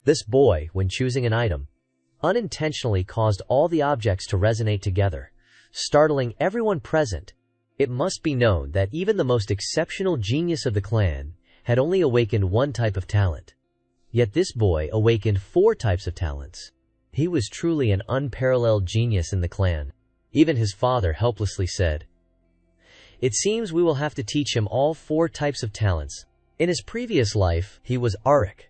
This boy, when choosing an item, unintentionally caused all the objects to resonate together, startling everyone present. It must be known that even the most exceptional genius of the clan had only awakened one type of talent. Yet this boy awakened 4 types of talents. He was truly an unparalleled genius in the clan. Even his father helplessly said, "It seems we will have to teach him all 4 types of talents." In his previous life, he was Arik,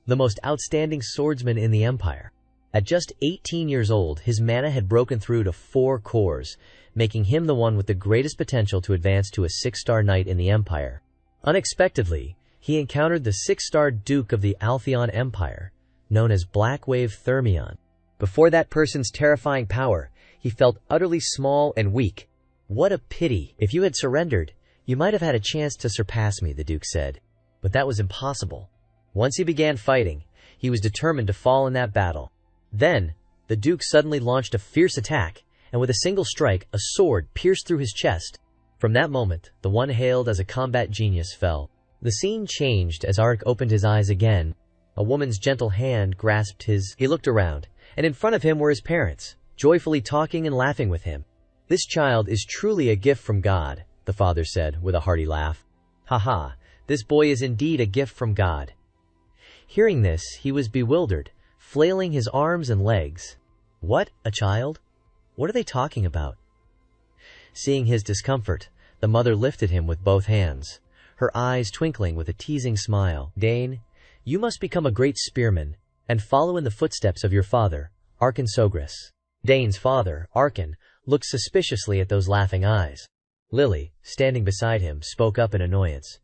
the most outstanding swordsman in the empire. At just 18 years old, his mana had broken through to 4 cores, making him the one with the greatest potential to advance to a 6-star knight in the empire. Unexpectedly, he encountered the 6-star Duke of the Altheon Empire, known as Blackwave Thermion. Before that person's terrifying power, he felt utterly small and weak. "What a pity. If you had surrendered, you might have had a chance to surpass me," the Duke said. But that was impossible. Once he began fighting, he was determined to fall in that battle. Then, the Duke suddenly launched a fierce attack, and with a single strike, a sword pierced through his chest. From that moment, the one hailed as a combat genius fell. The scene changed as Arik opened his eyes again. A woman's gentle hand grasped his. He looked around, and in front of him were his parents, joyfully talking and laughing with him. "This child is truly a gift from God," the father said with a hearty laugh. "Haha, this boy is indeed a gift from God." Hearing this, he was bewildered, flailing his arms and legs. "What? A child? What are they talking about?" Seeing his discomfort, the mother lifted him with both hands, her eyes twinkling with a teasing smile. "Dane, you must become a great spearman and follow in the footsteps of your father, Arkan Sogras." Dane's father, Arkan, looked suspiciously at those laughing eyes. Lily, standing beside him, spoke up in annoyance.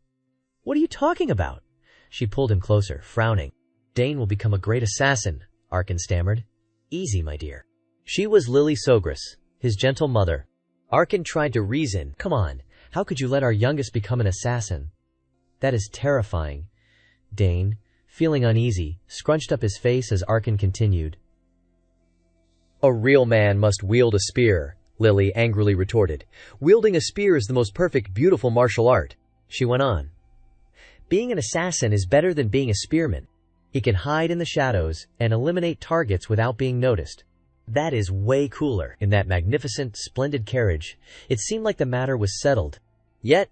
"What are you talking about?" She pulled him closer, frowning. "Dane will become a great assassin," Arkan stammered. "Easy, my dear." She was Lily Sogras, his gentle mother. Arkan tried to reason. "Come on, how could you let our youngest become an assassin? That is terrifying." Dane, feeling uneasy, scrunched up his face as Arkan continued. "A real man must wield a spear," Lily angrily retorted. "Wielding a spear is the most perfect, beautiful martial art." She went on. "Being an assassin is better than being a spearman. He can hide in the shadows and eliminate targets without being noticed. That is way cooler." In that magnificent, splendid carriage, it seemed like the matter was settled. Yet,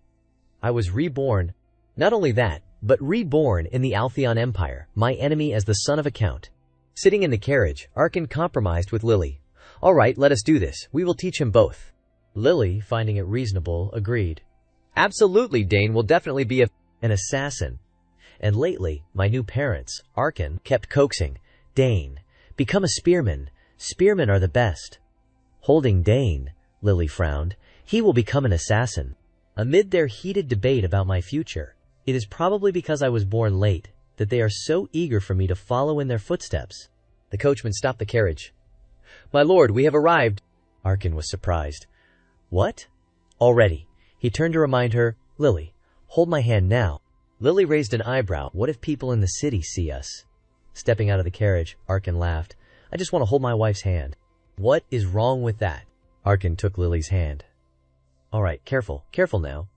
I was reborn. Not only that, but reborn in the Altheon Empire, my enemy as the son of a count. Sitting in the carriage, Arkan compromised with Lily. "All right, let us do this. We will teach him both." Lily, finding it reasonable, agreed. "Absolutely, Dane will definitely be an assassin." And lately, my new parents, Arkan, kept coaxing, "Dane, become a spearman. Spearmen are the best." Holding Dane, Lily frowned. "He will become an assassin." Amid their heated debate about my future, it is probably because I was born late that they are so eager for me to follow in their footsteps. The coachman stopped the carriage. "My lord, we have arrived." Arkan was surprised. "What? Already?" He turned to remind her, "Lily, hold my hand now." Lily raised an eyebrow. "What if people in the city see us?" Stepping out of the carriage, Arkan laughed. "I just want to hold my wife's hand." "What is wrong with that?" Arkan took Lily's hand. "All right, careful now."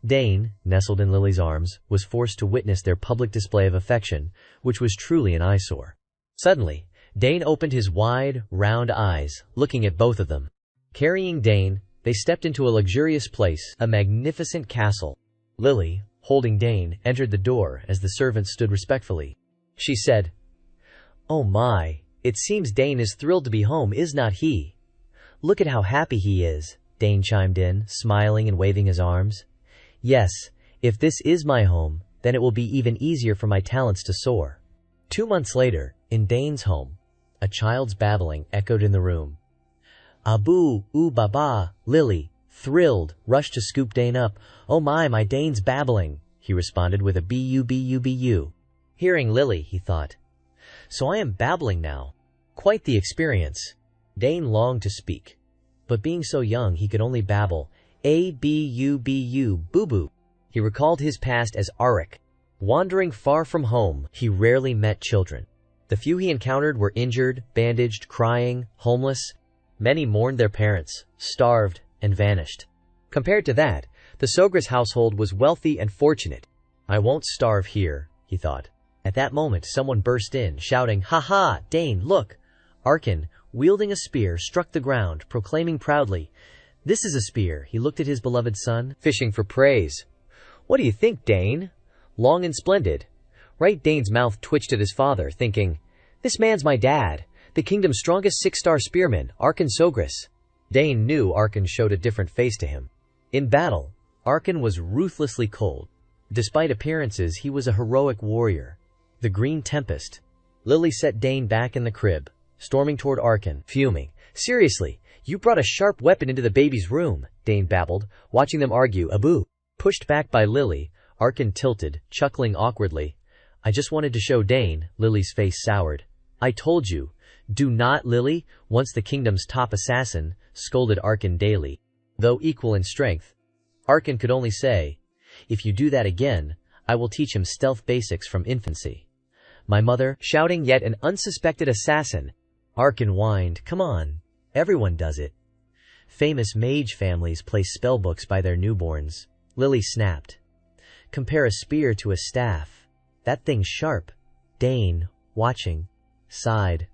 Dane, nestled in Lily's arms, was forced to witness their public display of affection, which was truly an eyesore. Suddenly, Dane opened his wide, round eyes, looking at both of them. Carrying Dane, they stepped into a luxurious place, a magnificent castle. Lily, holding Dane, entered the door as the servant stood respectfully. She said, "Oh my, it seems Dane is thrilled to be home, is not he?" "Look at how happy he is," Dane chimed in, smiling and waving his arms. "Yes, if this is my home, then it will be even easier for my talents to soar." 2 months later, in Dane's home, a child's babbling echoed in the room. "Abu, ooh baba," Lily, thrilled, rushed to scoop Dane up. "Oh my Dane's babbling," he responded with a bu. Hearing Lily, he thought, "So I am babbling now. Quite the experience." Dane longed to speak, but being so young he could only babble, "A-B-U-B-U, boo-boo." He recalled his past as Arik. Wandering far from home, he rarely met children. The few he encountered were injured, bandaged, crying, homeless. Many mourned their parents, starved, and vanished. Compared to that, the Sogras household was wealthy and fortunate. "I won't starve here," he thought. At that moment, someone burst in, shouting, "Ha ha, Dane, look!" Arkin, wielding a spear, struck the ground, proclaiming proudly, "This is a spear." He looked at his beloved son, fishing for praise. "What do you think, Dane? Long and splendid." Right, Dane's mouth twitched at his father, thinking, "This man's my dad, the kingdom's strongest 6-star spearman, Arkin Sogris." Dane knew Arkin showed a different face to him. In battle, Arkin was ruthlessly cold. Despite appearances, he was a heroic warrior. The Green Tempest. Lily set Dane back in the crib, storming toward Arkin, fuming. "Seriously, you brought a sharp weapon into the baby's room," Dane babbled, watching them argue. "Abu." Pushed back by Lily, Arkin tilted, chuckling awkwardly. "I just wanted to show Dane." Lily's face soured. "I told you. Do not, Lily, once the kingdom's top assassin," scolded Arkin daily. Though equal in strength, Arkin could only say, "If you do that again, I will teach him stealth basics from infancy." "My mother," shouting yet an unsuspected assassin. Arkin whined, "Come on. Everyone does it." Famous mage families place spellbooks by their newborns. Lily snapped. "Compare a spear to a staff. That thing's sharp." Dane, watching, sighed.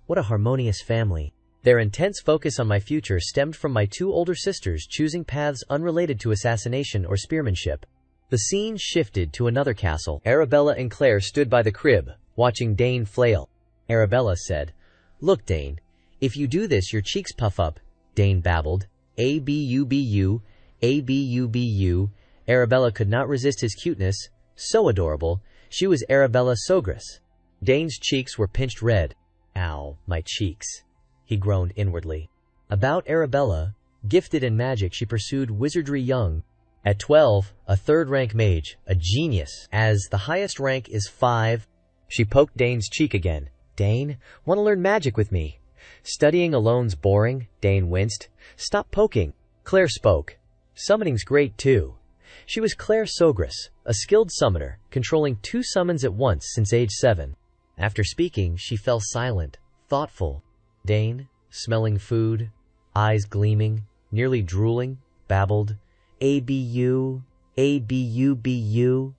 "What a harmonious family." Their intense focus on my future stemmed from my 2 older sisters choosing paths unrelated to assassination or spearmanship. The scene shifted to another castle. Arabella and Claire stood by the crib, watching Dane flail. Arabella said, "Look, Dane, if you do this your cheeks puff up." Dane babbled, "Abubu, abubu." Arabella could not resist his cuteness. So adorable. She was Arabella Sogris. Dane's cheeks were pinched red. "Ow, my cheeks," he groaned inwardly. About Arabella, gifted in magic, she pursued wizardry young. At 12, a 3rd-rank mage, a genius, as the highest rank is 5. She poked Dane's cheek again. "Dane, want to learn magic with me?" "Studying alone's boring," Dane winced. "Stop poking." Claire spoke. "Summoning's great too." She was Claire Sogris, a skilled summoner, controlling 2 summons at once since age 7. After speaking, she fell silent, thoughtful. Dane, smelling food, eyes gleaming, nearly drooling, babbled, "Abu, abubu."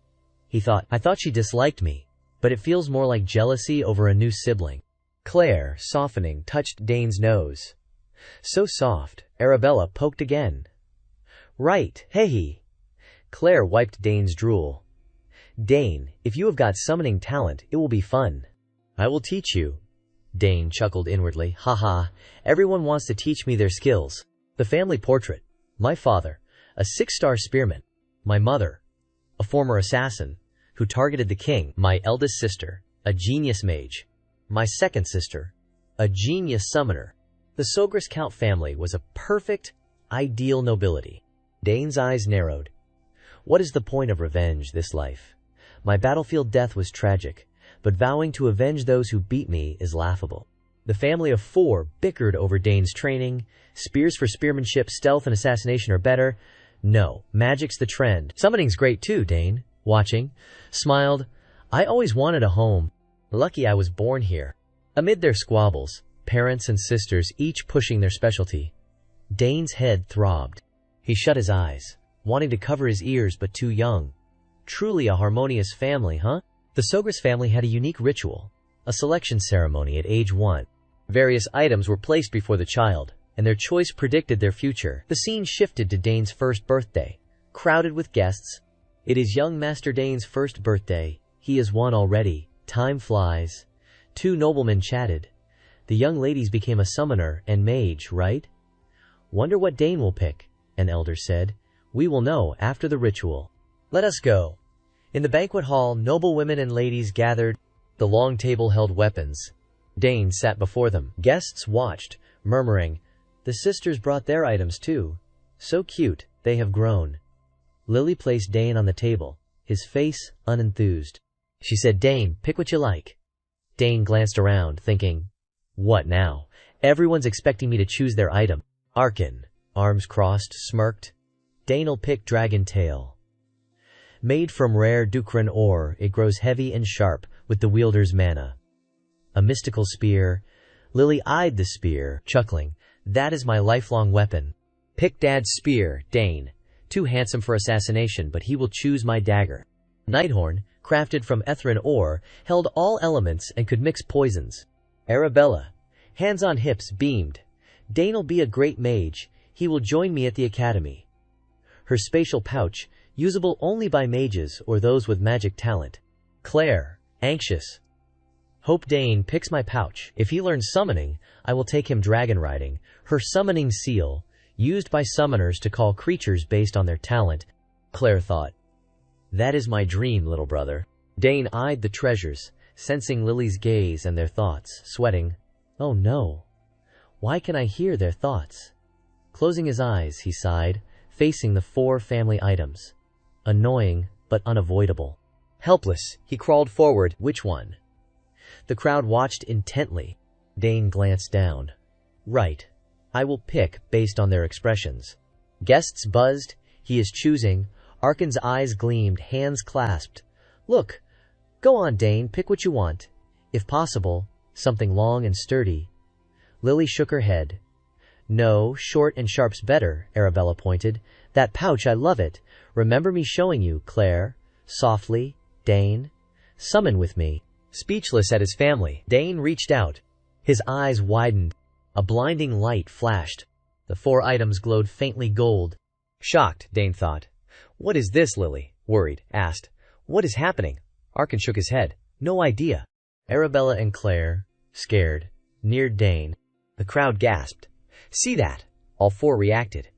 He thought, "I thought she disliked me, but it feels more like jealousy over a new sibling." Claire, softening, touched Dane's nose. So soft, Arabella poked again. "Right, hey." Claire wiped Dane's drool. "Dane, if you have got summoning talent, it will be fun." "I will teach you." Dane chuckled inwardly. "Haha, everyone wants to teach me their skills." The family portrait. My father, a 6-star spearman. My mother, a former assassin, who targeted the king. My eldest sister, a genius mage. My second sister, a genius summoner. The Sogris Count family was a perfect, ideal nobility. Dane's eyes narrowed. What is the point of revenge this life? My battlefield death was tragic, but vowing to avenge those who beat me is laughable. The family of 4 bickered over Dane's training. Spears for spearmanship, stealth, and assassination are better. No, magic's the trend. Summoning's great too, Dane, watching, smiled. "I always wanted a home. Lucky I was born here." Amid their squabbles, parents and sisters each pushing their specialty, Dane's head throbbed. He shut his eyes, wanting to cover his ears but too young. Truly a harmonious family, huh? The Sogris family had a unique ritual, a selection ceremony at age 1. Various items were placed before the child, and their choice predicted their future. The scene shifted to Dane's first birthday, crowded with guests. It is young Master Dane's first birthday. He is 1 already. Time flies. 2 noblemen chatted. The young ladies became a summoner and mage, right? "Wonder what Dane will pick," an elder said. "We will know after the ritual. Let us go." In the banquet hall, noble women and ladies gathered. The long table held weapons. Dane sat before them. Guests watched, murmuring, "The sisters brought their items too. So cute, they have grown." Lily placed Dane on the table, his face unenthused. She said, "Dane, pick what you like." Dane glanced around, thinking, "What now? Everyone's expecting me to choose their item." Arkin, arms crossed, smirked. "Dane'll pick Dragon Tail. Made from rare Dukran ore, it grows heavy and sharp with the wielder's mana. A mystical spear." Lily eyed the spear, chuckling. "That is my lifelong weapon." "Pick Dad's spear, Dane. Too handsome for assassination, but he will choose my dagger." Nighthorn, crafted from ethrin ore, held all elements and could mix poisons. Arabella, hands on hips, beamed. Dane'll be a great mage. He will join me at the academy. Her spatial pouch, usable only by mages or those with magic talent. Claire, anxious. Hope Dane picks my pouch. If he learns summoning, I will take him dragon riding. Her summoning seal, used by summoners to call creatures based on their talent. Claire thought, that is my dream, little brother. Dane eyed the treasures, sensing Lily's gaze and their thoughts, sweating. Oh no. Why can I hear their thoughts? Closing his eyes, he sighed, facing the 4 family items. Annoying, but unavoidable. Helpless, he crawled forward. Which one? The crowd watched intently. Dane glanced down. Right. I will pick based on their expressions. Guests buzzed. He is choosing. Arkan's eyes gleamed, hands clasped. Look. Go on, Dane, pick what you want. If possible, something long and sturdy. Lily shook her head. No, short and sharp's better, Arabella pointed. That pouch, I love it. Remember me showing you, Claire. Softly, Dane. Summon with me. Speechless at his family, Dane reached out. His eyes widened. A blinding light flashed. The 4 items glowed faintly gold. Shocked, Dane thought. What is this, Lily? Worried, asked. What is happening? Arkan shook his head. No idea. Arabella and Claire, scared, neared Dane. The crowd gasped. See that? All 4 reacted.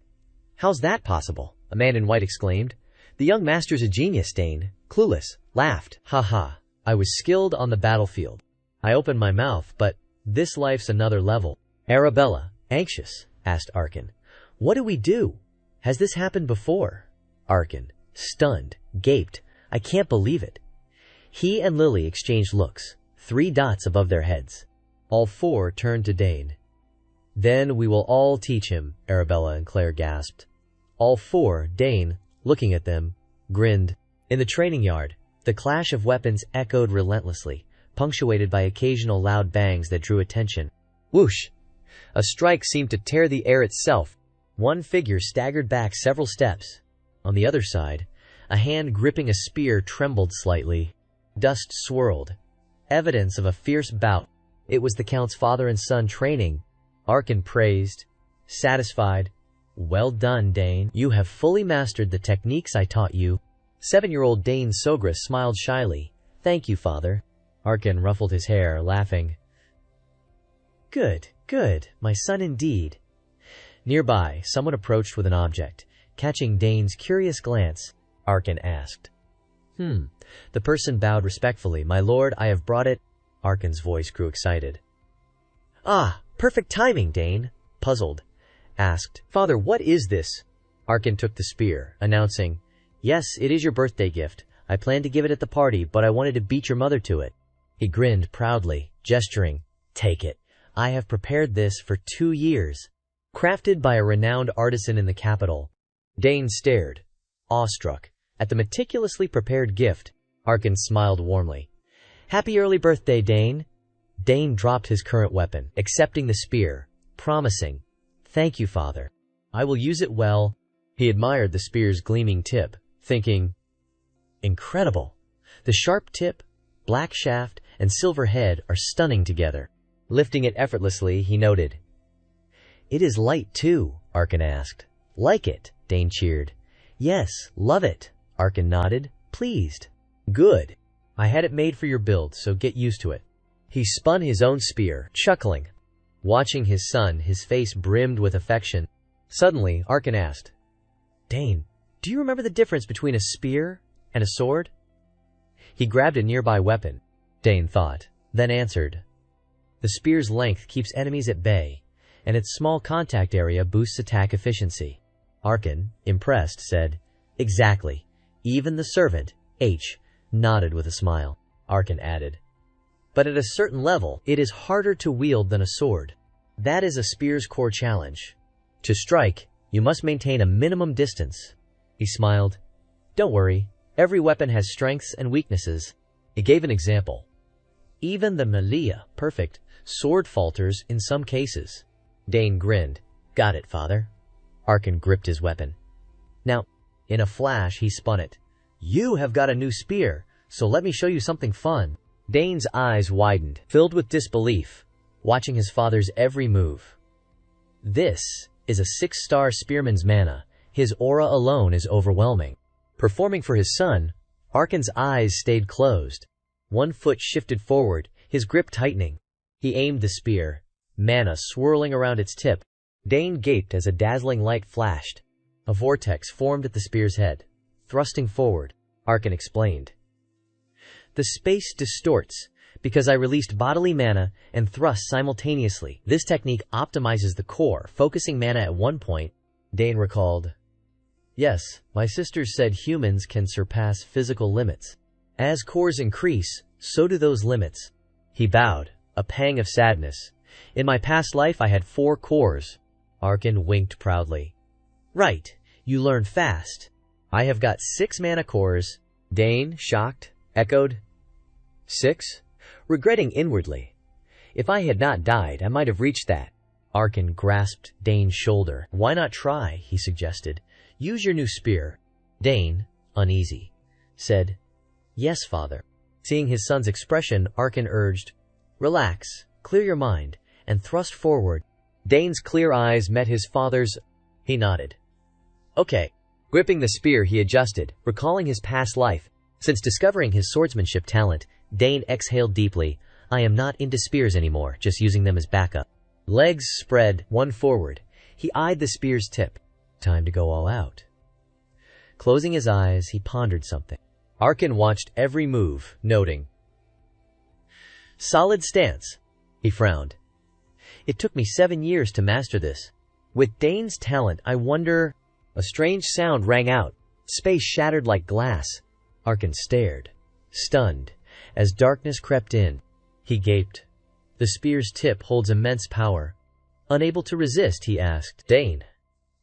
How's that possible? A man in white exclaimed. The young master's a genius, Dane. Clueless, laughed. Ha ha. I was skilled on the battlefield. I opened my mouth, but this life's another level. Arabella, anxious, asked Arkan. What do we do? Has this happened before? Arkan, stunned, gaped. I can't believe it. He and Lily exchanged looks, 3 dots above their heads. All 4 turned to Dane. Then we will all teach him, Arabella and Claire gasped. All 4, Dane, looking at them, grinned. In the training yard, the clash of weapons echoed relentlessly, punctuated by occasional loud bangs that drew attention. Whoosh! A strike seemed to tear the air itself. One figure staggered back several steps. On the other side, a hand gripping a spear trembled slightly. Dust swirled. Evidence of a fierce bout. It was the Count's father and son training. Arkan praised. Satisfied. Well done, Dane. You have fully mastered the techniques I taught you. 7-year-old Dane Sogras smiled shyly. Thank you, father. Arkan ruffled his hair, laughing. Good, good, my son indeed. Nearby, someone approached with an object. Catching Dane's curious glance, Arkan asked. The person bowed respectfully. My lord, I have brought it. Arkan's voice grew excited. Ah, perfect timing, Dane. Puzzled, asked. Father, what is this? Arkan took the spear, announcing, Yes, it is your birthday gift. I planned to give it at the party, but I wanted to beat your mother to it. He grinned proudly, gesturing. Take it. I have prepared this for 2 years. Crafted by a renowned artisan in the capital. Dane stared, awestruck, at the meticulously prepared gift. Arkan smiled warmly. Happy early birthday, Dane. Dane dropped his current weapon, accepting the spear, promising, Thank you, father. I will use it well. He admired the spear's gleaming tip, thinking, Incredible. The sharp tip, black shaft, and silver head are stunning together. Lifting it effortlessly, he noted. It is light too, Arkan asked. Like it, Dane cheered. Yes, love it, Arkan nodded, pleased. Good. I had it made for your build, so get used to it. He spun his own spear, chuckling. Watching his son, his face brimmed with affection. Suddenly, Arkan asked, Dane, do you remember the difference between a spear and a sword? He grabbed a nearby weapon, Dane thought, then answered. The spear's length keeps enemies at bay, and its small contact area boosts attack efficiency. Arkan, impressed, said, Exactly. Even the servant, H, nodded with a smile. Arkan added, But at a certain level, it is harder to wield than a sword. That is a spear's core challenge. To strike, you must maintain a minimum distance. He smiled. Don't worry, every weapon has strengths and weaknesses. He gave an example. Even the Malia, perfect, sword falters in some cases. Dane grinned. Got it, father. Arkan gripped his weapon. Now, in a flash, he spun it. You have got a new spear, so let me show you something fun. Dane's eyes widened, filled with disbelief, watching his father's every move. This is a 6-star spearman's mana. His aura alone is overwhelming. Performing for his son, Arkan's eyes stayed closed. One foot shifted forward, his grip tightening. He aimed the spear, mana swirling around its tip. Dane gaped as a dazzling light flashed. A vortex formed at the spear's head. Thrusting forward, Arkan explained. The space distorts because I released bodily mana and thrust simultaneously. This technique optimizes the core, focusing mana at one point. Dane recalled. Yes, my sisters said humans can surpass physical limits. As cores increase, so do those limits. He bowed, a pang of sadness. In my past life I had 4 cores. Arkan winked proudly. Right, you learn fast. I have got 6 mana cores. Dane, shocked, echoed. 6? Regretting inwardly. If I had not died, I might have reached that. Arkan grasped Dane's shoulder. Why not try, he suggested. Use your new spear. Dane, uneasy, said, Yes, father. Seeing his son's expression, Arkan urged, Relax, clear your mind, and thrust forward. Dane's clear eyes met his father's. He nodded. Okay. Gripping the spear, he adjusted, recalling his past life. Since discovering his swordsmanship talent, Dane exhaled deeply. I am not into spears anymore, just using them as backup. Legs spread, one forward. He eyed the spear's tip. Time to go all out. Closing his eyes, he pondered something. Arkan watched every move, noting. Solid stance. He frowned. It took me 7 years to master this. With Dane's talent, I wonder... A strange sound rang out. Space shattered like glass. Arkan stared, stunned, as darkness crept in. He gaped. The spear's tip holds immense power. Unable to resist, he asked, Dane,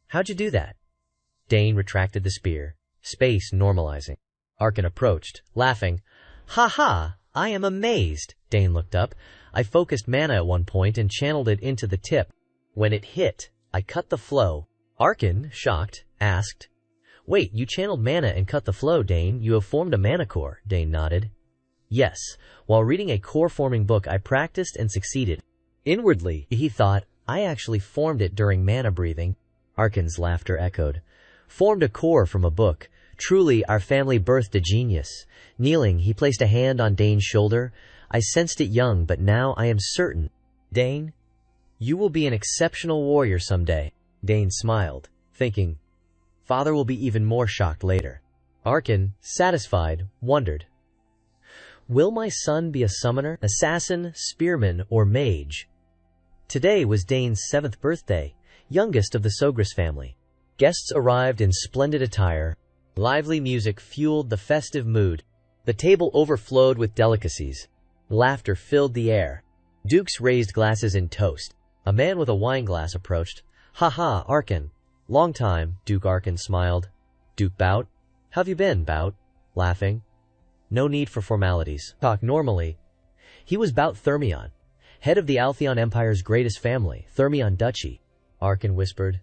how'd you do that? Dane retracted the spear, space normalizing. Arkan approached, laughing. Ha ha, I am amazed. Dane looked up. I focused mana at one point and channeled it into the tip. When it hit, I cut the flow. Arkan, shocked, asked, Wait, you channeled mana and cut the flow, Dane. You have formed a mana core. Dane nodded. Yes, while reading a core-forming book I practiced and succeeded. Inwardly, he thought, I actually formed it during mana breathing. Arkan's laughter echoed. Formed a core from a book. Truly, our family birthed a genius. Kneeling, he placed a hand on Dane's shoulder. I sensed it young, but now I am certain. Dane, you will be an exceptional warrior someday. Dane smiled, thinking, Father will be even more shocked later. Arkan, satisfied, wondered, Will my son be a summoner, assassin, spearman, or mage? Today was Dane's 7th birthday, youngest of the Sogris family. Guests arrived in splendid attire. Lively music fueled the festive mood. The table overflowed with delicacies. Laughter filled the air. Dukes raised glasses in toast. A man with a wineglass approached. Ha ha, Arkan. Long time, Duke Arkan smiled. Duke Bout. How've you been, Bout? Laughing. No need for formalities. Talk normally. He was Bout Thermion, head of the Altheon Empire's greatest family, Thermion Duchy. Arkan whispered.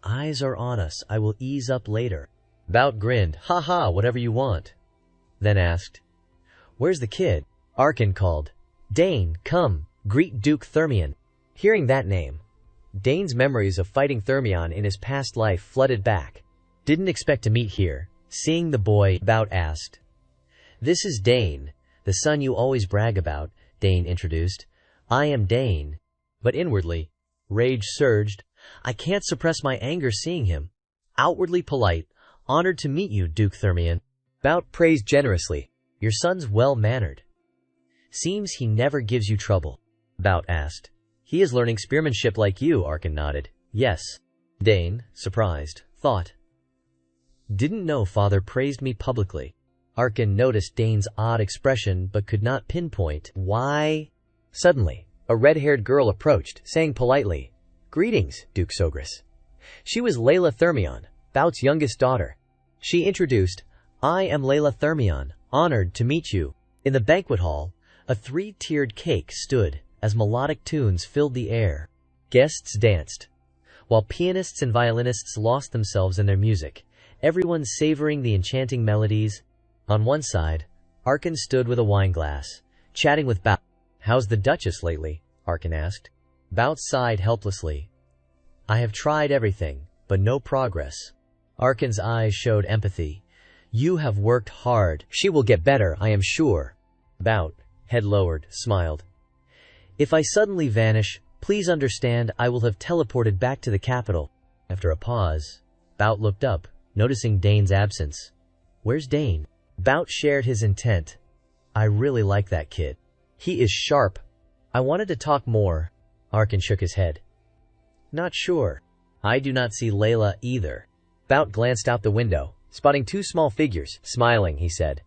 Eyes are on us. I will ease up later. Bout grinned. Ha ha, whatever you want. Then asked, Where's the kid? Arkan called. Dane, come, greet Duke Thermion. Hearing that name, Dane's memories of fighting Thermion in his past life flooded back. Didn't expect to meet here. Seeing the boy, Bout asked. This is Dane, the son you always brag about, Dane introduced. I am Dane. But inwardly, rage surged. I can't suppress my anger seeing him. Outwardly polite, honored to meet you, Duke Thermion. Bout praised generously. Your son's well-mannered. Seems he never gives you trouble. Bout asked. He is learning spearmanship like you, Arkan nodded. Yes. Dane, surprised, thought. Didn't know father praised me publicly. Arkan noticed Dane's odd expression but could not pinpoint why. Suddenly, a red-haired girl approached, saying politely, Greetings, Duke Sogris. She was Layla Thermion, Bout's youngest daughter. She introduced, I am Layla Thermion, honored to meet you. In the banquet hall, a 3-tiered cake stood as melodic tunes filled the air. Guests danced, while pianists and violinists lost themselves in their music. everyone savoring the enchanting melodies. On one side, Arkin stood with a wineglass, chatting with Bao. "How's the Duchess lately?" Arkin asked. Bao sighed helplessly. "I have tried everything, but no progress." Arkin's eyes showed empathy. "You have worked hard. She will get better, I am sure." Bao, head lowered, smiled. "If I suddenly vanish, please understand I will have teleported back to the capital." After a pause, Bao looked up, noticing Dane's absence. "Where's Dane?" Bao shared his intent. "I really like that kid. He is sharp." "I wanted to talk more." Arkin shook his head. "Not sure. I do not see Layla either." Bao glanced out the window, spotting two small figures. Smiling, he said,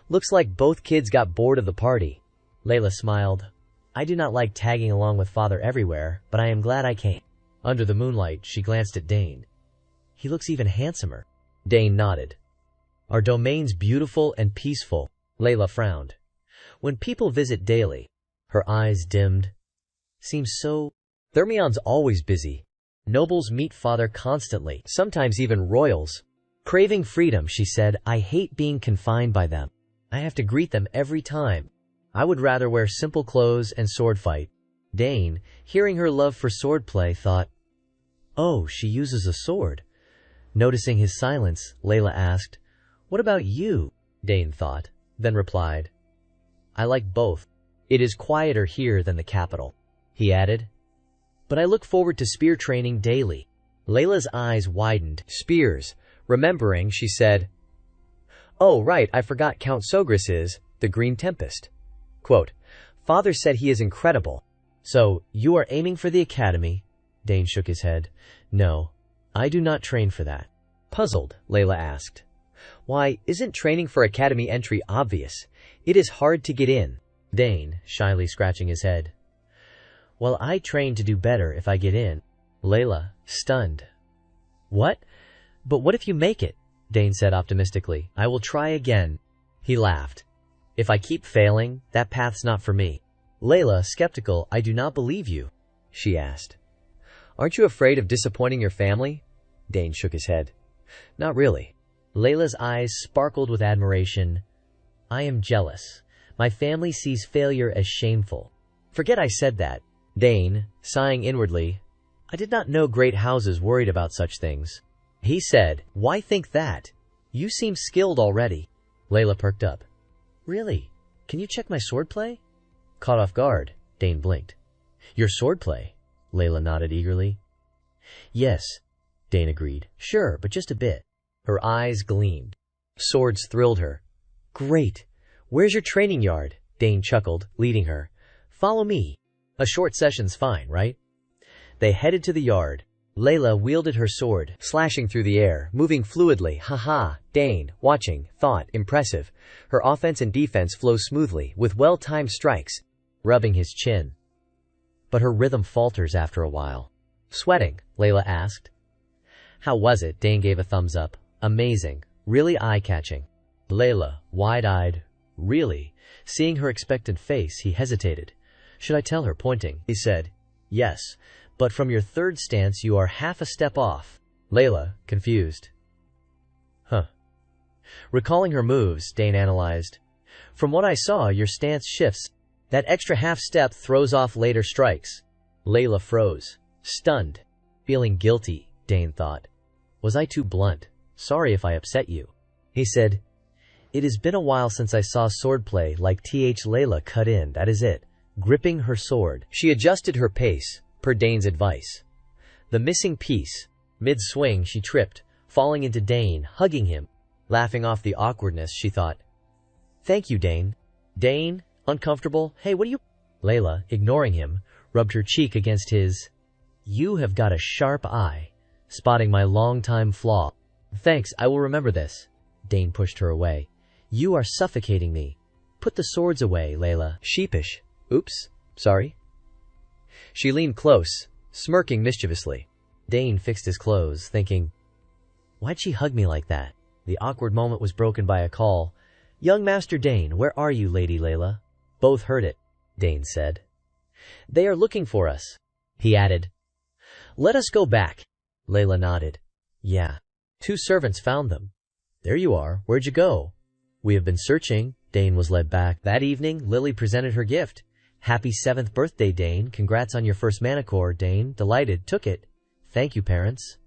"Looks like both kids got bored of the party." Layla smiled. "I do not like tagging along with father everywhere, but I am glad I came." Under the moonlight, she glanced at Dane. "He looks even handsomer." Dane nodded. "Our domain's beautiful and peaceful." Layla frowned. "When people visit daily," her eyes dimmed, "seems so... Thermion's always busy. Nobles meet father constantly, sometimes even royals. Craving freedom, she said, I hate being confined by them. I have to greet them every time. I would rather wear simple clothes and sword fight." Dane, hearing her love for swordplay, thought, "Oh, she uses a sword." Noticing his silence, Layla asked, "What about you?" Dane thought, then replied, "I like both. It is quieter here than the capital." He added, "But I look forward to spear training daily." Layla's eyes widened. "Spears." Remembering, she said, "Oh, right, I forgot Count Sogris is the Green Tempest." Quote, "Father said he is incredible." "So, you are aiming for the academy?" Dane shook his head. "No, I do not train for that." Puzzled, Layla asked, "Why, isn't training for academy entry obvious? It is hard to get in." Dane, shyly scratching his head. "Well, I train to do better if I get in." Layla, stunned. "What? But what if you make it?" Dane said optimistically. "I will try again." He laughed. "If I keep failing, that path's not for me." Layla, skeptical, "I do not believe you," she asked. "Aren't you afraid of disappointing your family?" Dane shook his head. "Not really." Layla's eyes sparkled with admiration. "I am jealous. My family sees failure as shameful." "Forget I said that." Dane, sighing inwardly, "I did not know great houses worried about such things." He said, "Why think that? You seem skilled already." Layla perked up. "Really? Can you check my swordplay?" Caught off guard, Dane blinked. "Your swordplay?" Layla nodded eagerly. "Yes," Dane agreed. "Sure, but just a bit." Her eyes gleamed. Swords thrilled her. "Great! Where's your training yard?" Dane chuckled, leading her. "Follow me. A short session's fine, right?" They headed to the yard. Layla wielded her sword, slashing through the air, moving fluidly. "Ha-ha!" Dane, watching, thought, "Impressive. Her offense and defense flow smoothly, with well-timed strikes." Rubbing his chin. "But her rhythm falters after a while." "Sweating?" Layla asked. "How was it?" Dane gave a thumbs up. "Amazing. Really eye-catching." Layla, wide-eyed. "Really?" Seeing her expectant face, he hesitated. "Should I tell her?" Pointing. He said, "Yes. But from your third stance you are half a step off." Layla, confused. "Huh." Recalling her moves, Dane analyzed. "From what I saw, your stance shifts. That extra half step throws off later strikes." Layla froze, stunned. Feeling guilty, Dane thought. "Was I too blunt? Sorry if I upset you." He said, "It has been a while since I saw swordplay like Layla cut in, that is it." Gripping her sword, she adjusted her pace, per Dane's advice. The missing piece. Mid-swing, she tripped, falling into Dane, hugging him. Laughing off the awkwardness, she thought, "Thank you, Dane." Dane, uncomfortable, "Hey, what are you—" Layla, ignoring him, rubbed her cheek against his. "You have got a sharp eye, spotting my long-time flaw." "Thanks, I will remember this." Dane pushed her away. "You are suffocating me." "Put the swords away," Layla, sheepish. "Oops, sorry." She leaned close, smirking mischievously. Dane fixed his clothes, thinking, "Why'd she hug me like that?" The awkward moment was broken by a call. "Young Master Dane, where are you, Lady Layla?" "Both heard it," Dane said. "They are looking for us." He added, "Let us go back." Layla nodded. "Yeah." Two servants found them. There you are. Where'd you go? We have been searching. Dane was led back. That evening, Lily presented her gift. Happy 7th birthday, Dane. Congrats on your first manicure. Dane, delighted, took it. Thank you, parents.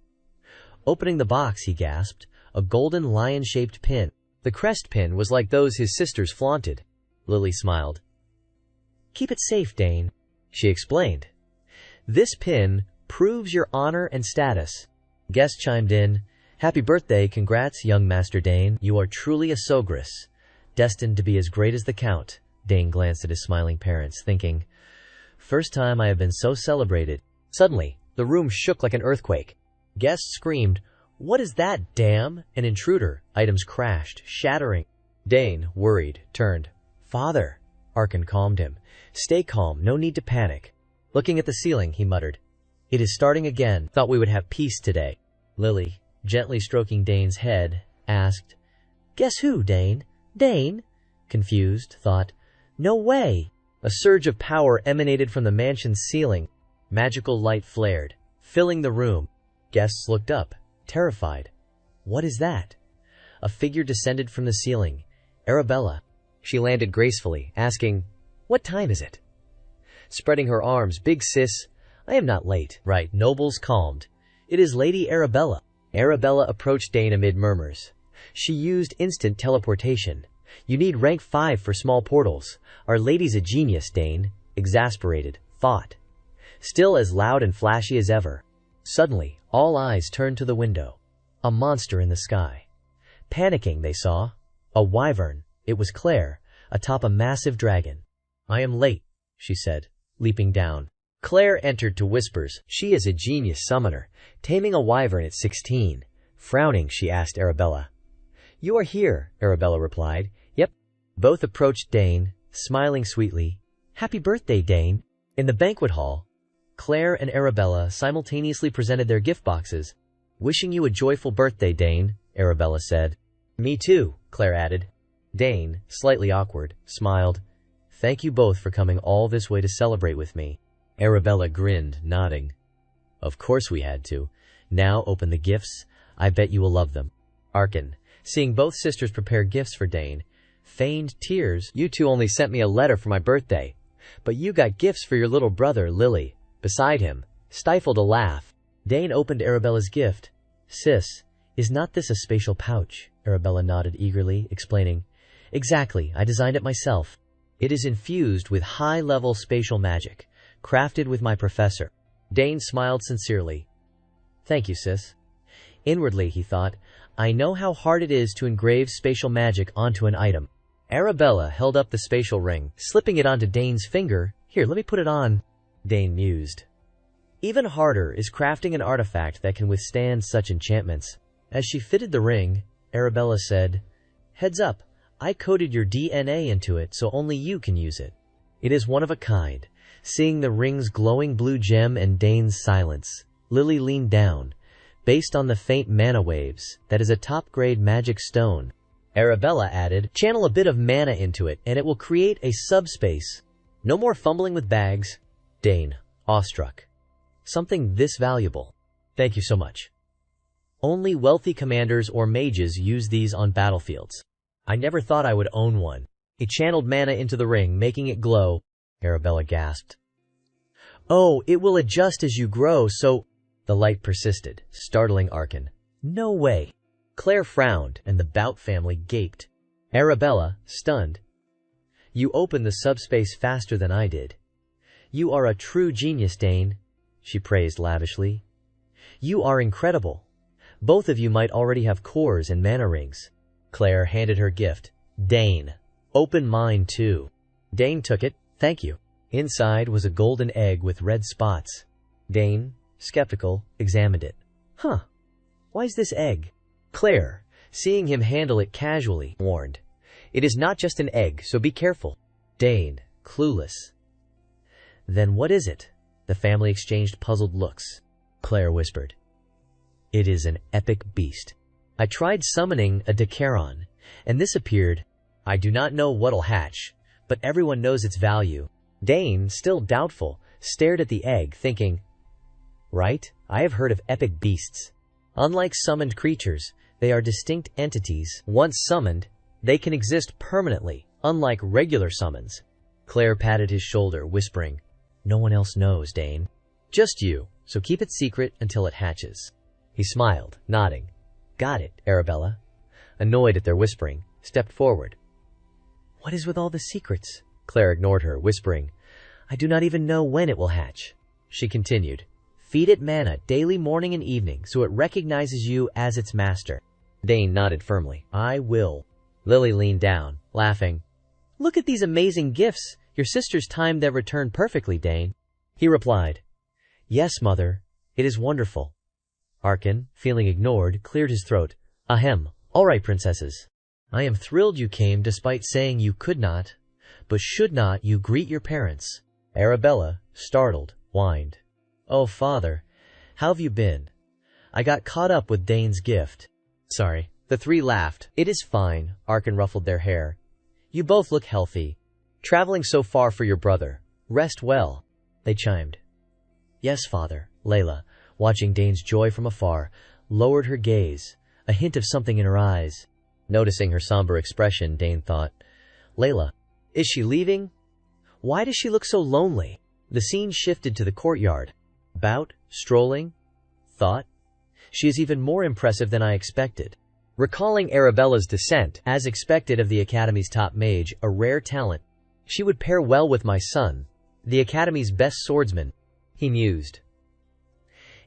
Opening the box, he gasped. A golden lion-shaped pin. The crest pin was like those his sisters flaunted. Lily smiled. Keep it safe, Dane, she explained. This pin proves your honor and status. Guests chimed in. Happy birthday, congrats, young Master Dane. You are truly a Sogress, destined to be as great as the Count. Dane glanced at his smiling parents, thinking, first time I have been so celebrated. Suddenly, the room shook like an earthquake. Guests screamed, what is that, damn? An intruder. Items crashed, shattering. Dane, worried, turned. Father. Arkin calmed him. Stay calm, no need to panic. Looking at the ceiling, he muttered. It is starting again. Thought we would have peace today. Lily, gently stroking Dane's head, asked, Guess who, Dane? Dane? Confused, thought, no way. A surge of power emanated from the mansion's ceiling. Magical light flared, filling the room. Guests looked up, terrified. What is that? A figure descended from the ceiling. Arabella. She landed gracefully, asking, What time is it? Spreading her arms, big sis, I am not late. Right, nobles calmed. It is Lady Arabella. Arabella approached Dane amid murmurs. She used instant teleportation. You need rank 5 for small portals. Our lady's a genius, Dane. Exasperated, thought. Still as loud and flashy as ever. Suddenly, all eyes turned to the window. A monster in the sky. Panicking, they saw. A wyvern. It was Claire, atop a massive dragon. I am late, she said, leaping down. Claire entered to whispers. She is a genius summoner, taming a wyvern at 16. Frowning, she asked Arabella. You are here, Arabella replied. Yep. Both approached Dane, smiling sweetly. Happy birthday, Dane. In the banquet hall, Claire and Arabella simultaneously presented their gift boxes. Wishing you a joyful birthday, Dane, Arabella said. Me too, Claire added. Dane, slightly awkward, smiled. Thank you both for coming all this way to celebrate with me. Arabella grinned, nodding. Of course we had to. Now open the gifts. I bet you will love them. Arkin, seeing both sisters prepare gifts for Dane, feigned tears. You two only sent me a letter for my birthday. But you got gifts for your little brother, Lily. Beside him, stifled a laugh. Dane opened Arabella's gift. Sis, is not this a spatial pouch? Arabella nodded eagerly, explaining. Exactly, I designed it myself. It is infused with high-level spatial magic, crafted with my professor. Dane smiled sincerely. Thank you, sis. Inwardly, he thought, I know how hard it is to engrave spatial magic onto an item. Arabella held up the spatial ring, slipping it onto Dane's finger. Here, let me put it on. Dane mused. Even harder is crafting an artifact that can withstand such enchantments. As she fitted the ring, Arabella said, Heads up, I coded your DNA into it so only you can use it. It is one of a kind. Seeing the ring's glowing blue gem and Dane's silence, Lily leaned down. Based on the faint mana waves, that is a top-grade magic stone. Arabella added, Channel a bit of mana into it and it will create a subspace. No more fumbling with bags. Dane, awestruck. Something this valuable. Thank you so much. Only wealthy commanders or mages use these on battlefields. I never thought I would own one. He channeled mana into the ring, making it glow. Arabella gasped. Oh, it will adjust as you grow, so... The light persisted, startling Arkin. No way. Claire frowned, and the Bout family gaped. Arabella, stunned. You opened the subspace faster than I did. You are a true genius, Dane, she praised lavishly. You are incredible. Both of you might already have cores and mana rings. Claire handed her gift. Dane, open mine too. Dane took it. Thank you. Inside was a golden egg with red spots. Dane, skeptical, examined it. Huh. Why's this egg? Claire, seeing him handle it casually, warned. It is not just an egg, so be careful. Dane, clueless. Then what is it? The family exchanged puzzled looks. Claire whispered. It is an epic beast. I tried summoning a Dacaron, and this appeared. I do not know what'll hatch, but everyone knows its value. Dane, still doubtful, stared at the egg, thinking, Right, I have heard of epic beasts. Unlike summoned creatures, they are distinct entities. Once summoned, they can exist permanently, unlike regular summons. Claire patted his shoulder, whispering, "No one else knows, Dane. Just you, so keep it secret until it hatches." He smiled, nodding. "Got it," Arabella, annoyed at their whispering, stepped forward. "What is with all the secrets?" Claire ignored her, whispering, "I do not even know when it will hatch." She continued, "Feed it manna daily, morning and evening, so it recognizes you as its master." Dane nodded firmly. "I will." Lily leaned down, laughing. "Look at these amazing gifts. Your sisters timed their return perfectly, Dane." He replied, "Yes, mother, it is wonderful." Arkin, feeling ignored, cleared his throat. "Ahem. All right, princesses. I am thrilled you came despite saying you could not, but should not you greet your parents?" Arabella, startled, whined, "Oh, father, how have you been? I got caught up with Dane's gift." "Sorry." The three laughed. "It is fine." Arkin ruffled their hair. "You both look healthy. Traveling so far for your brother. Rest well." They chimed. "Yes, father." Layla, watching Dane's joy from afar, lowered her gaze, a hint of something in her eyes. Noticing her somber expression, Dane thought, "Layla, is she leaving? Why does she look so lonely?" The scene shifted to the courtyard. Bout, strolling, thought, "She is even more impressive than I expected." Recalling Arabella's descent, as expected of the Academy's top mage, a rare talent, "She would pair well with my son, the Academy's best swordsman," he mused.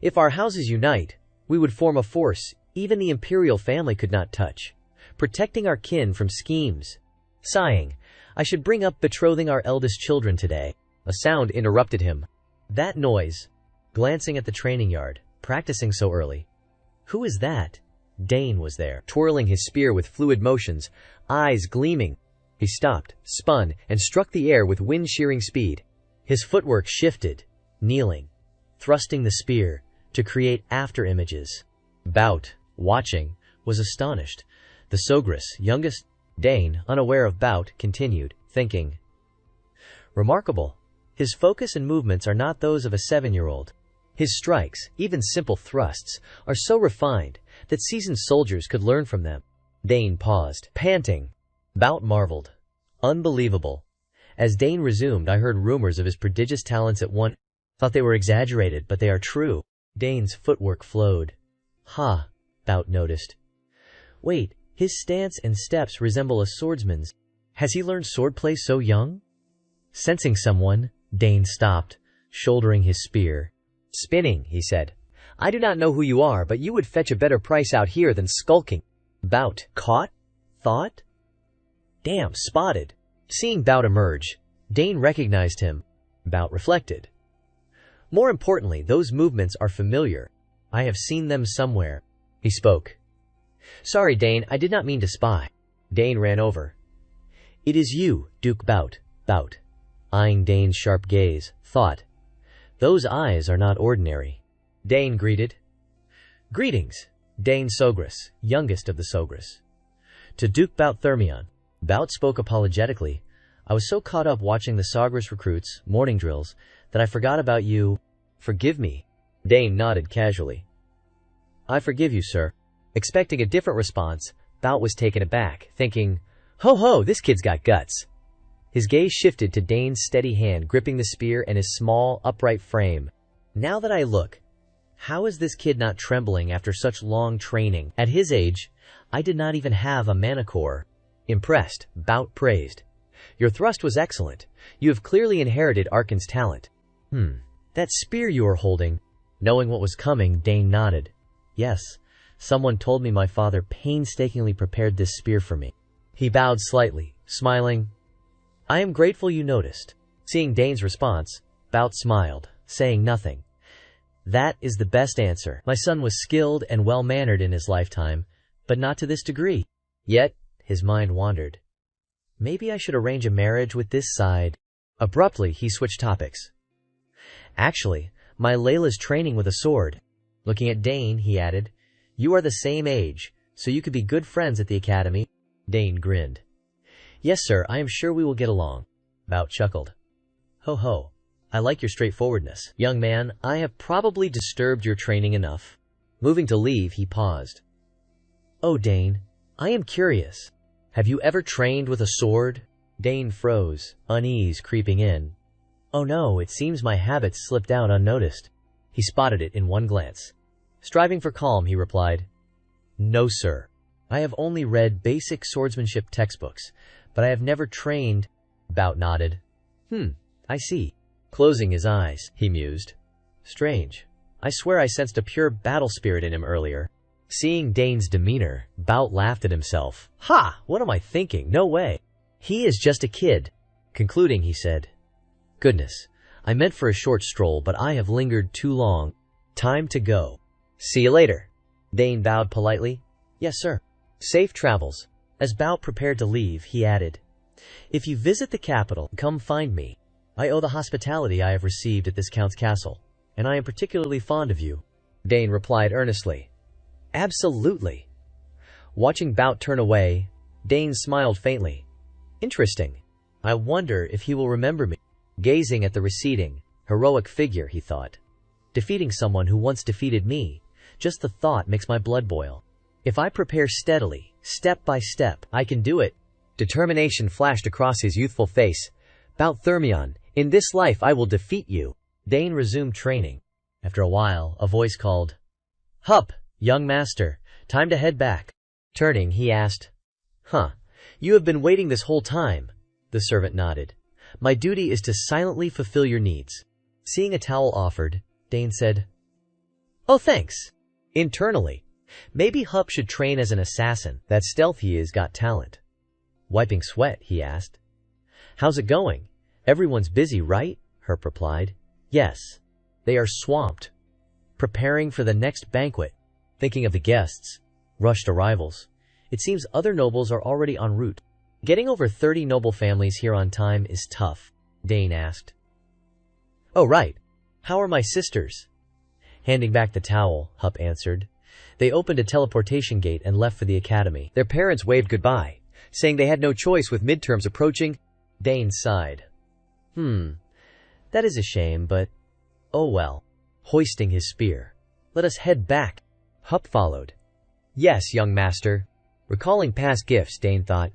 "If our houses unite, we would form a force even the imperial family could not touch, protecting our kin from schemes." Sighing, "I should bring up betrothing our eldest children today." A sound interrupted him. That noise. Glancing at the training yard, practicing so early. Who is that? Dane was there, twirling his spear with fluid motions, eyes gleaming. He stopped, spun, and struck the air with wind-shearing speed. His footwork shifted, kneeling, thrusting the spear to create after-images. Bout, watching, was astonished. The Sogress, youngest. Dane, unaware of Bout, continued, thinking, "Remarkable. His focus and movements are not those of a 7-year-old. His strikes, even simple thrusts, are so refined that seasoned soldiers could learn from them." Dane paused, panting. Bout marveled. "Unbelievable." As Dane resumed, "I heard rumors of his prodigious talents at one. Thought they were exaggerated, but they are true." Dane's footwork flowed. "Ha," Bout noticed. "Wait, his stance and steps resemble a swordsman's. Has he learned swordplay so young?" Sensing someone, Dane stopped, shouldering his spear. "Spinning," he said. "I do not know who you are, but you would fetch a better price out here than skulking." Bout, caught? Thought? Damn, spotted. Seeing Bout emerge, Dane recognized him. Bout reflected. "More importantly, those movements are familiar. I have seen them somewhere." He spoke. "Sorry, Dane, I did not mean to spy." Dane ran over. "It is you, Duke Bout." Bout, eyeing Dane's sharp gaze, thought, "Those eyes are not ordinary." Dane greeted. "Greetings, Dane Sogress, youngest of the Sogress. To Duke Bout Thermion." Bout spoke apologetically. "I was so caught up watching the Sogress recruits, morning drills, that I forgot about you. Forgive me." Dane nodded casually. "I forgive you, sir." Expecting a different response, Bout was taken aback, thinking, "Ho ho, this kid's got guts." His gaze shifted to Dane's steady hand gripping the spear and his small, upright frame. "Now that I look, how is this kid not trembling after such long training? At his age, I did not even have a mana core." Impressed, Bout praised. "Your thrust was excellent. You have clearly inherited Arkin's talent." That spear you are holding." Knowing what was coming, Dane nodded. "Yes, someone told me my father painstakingly prepared this spear for me." He bowed slightly, smiling. "I am grateful you noticed." Seeing Dane's response, Bout smiled, saying nothing. "That is the best answer. My son was skilled and well-mannered in his lifetime, but not to this degree." Yet, his mind wandered. "Maybe I should arrange a marriage with this side." Abruptly, he switched topics. "Actually, my Layla's training with a sword." Looking at Dane, he added, "You are the same age, so you could be good friends at the academy." Dane grinned. "Yes, sir, I am sure we will get along." Bout chuckled. "Ho ho, I like your straightforwardness. Young man, I have probably disturbed your training enough. Moving to leave, he paused. "Oh, Dane, I am curious. Have you ever trained with a sword?" Dane froze, unease creeping in. "Oh no, it seems my habits slipped out unnoticed." He spotted it in one glance. Striving for calm, he replied, "No, sir. I have only read basic swordsmanship textbooks, but I have never trained." Bout nodded. I see." Closing his eyes, he mused. "Strange. I swear I sensed a pure battle spirit in him earlier." Seeing Dane's demeanor, Bout laughed at himself. "Ha! What am I thinking? No way. He is just a kid." Concluding, he said, "Goodness, I meant for a short stroll, but I have lingered too long. Time to go." "See you later." Dane bowed politely. "Yes, sir." "Safe travels." As Bout prepared to leave, he added, "If you visit the capital, come find me. I owe the hospitality I have received at this Count's castle, and I am particularly fond of you." Dane replied earnestly, "Absolutely." Watching Bout turn away, Dane smiled faintly. "Interesting. I wonder if he will remember me." Gazing at the receding, heroic figure, he thought. "Defeating someone who once defeated me, just the thought makes my blood boil. If I prepare steadily, step by step, I can do it." Determination flashed across his youthful face. "Bout Thermion, in this life I will defeat you." Dane resumed training. After a while, a voice called, "Hup, young master, time to head back." Turning, he asked, You have been waiting this whole time?" The servant nodded. "My duty is to silently fulfill your needs." Seeing a towel offered, Dane said, "Oh, thanks." Internally, maybe Hup should train as an assassin. That stealth he is got talent. Wiping sweat, he asked, "How's it going? Everyone's busy, right?" Hup replied, "Yes. They are swamped. Preparing for the next banquet. Thinking of the guests. Rushed arrivals. It seems other nobles are already en route." "Getting over 30 noble families here on time is tough," Dane asked. "Oh, right. How are my sisters?" Handing back the towel, Hup answered. "They opened a teleportation gate and left for the academy. Their parents waved goodbye, saying they had no choice with midterms approaching." Dane sighed. That is a shame, but oh well." Hoisting his spear, "Let us head back." Hup followed. "Yes, young master." Recalling past gifts, Dane thought,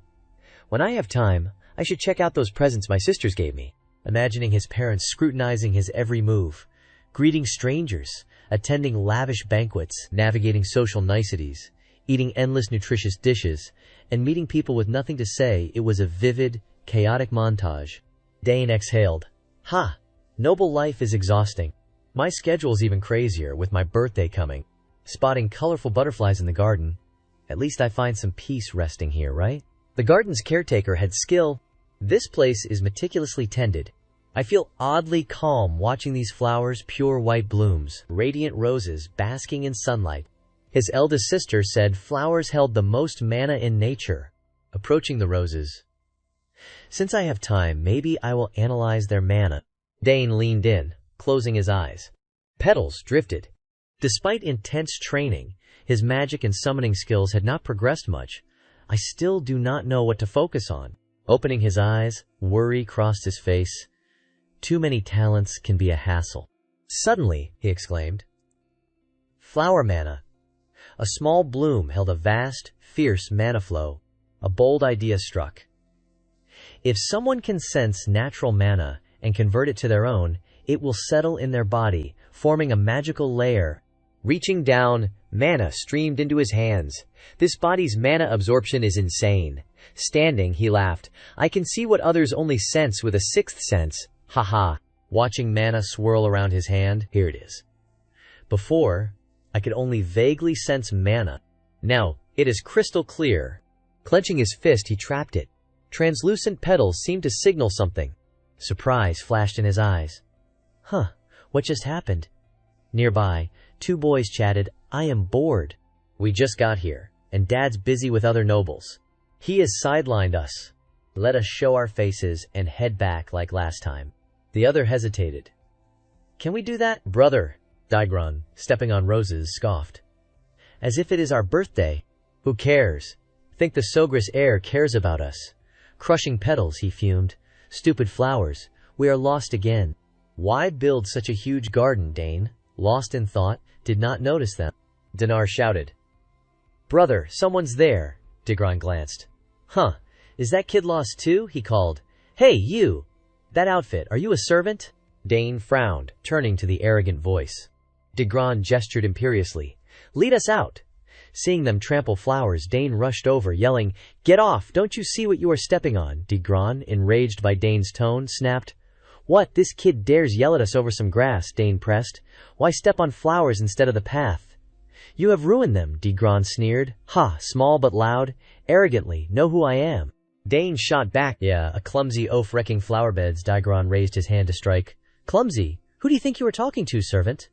"When I have time, I should check out those presents my sisters gave me." Imagining his parents scrutinizing his every move, greeting strangers, attending lavish banquets, navigating social niceties, eating endless nutritious dishes, and meeting people with nothing to say, it was a vivid, chaotic montage. Dane exhaled. Noble life is exhausting. My schedule's even crazier with my birthday coming. Spotting colorful butterflies in the garden. At least I find some peace resting here, right? The garden's caretaker had skill. This place is meticulously tended. I feel oddly calm watching these flowers, pure white blooms, radiant roses basking in sunlight. His eldest sister said flowers held the most mana in nature. Approaching the roses. "Since I have time, maybe I will analyze their mana." Dane leaned in, closing his eyes. Petals drifted. Despite intense training, his magic and summoning skills had not progressed much. "I still do not know what to focus on." Opening his eyes, worry crossed his face. Too many talents can be a hassle. Suddenly, he exclaimed, "Flower mana." A small bloom held a vast, fierce mana flow. A bold idea struck. If someone can sense natural mana and convert it to their own, it will settle in their body, forming a magical layer. Reaching down, mana streamed into his hands. This body's mana absorption is insane. Standing, he laughed. "I can see what others only sense with a sixth sense. Haha." Watching mana swirl around his hand, here it is. Before, I could only vaguely sense mana. Now, it is crystal clear. Clenching his fist, he trapped it. Translucent petals seemed to signal something. Surprise flashed in his eyes. What just happened? Nearby, 2 boys chatted. "I am bored. We just got here, and Dad's busy with other nobles. He has sidelined us. Let us show our faces and head back like last time." The other hesitated. "Can we do that, brother?" Digron, stepping on roses, scoffed. "As if it is our birthday. Who cares? Think the Sogris heir cares about us." Crushing petals, he fumed. "Stupid flowers. We are lost again." "Why build such a huge garden?" Dane, lost in thought, did not notice them. Dinar shouted. Brother, someone's there. Digron glanced. Huh, is that kid lost too? He called. Hey, you! That outfit, are you a servant? Dane frowned, turning to the arrogant voice. Digron gestured imperiously. Lead us out! Seeing them trample flowers, Dane rushed over, yelling, Get off! Don't you see what you are stepping on? Digron, enraged by Dane's tone, snapped. What, this kid dares yell at us over some grass, Dane pressed. Why step on flowers instead of the path? You have ruined them, Digron sneered. Ha, small but loud. Arrogantly, know who I am. Dane shot back. Yeah, a clumsy oaf wrecking flowerbeds. Digron raised his hand to strike. Clumsy? Who do you think you are talking to, servant?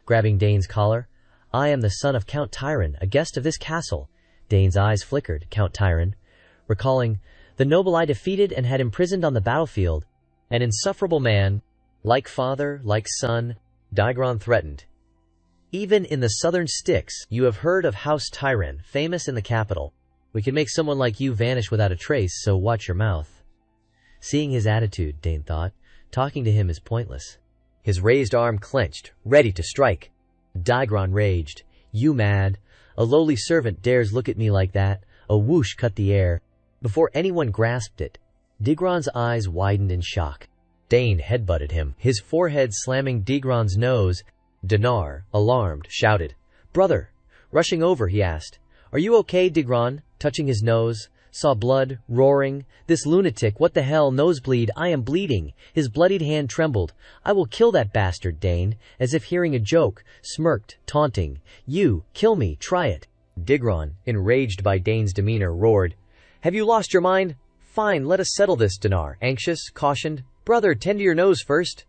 Grabbing Dane's collar. I am the son of Count Tyron, a guest of this castle. Dane's eyes flickered. Count Tyron, recalling, the noble I defeated and had imprisoned on the battlefield. An insufferable man, like father, like son, Digron threatened. Even in the southern sticks, you have heard of House Tyron, famous in the capital. We can make someone like you vanish without a trace, so watch your mouth. Seeing his attitude, Dane thought, talking to him is pointless. His raised arm clenched, ready to strike. Digron raged. You mad? A lowly servant dares look at me like that? A whoosh cut the air. Before anyone grasped it, Digron's eyes widened in shock. Dane headbutted him, his forehead slamming Digron's nose. Dinar, alarmed, shouted, Brother! Rushing over, he asked, Are you okay, Digron? Touching his nose, saw blood, roaring. This lunatic, what the hell, nosebleed, I am bleeding. His bloodied hand trembled. I will kill that bastard, Dane, as if hearing a joke, smirked, taunting. You, kill me, try it. Digron, enraged by Dane's demeanor, roared, Have you lost your mind? Fine, let us settle this, Dinar, anxious, cautioned. Brother, tend to your nose first.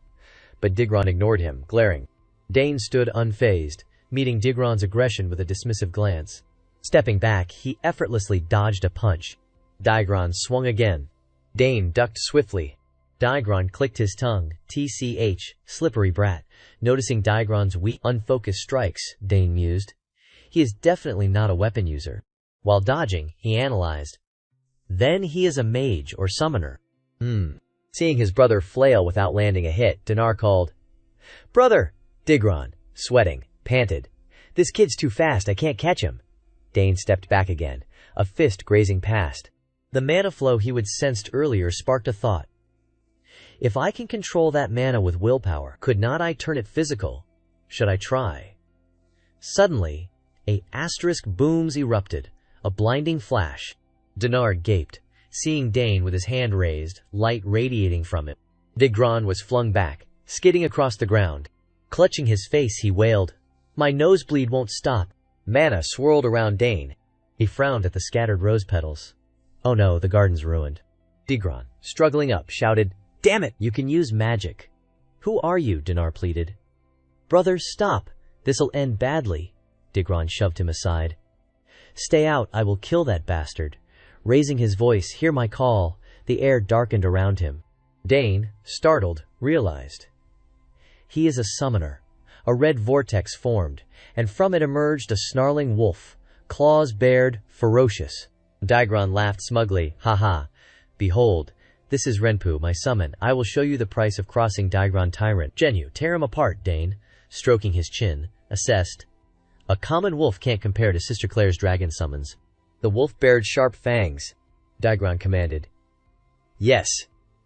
But Digron ignored him, glaring. Dane stood unfazed, meeting Digron's aggression with a dismissive glance. Stepping back, he effortlessly dodged a punch. Digron swung again. Dane ducked swiftly. Digron clicked his tongue. TCH, slippery brat. Noticing Digron's weak, unfocused strikes, Dane mused. He is definitely not a weapon user. While dodging, he analyzed. Then he is a mage or summoner. Seeing his brother flail without landing a hit, Dinar called, Brother! Digron, sweating, panted. This kid's too fast, I can't catch him. Dane stepped back again, a fist grazing past. The mana flow he would sensed earlier sparked a thought. If I can control that mana with willpower, could not I turn it physical? Should I try? Suddenly, a asterisk booms erupted, a blinding flash. Dinar gaped, seeing Dane with his hand raised, light radiating from it. Digron was flung back, skidding across the ground. Clutching his face, he wailed, My nosebleed won't stop. Mana swirled around Dane. He frowned at the scattered rose petals. Oh no, the garden's ruined. Digron, struggling up, shouted, Damn it, you can use magic. Who are you? Dinar pleaded. Brother, stop. This'll end badly. Digron shoved him aside. Stay out, I will kill that bastard. Raising his voice, hear my call. The air darkened around him. Dane, startled, realized. He is a summoner. A red vortex formed, and from it emerged a snarling wolf, claws bared, ferocious. Digron laughed smugly. Ha ha. Behold, this is Renpu, my summon. I will show you the price of crossing Digron Tyrant. Genu, tear him apart, Dane, stroking his chin, assessed. A common wolf can't compare to Sister Claire's dragon summons. The wolf bared sharp fangs. Digron commanded. Yes.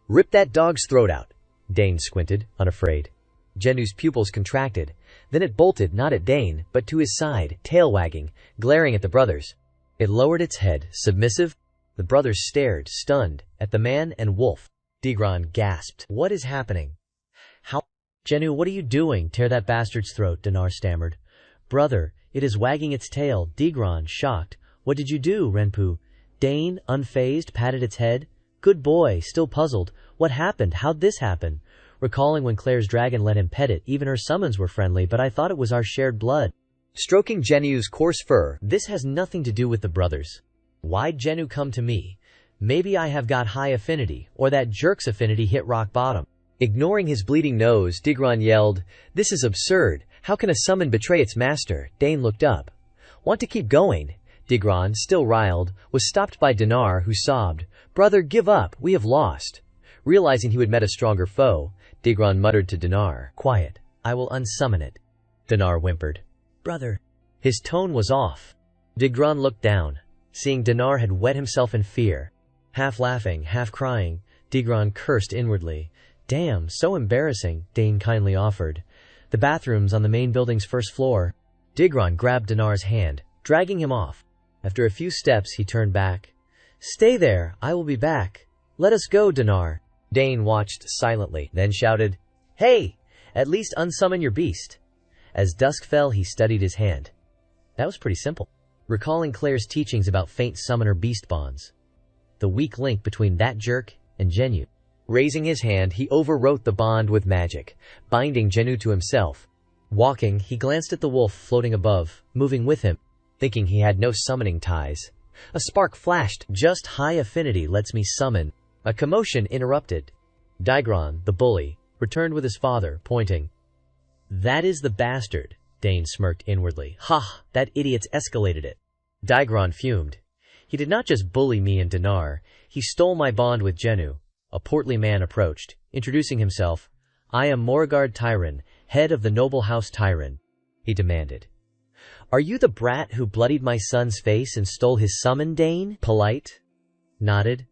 Rip that dog's throat out. Dane squinted, unafraid. Genu's pupils contracted. Then it bolted, not at Dane, but to his side, tail wagging, glaring at the brothers. It lowered its head, submissive. The brothers stared, stunned, at the man and wolf. Digron gasped. What is happening? How? Genu, what are you doing? Tear that bastard's throat, Dinar stammered. Brother, it is wagging its tail. Digron, shocked. What did you do, Renpu? Dane, unfazed, patted its head. Good boy, still puzzled. What happened? How'd this happen? Recalling when Claire's dragon let him pet it, even her summons were friendly, but I thought it was our shared blood. Stroking Genu's coarse fur, this has nothing to do with the brothers. Why'd Genu come to me? Maybe I have got high affinity, or that jerk's affinity hit rock bottom. Ignoring his bleeding nose, Digron yelled, This is absurd. How can a summon betray its master? Dane looked up. Want to keep going? Digron, still riled, was stopped by Dinar, who sobbed, Brother, give up, we have lost. Realizing he would met a stronger foe, Digron muttered to Dinar, Quiet, I will unsummon it. Dinar whimpered. Brother. His tone was off. Digron looked down, seeing Dinar had wet himself in fear. Half laughing, half crying, Digron cursed inwardly. "Damn, so embarrassing," Dane kindly offered. "The bathroom's on the main building's first floor." Digron grabbed Dinar's hand, dragging him off. After a few steps, he turned back. "Stay there, I will be back. Let us go, Dinar." Dane watched silently, then shouted, "Hey! At least unsummon your beast." As dusk fell, he studied his hand. That was pretty simple. Recalling Claire's teachings about faint summoner beast bonds. The weak link between that jerk and Genu. Raising his hand, he overwrote the bond with magic, binding Genu to himself. Walking, he glanced at the wolf floating above, moving with him, thinking he had no summoning ties. A spark flashed. "Just high affinity lets me summon." A commotion interrupted. Digron, the bully, returned with his father, pointing. "That is the bastard," Dane smirked inwardly. "Ha! That idiot's escalated it." Digron fumed. "He did not just bully me and Dinar, he stole my bond with Genu." A portly man approached, introducing himself. "I am Morgard Tyron, head of the noble house Tyron," he demanded. "Are you the brat who bloodied my son's face and stole his summon?" Dane, polite, nodded.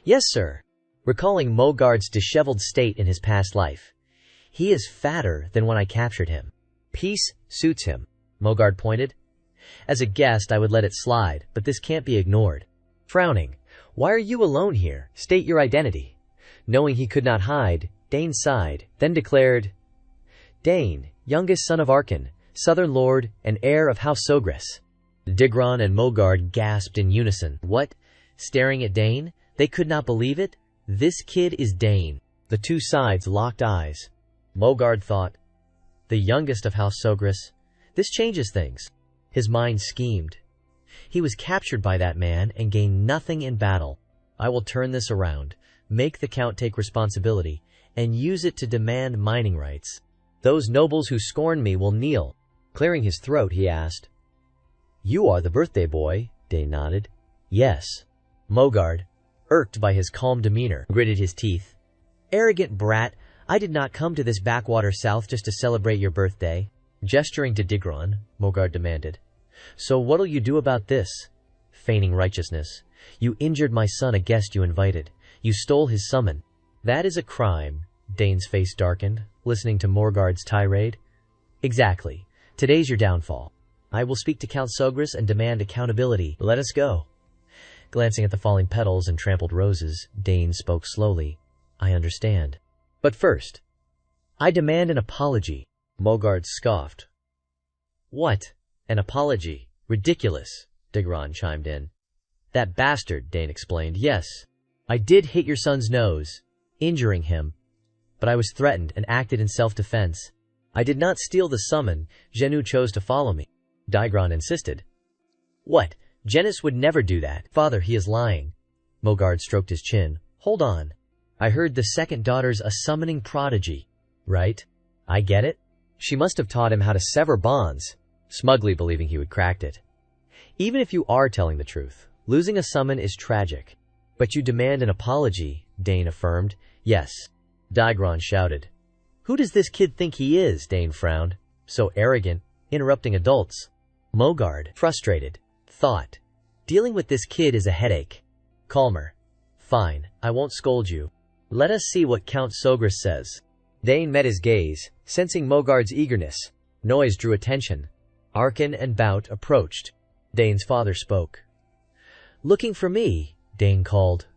"Yes, sir," recalling Mogard's disheveled state in his past life. "He is fatter than when I captured him." "Peace suits him," Mogard pointed. "As a guest, I would let it slide, but this can't be ignored." Frowning, "Why are you alone here? State your identity." Knowing he could not hide, Dane sighed, then declared, "Dane, youngest son of Arkan, Southern Lord, and heir of House Sogris." Digron and Mogard gasped in unison. "What?" Staring at Dane, they could not believe it. "This kid is Dane." The two sides locked eyes. Mogard thought, "The youngest of House Sogris. This changes things." His mind schemed. He was captured by that man and gained nothing in battle. "I will turn this around, make the Count take responsibility, and use it to demand mining rights. Those nobles who scorn me will kneel." Clearing his throat, he asked, "You are the birthday boy?" Dane nodded. "Yes." Mogard, irked by his calm demeanor, gritted his teeth. "Arrogant brat, I did not come to this backwater south just to celebrate your birthday." Gesturing to Digron, Mogard demanded, "So what'll you do about this?" Feigning righteousness. "You injured my son, a guest you invited. You stole his summon." "That is a crime." Dane's face darkened, listening to Morgard's tirade. "Exactly. Today's your downfall. I will speak to Count Sogris and demand accountability. Let us go." Glancing at the falling petals and trampled roses, Dane spoke slowly. "I understand. But first, I demand an apology." Mogard scoffed. "What? An apology? Ridiculous," Digron chimed in. "That bastard," Dane explained. "Yes, I did hit your son's nose, injuring him. But I was threatened and acted in self-defense. I did not steal the summon. Genu chose to follow me." Digron insisted. "What? Genis would never do that." "Father, he is lying." Mogard stroked his chin. "Hold on. I heard the second daughter's a summoning prodigy, right? I get it. She must have taught him how to sever bonds," smugly believing he would crack it. "Even if you are telling the truth, losing a summon is tragic." "But you demand an apology," Dane affirmed. "Yes." Digron shouted. "Who does this kid think he is?" Dane frowned. "So arrogant, interrupting adults." Mogard, frustrated, thought, "Dealing with this kid is a headache." "Calmer. Fine, I won't scold you. Let us see what Count Sogris says." Dane met his gaze, sensing Mogard's eagerness. Noise drew attention. Arkan and Bout approached. Dane's father spoke. "Looking for me?" Dane called.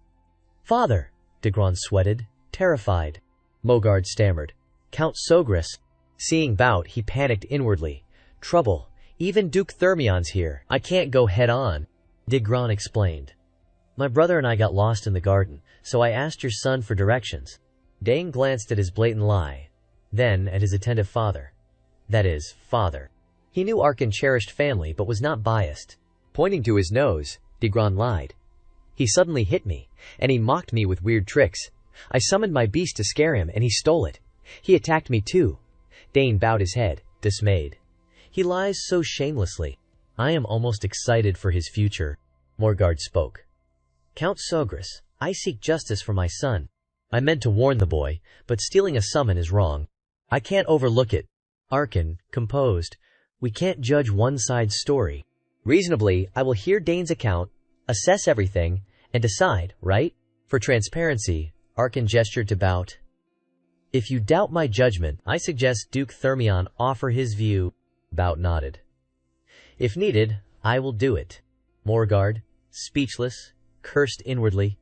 "Father," Digron sweated, terrified. Mogard stammered. "Count Sogris." Seeing Bout, he panicked inwardly. "Trouble. Even Duke Thermion's here. I can't go head-on." Digron explained. "My brother and I got lost in the garden, so I asked your son for directions." Dane glanced at his blatant lie, then at his attentive father. That is, father. He knew Arkan cherished family but was not biased. Pointing to his nose, Digron lied. "He suddenly hit me, and he mocked me with weird tricks. I summoned my beast to scare him, and he stole it. He attacked me too." Dane bowed his head, dismayed. "He lies so shamelessly. I am almost excited for his future." Morgard spoke. "Count Sogris, I seek justice for my son. I meant to warn the boy, but stealing a summon is wrong. I can't overlook it." Arkan, composed, We can't judge one side's story. Reasonably, I will hear Dane's account, assess everything, and decide, right? For transparency, Arkan gestured to Bout. If you doubt my judgment, I suggest Duke Thermion offer his view. Bout nodded. If needed, I will do it. Morgard, speechless, cursed inwardly.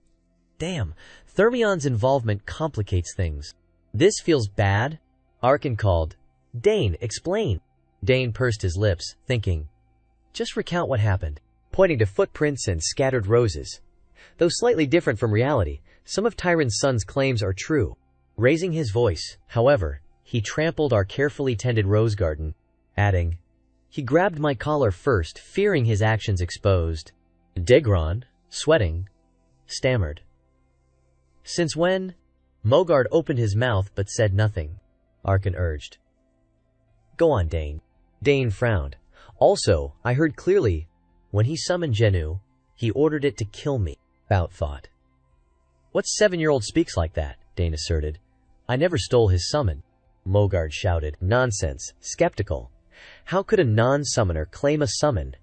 Damn, Thermion's involvement complicates things. This feels bad. Arkan called. Dane, explain. Dane pursed his lips, thinking. Just recount what happened, pointing to footprints and scattered roses. Though slightly different from reality, some of Tyron's son's claims are true. Raising his voice, however, he trampled our carefully tended rose garden, adding, he grabbed my collar first, fearing his actions exposed. Digron, sweating, stammered. Since when? Mogard opened his mouth but said nothing. Arkan urged. Go on, Dane. Dane frowned. Also, I heard clearly, when he summoned Genu, he ordered it to kill me. Bout thought. What 7-year-old speaks like that? Dane asserted. I never stole his summon. Mogard shouted. Nonsense. Skeptical. How could a non-summoner claim a summon?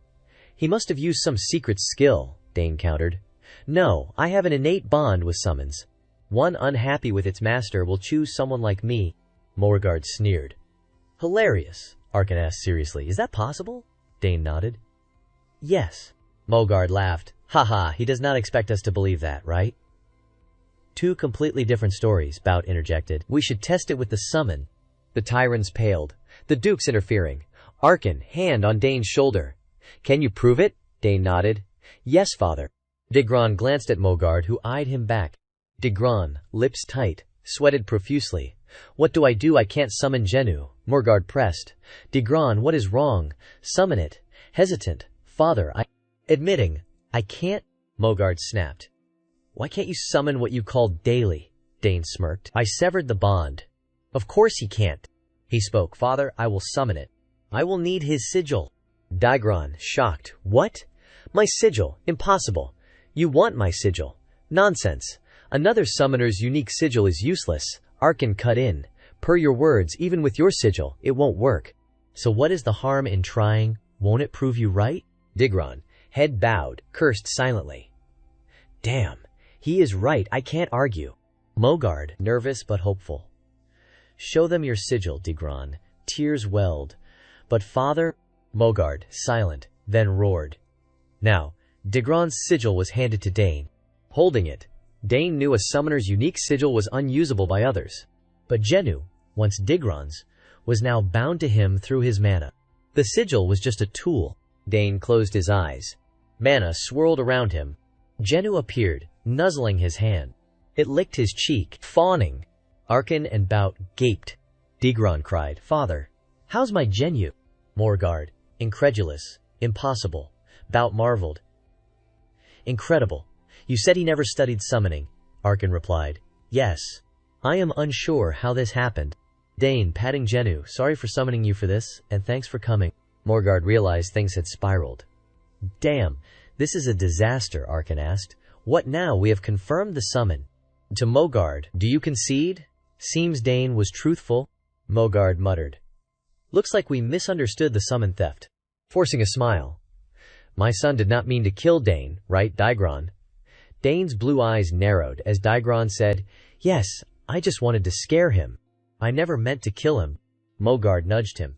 He must have used some secret skill, Dane countered. No, I have an innate bond with summons. One unhappy with its master will choose someone like me. Morgard sneered. Hilarious, Arkan asked seriously. Is that possible? Dane nodded. Yes. Mogard laughed. Haha, he does not expect us to believe that, right? Two completely different stories, Bout interjected. We should test it with the summon. The Tyrants paled. The Duke's interfering. Arkan, hand on Dane's shoulder. Can you prove it? Dane nodded. Yes, father. Digron glanced at Mogard, who eyed him back. Digron, lips tight, sweated profusely. What do? I can't summon Genu. Morgard pressed. Digron, what is wrong? Summon it. Hesitant. Father, Admitting. I can't. Mogard snapped. Why can't you summon what you call daily? Dane smirked. I severed the bond. Of course he can't. He spoke. Father, I will summon it. I will need his sigil. Digron, shocked. What? My sigil. Impossible. You want my sigil. Nonsense. Another summoner's unique sigil is useless. Arkan cut in. Per your words, even with your sigil, it won't work. So what is the harm in trying? Won't it prove you right? Digron, head bowed, cursed silently. Damn, he is right, I can't argue. Mogard, nervous but hopeful. Show them your sigil, Digron. Tears welled. But father? Mogard, silent, then roared. Now, Digron's sigil was handed to Dane. Holding it, Dane knew a summoner's unique sigil was unusable by others. But Genu, once Digron's, was now bound to him through his mana. The sigil was just a tool. Dane closed his eyes. Mana swirled around him. Genu appeared, nuzzling his hand. It licked his cheek, fawning. Arkan and Bout gaped. Digron cried, Father, how's my Genu? Morgard, incredulous, impossible. Bout marveled. Incredible. You said he never studied summoning. Arkan replied, Yes. I am unsure how this happened. Dane, patting Genu, sorry for summoning you for this, and thanks for coming. Morgard realized things had spiraled. Damn, this is a disaster, Arkan asked. What now? We have confirmed the summon. To Mogard, do you concede? Seems Dane was truthful. Mogard muttered. Looks like we misunderstood the summon theft. Forcing a smile. My son did not mean to kill Dane, right, Digron? Dane's blue eyes narrowed as Digron said, Yes, I just wanted to scare him. I never meant to kill him. Mogard nudged him.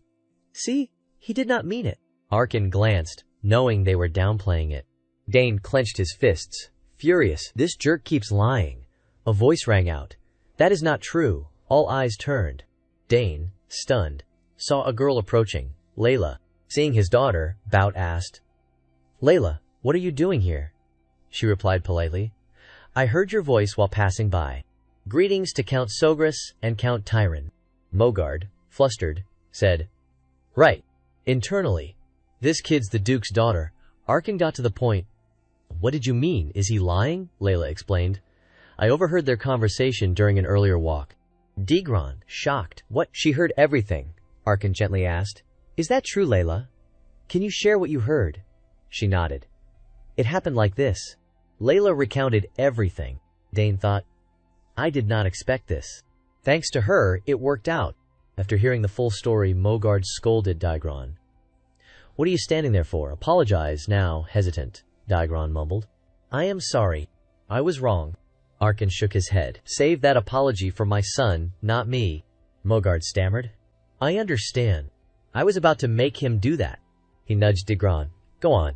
See, he did not mean it. Arkan glanced, knowing they were downplaying it. Dane clenched his fists, furious. This jerk keeps lying. A voice rang out. That is not true. All eyes turned. Dane, stunned, saw a girl approaching, Layla. Seeing his daughter, Bout asked, Layla, what are you doing here? She replied politely, I heard your voice while passing by. Greetings to Count Sogras and Count Tyron. Mogard, flustered, said, Right. Internally. This kid's the Duke's daughter. Arkan got to the point. What did you mean? Is he lying? Layla explained. I overheard their conversation during an earlier walk. Digron, shocked. What? She heard everything, Arkan gently asked. Is that true, Layla? Can you share what you heard? She nodded. It happened like this. Layla recounted everything. Dane thought, I did not expect this. Thanks to her, it worked out. After hearing the full story, Mogard scolded Digron. What are you standing there for? Apologize now, hesitant, Daigron mumbled. I am sorry. I was wrong. Arkan shook his head. Save that apology for my son, not me, Mogard stammered. I understand. I was about to make him do that. He nudged Daigron. Go on.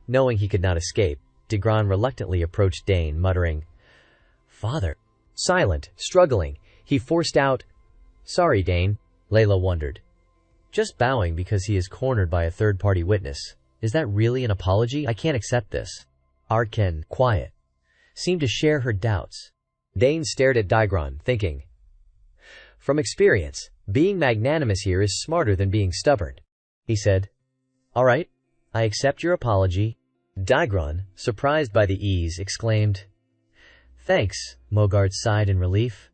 Knowing he could not escape, Daigron reluctantly approached Dane, muttering, Father. Silent, struggling, he forced out, Sorry, Dane. Layla wondered. Just bowing because he is cornered by a third-party witness. Is that really an apology? I can't accept this. Arkan, quiet, seemed to share her doubts. Dane stared at Daigron, thinking, From experience, being magnanimous here is smarter than being stubborn. He said, All right, I accept your apology. Daigron, surprised by the ease, exclaimed, Thanks, Mogard sighed in relief.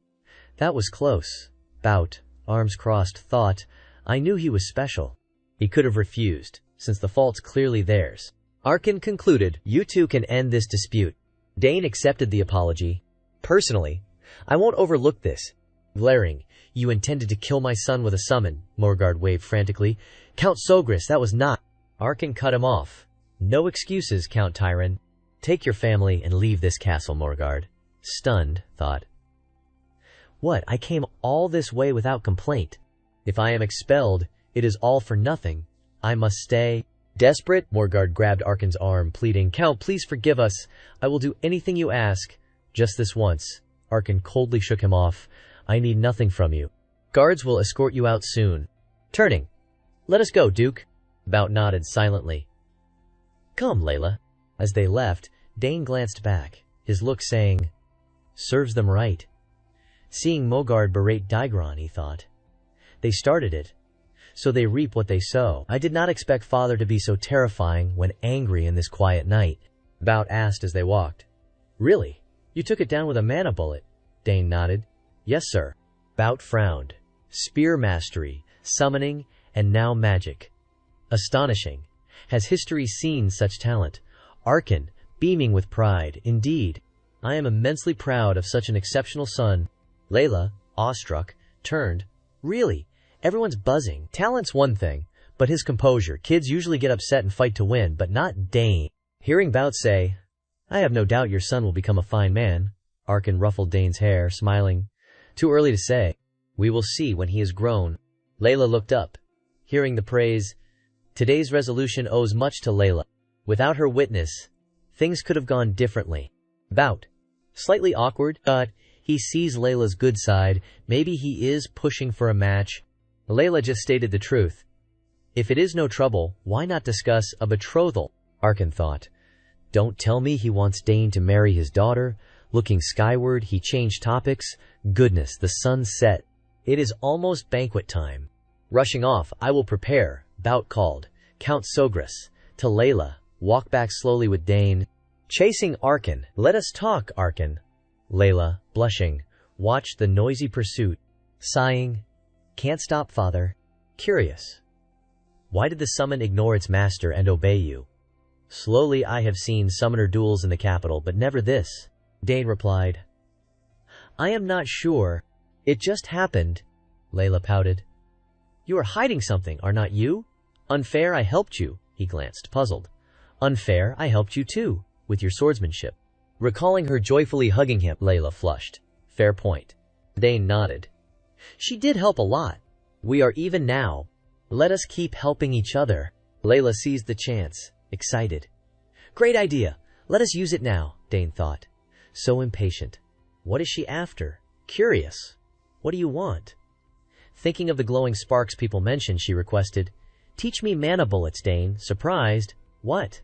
That was close. Bout, arms crossed, thought, I knew he was special. He could have refused, since the fault's clearly theirs. Arkan concluded, You two can end this dispute. Dane accepted the apology. Personally, I won't overlook this. Glaring, You intended to kill my son with a summon, Morgard waved frantically. Count Sogris, that was not. Arkan cut him off. No excuses, Count Tyron. Take your family and leave this castle, Morgard. Stunned, thought. What, I came all this way without complaint. If I am expelled, it is all for nothing. I must stay. Desperate, Morgard grabbed Arkan's arm, pleading, Count, please forgive us. I will do anything you ask. Just this once. Arkan coldly shook him off. I need nothing from you. Guards will escort you out soon. Turning. Let us go, Duke. Bout nodded silently. Come, Layla. As they left, Dane glanced back, his look saying, Serves them right. Seeing Mogard berate Daigron, he thought. They started it, so they reap what they sow. I did not expect Father to be so terrifying when angry in this quiet night, Bout asked as they walked. Really? You took it down with a mana bullet? Dane nodded. Yes, sir. Bout frowned. Spear mastery, summoning, and now magic. Astonishing. Has history seen such talent? Arkan, beaming with pride. Indeed. I am immensely proud of such an exceptional son. Layla, awestruck, turned. Really? Everyone's buzzing. Talent's one thing, but his composure. Kids usually get upset and fight to win, but not Dane. Hearing Bout say, I have no doubt your son will become a fine man. Arkan ruffled Dane's hair, smiling. Too early to say. We will see when he is grown. Layla looked up. Hearing the praise, today's resolution owes much to Layla. Without her witness, things could have gone differently. Bout. Slightly awkward, but he sees Layla's good side. Maybe he is pushing for a match. Layla just stated the truth. If it is no trouble, why not discuss a betrothal? Arkan thought. Don't tell me he wants Dane to marry his daughter. Looking skyward, he changed topics. Goodness, the sun set. It is almost banquet time. Rushing off, I will prepare, Bout called. Count Sogris. To Layla. Walk back slowly with Dane. Chasing Arkan. Let us talk, Arkan. Layla, blushing, watched the noisy pursuit. Sighing. Can't stop, Father. Curious. Why did the summon ignore its master and obey you? Slowly I have seen summoner duels in the capital, but never this. Dane replied. I am not sure. It just happened. Layla pouted. You are hiding something, are not you? Unfair, I helped you. He glanced, puzzled. Unfair, I helped you too, with your swordsmanship. Recalling her joyfully hugging him, Layla flushed. Fair point. Dane nodded. She did help a lot. We are even now. Let us keep helping each other. Layla seized the chance, excited. Great idea. Let us use it now, Dane thought. So impatient. What is she after? Curious. What do you want? Thinking of the glowing sparks people mentioned, she requested, Teach me mana bullets, Dane. Surprised. What?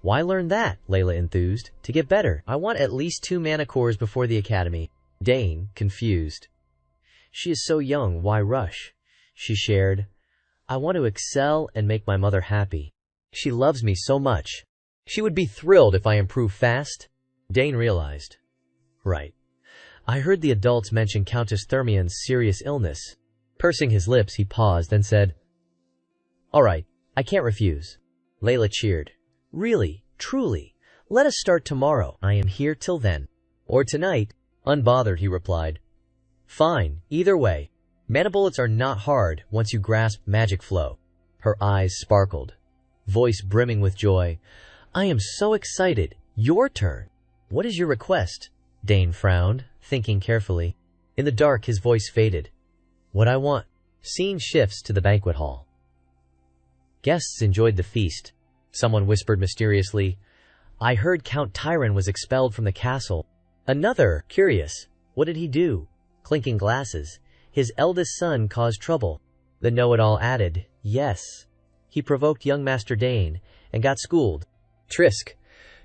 Why learn that? Layla enthused. To get better. I want at least 2 mana cores before the academy. Dane, confused. She is so young, why rush? She shared. I want to excel and make my mother happy. She loves me so much. She would be thrilled if I improve fast. Dane realized. Right. I heard the adults mention Countess Thermian's serious illness. Pursing his lips, he paused and said, All right, I can't refuse. Layla cheered. Really, truly. Let us start tomorrow. I am here till then. Or tonight. Unbothered, he replied. Fine, either way. Mana bullets are not hard once you grasp magic flow. Her eyes sparkled, voice brimming with joy. I am so excited. Your turn. What is your request? Dane frowned, thinking carefully. In the dark, his voice faded. What I want. Scene shifts to the banquet hall. Guests enjoyed the feast. Someone whispered mysteriously, I heard Count Tyron was expelled from the castle. Another, curious, what did he do? Clinking glasses. His eldest son caused trouble. The know-it-all added, yes. He provoked young Master Dane and got schooled. Trisk.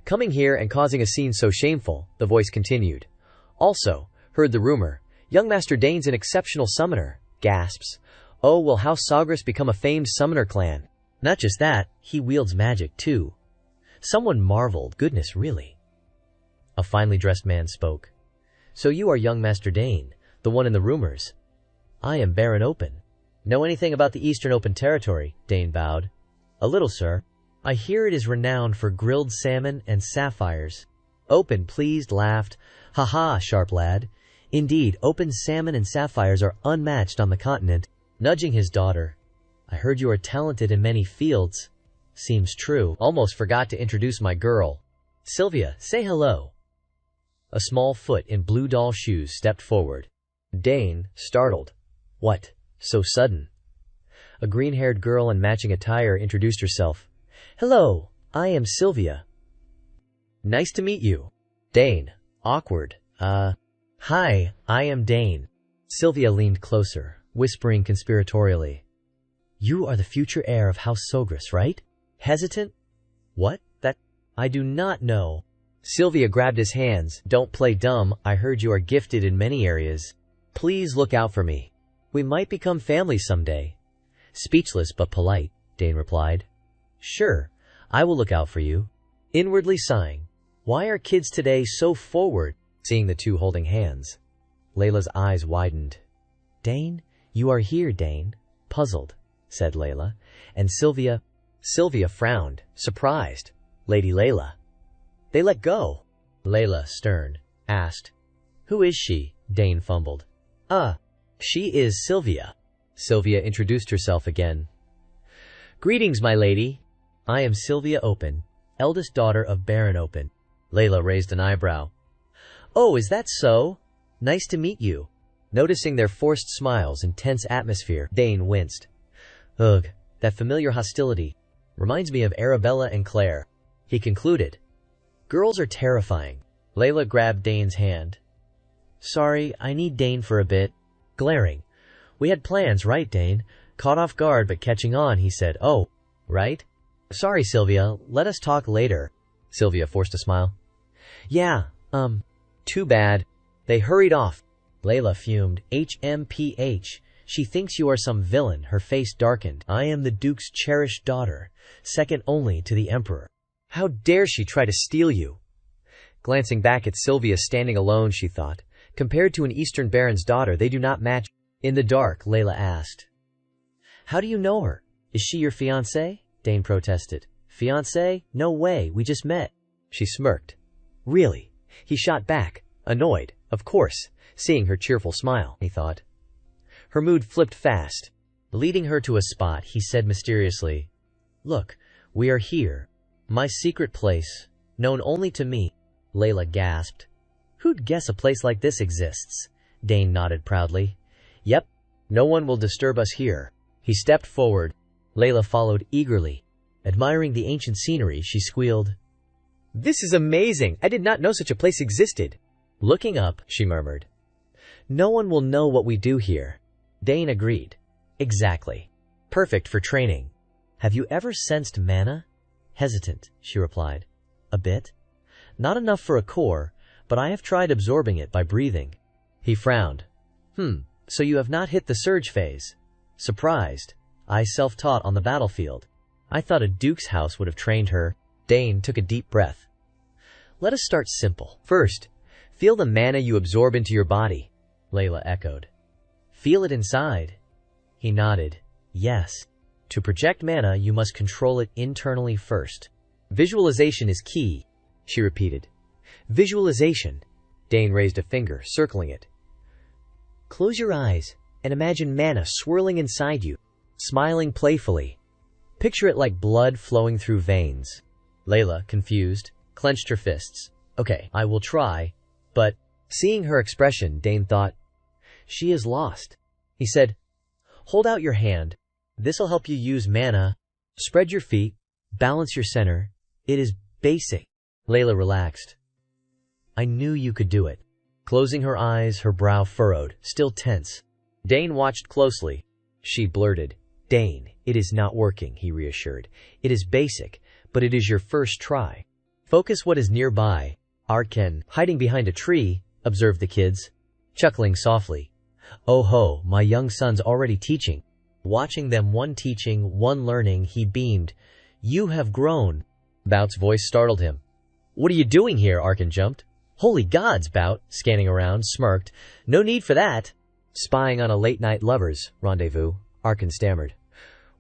Coming here and causing a scene so shameful, the voice continued. Also, heard the rumor, young Master Dane's an exceptional summoner. Gasps. Oh, will House Sagres become a famed summoner clan? Not just that, he wields magic too. Someone marveled, goodness really. A finely dressed man spoke. So you are young Master Dane, the one in the rumors. I am Baron Open. Know anything about the Eastern Open Territory? Dane bowed. A little, sir. I hear it is renowned for grilled salmon and sapphires. Open, pleased, laughed. Ha ha, sharp lad. Indeed, Open's salmon and sapphires are unmatched on the continent. Nudging his daughter. I heard you are talented in many fields. Seems true. Almost forgot to introduce my girl. Sylvia, say hello. A small foot in blue doll shoes stepped forward. Dane, startled. What? So sudden? A green-haired girl in matching attire introduced herself. Hello, I am Sylvia. Nice to meet you. Dane, awkward. Hi, I am Dane. Sylvia leaned closer, whispering conspiratorially. You are the future heir of House Sagres, right? Hesitant? What? That? I do not know. Sylvia grabbed his hands. Don't play dumb. I heard you are gifted in many areas. Please look out for me. We might become family someday. Speechless but polite, Dane replied. Sure, I will look out for you. Inwardly sighing. Why are kids today so forward? Seeing the two holding hands. Layla's eyes widened. Dane? You are here, Dane. Puzzled, said Layla. And Sylvia frowned, surprised. Lady Layla. They let go. Layla, stern, asked. Who is she? Dane fumbled. She is Sylvia. Sylvia introduced herself again. Greetings, my lady. I am Sylvia Open, eldest daughter of Baron Open. Layla raised an eyebrow. Oh, is that so? Nice to meet you. Noticing their forced smiles and tense atmosphere, Dane winced. Ugh, that familiar hostility. Reminds me of Arabella and Claire. He concluded. Girls are terrifying. Layla grabbed Dane's hand. Sorry, I need Dane for a bit. Glaring. We had plans, right, Dane? Caught off guard but catching on, he said. Oh, right? Sorry, Sylvia. Let us talk later. Sylvia forced a smile. Yeah, too bad. They hurried off. Layla fumed. HMPH. She thinks you are some villain. Her face darkened. I am the Duke's cherished daughter, second only to the Emperor. How dare she try to steal you? Glancing back at Sylvia standing alone, she thought. Compared to an Eastern Baron's daughter, they do not match. In the dark, Layla asked. How do you know her? Is she your fiancé? Dane protested. Fiancé? No way, we just met. She smirked. Really? He shot back, annoyed, of course, seeing her cheerful smile, he thought. Her mood flipped fast. Leading her to a spot, he said mysteriously, Look, we are here. My secret place, known only to me. Layla gasped. Who'd guess a place like this exists? Dane nodded proudly. Yep, no one will disturb us here. He stepped forward. Layla followed eagerly. Admiring the ancient scenery, she squealed. This is amazing! I did not know such a place existed. Looking up, she murmured. No one will know what we do here. Dane agreed. Exactly. Perfect for training. Have you ever sensed mana? Hesitant, she replied. A bit. Not enough for a core, but I have tried absorbing it by breathing. He frowned. So you have not hit the surge phase. Surprised. I self-taught on the battlefield. I thought a duke's house would have trained her. Dane took a deep breath. Let us start simple. First, feel the mana you absorb into your body. Layla echoed. Feel it inside. He nodded. Yes. To project mana, you must control it internally first. Visualization is key, she repeated. Visualization. Dane raised a finger, circling it. Close your eyes and imagine mana swirling inside you, smiling playfully. Picture it like blood flowing through veins. Layla, confused, clenched her fists. Okay, I will try, but seeing her expression, Dane thought, she is lost. He said, hold out your hand. This'll help you use mana. Spread your feet. Balance your center. It is basic. Layla relaxed. I knew you could do it. Closing her eyes, her brow furrowed, still tense. Dane watched closely. She blurted, Dane, it is not working, he reassured. It is basic, but it is your first try. Focus what is nearby. Arken, hiding behind a tree, observed the kids, chuckling softly. Oh ho, my young son's already teaching. Watching them, one teaching, one learning, he beamed. You have grown. Bout's voice startled him. What are you doing here? Arken jumped. Holy gods, Bout, scanning around, smirked. No need for that. Spying on a late-night lovers rendezvous, Arken stammered.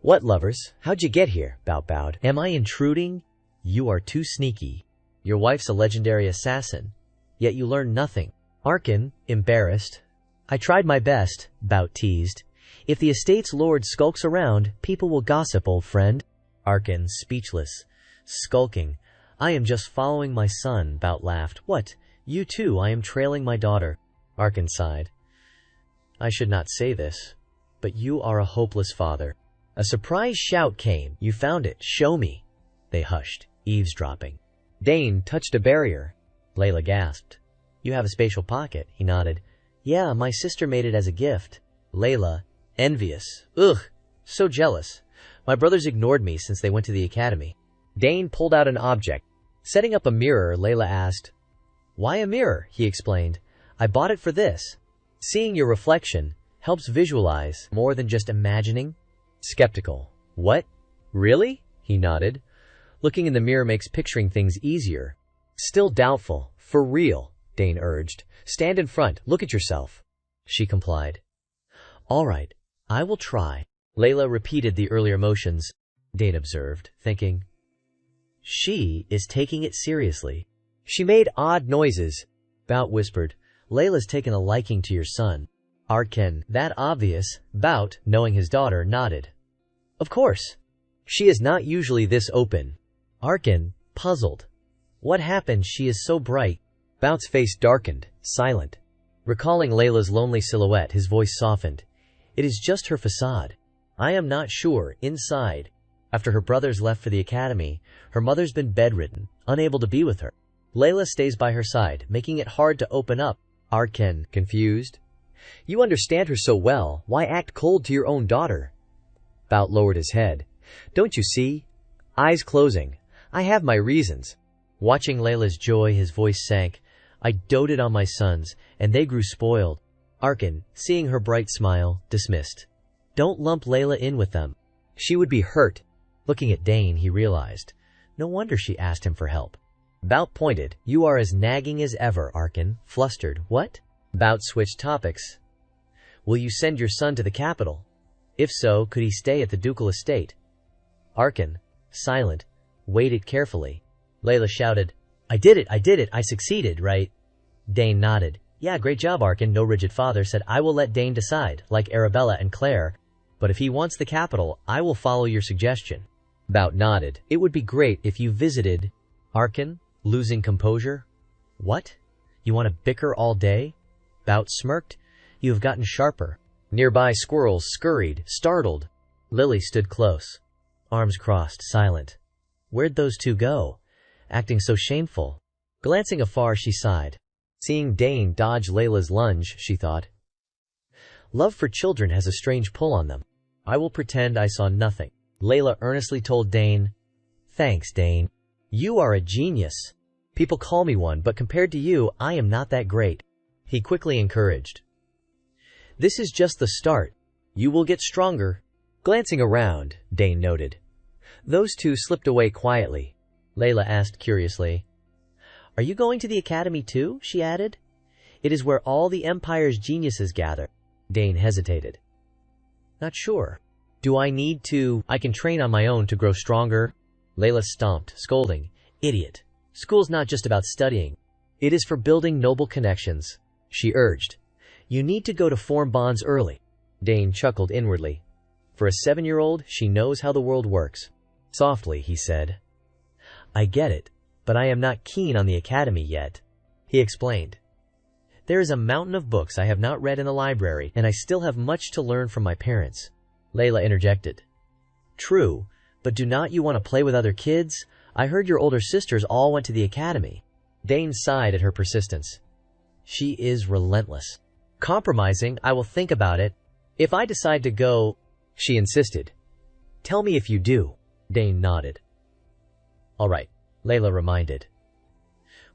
What lovers? How'd you get here? Bout bowed. Am I intruding? You are too sneaky. Your wife's a legendary assassin. Yet you learn nothing. Arken, embarrassed. I tried my best, Bout teased. If the estate's lord skulks around, people will gossip, old friend. Arken, speechless, skulking. I am just following my son, Bout laughed. What? You too, I am trailing my daughter. Arken sighed. I should not say this, but you are a hopeless father. A surprise shout came. You found it. Show me. They hushed, eavesdropping. Dane touched a barrier. Layla gasped. You have a spatial pocket, he nodded. Yeah, my sister made it as a gift. Layla, envious. Ugh, so jealous. My brothers ignored me since they went to the academy. Dane pulled out an object. Setting up a mirror, Layla asked. Why a mirror? He explained. I bought it for this. Seeing your reflection helps visualize more than just imagining. Skeptical. What? Really? He nodded. Looking in the mirror makes picturing things easier. Still doubtful. For real, Dane urged. Stand in front. Look at yourself. She complied. All right, I will try. Layla repeated the earlier motions. Dane observed, thinking. She is taking it seriously. She made odd noises. Bout whispered. Layla's taken a liking to your son. Arken, that obvious. Bout, knowing his daughter, nodded. Of course. She is not usually this open. Arken, puzzled. What happened? She is so bright. Bout's face darkened, silent. Recalling Layla's lonely silhouette, his voice softened. It is just her facade. I am not sure, inside. After her brothers left for the academy, her mother's been bedridden, unable to be with her. Layla stays by her side, making it hard to open up. Arken, confused. You understand her so well, why act cold to your own daughter? Bout lowered his head. Don't you see? Eyes closing. I have my reasons. Watching Layla's joy, his voice sank. I doted on my sons, and they grew spoiled. Arken, seeing her bright smile, dismissed. Don't lump Layla in with them. She would be hurt. Looking at Dane, he realized. No wonder she asked him for help. Bout pointed. You are as nagging as ever, Arken. Flustered. What? Bout switched topics. Will you send your son to the capital? If so, could he stay at the ducal estate? Arken, silent, waited carefully. Layla shouted. I did it, I succeeded, right? Dane nodded. Yeah, great job, Arken. No rigid father said, I will let Dane decide, like Arabella and Claire. But if he wants the capital, I will follow your suggestion. Bout nodded. It would be great if you visited. Arken, losing composure. What? You want to bicker all day? Bout smirked. You have gotten sharper. Nearby squirrels scurried, startled. Lily stood close, arms crossed, silent. Where'd those two go? Acting so shameful. Glancing afar, she sighed. Seeing Dane dodge Layla's lunge, she thought. Love for children has a strange pull on them. I will pretend I saw nothing. Layla earnestly told Dane. Thanks, Dane. You are a genius. People call me one, but compared to you, I am not that great. He quickly encouraged. This is just the start. You will get stronger. Glancing around, Dane noted. Those two slipped away quietly. Layla asked curiously. Are you going to the academy too? She added. It is where all the Empire's geniuses gather. Dane hesitated. Not sure. Do I need to? I can train on my own to grow stronger. Layla stomped, scolding. Idiot. School's not just about studying. It is for building noble connections. She urged. You need to go to form bonds early. Dane chuckled inwardly. For a 7-year-old, she knows how the world works. Softly, he said. I get it, but I am not keen on the academy yet, he explained. There is a mountain of books I have not read in the library, and I still have much to learn from my parents. Layla interjected. True, but do not you want to play with other kids? I heard your older sisters all went to the academy. Dane sighed at her persistence. She is relentless. Compromising, I will think about it. If I decide to go, she insisted. Tell me if you do. Dane nodded. All right, Layla reminded.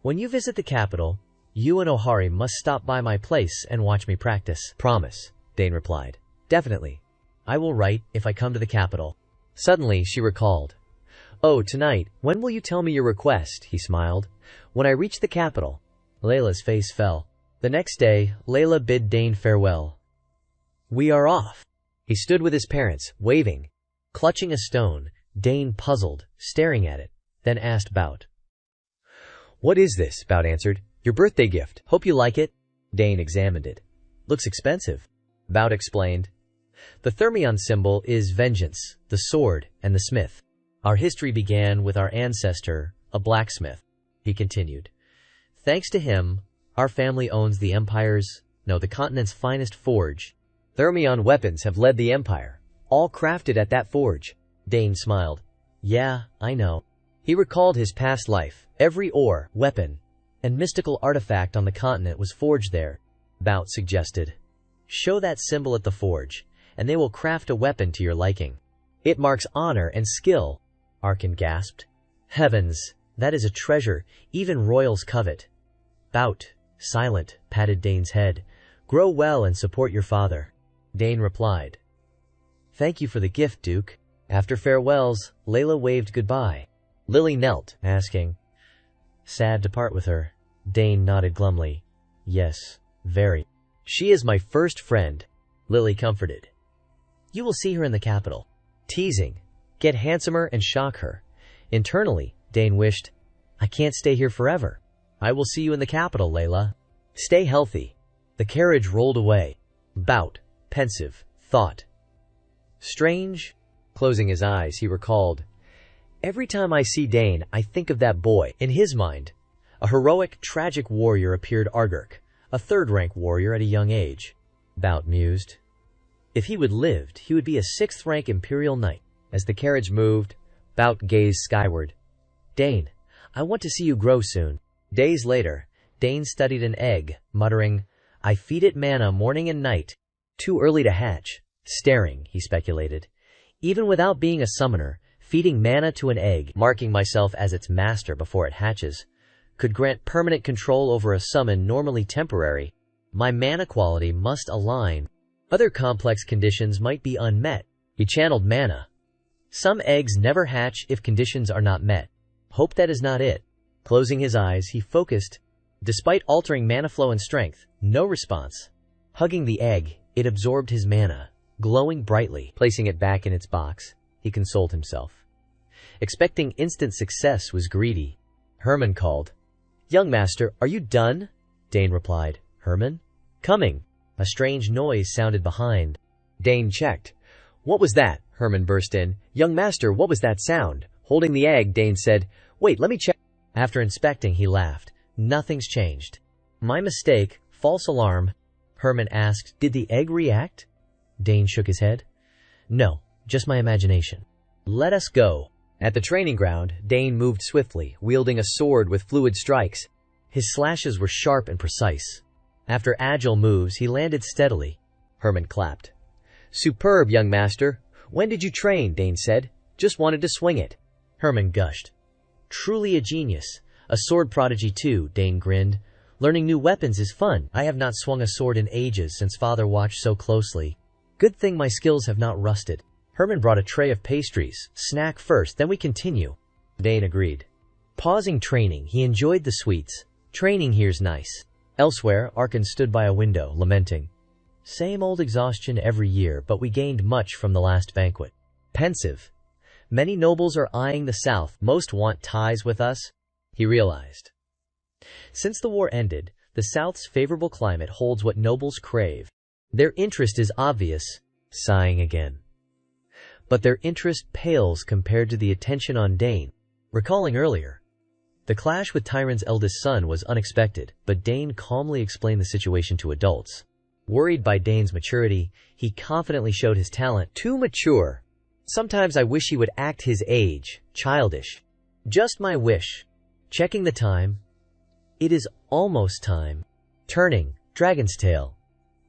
When you visit the capital, you and Ohari must stop by my place and watch me practice. Promise, Dane replied. Definitely. I will write if I come to the capital. Suddenly, she recalled. Oh, tonight, when will you tell me your request? He smiled. When I reach the capital. Layla's face fell. The next day, Layla bid Dane farewell. We are off. He stood with his parents, waving. Clutching a stone, Dane puzzled, staring at it, then asked Bout. What is this? Bout answered. Your birthday gift. Hope you like it. Dane examined it. Looks expensive. Bout explained. The thermion symbol is vengeance, the sword, and the smith. Our history began with our ancestor, a blacksmith, he continued. Thanks to him, our family owns the the continent's finest forge. Thermion weapons have led the empire, all crafted at that forge. Dane smiled. Yeah, I know. He recalled his past life. Every ore, weapon, and mystical artifact on the continent was forged there. Bout suggested. Show that symbol at the forge, and they will craft a weapon to your liking. It marks honor and skill, Arkan gasped. Heavens, that is a treasure, even royals covet. Bout, silent, patted Dane's head. Grow well and support your father. Dane replied. Thank you for the gift, Duke. After farewells, Layla waved goodbye. Lily knelt, asking, Sad to part with her. Dane nodded glumly. Yes, very. She is my first friend, Lily comforted. You will see her in the capital. Teasing. Get handsomer and shock her. Internally, Dane wished, I can't stay here forever. I will see you in the capital, Layla. Stay healthy. The carriage rolled away. Bout, pensive, thought. Strange. Closing his eyes, he recalled. Every time I see Dane, I think of that boy. In his mind, a heroic, tragic warrior appeared Argurk, a third-rank warrior at a young age. Bout mused. If he would lived, he would be a 6th-rank imperial knight. As the carriage moved, Bout gazed skyward. Dane, I want to see you grow soon. Days later, Dane studied an egg, muttering, I feed it manna morning and night. Too early to hatch. Staring, he speculated. Even without being a summoner, feeding manna to an egg, marking myself as its master before it hatches, could grant permanent control over a summon normally temporary. My mana quality must align. Other complex conditions might be unmet. He channeled mana. Some eggs never hatch if conditions are not met. Hope that is not it. Closing his eyes, he focused. Despite altering mana flow and strength, no response. Hugging the egg, it absorbed his mana, glowing brightly. Placing it back in its box, he consoled himself. Expecting instant success was greedy. Herman called. Young master, are you done? Dane replied. Herman? Coming. A strange noise sounded behind. Dane checked. What was that? Herman burst in. Young master, what was that sound? Holding the egg, Dane said, Wait, let me check. After inspecting, he laughed. Nothing's changed. My mistake. False alarm. Herman asked, Did the egg react? Dane shook his head. No, just my imagination. Let us go. At the training ground, Dane moved swiftly, wielding a sword with fluid strikes. His slashes were sharp and precise. After agile moves, he landed steadily. Herman clapped. Superb, young master. When did you train? Dane said. Just wanted to swing it. Herman gushed. Truly a genius. A sword prodigy too, Dane grinned. Learning new weapons is fun. I have not swung a sword in ages since father watched so closely. Good thing my skills have not rusted. Herman brought a tray of pastries. Snack first, then we continue. Dane agreed. Pausing training, he enjoyed the sweets. Training here's nice. Elsewhere, Arkan stood by a window, lamenting. Same old exhaustion every year, but we gained much from the last banquet. Pensive. Many nobles are eyeing the south. Most want ties with us, he realized. Since the war ended, the south's favorable climate holds what nobles crave. Their interest is obvious. Sighing again. but their interest pales compared to the attention on Dane. Recalling earlier, the clash with Tyron's eldest son was unexpected, but Dane calmly explained the situation to adults. Worried by Dane's maturity, he confidently showed his talent. Too mature. Sometimes I wish he would act his age. Childish. Just my wish. Checking the time. It is almost time. Turning. Dragon's tail.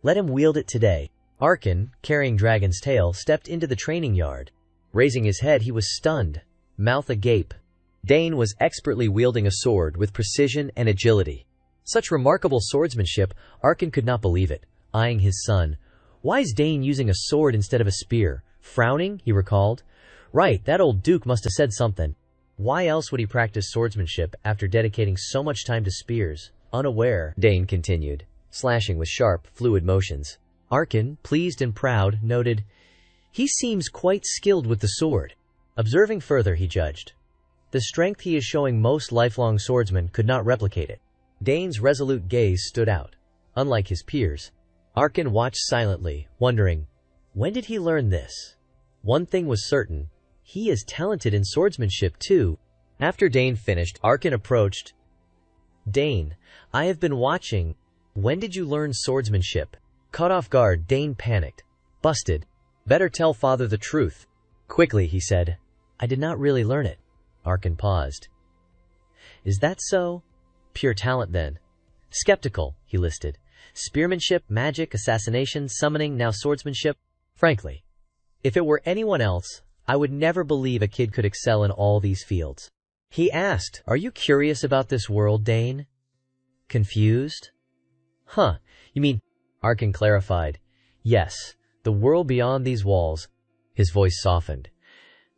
Let him wield it today. Arkin, carrying Dragon's tail, stepped into the training yard. Raising his head, he was stunned, mouth agape. Dane was expertly wielding a sword with precision and agility. Such remarkable swordsmanship, Arkin could not believe it, eyeing his son. Why is Dane using a sword instead of a spear? Frowning, he recalled. Right, that old duke must have said something. Why else would he practice swordsmanship after dedicating so much time to spears? Unaware, Dane continued, slashing with sharp, fluid motions. Arkin, pleased and proud, noted, he seems quite skilled with the sword. Observing further, he judged. The strength he is showing most lifelong swordsmen could not replicate it. Dane's resolute gaze stood out. Unlike his peers, Arkin watched silently, wondering, when did he learn this? One thing was certain, he is talented in swordsmanship too. After Dane finished, Arkin approached. Dane, I have been watching. When did you learn swordsmanship? Caught off guard, Dane panicked. Busted. Better tell father the truth. Quickly, he said. I did not really learn it. Arkin paused. Is that so? Pure talent then. Skeptical, he listed. Spearmanship, magic, assassination, summoning, now swordsmanship. Frankly, if it were anyone else, I would never believe a kid could excel in all these fields. He asked, are you curious about this world, Dane? Confused? Huh, you mean... Arkin clarified. Yes, the world beyond these walls. His voice softened.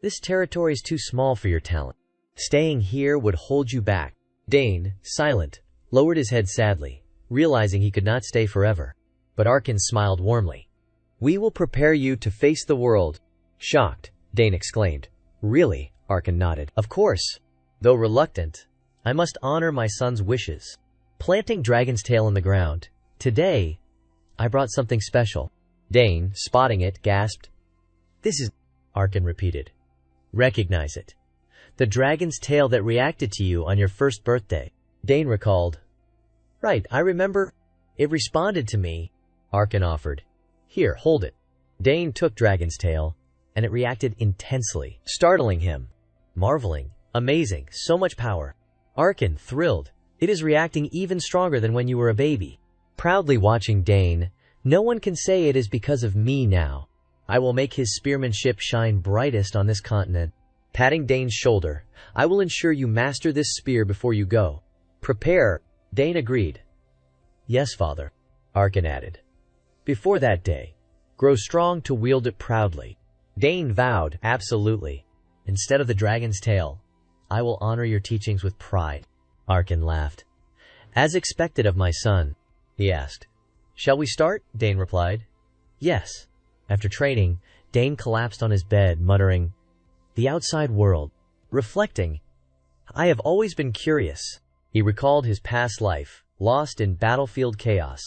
This territory is too small for your talent. Staying here would hold you back. Dane, silent, lowered his head sadly, realizing he could not stay forever. But Arkin smiled warmly. We will prepare you to face the world. Shocked, Dane exclaimed. Really? Arkin nodded. Of course. Though reluctant, I must honor my son's wishes. Planting Dragon's tail in the ground. Today, I brought something special. Dane, spotting it, gasped. This is... Arkin repeated. Recognize it. The dragon's tail that reacted to you on your first birthday. Dane recalled. Right, I remember. It responded to me. Arkin offered. Here, hold it. Dane took Dragon's tail, and it reacted intensely, startling him. Marveling. Amazing. So much power. Arkin, thrilled. It is reacting even stronger than when you were a baby. Proudly watching Dane, no one can say it is because of me now. I will make his spearmanship shine brightest on this continent. Patting Dane's shoulder, I will ensure you master this spear before you go. Prepare. Dane agreed. Yes, father. Arkin added. Before that day, grow strong to wield it proudly. Dane vowed, absolutely. Instead of the dragon's tail, I will honor your teachings with pride. Arkin laughed. As expected of my son, he asked. Shall we start? Dane replied. Yes. After training, Dane collapsed on his bed, muttering, the outside world. Reflecting, I have always been curious. He recalled his past life, lost in battlefield chaos.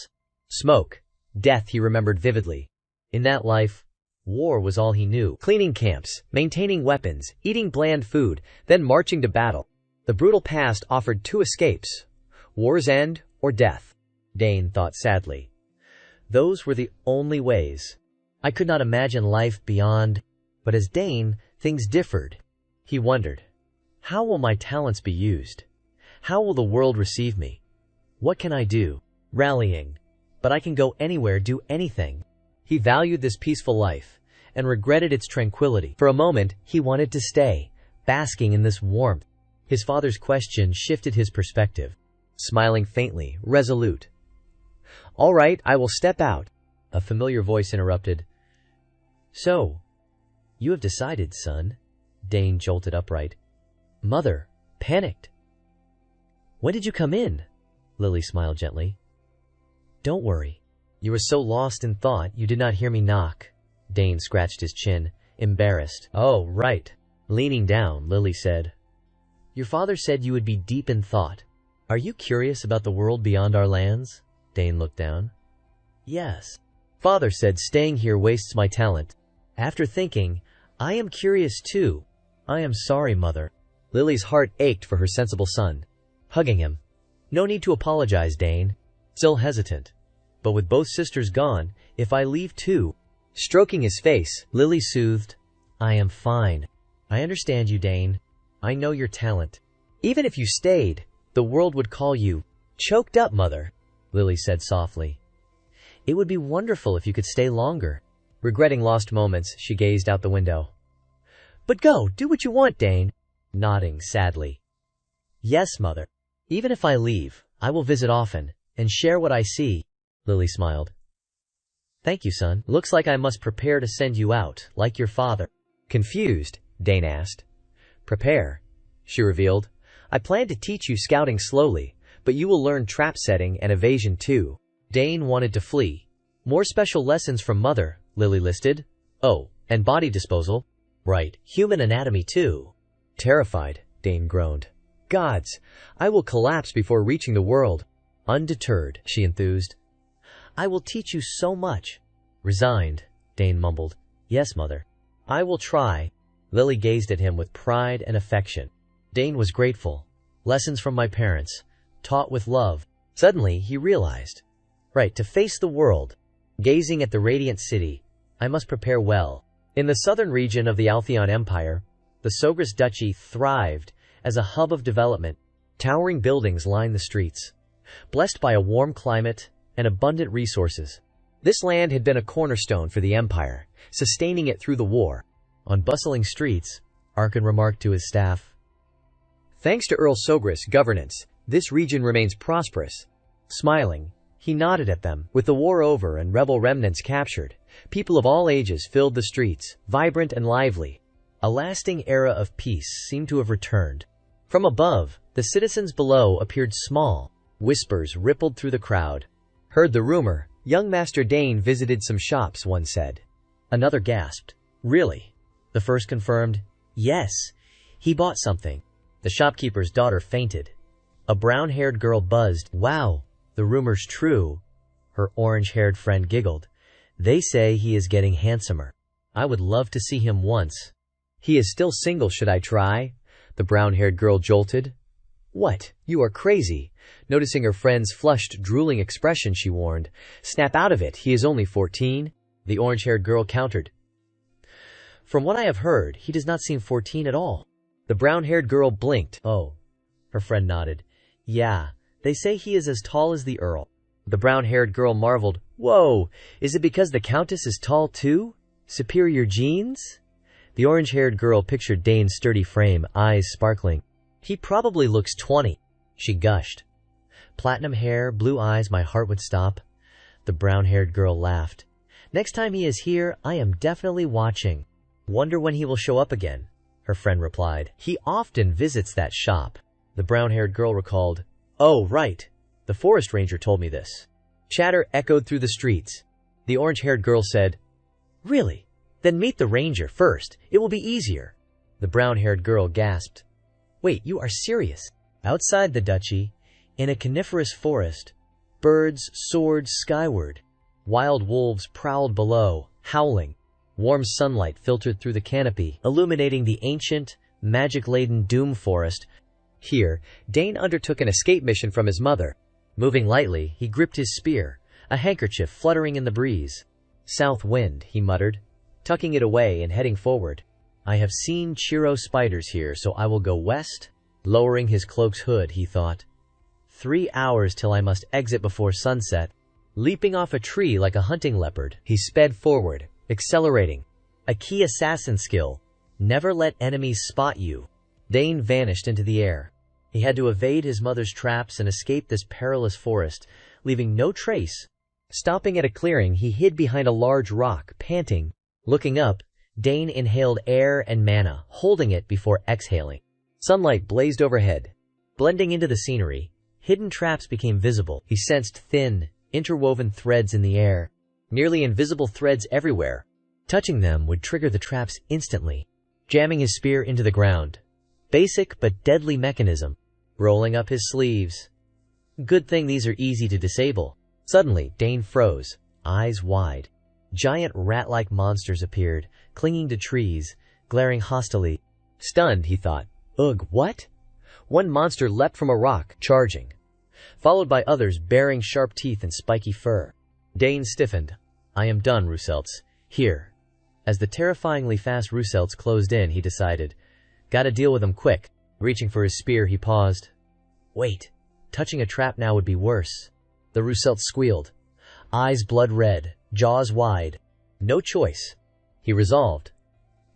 Smoke, death he remembered vividly. In that life, war was all he knew. Cleaning camps, maintaining weapons, eating bland food, then marching to battle. The brutal past offered two escapes, war's end or death. Dane thought sadly. Those were the only ways. I could not imagine life beyond, but as Dane, things differed. He wondered, how will my talents be used? How will the world receive me? What can I do? Rallying. But I can go anywhere, do anything. He valued this peaceful life and regretted its tranquility. For a moment, he wanted to stay, basking in this warmth. His father's question shifted his perspective. Smiling faintly, resolute. All right, I will step out. A familiar voice interrupted. So, you have decided, son? Dane jolted upright. Mother, panicked. When did you come in? Lily smiled gently. Don't worry. You were so lost in thought you did not hear me knock. Dane scratched his chin, embarrassed. Oh, right. Leaning down, Lily said. Your father said you would be deep in thought. Are you curious about the world beyond our lands? Dane looked down. Yes. Father said staying here wastes my talent. After thinking, I am curious too. I am sorry, Mother. Lily's heart ached for her sensible son. Hugging him. No need to apologize, Dane. Still hesitant. But with both sisters gone, if I leave too. Stroking his face, Lily soothed. I am fine. I understand you, Dane. I know your talent. Even if you stayed, the world would call you choked up, Mother, Lily said softly. It would be wonderful if you could stay longer. Regretting lost moments, she gazed out the window. But go, do what you want, Dane. Nodding sadly. Yes, Mother. Even if I leave, I will visit often, and share what I see. Lily smiled. Thank you, son. Looks like I must prepare to send you out, like your father. Confused, Dane asked. Prepare, she revealed. I plan to teach you scouting slowly, but you will learn trap setting and evasion too. Dane wanted to flee. More special lessons from Mother, Lily listed. Oh, and body disposal. Right, human anatomy too. Terrified, Dane groaned. Gods, I will collapse before reaching the world. Undeterred, she enthused. I will teach you so much. Resigned, Dane mumbled. Yes, Mother. I will try. Lily gazed at him with pride and affection. Dane was grateful. Lessons from my parents, taught with love. Suddenly, he realized. Right, to face the world. Gazing at the radiant city, I must prepare well. In the southern region of the Altheon Empire, the Sogras Duchy thrived as a hub of development. Towering buildings lined the streets, blessed by a warm climate and abundant resources. This land had been a cornerstone for the empire, sustaining it through the war. On bustling streets, Arkan remarked to his staff, Thanks to Earl Sogras' governance, this region remains prosperous. Smiling, he nodded at them. With the war over and rebel remnants captured, people of all ages filled the streets, vibrant and lively. A lasting era of peace seemed to have returned. From above, the citizens below appeared small. Whispers rippled through the crowd. Heard the rumor, young Master Dane visited some shops, one said. Another gasped. Really? The first confirmed, yes, he bought something. The shopkeeper's daughter fainted. A brown-haired girl buzzed. Wow, the rumor's true. Her orange-haired friend giggled. They say he is getting handsomer. I would love to see him once. He is still single, should I try? The brown-haired girl jolted. What? You are crazy. Noticing her friend's flushed, drooling expression, she warned. Snap out of it, he is only 14. The orange-haired girl countered. From what I have heard, he does not seem 14 at all. The brown-haired girl blinked. Oh. Her friend nodded. Yeah, they say he is as tall as the Earl. The brown-haired girl marveled. Whoa, is it because the Countess is tall too? Superior genes? The orange-haired girl pictured Dane's sturdy frame, eyes sparkling. He probably looks 20, she gushed. Platinum hair, blue eyes, my heart would stop. The brown-haired girl laughed. Next time he is here, I am definitely watching. Wonder when he will show up again, her friend replied. He often visits that shop. The brown-haired girl recalled. Oh, right. The forest ranger told me this. Chatter echoed through the streets. The orange-haired girl said, Really? Then meet the ranger first. It will be easier. The brown-haired girl gasped. Wait, you are serious? Outside the duchy, in a coniferous forest, birds soared skyward. Wild wolves prowled below, howling. Warm sunlight filtered through the canopy, illuminating the ancient, magic-laden Doom Forest. Here, Dane undertook an escape mission from his mother. Moving lightly, he gripped his spear, a handkerchief fluttering in the breeze. South wind, he muttered, tucking it away and heading forward. I have seen Chiro spiders here, so I will go west. Lowering his cloak's hood, he thought. 3 hours till I must exit before sunset. Leaping off a tree like a hunting leopard, he sped forward, accelerating. A key assassin skill. Never let enemies spot you. Dane vanished into the air. He had to evade his mother's traps and escape this perilous forest, leaving no trace. Stopping at a clearing, he hid behind a large rock, panting. Looking up, Dane inhaled air and mana, holding it before exhaling. Sunlight blazed overhead. Blending into the scenery, hidden traps became visible. He sensed thin, interwoven threads in the air, nearly invisible threads everywhere. Touching them would trigger the traps instantly. Jamming his spear into the ground. Basic but deadly mechanism. Rolling up his sleeves. Good thing these are easy to disable. Suddenly, Dane froze, eyes wide. Giant rat-like monsters appeared, clinging to trees, glaring hostilely. Stunned, he thought, "Ugh, what?" One monster leapt from a rock, charging, followed by others bearing sharp teeth and spiky fur. Dane stiffened. "I am done, Rousselts. Here." As the terrifyingly fast Rousselts closed in, he decided, "Gotta deal with them quick." Reaching for his spear, he paused. Wait, touching a trap now would be worse. The Rousselts squealed, eyes blood red, jaws wide. No choice, he resolved.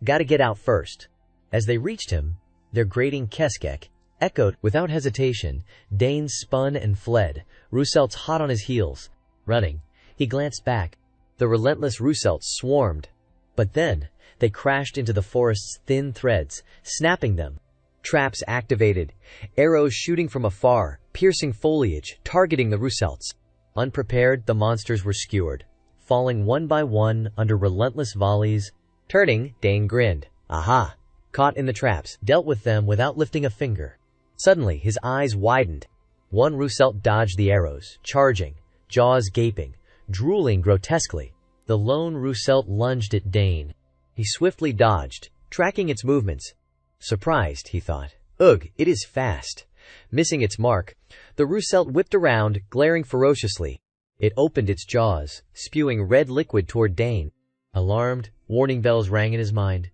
Gotta get out first. As they reached him, their grating keskek echoed. Without hesitation, Dane spun and fled, Rousselts hot on his heels. Running, he glanced back. The relentless Rousselts swarmed. But then, they crashed into the forest's thin threads, snapping them. Traps activated, arrows shooting from afar, piercing foliage, targeting the Rousselts. Unprepared, the monsters were skewered, falling one by one under relentless volleys. Turning, Dane grinned. Aha! Caught in the traps, dealt with them without lifting a finger. Suddenly, his eyes widened. One Rousselt dodged the arrows, charging, jaws gaping, drooling grotesquely. The lone Rousselt lunged at Dane. He swiftly dodged, tracking its movements. Surprised, he thought. Ugh, it is fast. Missing its mark, the Rousselt whipped around, glaring ferociously. It opened its jaws, spewing red liquid toward Dane. Alarmed, warning bells rang in his mind.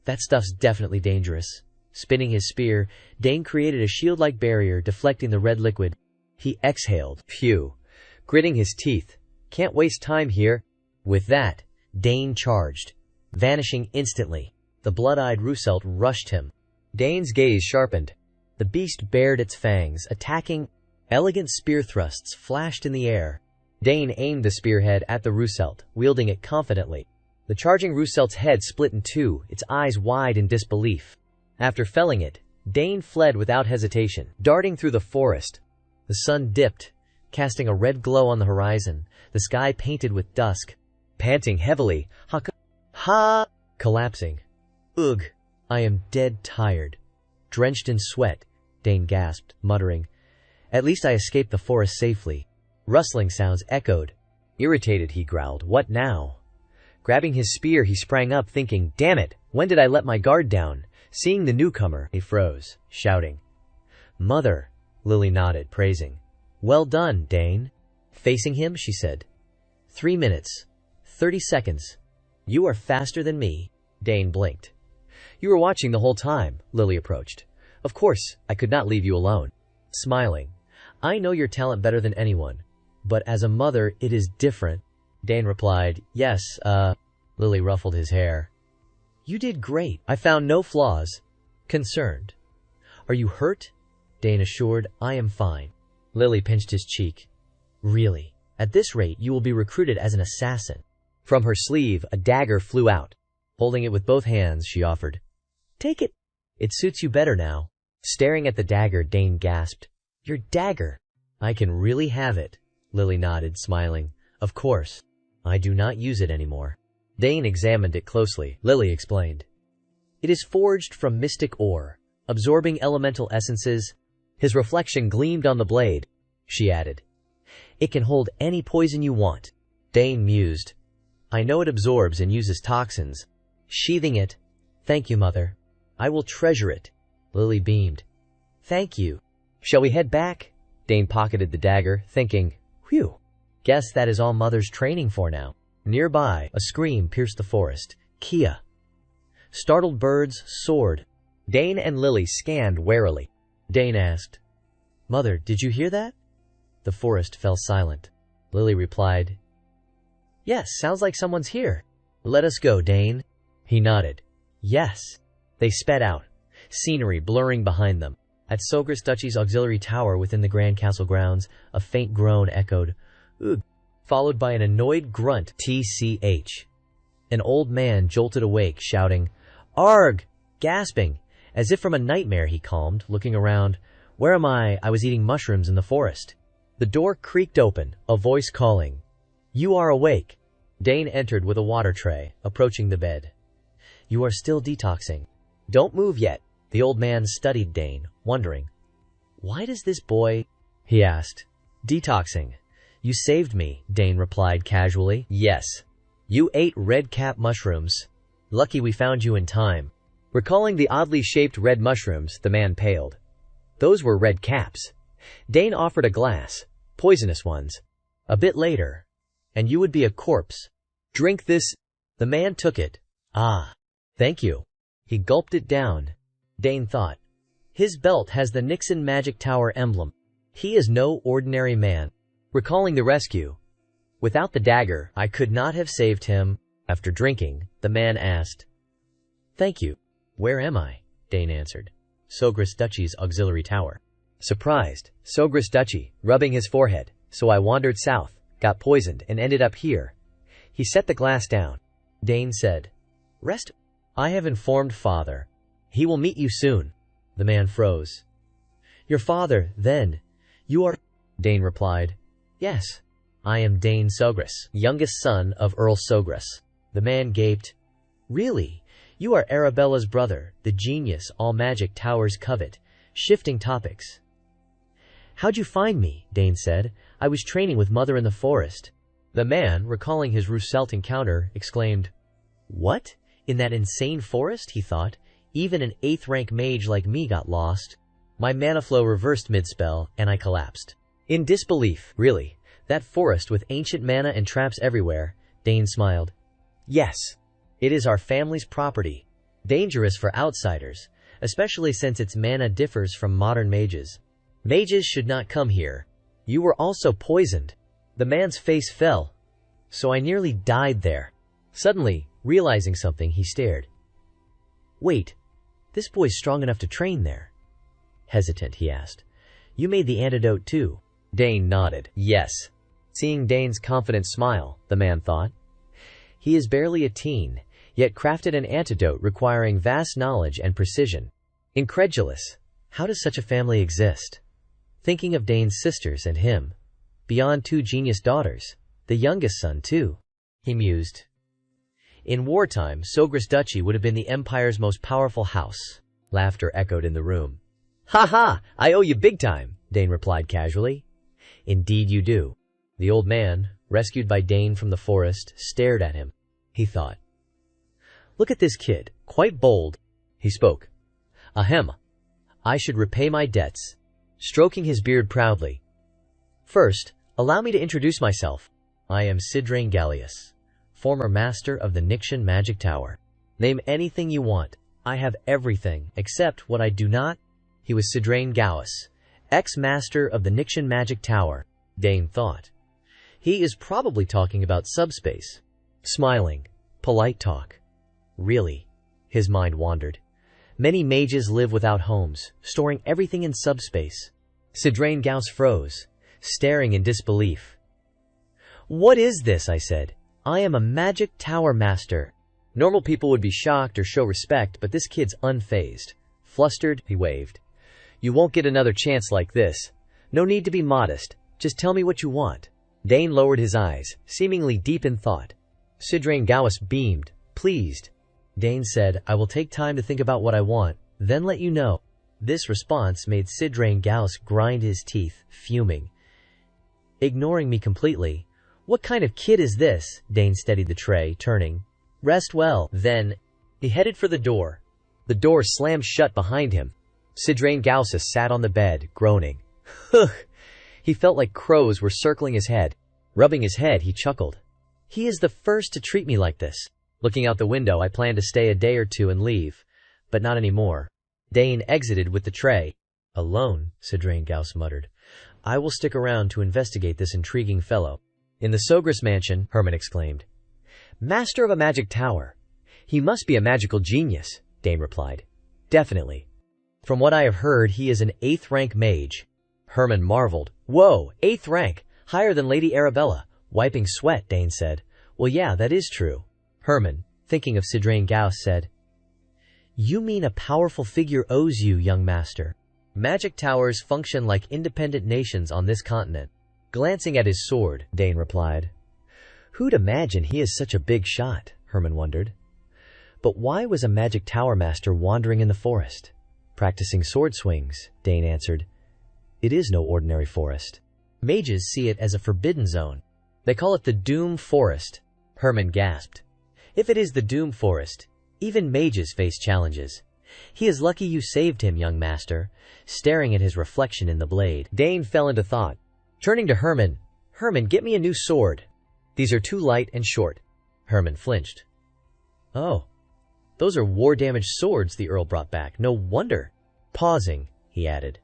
That stuff's definitely dangerous. Spinning his spear, Dane created a shield-like barrier, deflecting the red liquid. He exhaled. Phew. Gritting his teeth. Can't waste time here. With that, Dane charged, vanishing instantly. The blood-eyed Rousselt rushed him. Dane's gaze sharpened. The beast bared its fangs, attacking. Elegant spear thrusts flashed in the air. Dane aimed the spearhead at the Rousselt, wielding it confidently. The charging Rousselt's head split in two, its eyes wide in disbelief. After felling it, Dane fled without hesitation, darting through the forest. The sun dipped, casting a red glow on the horizon, the sky painted with dusk. Panting heavily, collapsing. Ugh, I am dead tired. Drenched in sweat, Dane gasped, muttering, "At least I escaped the forest safely." Rustling sounds echoed. Irritated, he growled, "What now?" Grabbing his spear, he sprang up, thinking, "Damn it, when did I let my guard down?" Seeing the newcomer, he froze, shouting, "Mother!" Lily nodded, praising. "Well done, Dane." Facing him, she said, 3 minutes, 30 seconds. You are faster than me. Dane blinked. "You were watching the whole time," Lily approached. "Of course, I could not leave you alone." Smiling, "I know your talent better than anyone, but as a mother, it is different." Dane replied, "Yes, Lily ruffled his hair. "You did great. I found no flaws." Concerned, "Are you hurt?" Dane assured, "I am fine." Lily pinched his cheek. "Really? At this rate, you will be recruited as an assassin." From her sleeve, a dagger flew out. Holding it with both hands, she offered, "Take it. It suits you better now." Staring at the dagger, Dane gasped, "Your dagger!" "I can really have it," Lily nodded, smiling. "Of course. I do not use it anymore." Dane examined it closely. Lily explained, "It is forged from mystic ore, absorbing elemental essences." His reflection gleamed on the blade. She added, "It can hold any poison you want." Dane mused, "I know it absorbs and uses toxins." Sheathing it, "Thank you, Mother. I will treasure it." Lily beamed. "Thank you. Shall we head back?" Dane pocketed the dagger, thinking, "Whew. Guess that is all Mother's training for now." Nearby, a scream pierced the forest. Kia. Startled birds soared. Dane and Lily scanned warily. Dane asked, "Mother, did you hear that?" The forest fell silent. Lily replied, "Yes, sounds like someone's here." "Let us go, Dane." He nodded. "Yes." They sped out, scenery blurring behind them. At Sogras Duchy's auxiliary tower within the Grand Castle grounds, a faint groan echoed, "Ugh," followed by an annoyed grunt, "TCH." An old man jolted awake, shouting, "Arg!" Gasping, as if from a nightmare, he calmed, looking around. "Where am I? I was eating mushrooms in the forest." The door creaked open, a voice calling, "You are awake." Dane entered with a water tray, approaching the bed. "You are still detoxing. Don't move yet." The old man studied Dane, wondering, "Why does this boy—" He asked, "Detoxing. You saved me," Dane replied casually. "Yes." You ate red cap mushrooms. Lucky we found you in time. Recalling the oddly shaped red mushrooms, the man paled. Those were red caps. Dane offered a glass, poisonous ones. A bit later, and you would be a corpse. Drink this. The man took it. Ah, thank you. He gulped it down. Dane thought. His belt has the Nixon Magic Tower emblem. He is no ordinary man. Recalling the rescue. Without the dagger, I could not have saved him. After drinking, the man asked. Thank you. Where am I? Dane answered. Sogras Duchy's auxiliary tower. Surprised, Sogras Duchy, rubbing his forehead. So I wandered south, got poisoned, and ended up here. He set the glass down. Dane said. Rest. I have informed father. He will meet you soon. The man froze. Your father, then? You are... Dane replied. Yes. I am Dane Sogras, youngest son of Earl Sogras. The man gaped. Really? You are Arabella's brother, the genius all magic towers covet. Shifting topics. How'd you find me? Dane said. I was training with mother in the forest. The man, recalling his Rousselt encounter, exclaimed. What? In that insane forest? He thought. Even an 8th rank mage like me got lost. My mana flow reversed mid-spell, and I collapsed. In disbelief, really. That forest with ancient mana and traps everywhere. Dane smiled. Yes. It is our family's property. Dangerous for outsiders, especially since its mana differs from modern mages. Mages should not come here. You were also poisoned. The man's face fell. So I nearly died there. Suddenly, realizing something, he stared. Wait, this boy's strong enough to train there. Hesitant, he asked. You made the antidote too. Dane nodded. Yes. Seeing Dane's confident smile, the man thought. He is barely a teen, yet crafted an antidote requiring vast knowledge and precision. Incredulous. How does such a family exist? Thinking of Dane's sisters and him. Beyond 2 genius daughters. The youngest son, too. He mused. In wartime, Sogras Duchy would have been the Empire's most powerful house. Laughter echoed in the room. Ha ha! I owe you big time, Dane replied casually. Indeed you do. The old man, rescued by Dane from the forest, stared at him. He thought. Look at this kid, quite bold. He spoke. Ahem. I should repay my debts. Stroking his beard proudly. First, allow me to introduce myself. I am Sidrain Gallius, former master of the Nixon Magic Tower. Name anything you want. I have everything, except what I do not. He was Sidrain Gallius, ex-master of the Nixon Magic Tower. Dane thought. He is probably talking about subspace. Smiling. Polite talk. Really? His mind wandered. Many mages live without homes, storing everything in subspace. Sidrain Gauss froze, staring in disbelief. What is this? I said. I am a magic tower master. Normal people would be shocked or show respect, but this kid's unfazed. Flustered, he waved. You won't get another chance like this. No need to be modest. Just tell me what you want. Dane lowered his eyes, seemingly deep in thought. Sidrain Gauss beamed, pleased. Dane said, I will take time to think about what I want, then let you know. This response made Sidrain Gauss grind his teeth, fuming. Ignoring me completely. What kind of kid is this? Dane steadied the tray, turning. Rest well. Then, he headed for the door. The door slammed shut behind him. Sidrain Gauss sat on the bed, groaning. Ugh! He felt like crows were circling his head. Rubbing his head, he chuckled. He is the first to treat me like this. Looking out the window, I planned to stay a day or two and leave. But not anymore. Dane exited with the tray. Alone, Sidrain Gauss muttered. I will stick around to investigate this intriguing fellow. In the Sogras mansion, Herman exclaimed. Master of a magic tower. He must be a magical genius, Dane replied. Definitely. From what I have heard, he is an 8th rank mage. Herman marveled. Whoa, 8th rank, higher than Lady Arabella. Wiping sweat, Dane said. Well, yeah, that is true. Herman, thinking of Sidrain Gauss, said, You mean a powerful figure owes you, young master. Magic towers function like independent nations on this continent. Glancing at his sword, Dane replied. Who'd imagine he is such a big shot, Herman wondered. But why was a magic tower master wandering in the forest? Practicing sword swings, Dane answered. It is no ordinary forest. Mages see it as a forbidden zone. They call it the Doom Forest. Herman gasped. If it is the Doom Forest, even mages face challenges. He is lucky you saved him, young master, staring at his reflection in the blade. Dane fell into thought. Turning to Herman, Herman, get me a new sword. These are too light and short. Herman flinched. Oh, those are war-damaged swords the Earl brought back. No wonder. Pausing, he added.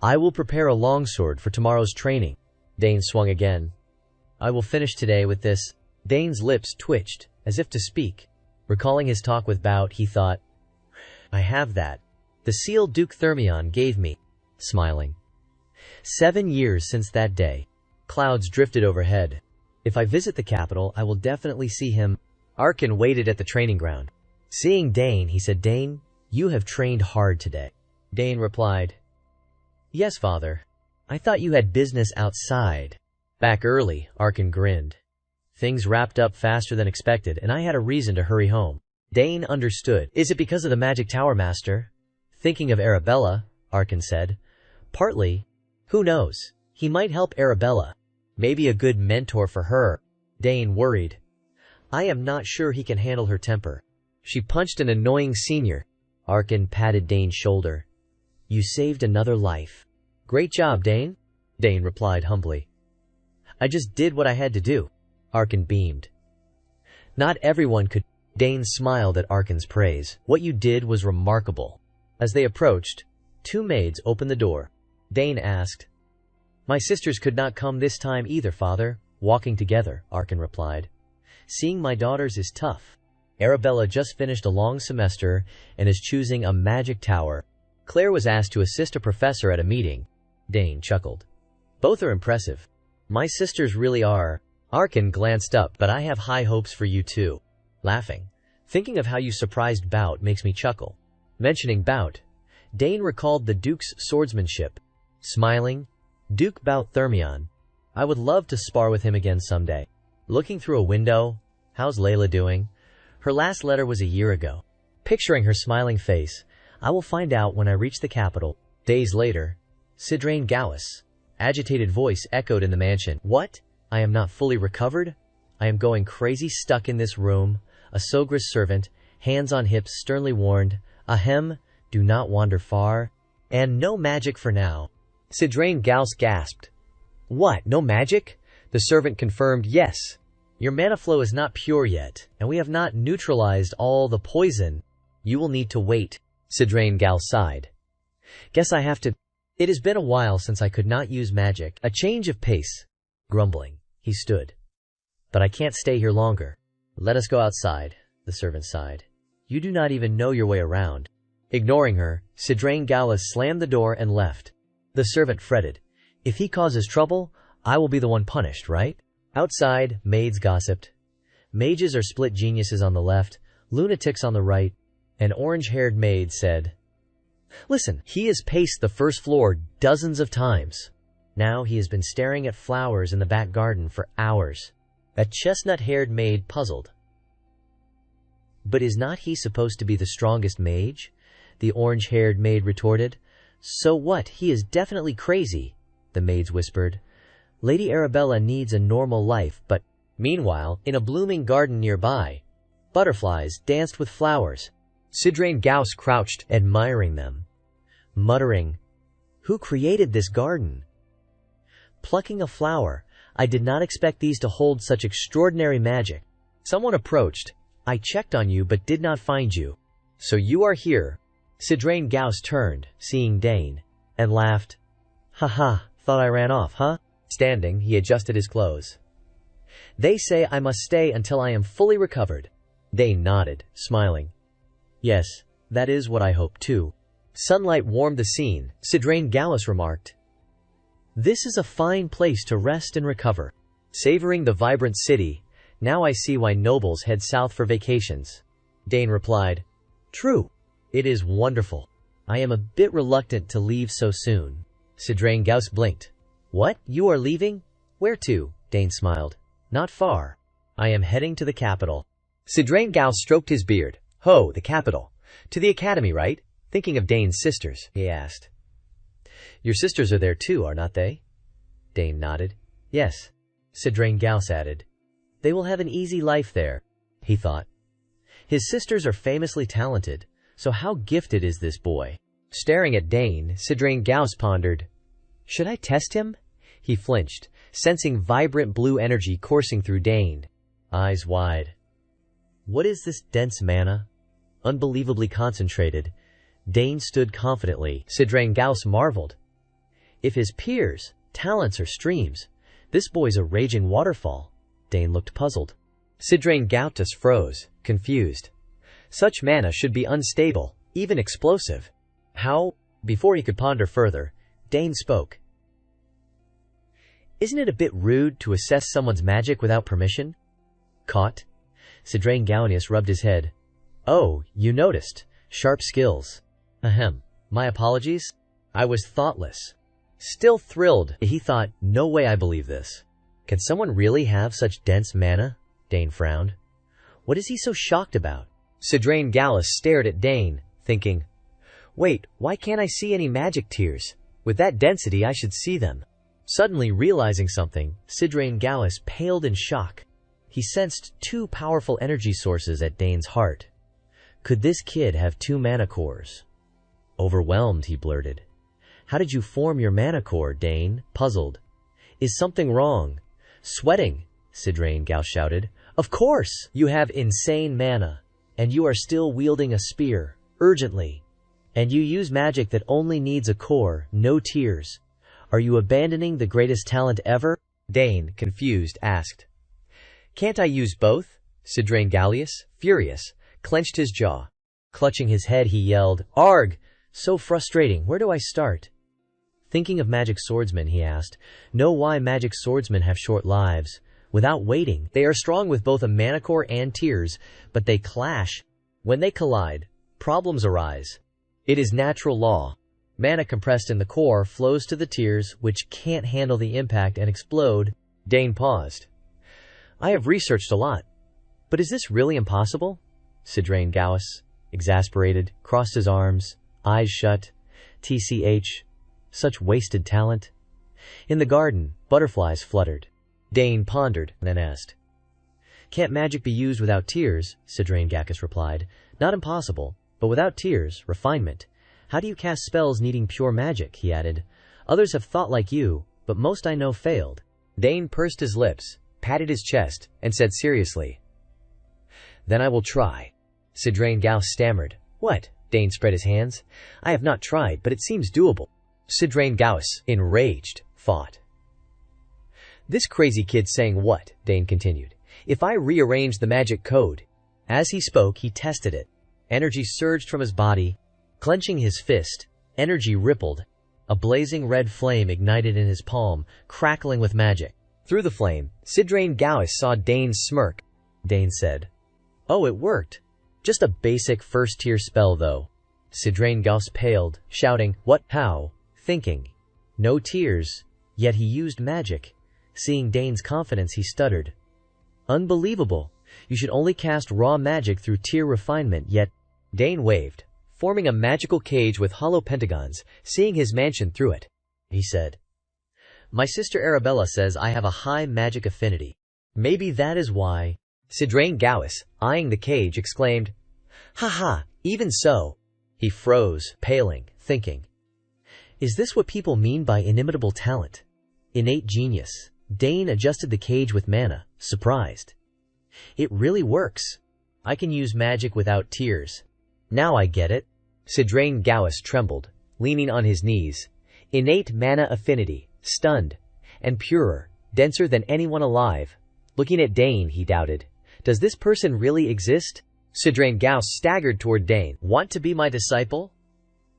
I will prepare a longsword for tomorrow's training. Dane swung again. I will finish today with this. Dane's lips twitched, as if to speak. Recalling his talk with Bout, he thought, I have that. The seal Duke Thermion gave me. Smiling. 7 years since that day. Clouds drifted overhead. If I visit the capital, I will definitely see him. Arkin waited at the training ground. Seeing Dane, he said, Dane, you have trained hard today. Dane replied, Yes, father. I thought you had business outside. Back early, Arkin grinned. Things wrapped up faster than expected, and I had a reason to hurry home. Dane understood. Is it because of the magic tower, master? Thinking of Arabella, Arkin said. Partly. Who knows? He might help Arabella. Maybe a good mentor for her. Dane worried. I am not sure he can handle her temper. She punched an annoying senior. Arkin patted Dane's shoulder. You saved another life. Great job, Dane. Dane replied humbly. I just did what I had to do. Arkin beamed. Not everyone could. Dane smiled at Arkin's praise. What you did was remarkable. As they approached, 2 maids opened the door. Dane asked, My sisters could not come this time either, father. Walking together, Arkin replied. Seeing my daughters is tough. Arabella just finished a long semester and is choosing a magic tower. Claire was asked to assist a professor at a meeting. Dane chuckled. Both are impressive. My sisters really are. Arkin glanced up, but I have high hopes for you too. Laughing. Thinking of how you surprised Bout makes me chuckle. Mentioning Bout, Dane recalled the Duke's swordsmanship. Smiling, Duke Bout Thermion. I would love to spar with him again someday. Looking through a window, how's Layla doing? Her last letter was a year ago. Picturing her smiling face, I will find out when I reach the capital. Days later, Sidrain Gallus. Agitated voice echoed in the mansion. What? I am not fully recovered? I am going crazy stuck in this room. A Sogris servant, hands on hips, sternly warned, Ahem, do not wander far. And no magic for now. Sidrain Gallus gasped. What, no magic? The servant confirmed, yes. Your mana flow is not pure yet, and we have not neutralized all the poison. You will need to wait. Sidrain Gallus sighed. Guess I have to. It has been a while since I could not use magic. A change of pace. Grumbling, he stood. But I can't stay here longer. Let us go outside, the servant sighed. You do not even know your way around. Ignoring her, Sidrain Gallus slammed the door and left. The servant fretted. If he causes trouble, I will be the one punished, right? Outside, maids gossiped. Mages are split geniuses on the left, lunatics on the right. An orange-haired maid said, Listen, he has paced the first floor dozens of times. Now he has been staring at flowers in the back garden for hours. A chestnut-haired maid puzzled. But is not he supposed to be the strongest mage? The orange-haired maid retorted. So what? He is definitely crazy, the maids whispered. Lady Arabella needs a normal life, but meanwhile, in a blooming garden nearby, butterflies danced with flowers. Sidrain Gallus crouched, admiring them, muttering, Who created this garden? Plucking a flower, I did not expect these to hold such extraordinary magic. Someone approached. I checked on you but did not find you. So you are here. Sidrain Gallus turned, seeing Dane, and laughed. Ha, thought I ran off, huh? Standing, he adjusted his clothes. They say I must stay until I am fully recovered. Dane nodded, smiling. Yes, that is what I hope too. Sunlight warmed the scene. Sidrain Gallus remarked. This is a fine place to rest and recover. Savoring the vibrant city, now I see why nobles head south for vacations. Dane replied. True. It is wonderful. I am a bit reluctant to leave so soon. Sidrain Gallus blinked. What? You are leaving? Where to? Dane smiled. Not far. I am heading to the capital. Sidrain Gallus stroked his beard. Ho, the capital. To the academy, right? Thinking of Dane's sisters, he asked. Your sisters are there too, are not they? Dane nodded. Yes. Sidrain Gallus added. They will have an easy life there, he thought. His sisters are famously talented, so how gifted is this boy? Staring at Dane, Sidrain Gauss pondered. Should I test him? He flinched, sensing vibrant blue energy coursing through Dane. Eyes wide. What is this dense mana? Unbelievably concentrated. Dane stood confidently. Sidrain Gauss marveled. If his peers, talents are streams, this boy's a raging waterfall. Dane looked puzzled. Sidrain Gauss froze, confused. Such mana should be unstable, even explosive. How? Before he could ponder further, Dane spoke. Isn't it a bit rude to assess someone's magic without permission? Caught? Sidrain Gauss rubbed his head. Oh, you noticed. Sharp skills. Ahem. My apologies. I was thoughtless. Still thrilled, he thought, no way I believe this. Can someone really have such dense mana? Dane frowned. What is he so shocked about? Sidrain Gauss stared at Dane, thinking, wait, why can't I see any magic tears? With that density I should see them. Suddenly realizing something, Sidrain Gauss paled in shock. He sensed two powerful energy sources at Dane's heart. Could this kid have two mana cores? Overwhelmed, he blurted. How did you form your mana core, Dane? Puzzled. Is something wrong? Sweating, Sidrain Gauss shouted. Of course! You have insane mana. And you are still wielding a spear, urgently. And you use magic that only needs a core, no tears. Are you abandoning the greatest talent ever? Dane, confused, asked. Can't I use both? Sidrain Gauss, furious, clenched his jaw. Clutching his head, he yelled, Arg! So frustrating, where do I start? Thinking of magic swordsmen, he asked, know why magic swordsmen have short lives. Without waiting, they are strong with both a mana core and tears, but they clash. When they collide, problems arise. It is natural law. Mana compressed in the core flows to the tears, which can't handle the impact and explode. Dane paused. I have researched a lot. But is this really impossible? Sidrain Gauss, exasperated, crossed his arms, eyes shut. TCH. Such wasted talent. In the garden, butterflies fluttered. Dane pondered, then asked. Can't magic be used without tears? Sidrain Gauss replied. Not impossible, but without tears, refinement. How do you cast spells needing pure magic? He added. Others have thought like you, but most I know failed. Dane pursed his lips, patted his chest, and said seriously. Then I will try. Sidrain Gauss stammered. What? Dane spread his hands. I have not tried, but it seems doable. Sidrain Gauss, enraged, thought. This crazy kid saying what? Dane continued. If I rearrange the magic code. As he spoke, he tested it. Energy surged from his body. Clenching his fist, energy rippled. A blazing red flame ignited in his palm, crackling with magic. Through the flame, Sidrain Gauss saw Dane's smirk. Dane said, Oh, it worked. Just a basic first-tier spell, though. Sidrain Gauss paled, shouting, What? How? Thinking. No tears, yet he used magic. Seeing Dane's confidence, he stuttered. Unbelievable. You should only cast raw magic through tier refinement, yet... Dane waved, forming a magical cage with hollow pentagons, seeing his mansion through it. He said, My sister Arabella says I have a high magic affinity. Maybe that is why... Sidrain Gauss, eyeing the cage, exclaimed, Ha ha, even so. He froze, paling, thinking. Is this what people mean by inimitable talent? Innate genius. Dane adjusted the cage with mana, surprised. It really works. I can use magic without tears. Now I get it. Sidrain Gauss trembled, leaning on his knees. Innate mana affinity, stunned, and purer, denser than anyone alive. Looking at Dane, he doubted. Does this person really exist? Sidrain Gauss staggered toward Dane. Want to be my disciple?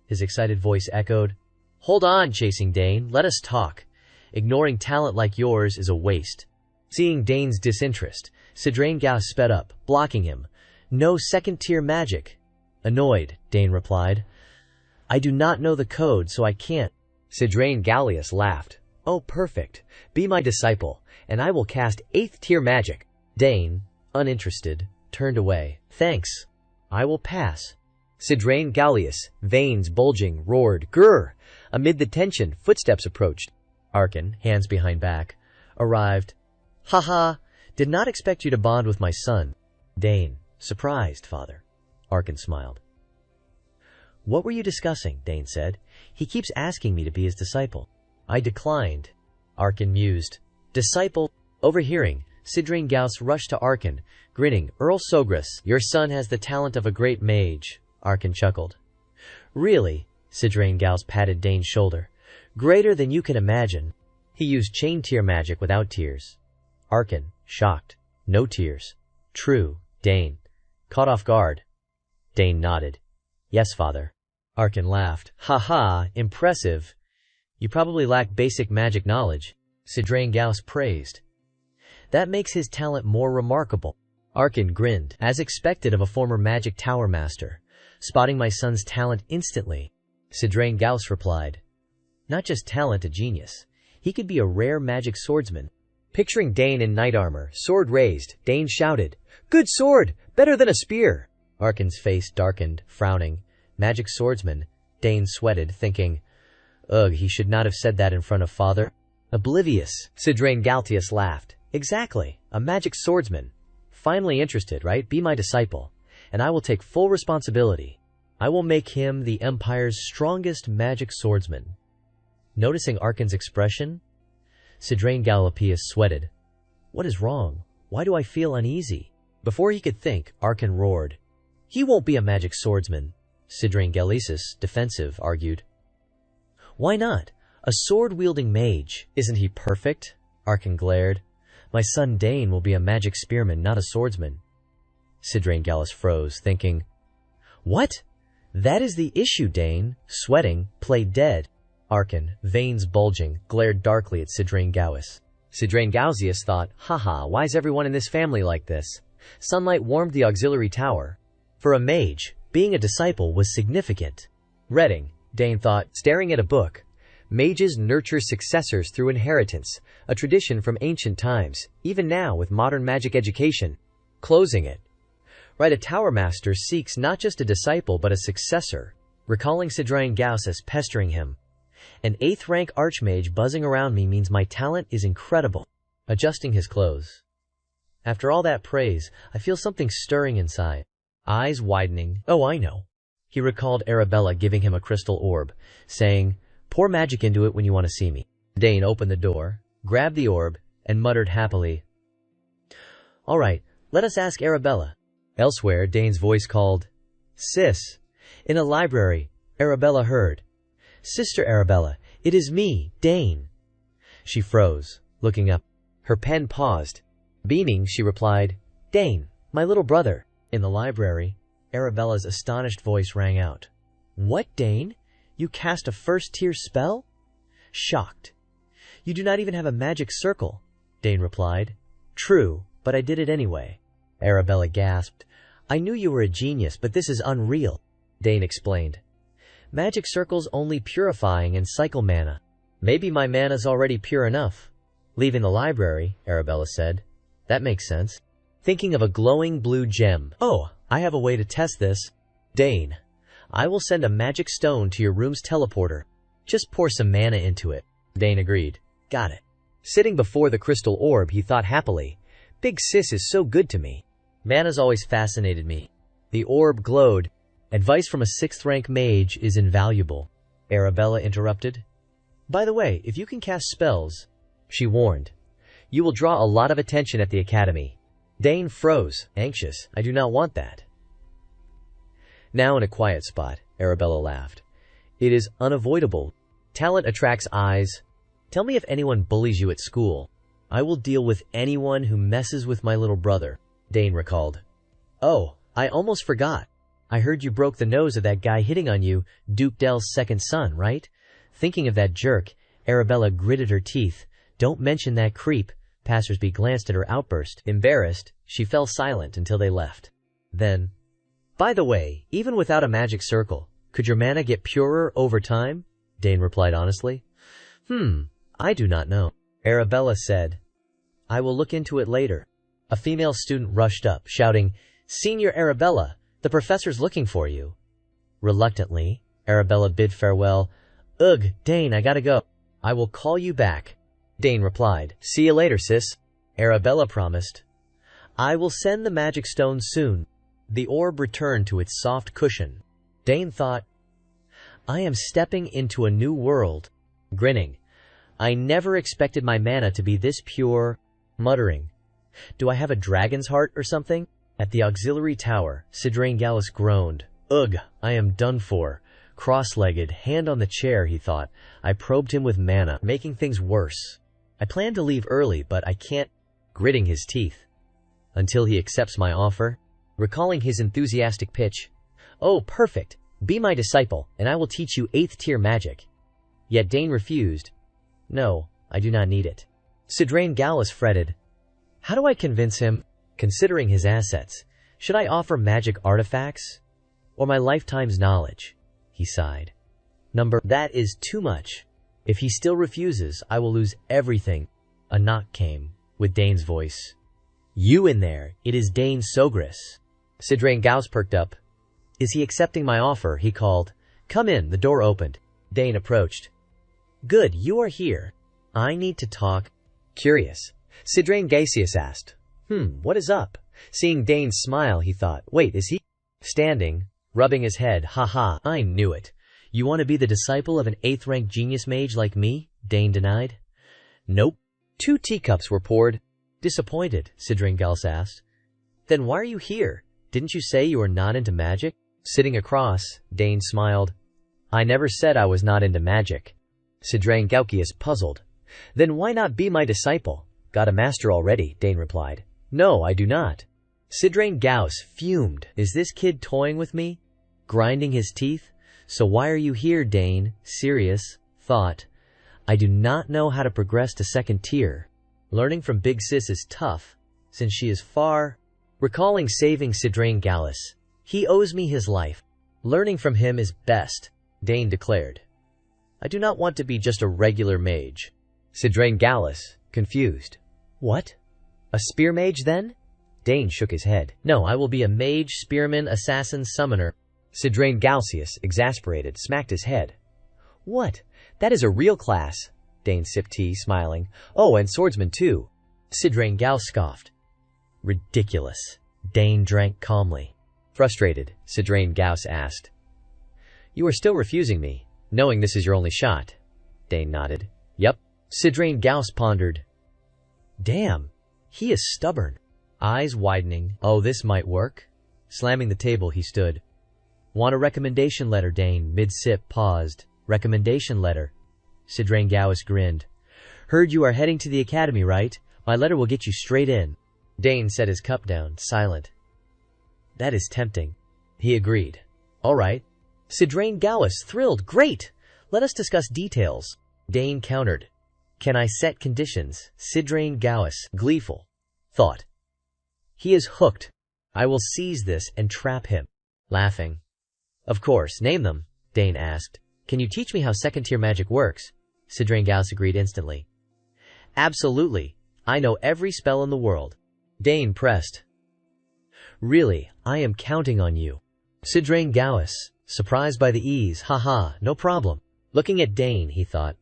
His excited voice echoed. Hold on, chasing Dane, let us talk. Ignoring talent like yours is a waste. Seeing Dane's disinterest, Sidrain Gauss sped up, blocking him. No second-tier magic. Annoyed, Dane replied. I do not know the code, so I can't. Sidrain Gauss laughed. Oh, perfect. Be my disciple, and I will cast 8th-tier magic. Dane, uninterested, turned away. Thanks. I will pass. Sidrain Gauss, veins bulging, roared, Grr! Amid the tension, footsteps approached. Arkan, hands behind back, arrived. Ha ha! Did not expect you to bond with my son. Dane. Surprised, father. Arkin smiled. What were you discussing? Dane said. He keeps asking me to be his disciple. I declined. Arkin mused. Disciple. Overhearing, Sidrain Gauss rushed to Arkin, grinning. Earl Sogras, your son has the talent of a great mage. Arkin chuckled. Really? Sidrain Gauss patted Dane's shoulder. Greater than you can imagine. He used chain tear magic without tears. Arkin, shocked. No tears. True, Dane. Caught off guard. Dane nodded. Yes, father. Arkin laughed. Ha ha, impressive. You probably lack basic magic knowledge. Sidrain Gauss praised. That makes his talent more remarkable. Arkin grinned, as expected of a former magic tower master, spotting my son's talent instantly. Sidrain Gauss replied. Not just talent, a genius. He could be a rare magic swordsman. Picturing Dane in knight armor, sword raised, Dane shouted, Good sword! Better than a spear! Arkin's face darkened, frowning. Magic swordsman. Dane sweated, thinking, Ugh, he should not have said that in front of father. Oblivious. Sidrain Galtius laughed. Exactly. A magic swordsman. Finally interested, right? Be my disciple. And I will take full responsibility. I will make him the Empire's strongest magic swordsman. Noticing Arkin's expression, Sidrain Galtius sweated. What is wrong? Why do I feel uneasy? Before he could think, Arkin roared. He won't be a magic swordsman. Sidrain Galtius, defensive, argued. Why not? A sword-wielding mage. Isn't he perfect? Arkin glared. My son Dane will be a magic spearman, not a swordsman. Sidrain Gallus froze, thinking, What? That is the issue, Dane. Sweating, played dead. Arkin, veins bulging, glared darkly at Sidrain Gallus. Sidrain Gausius thought, Haha, why is everyone in this family like this? Sunlight warmed the auxiliary tower. For a mage, being a disciple was significant. Reading, Dane thought, staring at a book. Mages nurture successors through inheritance, a tradition from ancient times, even now with modern magic education. Closing it. Right, a tower master seeks not just a disciple but a successor, recalling Sidrain Gauss as pestering him. An 8th rank archmage buzzing around me means my talent is incredible. Adjusting his clothes. After all that praise, I feel something stirring inside. Eyes widening. Oh, I know. He recalled Arabella giving him a crystal orb, saying, Pour magic into it when you want to see me. Dane opened the door, grabbed the orb, and muttered happily, All right, let us ask Arabella. Elsewhere, Dane's voice called, Sis. In a library, Arabella heard, Sister Arabella, it is me, Dane. She froze, looking up. Her pen paused. Beaming, she replied, Dane, my little brother. In the library, Arabella's astonished voice rang out. What, Dane? You cast a first-tier spell? Shocked. You do not even have a magic circle, Dane replied. True, but I did it anyway. Arabella gasped. I knew you were a genius, but this is unreal, Dane explained. Magic circles only purifying and cycle mana. Maybe my mana's already pure enough. Leaving the library, Arabella said. That makes sense. Thinking of a glowing blue gem. Oh, I have a way to test this. Dane, I will send a magic stone to your room's teleporter. Just pour some mana into it. Dane agreed. Got it. Sitting before the crystal orb, he thought happily. Big sis is so good to me. Mana's always fascinated me. The orb glowed. Advice from a 6th rank mage is invaluable. Arabella interrupted. By the way, if you can cast spells, she warned, you will draw a lot of attention at the academy. Dane froze, anxious. I do not want that. Now in a quiet spot, Arabella laughed. It is unavoidable. Talent attracts eyes. Tell me if anyone bullies you at school. I will deal with anyone who messes with my little brother, Dane recalled. Oh, I almost forgot. I heard you broke the nose of that guy hitting on you, Duke Dell's second son, right? Thinking of that jerk, Arabella gritted her teeth. Don't mention that creep. Passersby glanced at her outburst. Embarrassed, she fell silent until they left. Then, by the way, even without a magic circle, could your mana get purer over time? Dane replied honestly. I do not know. Arabella said, I will look into it later. A female student rushed up, shouting, Senior Arabella, the professor's looking for you. Reluctantly, Arabella bid farewell. Ugh, Dane, I gotta go. I will call you back. Dane replied, See you later, sis. Arabella promised, I will send the magic stone soon. The orb returned to its soft cushion. Dane thought, I am stepping into a new world. Grinning, I never expected my mana to be this pure. Muttering, do I have a dragon's heart or something? At the auxiliary tower, Sidrain Gallus groaned. Ugh, I am done for. Cross-legged, hand on the chair, he thought. I probed him with mana, making things worse. I plan to leave early, but I can't. Gritting his teeth. Until he accepts my offer. Recalling his enthusiastic pitch. Oh, perfect. Be my disciple, and I will teach you 8th tier magic. Yet Dane refused. No, I do not need it. Sidrain Gallus fretted. How do I convince him? Considering his assets, should I offer magic artifacts? Or my lifetime's knowledge? He sighed. That is too much. If he still refuses, I will lose everything. A knock came, with Dane's voice. You in there, it is Dane Sogris. Sidrain Gallus perked up. Is he accepting my offer? He called. Come in, the door opened. Dane approached. Good, you are here. I need to talk. Curious. Sidrain Gallus asked. What is up? Seeing Dane smile, he thought, wait, is he? Standing, rubbing his head, haha, I knew it. You want to be the disciple of an 8th rank genius mage like me? Dane denied. Nope. 2 teacups were poured. Disappointed, Sidrain Gallus asked. Then why are you here? Didn't you say you were not into magic? Sitting across, Dane smiled. I never said I was not into magic. Sidrain Gallus puzzled. Then why not be my disciple? Got a master already, Dane replied. No, I do not. Sidrain Gallus fumed. Is this kid toying with me? Grinding his teeth? So why are you here, Dane? Serious. Thought. I do not know how to progress to 2nd tier. Learning from Big Sis is tough, since she is far. Recalling saving Sidrain Gallus. He owes me his life. Learning from him is best, Dane declared. I do not want to be just a regular mage. Sidrain Gallus, confused. What? A spear mage then? Dane shook his head. No, I will be a mage, spearman, assassin, summoner. Sidrain Gallus, exasperated, smacked his head. What? That is a real class. Dane sipped tea, smiling. Oh, and swordsman too. Sidrain Gallus scoffed. Ridiculous. Dane drank calmly. Frustrated, Sidrain Gallus asked. You are still refusing me, knowing this is your only shot. Dane nodded. Yup. Sidrain Gallus pondered. Damn, he is stubborn. Eyes widening. Oh, this might work. Slamming the table, he stood. Want a recommendation letter, Dane? Mid-sip paused. Recommendation letter. Sidrain Gallus grinned. Heard you are heading to the academy, right? My letter will get you straight in. Dane set his cup down, silent. That is tempting. He agreed. All right. Sidrain Gallus thrilled. Great! Let us discuss details. Dane countered. Can I set conditions? Sidrain Gallus, gleeful. Thought. He is hooked. I will seize this and trap him. Laughing. Of course, name them, Dane asked. Can you teach me how 2nd tier magic works? Sidrain Gallus agreed instantly. Absolutely. I know every spell in the world. Dane pressed. Really, I am counting on you. Sidrain Gallus, surprised by the ease, haha, no problem. Looking at Dane, he thought.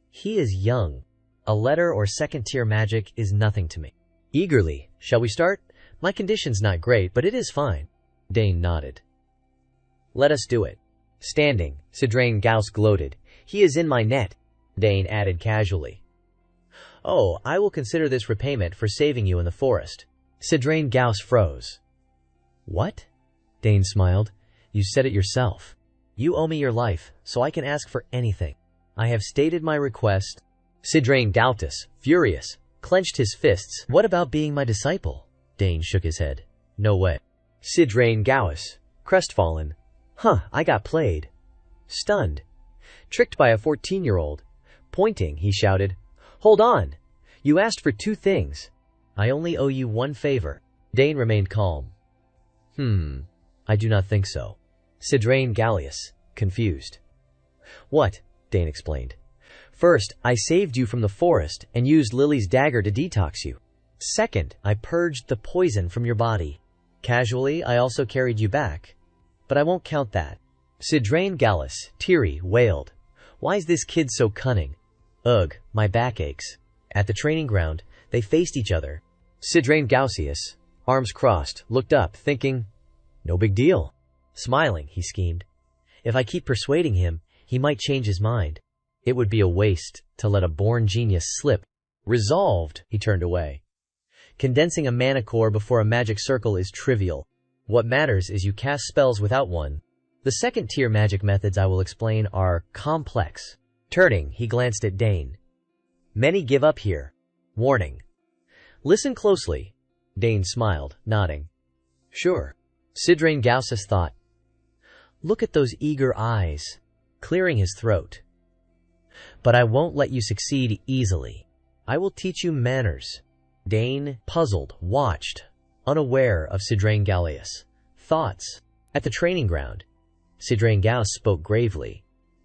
He is young. A letter or 2nd tier magic is nothing to me. Eagerly, shall we start? My condition's not great, but it is fine. Dane nodded. Let us do it. Standing, Sidrain Gallus gloated. He is in my net. Dane added casually. Oh, I will consider this repayment for saving you in the forest. Sidrain Gallus froze. What? Dane smiled. You said it yourself. You owe me your life, so I can ask for anything. I have stated my request. Sidrain Gallus, furious, clenched his fists. What about being my disciple? Dane shook his head. No way. Sidrain Gallus, crestfallen. I got played. Stunned. Tricked by a 14-year-old. Pointing, he shouted. Hold on. You asked for 2 things. I only owe you 1 favor. Dane remained calm. I do not think so. Sidrain Gallus, confused. What? Dane explained. First, I saved you from the forest and used Lily's dagger to detox you. Second, I purged the poison from your body. Casually, I also carried you back. But I won't count that. Sidrain Gallus, teary, wailed. Why is this kid so cunning? Ugh, my back aches. At the training ground, they faced each other. Sidrain Gallus, arms crossed, looked up, thinking, no big deal. Smiling, he schemed. If I keep persuading him, he might change his mind. It would be a waste to let a born genius slip. Resolved, he turned away. Condensing a mana core before a magic circle is trivial. What matters is you cast spells without one. The second-tier magic methods I will explain are complex. Turning, he glanced at Dane. Many give up here. Warning. Listen closely. Dane smiled, nodding. Sure. Sidrain Gaussus thought. Look at those eager eyes. Clearing his throat. But I won't let you succeed easily. I will teach you manners. Dane, puzzled, watched, unaware of Sidrain Gallius. Thoughts. At the training ground, Sidrain Gauss spoke gravely.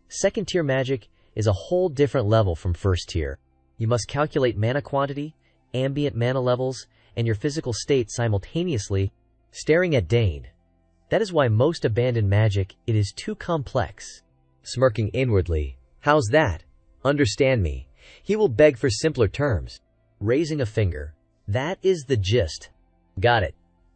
Second-tier magic is a whole different level from first-tier. You must calculate mana quantity, ambient mana levels, and your physical state simultaneously, staring at Dane. That is why most abandon magic, it is too complex. Smirking inwardly. How's that? Understand me. He will beg for simpler terms. Raising a finger. That is the gist. Got it.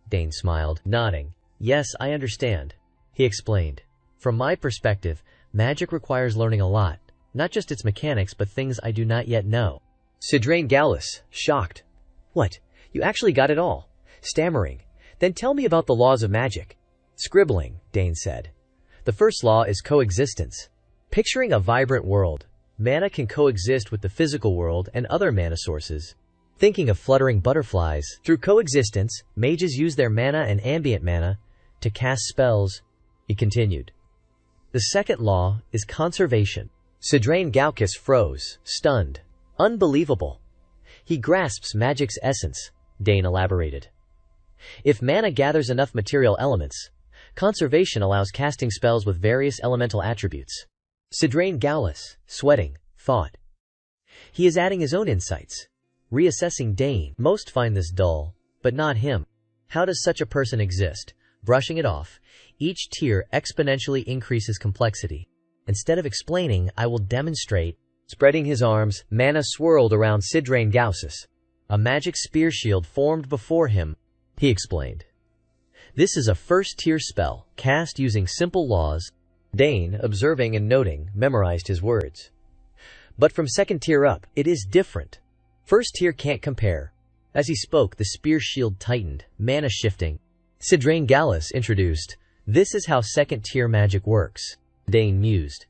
Dane smiled, nodding. Yes, I understand. He explained. From my perspective, magic requires learning a lot. Not just its mechanics, but things I do not yet know. Sidrain Gallus, shocked. What? You actually got it all? Stammering. Then tell me about the laws of magic. Scribbling, Dane said. The first law is coexistence. Picturing a vibrant world, mana can coexist with the physical world and other mana sources. Thinking of fluttering butterflies, through coexistence, mages use their mana and ambient mana to cast spells, he continued. The second law is conservation. Sidrain Gaukis froze, stunned. Unbelievable. He grasps magic's essence, Dane elaborated. If mana gathers enough material elements, conservation allows casting spells with various elemental attributes. Sidrain Gallus, sweating, thought. He is adding his own insights. Reassessing Dane. Most find this dull, but not him. How does such a person exist? Brushing it off. Each tier exponentially increases complexity. Instead of explaining, I will demonstrate. Spreading his arms, mana swirled around Sidrain Gaussus. A magic spear shield formed before him, he explained. This is a first-tier spell, cast using simple laws. Dane, observing and noting, memorized his words. But from second tier up, it is different. First tier can't compare. As he spoke, the spear shield tightened, mana shifting. Sidrain Gallus introduced, this is how second tier magic works. Dane mused.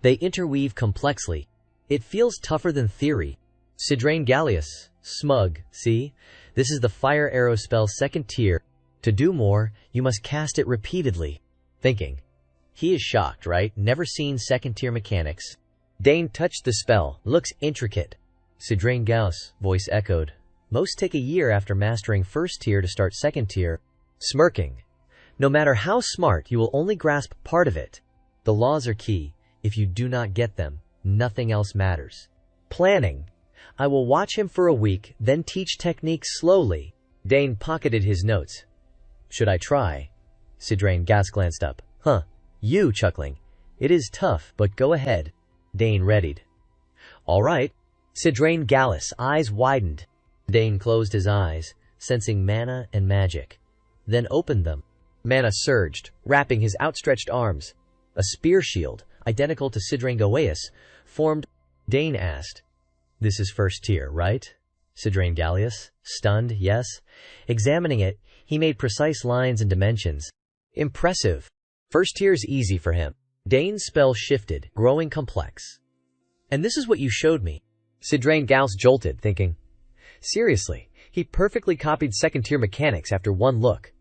They interweave complexly. It feels tougher than theory. Sidrain Gallius, smug, see? This is the fire arrow spell second tier. To do more, you must cast it repeatedly. Thinking. He is shocked, right? Never seen second tier mechanics. Dane touched the spell. Looks intricate. Sidrain Gauss, voice echoed. Most take a year after mastering first tier to start second tier. Smirking. No matter how smart, you will only grasp part of it. The laws are key. If you do not get them, nothing else matters. Planning. I will watch him for a week, then teach techniques slowly. Dane pocketed his notes. Should I try? Sidrain Gauss glanced up. Huh. You, chuckling. It is tough, but go ahead. Dane readied. All right. Sidrain Gallus, eyes widened. Dane closed his eyes, sensing mana and magic. Then opened them. Mana surged, wrapping his outstretched arms. A spear shield, identical to Sidrain Gauss, formed. Dane asked. This is first tier, right? Sidrain Gallius, stunned, yes. Examining it, he made precise lines and dimensions. Impressive. First tier's easy for him. Dane's spell shifted, growing complex. And this is what you showed me. Sidrain Gauss jolted, thinking. Seriously, he perfectly copied second-tier mechanics after one look.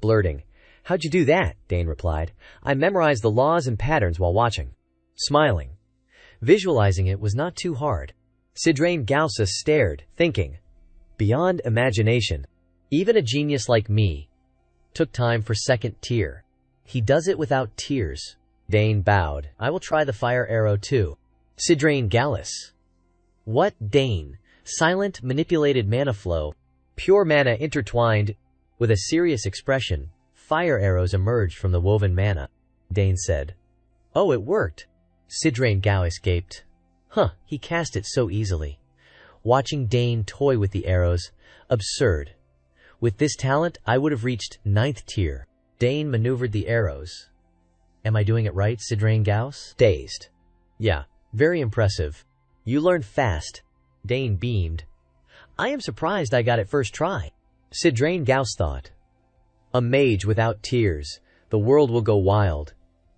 Blurting. How'd you do that? Dane replied. I memorized the laws and patterns while watching. Smiling. Visualizing it was not too hard. Sidrain Gaussus stared, thinking. Beyond imagination. Even a genius like me. Took time for second tier. He does it without tears. Dane bowed. I will try the fire arrow too. Sidrain Gallus. What? Dane. Silent, manipulated mana flow. Pure mana intertwined. With a serious expression, fire arrows emerged from the woven mana. Dane said. Oh, it worked. Sidrain Gauss gaped. Huh, he cast it so easily. Watching Dane toy with the arrows. Absurd. With this talent, I would have reached 9th tier. Dane maneuvered the arrows. Am I doing it right, Sidrain Gauss? Dazed. Yeah, very impressive. You learned fast. Dane beamed. I am surprised I got it first try. Sidrain Gauss thought. A mage without tears. The world will go wild.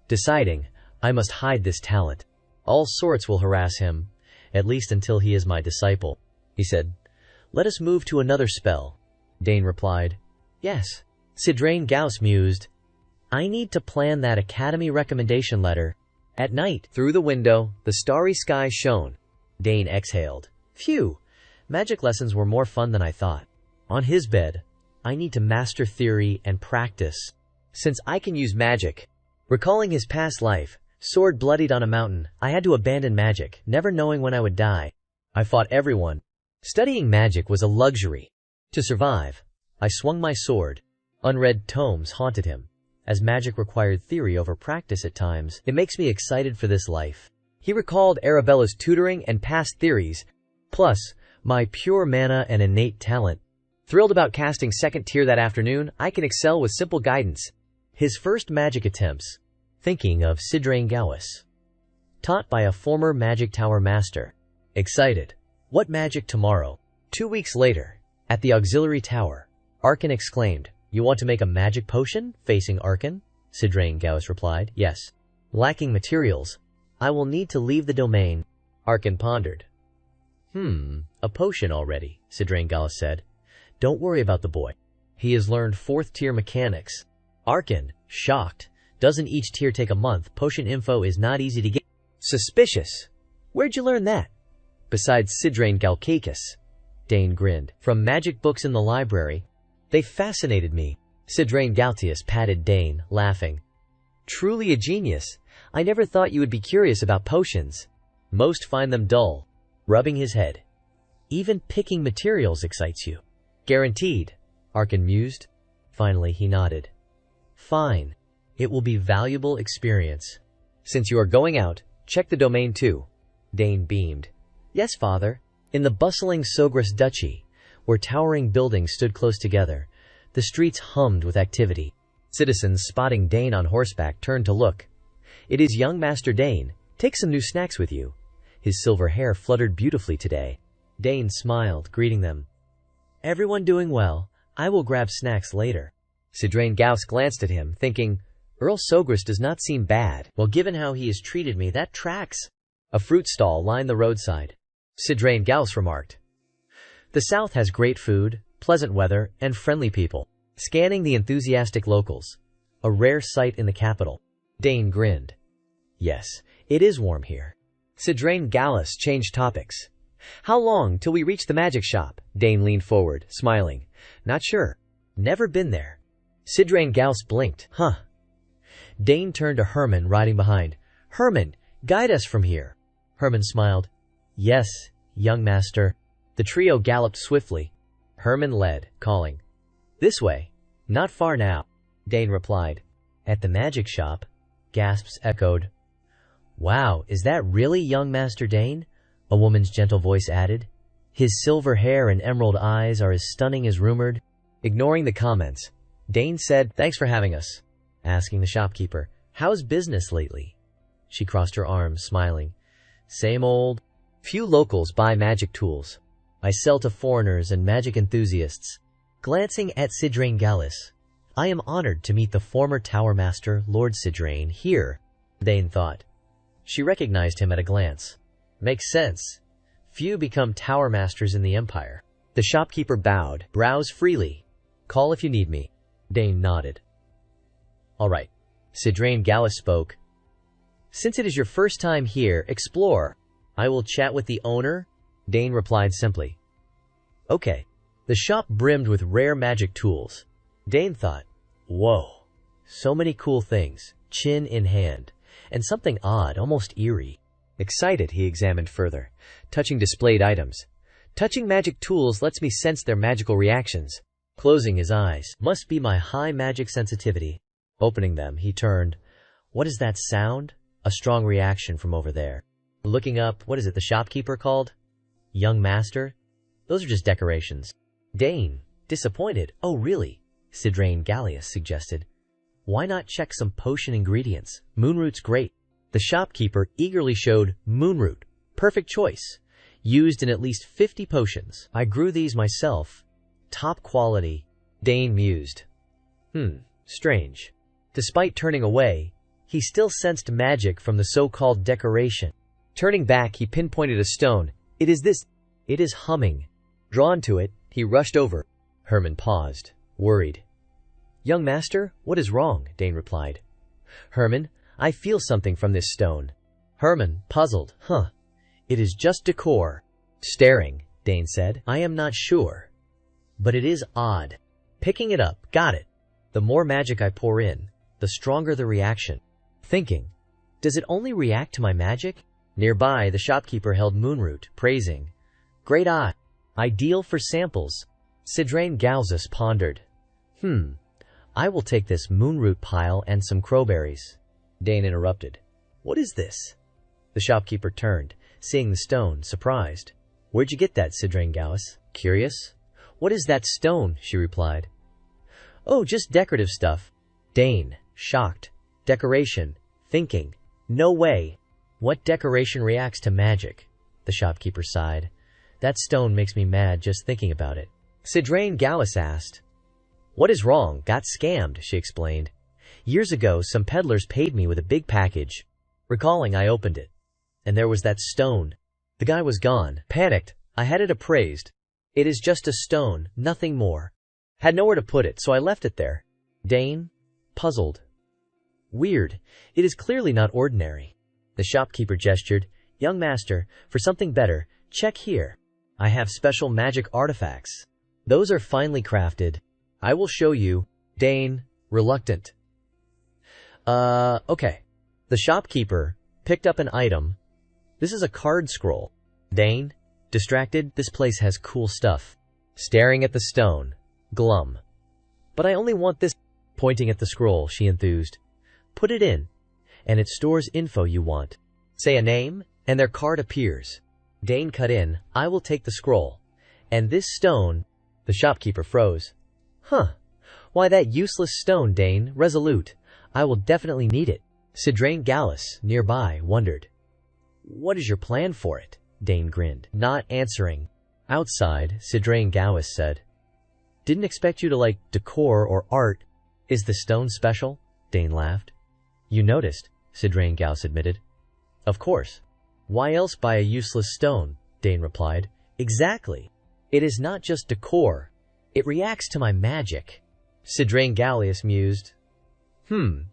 Deciding, I must hide this talent. All sorts will harass him, at least until he is my disciple. He said, Let us move to another spell. Dane replied, Yes. Sidrain Gauss mused, I need to plan that academy recommendation letter. At night, through the window, the starry sky shone. Dane exhaled. Phew, magic lessons were more fun than I thought. On his bed, I need to master theory and practice. Since I can use magic. Recalling his past life, sword bloodied on a mountain, I had to abandon magic, never knowing when I would die. I fought everyone. Studying magic was a luxury. To survive, I swung my sword. Unread tomes haunted him. As magic required theory over practice at times, it makes me excited for this life. He recalled Arabella's tutoring and past theories, plus my pure mana and innate talent. Thrilled about casting 2nd tier that afternoon, I can excel with simple guidance. His first magic attempts. Thinking of Sidrain Gauss. Taught by a former magic tower master. Excited. What magic tomorrow? 2 weeks later, at the auxiliary tower, Arkan exclaimed, You want to make a magic potion? Facing Arkan? Sidrain Gauss replied, Yes. Lacking materials, I will need to leave the domain. Arkan pondered. A potion already, Sidrain Gauss said. Don't worry about the boy. He has learned 4th tier mechanics. Arkan, shocked. Doesn't each tier take a month? Potion info is not easy to get. Suspicious. Where'd you learn that? Besides Sidrain Galcakis. Dane grinned. From magic books in the library. They fascinated me. Sidrain Galtius patted Dane, laughing. Truly a genius. I never thought you would be curious about potions. Most find them dull. Rubbing his head. Even picking materials excites you. Guaranteed, Arkan mused. Finally, he nodded. Fine. It will be valuable experience. Since you are going out, check the domain too. Dane beamed. Yes, father. In the bustling Sogras Duchy, where towering buildings stood close together, the streets hummed with activity. Citizens spotting Dane on horseback turned to look. It is young Master Dane. Take some new snacks with you. His silver hair fluttered beautifully today. Dane smiled, greeting them. Everyone doing well. I will grab snacks later. Sidrain Gauss glanced at him, thinking, Earl Sogras does not seem bad. Well, given how he has treated me, that tracks. A fruit stall lined the roadside. Sidrain Gauss remarked. The South has great food, pleasant weather, and friendly people. Scanning the enthusiastic locals. A rare sight in the capital. Dane grinned. Yes, it is warm here. Sidrain Gauss changed topics. How long till we reach the magic shop? Dane leaned forward, smiling. Not sure. Never been there. Sidrain Gauss blinked. Huh. Dane turned to Herman riding behind. Herman, guide us from here. Herman smiled. Yes, young master. The trio galloped swiftly. Herman led, calling. This way. Not far now. Dane replied. At the magic shop? Gasps echoed. Wow, is that really young Master Dane? A woman's gentle voice added. His silver hair and emerald eyes are as stunning as rumored. Ignoring the comments, Dane said, Thanks for having us. Asking the shopkeeper, How's business lately? She crossed her arms, smiling. Same old. Few locals buy magic tools. I sell to foreigners and magic enthusiasts. Glancing at Sidrain Gauss, I am honored to meet the former Tower Master, Lord Sidrain, here, Dane thought. She recognized him at a glance. Makes sense. Few become Tower Masters in the Empire. The shopkeeper bowed. Browse freely. Call if you need me. Dane nodded. All right. Sidrain Gauss spoke. Since it is your first time here, explore. I will chat with the owner. Dane replied simply. Okay. The shop brimmed with rare magic tools. Dane thought, whoa, so many cool things, chin in hand, and something odd, almost eerie. Excited, he examined further, touching displayed items. Touching magic tools lets me sense their magical reactions. Closing his eyes, must be my high magic sensitivity. Opening them, he turned. What is that sound? A strong reaction from over there. Looking up, what is it the shopkeeper called? Young master? Those are just decorations. Dane, Disappointed? Oh really? Sidrain Gallius suggested. Why not check some potion ingredients? Moonroot's great. The shopkeeper eagerly showed moonroot. Perfect choice. Used in at least 50 potions. I grew these myself. Top quality. Dane mused. Strange. Despite turning away, he still sensed magic from the so-called decoration. Turning back, he pinpointed a stone. It is this. It is humming. Drawn to it, he rushed over. Herman paused, worried. Young master, what is wrong? Dane replied. Herman, I feel something from this stone. Herman, puzzled. It is just decor. Staring, Dane said. I am not sure. But it is odd. Picking it up, got it. The more magic I pour in, the stronger the reaction. Thinking, does it only react to my magic? Nearby, the shopkeeper held moonroot, praising. Great eye. Ideal for samples. Sidrain Galzus pondered. I will take this moonroot pile and some crowberries. Dane interrupted. What is this? The shopkeeper turned, seeing the stone, surprised. Where'd you get that, Sidrain Galzus? Curious? What is that stone? She replied. Oh, just decorative stuff. Dane, shocked. Decoration. Thinking. No way. What decoration reacts to magic? The shopkeeper sighed. That stone makes me mad just thinking about it. Sidrain Galzus asked. What is wrong? Got scammed, she explained. Years ago, some peddlers paid me with a big package. Recalling, I opened it. And there was that stone. The guy was gone. Panicked, I had it appraised. It is just a stone, nothing more. Had nowhere to put it, so I left it there. Dane? Puzzled. Weird. It is clearly not ordinary. The shopkeeper gestured. Young master, for something better, check here. I have special magic artifacts. Those are finely crafted. I will show you. Dane, reluctant. Okay. The shopkeeper picked up an item. This is a card scroll. Dane, distracted, this place has cool stuff. Staring at the stone. Glum. But I only want this. Pointing at the scroll, she enthused. Put it in, and it stores info you want. Say a name, and their card appears. Dane cut in, I will take the scroll. And this stone. The shopkeeper froze. Why that useless stone, Dane, resolute. I will definitely need it. Sidrain Galzus, nearby, wondered. What is your plan for it? Dane grinned, not answering. Outside, Sidrain Galzus said. Didn't expect you to like decor or art. Is the stone special? Dane laughed. You noticed, Sidrain Galzus admitted. Of course. Why else buy a useless stone? Dane replied. Exactly. It is not just decor. It reacts to my magic. Sidrain Gallius mused.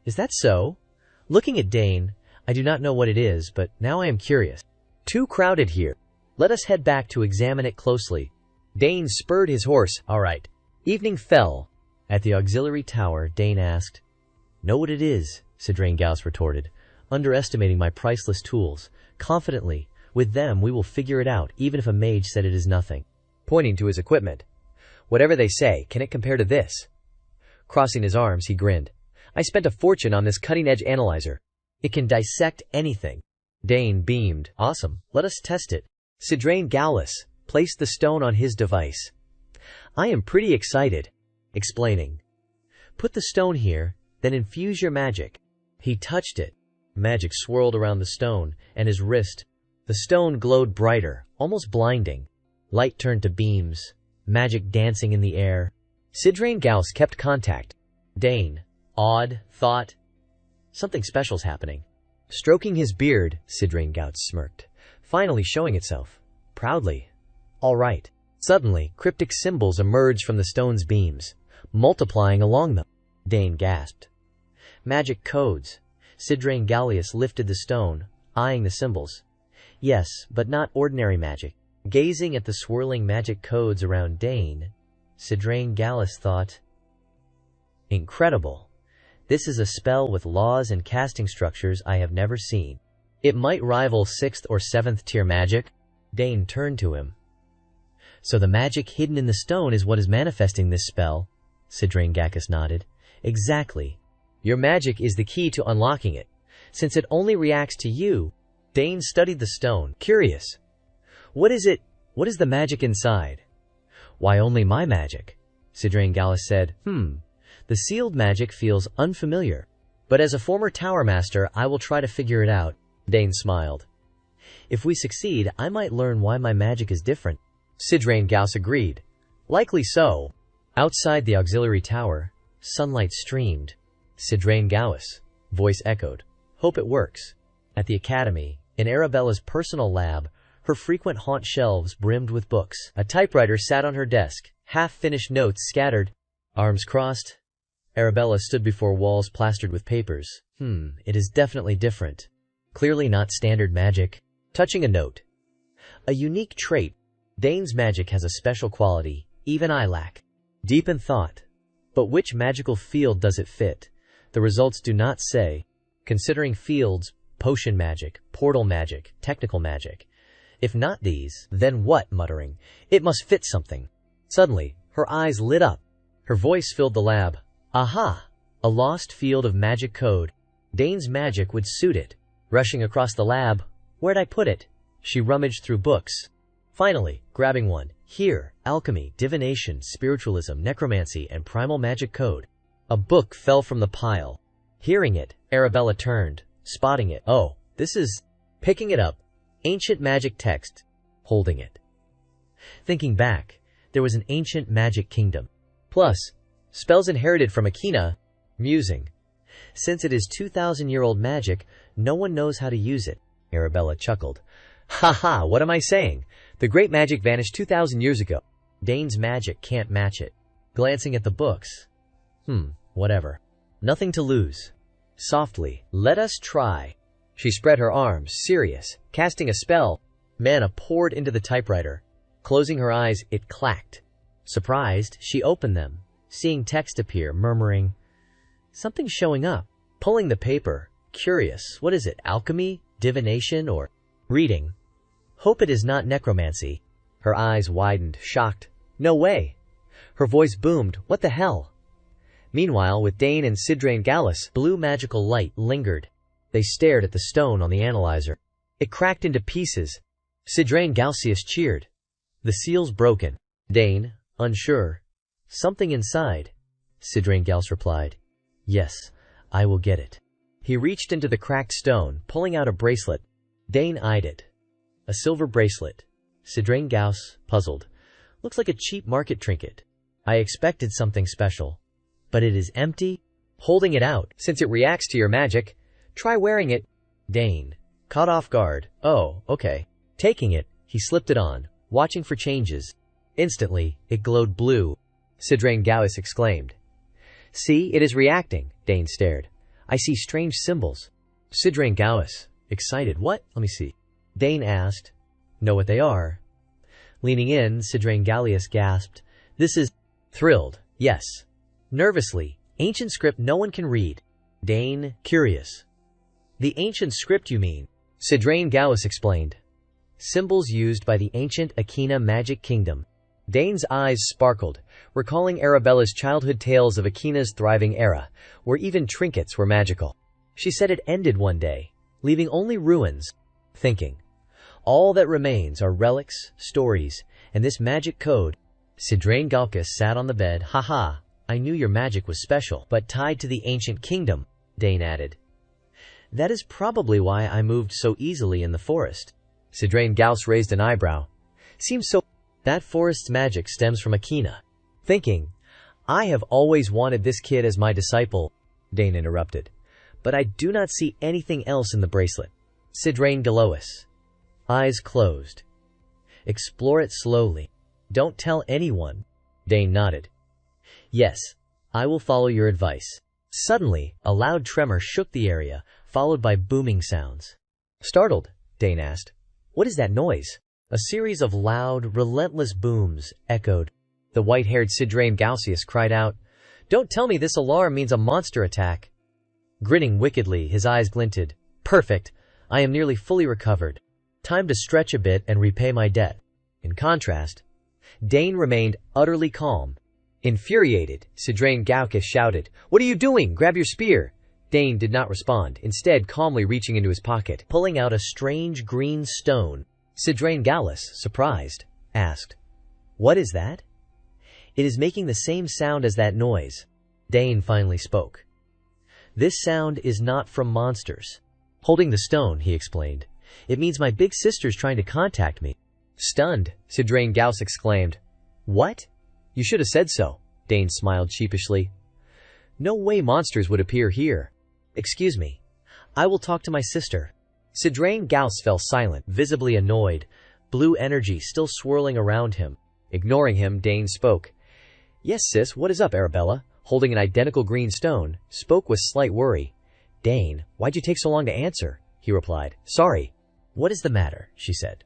Is that so? Looking at Dane, I do not know what it is, but now I am curious. Too crowded here. Let us head back to examine it closely. Dane spurred his horse. All right. Evening fell. At the auxiliary tower, Dane asked. Know what it is, Sidrain Galzus retorted, underestimating my priceless tools. Confidently, with them we will figure it out, even if a mage said it is nothing. Pointing to his equipment. Whatever they say, can it compare to this? Crossing his arms, he grinned. I spent a fortune on this cutting-edge analyzer. It can dissect anything. Dane beamed. Awesome. Let us test it. Sidrain Galzus placed the stone on his device. I am pretty excited. Explaining. Put the stone here, then infuse your magic. He touched it. Magic swirled around the stone and his wrist. The stone glowed brighter, almost blinding. Light turned to beams, magic dancing in the air. Sidrain Galzus kept contact. Dane, awed, thought, something special's happening. Stroking his beard, Sidrain Galzus smirked, finally showing itself. Proudly. All right. Suddenly, cryptic symbols emerged from the stone's beams, multiplying along them. Dane gasped. Magic codes. Sidrain Gallius lifted the stone, eyeing the symbols. Yes, but not ordinary magic. Gazing at the swirling magic codes around Dane, Sidrain Gallius thought, incredible. This is a spell with laws and casting structures I have never seen. It might rival 6th or 7th tier magic. Dane turned to him. So the magic hidden in the stone is what is manifesting this spell? Sidrain Gallius nodded. Exactly. Your magic is the key to unlocking it. Since it only reacts to you. Dane studied the stone, curious. What is it? What is the magic inside? Why only my magic? Sidrain Gallus said. The sealed magic feels unfamiliar. But as a former tower master, I will try to figure it out. Dane smiled. If we succeed, I might learn why my magic is different. Sidrain Gallus agreed. Likely so. Outside the auxiliary tower, sunlight streamed. Sidrain Gallus, voice echoed. Hope it works. At the academy, in Arabella's personal lab, her frequent haunt shelves brimmed with books. A typewriter sat on her desk, half-finished notes scattered. Arms crossed, Arabella stood before walls plastered with papers. It is definitely different. Clearly not standard magic. Touching a note. A unique trait. Dane's magic has a special quality, even I lack. Deep in thought. But which magical field does it fit? The results do not say. Considering fields, potion magic, portal magic, technical magic. If not these, then what? Muttering. It must fit something. Suddenly, her eyes lit up. Her voice filled the lab. Aha! A lost field of magic code. Dane's magic would suit it. Rushing across the lab. Where'd I put it? She rummaged through books. Finally, grabbing one. Here, alchemy, divination, spiritualism, necromancy, and primal magic code. A book fell from the pile. Hearing it, Arabella turned, spotting it. Oh, this is... Picking it up. Ancient magic text. Holding it. Thinking back, there was an ancient magic kingdom. Plus, spells inherited from Akina. Musing. Since it is 2,000-year-old magic, no one knows how to use it. Arabella chuckled. Ha, what am I saying? The great magic vanished 2,000 years ago. Dane's magic can't match it. Glancing at the books. Whatever. Nothing to lose. Softly, let us try. She spread her arms, serious, casting a spell. Mana poured into the typewriter. Closing her eyes, it clacked. Surprised, she opened them, seeing text appear, murmuring, "Something's showing up." Pulling the paper, curious, what is it, alchemy, divination, or... Reading. Hope it is not necromancy. Her eyes widened, shocked. No way. Her voice boomed, what the hell? Meanwhile, with Dane and Sidrain Gallus, blue magical light lingered. They stared at the stone on the analyzer. It cracked into pieces. Sidrain Gallus cheered. The seal's broken. Dane, unsure. Something inside. Sidrain Gallus replied. Yes, I will get it. He reached into the cracked stone, pulling out a bracelet. Dane eyed it. A silver bracelet. Sidrain Gallus, puzzled. Looks like a cheap market trinket. I expected something special. But it is empty? Holding it out. Since it reacts to your magic, try wearing it. Dane, caught off guard. Oh, okay. Taking it, he slipped it on, watching for changes. Instantly, it glowed blue. Sidrain Gallus exclaimed. See, it is reacting. Dane stared. I see strange symbols. Sidrain Gallus, excited. What? Let me see. Dane asked. Know what they are? Leaning in, Sidrain Gallus gasped. This is... Thrilled. Yes. Nervously. Ancient script no one can read. Dane, curious. The ancient script you mean? Sidrain Gallus explained. Symbols used by the ancient Akina magic kingdom. Dane's eyes sparkled, recalling Arabella's childhood tales of Akina's thriving era, where even trinkets were magical. She said it ended one day, leaving only ruins. Thinking. All that remains are relics, stories, and this magic code. Sidrain Gallus sat on the bed. Haha, I knew your magic was special, but tied to the ancient kingdom, Dane added. That is probably why I moved so easily in the forest. Sidrain Gallus raised an eyebrow. Seems so... That forest's magic stems from Akina. Thinking, I have always wanted this kid as my disciple, Dane interrupted. But I do not see anything else in the bracelet. Sidrain Gallus. Eyes closed. Explore it slowly. Don't tell anyone. Dane nodded. Yes, I will follow your advice. Suddenly, a loud tremor shook the area, followed by booming sounds. Startled, Dane asked. What is that noise? A series of loud, relentless booms echoed. The white-haired Sidrain Gallus cried out, Don't tell me this alarm means a monster attack. Grinning wickedly, his eyes glinted. Perfect. I am nearly fully recovered. Time to stretch a bit and repay my debt. In contrast, Dane remained utterly calm. Infuriated, Sidrain Gallus shouted, What are you doing? Grab your spear. Dane did not respond, instead calmly reaching into his pocket, pulling out a strange green stone. Sidrain Gallus, surprised, asked, What is that? It is making the same sound as that noise. Dane finally spoke. This sound is not from monsters. Holding the stone, he explained. It means my big sister's trying to contact me. Stunned, Sidrain Gauss exclaimed. What? You should have said so. Dane smiled sheepishly. No way monsters would appear here. Excuse me. I will talk to my sister. Sidrain Gauss fell silent, visibly annoyed, blue energy still swirling around him. Ignoring him, Dane spoke. Yes, sis, what is up, Arabella? Holding an identical green stone, spoke with slight worry. Dane, why'd you take so long to answer? He replied. Sorry. What is the matter? She said.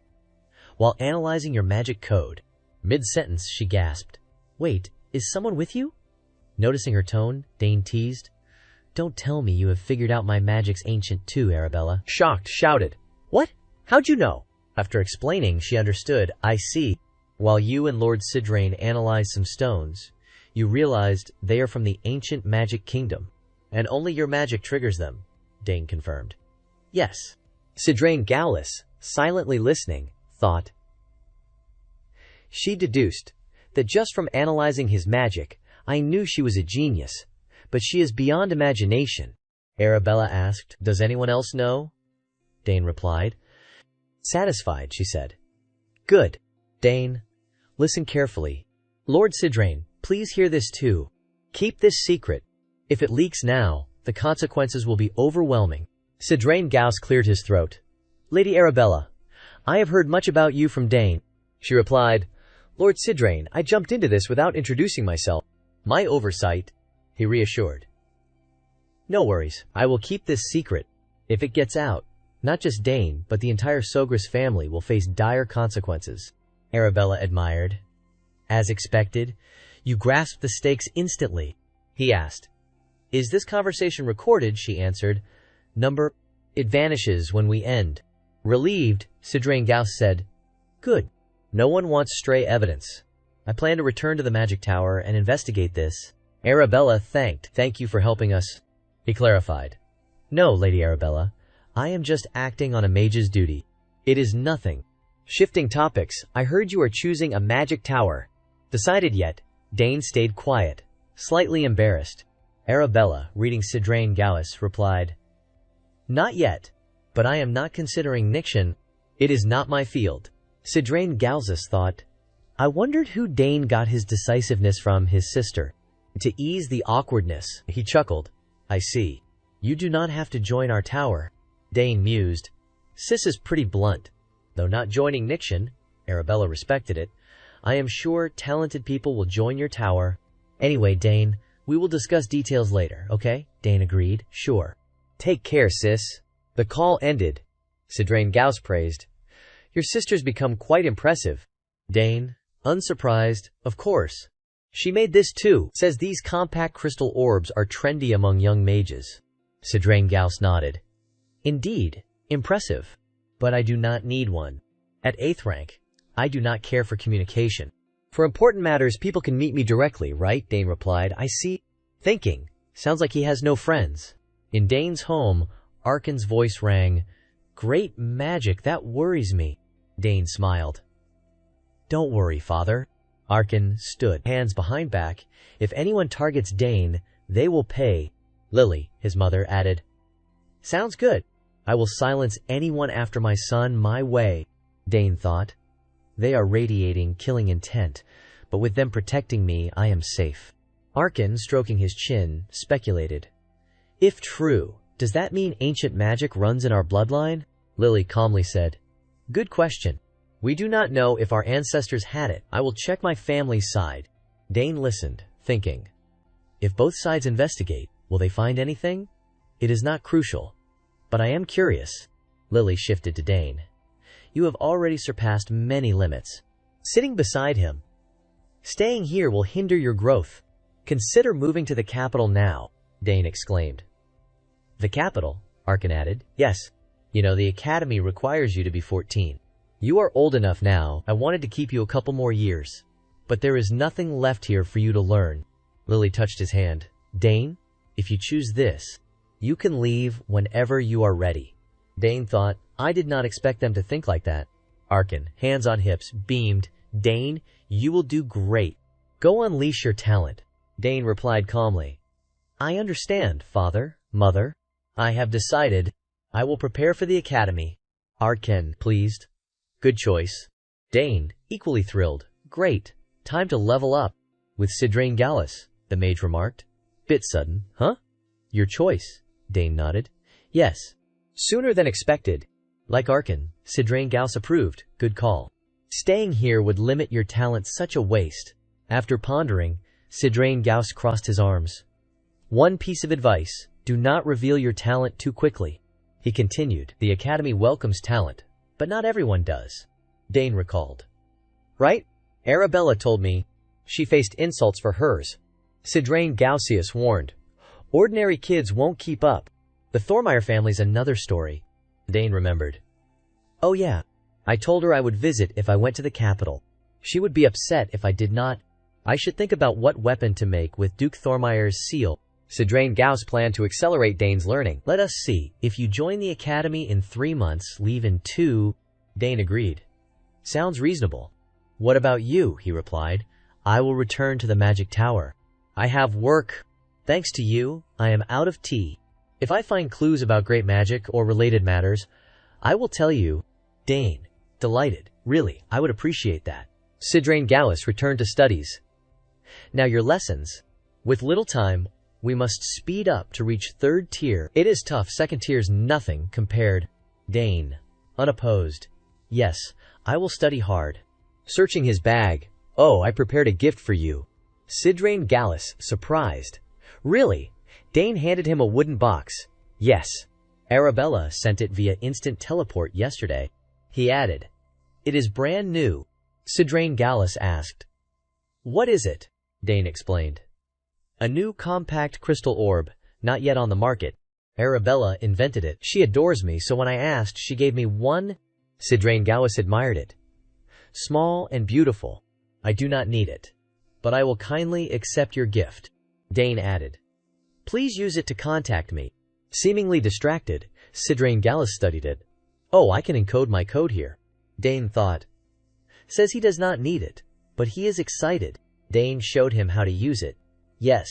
While analyzing your magic code. Mid-sentence, she gasped. Wait, is someone with you? Noticing her tone, Dane teased. Don't tell me you have figured out my magic's ancient too, Arabella. Shocked, shouted. What? How'd you know? After explaining, she understood. I see. While you and Lord Sidrain analyzed some stones, you realized they are from the ancient magic kingdom, and only your magic triggers them, Dane confirmed. Yes. Sidrain Gauss, silently listening, thought. She deduced that just from analyzing his magic, I knew she was a genius, but she is beyond imagination. Arabella asked, Does anyone else know? Dane replied. Satisfied, she said. Good. Dane, listen carefully. Lord Sidrain, please hear this too. Keep this secret. If it leaks now, the consequences will be overwhelming. Sidrain Gauss cleared his throat. Lady Arabella, I have heard much about you from Dane. She replied, Lord Sidrain, I jumped into this without introducing myself. My oversight, he reassured. No worries, I will keep this secret. If it gets out, not just Dane, but the entire Sogris family will face dire consequences. Arabella admired. As expected, you grasped the stakes instantly. He asked. Is this conversation recorded? She answered. Number, it vanishes when we end. Relieved, Sidrain Gauss said. Good. No one wants stray evidence. I plan to return to the magic tower and investigate this. Arabella thanked. Thank you for helping us. He clarified. No, Lady Arabella. I am just acting on a mage's duty. It is nothing. Shifting topics, I heard you are choosing a magic tower. Decided yet? Dane stayed quiet, slightly embarrassed. Arabella, reading Sidrain Gauss, replied, Not yet, but I am not considering Nixian. It is not my field. Sidrain Gauss thought, I wondered who Dane got his decisiveness from his sister. To ease the awkwardness, he chuckled. I see. You do not have to join our tower. Dane mused. Sis is pretty blunt. Though not joining Nixian, Arabella respected it. I am sure talented people will join your tower. Anyway, Dane, we will discuss details later, okay? Dane agreed. Sure. Take care, sis. The call ended. Sidrain Gauss praised. Your sister's become quite impressive. Dane, unsurprised, of course. She made this too. Says these compact crystal orbs are trendy among young mages. Sidrain Gauss nodded. Indeed, impressive. But I do not need one. At 8th rank, I do not care for communication. For important matters, people can meet me directly, right? Dane replied. I see. Thinking. Sounds like he has no friends. In Dane's home, Arkan's voice rang. Great magic, that worries me. Dane smiled. Don't worry, father. Arkan stood, hands behind back. If anyone targets Dane, they will pay. Lily, his mother, added. Sounds good. I will silence anyone after my son my way, Dane thought. They are radiating killing intent, but with them protecting me, I am safe. Arkan, stroking his chin, speculated. If true, does that mean ancient magic runs in our bloodline? Lily calmly said. Good question. We do not know if our ancestors had it. I will check my family's side. Dane listened, thinking. If both sides investigate, will they find anything? It is not crucial. But I am curious. Lily shifted to Dane. You have already surpassed many limits. Sitting beside him. Staying here will hinder your growth. Consider moving to the capital now, Dane exclaimed. The capital? Arkan added. Yes. You know, the academy requires you to be 14. You are old enough now. I wanted to keep you a couple more years. But there is nothing left here for you to learn. Lily touched his hand. Dane, if you choose this, you can leave whenever you are ready. Dane thought, I did not expect them to think like that. Arkan, hands on hips, beamed. Dane, you will do great. Go unleash your talent, Dane replied calmly. I understand, father, mother. I have decided. I will prepare for the academy. Arkin, pleased. Good choice. Dane, equally thrilled. Great. Time to level up. With Sidrain Gallus, the mage remarked. Bit sudden, huh? Your choice, Dane nodded. Yes. Sooner than expected. Like Arkin, Sidrain Gallus approved. Good call. Staying here would limit your talent, such a waste. After pondering, Sidrain Gallus crossed his arms. One piece of advice, do not reveal your talent too quickly. He continued, the academy welcomes talent, but not everyone does. Dane recalled. Right? Arabella told me she faced insults for hers. Sidrain Gausius warned. Ordinary kids won't keep up. The Thormeyer family's another story. Dane remembered. Oh yeah, I told her I would visit if I went to the capital. She would be upset if I did not. I should think about what weapon to make with Duke Thormeyer's seal. Sidrain Gauss planned to accelerate Dane's learning. Let us see. If you join the academy in 3 months, leave in 2. Dane agreed. Sounds reasonable. What about you? He replied. I will return to the magic tower. I have work. Thanks to you, I am out of tea. If I find clues about great magic or related matters, I will tell you. Dane, delighted. Really, I would appreciate that. Sidrain Gallus returned to studies. Now your lessons. With little time, we must speed up to reach 3rd tier. It is tough. 2nd tier's nothing compared. Dane, unopposed. Yes, I will study hard. Searching his bag. Oh, I prepared a gift for you. Sidrain Gallus, surprised. Really? Dane handed him a wooden box. Yes. Arabella sent it via instant teleport yesterday. He added. It is brand new. Sidrain Gallus asked. What is it? Dane explained. A new compact crystal orb, not yet on the market. Arabella invented it. She adores me, so when I asked, she gave me one. Sidrain Gallus admired it. Small and beautiful. I do not need it. But I will kindly accept your gift. Dane added. Please use it to contact me. Seemingly distracted, Sidrain Gallus studied it. Oh, I can encode my code here. Dane thought. Says he does not need it, but he is excited. Dane showed him how to use it. Yes,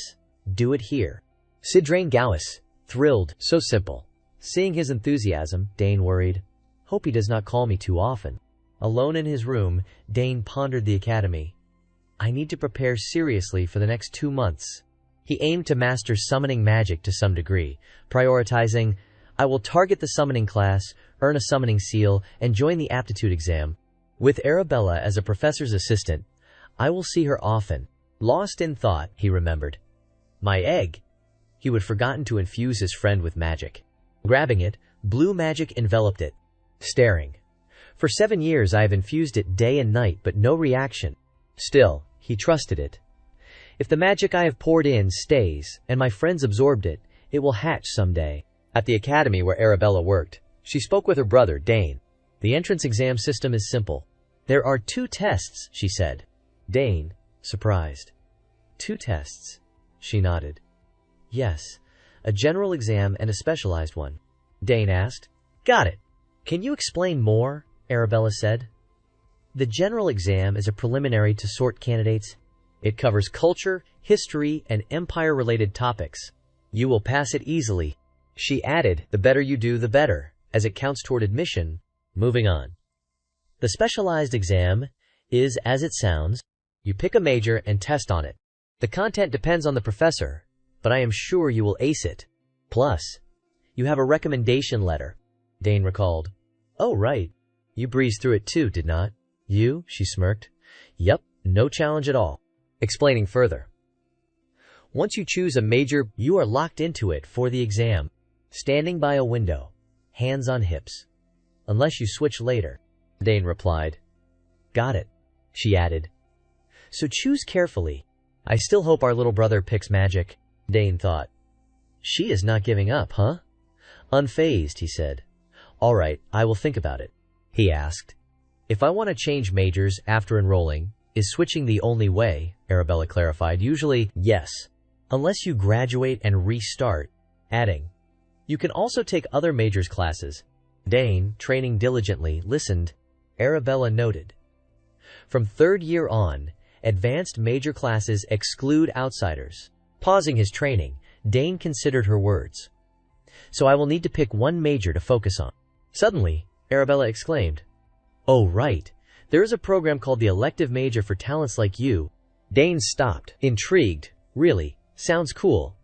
do it here. Sidrain Gallus, thrilled, so simple. Seeing his enthusiasm, Dane worried. Hope he does not call me too often. Alone in his room, Dane pondered the academy. I need to prepare seriously for the next 2 months. He aimed to master summoning magic to some degree, prioritizing, I will target the summoning class, earn a summoning seal, and join the aptitude exam. With Arabella as a professor's assistant, I will see her often. Lost in thought, he remembered. My egg. He would forgotten to infuse his friend with magic. Grabbing it, blue magic enveloped it. Staring. For 7 years I have infused it day and night, but no reaction. Still, he trusted it. If the magic I have poured in stays, and my friends absorbed it, it will hatch someday. At the academy where Arabella worked, she spoke with her brother, Dane. The entrance exam system is simple. There are 2 tests, she said. Dane, surprised. 2 tests. She nodded. Yes, a general exam and a specialized one. Dane asked. Got it. Can you explain more? Arabella said. The general exam is a preliminary to sort candidates. It covers culture, history, and empire-related topics. You will pass it easily. She added, the better you do, the better, as it counts toward admission. Moving on. The specialized exam is, as it sounds, you pick a major and test on it. The content depends on the professor, but I am sure you will ace it. Plus, you have a recommendation letter, Dane recalled. Oh, right. You breezed through it too, did not? You? She smirked. Yup, no challenge at all. Explaining further. Once you choose a major, you are locked into it for the exam. Standing by a window, hands on hips. Unless you switch later, Dane replied. Got it, she added. So choose carefully. I still hope our little brother picks magic, Dane thought. She is not giving up, huh? Unfazed, he said. All right, I will think about it. He asked. If I want to change majors after enrolling, is switching the only way? Arabella clarified. Usually, yes. Unless you graduate and restart. Adding. You can also take other majors classes. Dane, training diligently, listened. Arabella noted. From 3rd year on, Advanced major classes exclude outsiders. Pausing his training, Dane considered her words. So I will need to pick one major to focus on. Suddenly, Arabella exclaimed, "Oh right, there is a program called the elective major for talents like you." Dane stopped, intrigued. "Really? Sounds cool."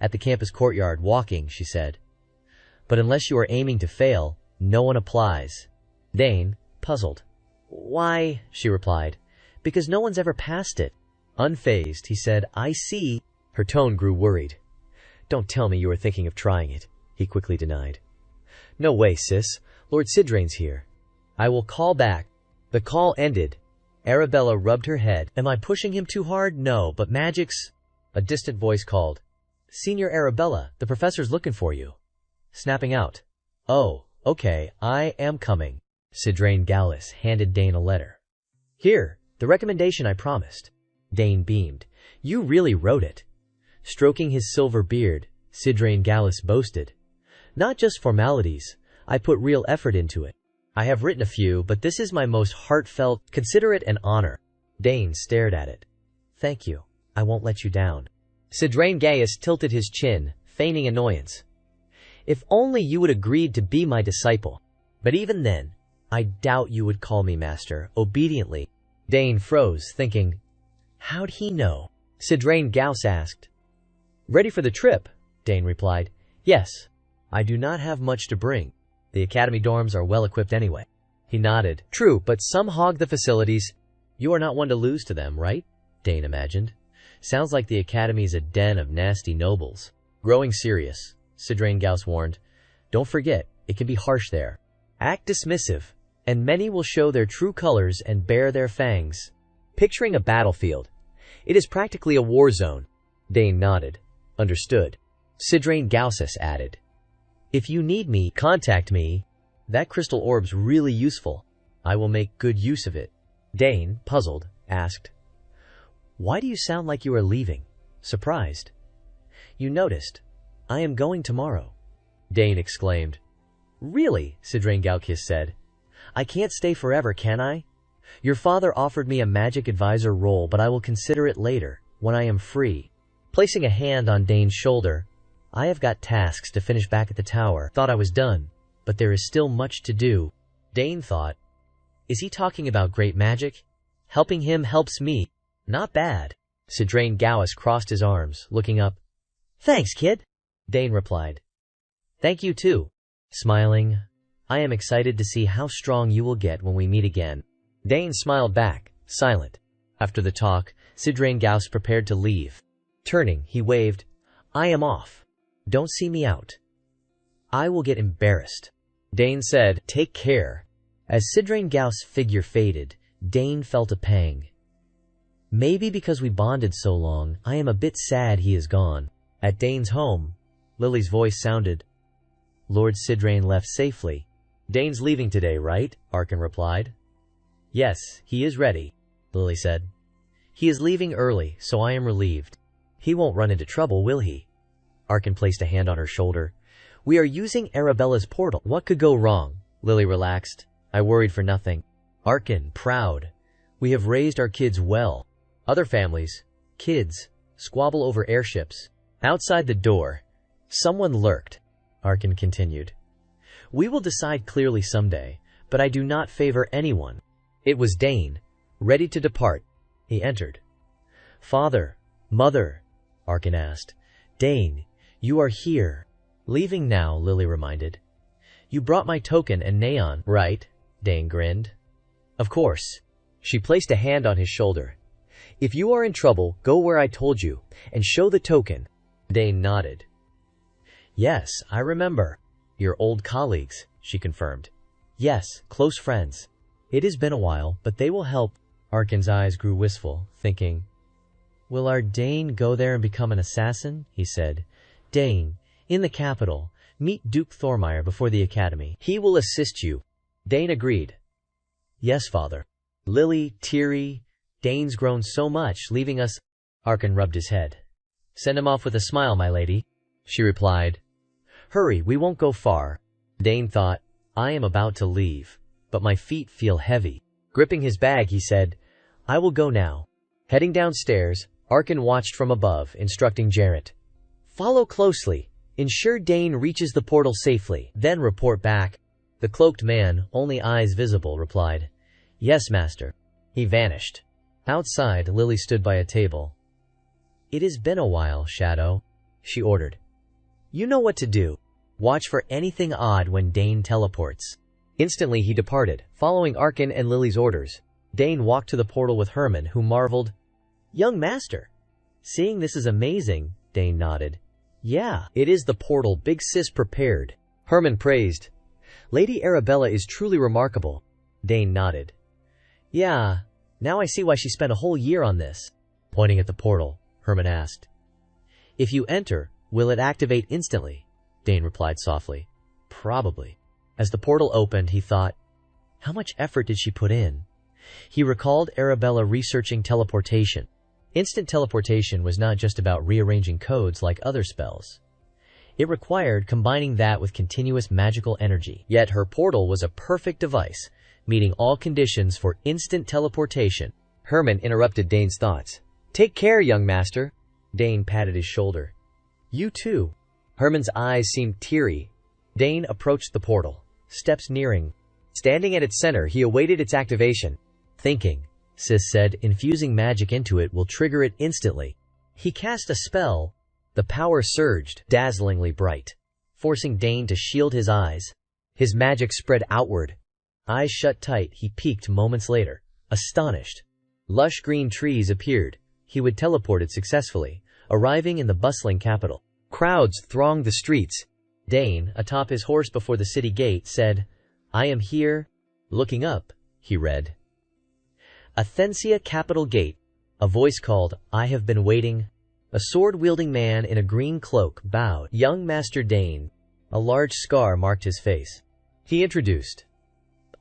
"At the campus courtyard walking," she said. "But unless you are aiming to fail, no one applies." Dane, puzzled. "Why?" she replied. "Because no one's ever passed it." Unfazed, he said, "I see." Her tone grew worried. "Don't tell me you were thinking of trying it," he quickly denied. "No way, sis. Lord Sidrain's here. I will call back." The call ended. Arabella rubbed her head. "Am I pushing him too hard? No, but magic's—" A distant voice called, "Senior Arabella, the professor's looking for you." Snapping out, "Oh, okay, I am coming." Sidrain Gallus handed Dane a letter. "Here, the recommendation I promised." Dane beamed. "You really wrote it." Stroking his silver beard, Sidrain Gallus boasted, "Not just formalities, I put real effort into it. I have written a few, but this is my most heartfelt. Consider it an honor." Dane stared at it. "Thank you. I won't let you down." Sidrain Gallus tilted his chin, feigning annoyance. "If only you would agreed to be my disciple. But even then, I doubt you would call me master, obediently." Dane froze, thinking, "How'd he know?" Sidrain Gallus asked. "Ready for the trip?" Dane replied. "Yes. I do not have much to bring. The academy dorms are well equipped anyway." He nodded. "True, but some hog the facilities." "You are not one to lose to them, right?" Dane imagined. "Sounds like the academy's a den of nasty nobles." Growing serious, Sidrain Gallus warned, "Don't forget, it can be harsh there. Act dismissive, and many will show their true colors and bare their fangs." Picturing a battlefield. "It is practically a war zone." Dane nodded. "Understood." Sidrain Gallus added, "If you need me, contact me. That crystal orb's really useful. I will make good use of it." Dane, puzzled, asked, "Why do you sound like you are leaving? Surprised?" "You noticed. I am going tomorrow." Dane exclaimed. "Really?" Sidrain Gallus said. "I can't stay forever, can I? Your father offered me a magic advisor role, but I will consider it later, when I am free." Placing a hand on Dane's shoulder, "I have got tasks to finish back at the tower. Thought I was done, but there is still much to do." Dane thought, "Is he talking about great magic? Helping him helps me. Not bad." Sidrain Gallus crossed his arms, looking up. "Thanks, kid." Dane replied, "Thank you too." Smiling, "I am excited to see how strong you will get when we meet again." Dane smiled back, silent. After the talk, Sidrain Gallus prepared to leave. Turning, he waved, "I am off. Don't see me out. I will get embarrassed." Dane said, "Take care." As Sidrain Gallus' figure faded, Dane felt a pang. Maybe because we bonded so long, I am a bit sad he is gone. At Dane's home, Lily's voice sounded. "Lord Sidrain left safely." "Dane's leaving today, right?" Arkan replied. "Yes, he is ready," Lily said. "He is leaving early, so I am relieved. He won't run into trouble, will he?" Arkan placed a hand on her shoulder. "We are using Arabella's portal. What could go wrong?" Lily relaxed. "I worried for nothing." Arkan, proud. "We have raised our kids well. Other families, kids, squabble over airships." Outside the door, someone lurked. Arkan continued, "We will decide clearly someday, but I do not favor anyone." It was Dane, ready to depart. He entered. "Father, mother," Arkan asked. "Dane, you are here." "Leaving now," Lily reminded. "You brought my token and neon, right?" Dane grinned. "Of course." She placed a hand on his shoulder. "If you are in trouble, go where I told you, and show the token." Dane nodded. "Yes, I remember. Your old colleagues," she confirmed. "Yes, close friends. It has been a while, but they will help." Arkan's eyes grew wistful, thinking, "Will our Dane go there and become an assassin?" He said, "Dane, in the capital, meet Duke Thormeyer before the academy. He will assist you." Dane agreed. "Yes, father." Lily, teary, "Dane's grown so much, leaving us." Arkan rubbed his head. "Send him off with a smile, my lady," she replied. "Hurry, we won't go far." Dane thought, "I am about to leave, but my feet feel heavy." Gripping his bag, he said, "I will go now. Heading downstairs, Arkin watched from above, instructing Jarrett. Follow closely. Ensure Dane reaches the portal safely, then report back. The cloaked man, only eyes visible, replied, Yes, master. He vanished. Outside, Lily stood by a table. It has been a while, Shadow, she ordered. You know what to do. Watch for anything odd when Dane teleports. Instantly he departed, following Arkin and Lily's orders. Dane walked to the portal with Herman, who marveled, Young master. Seeing this is amazing, Dane nodded. Yeah, it is the portal Big Sis prepared. Herman praised. Lady Arabella is truly remarkable. Dane nodded. Yeah, now I see why she spent a whole year on this. Pointing at the portal, Herman asked. If you enter, will it activate instantly? Dane replied softly. Probably. As the portal opened, he thought, how much effort did she put in? He recalled Arabella researching teleportation. Instant teleportation was not just about rearranging codes like other spells. It required combining that with continuous magical energy. Yet her portal was a perfect device, meeting all conditions for instant teleportation. Herman interrupted Dane's thoughts. Take care, young master. Dane patted his shoulder. You too. Herman's eyes seemed teary. Dane approached the portal, steps nearing. Standing at its center, he awaited its activation. Thinking, Sis said, infusing magic into it will trigger it instantly. He cast a spell. The power surged, dazzlingly bright, forcing Dane to shield his eyes. His magic spread outward. Eyes shut tight, he peeked moments later, astonished. Lush green trees appeared. He would teleport it successfully, arriving in the bustling capital. Crowds thronged the streets. Dane, atop his horse before the city gate, said, I am here. Looking up, he read, Athensia Capital Gate. A voice called, I have been waiting. A sword-wielding man in a green cloak bowed. Young Master Dane. A large scar marked his face. He introduced,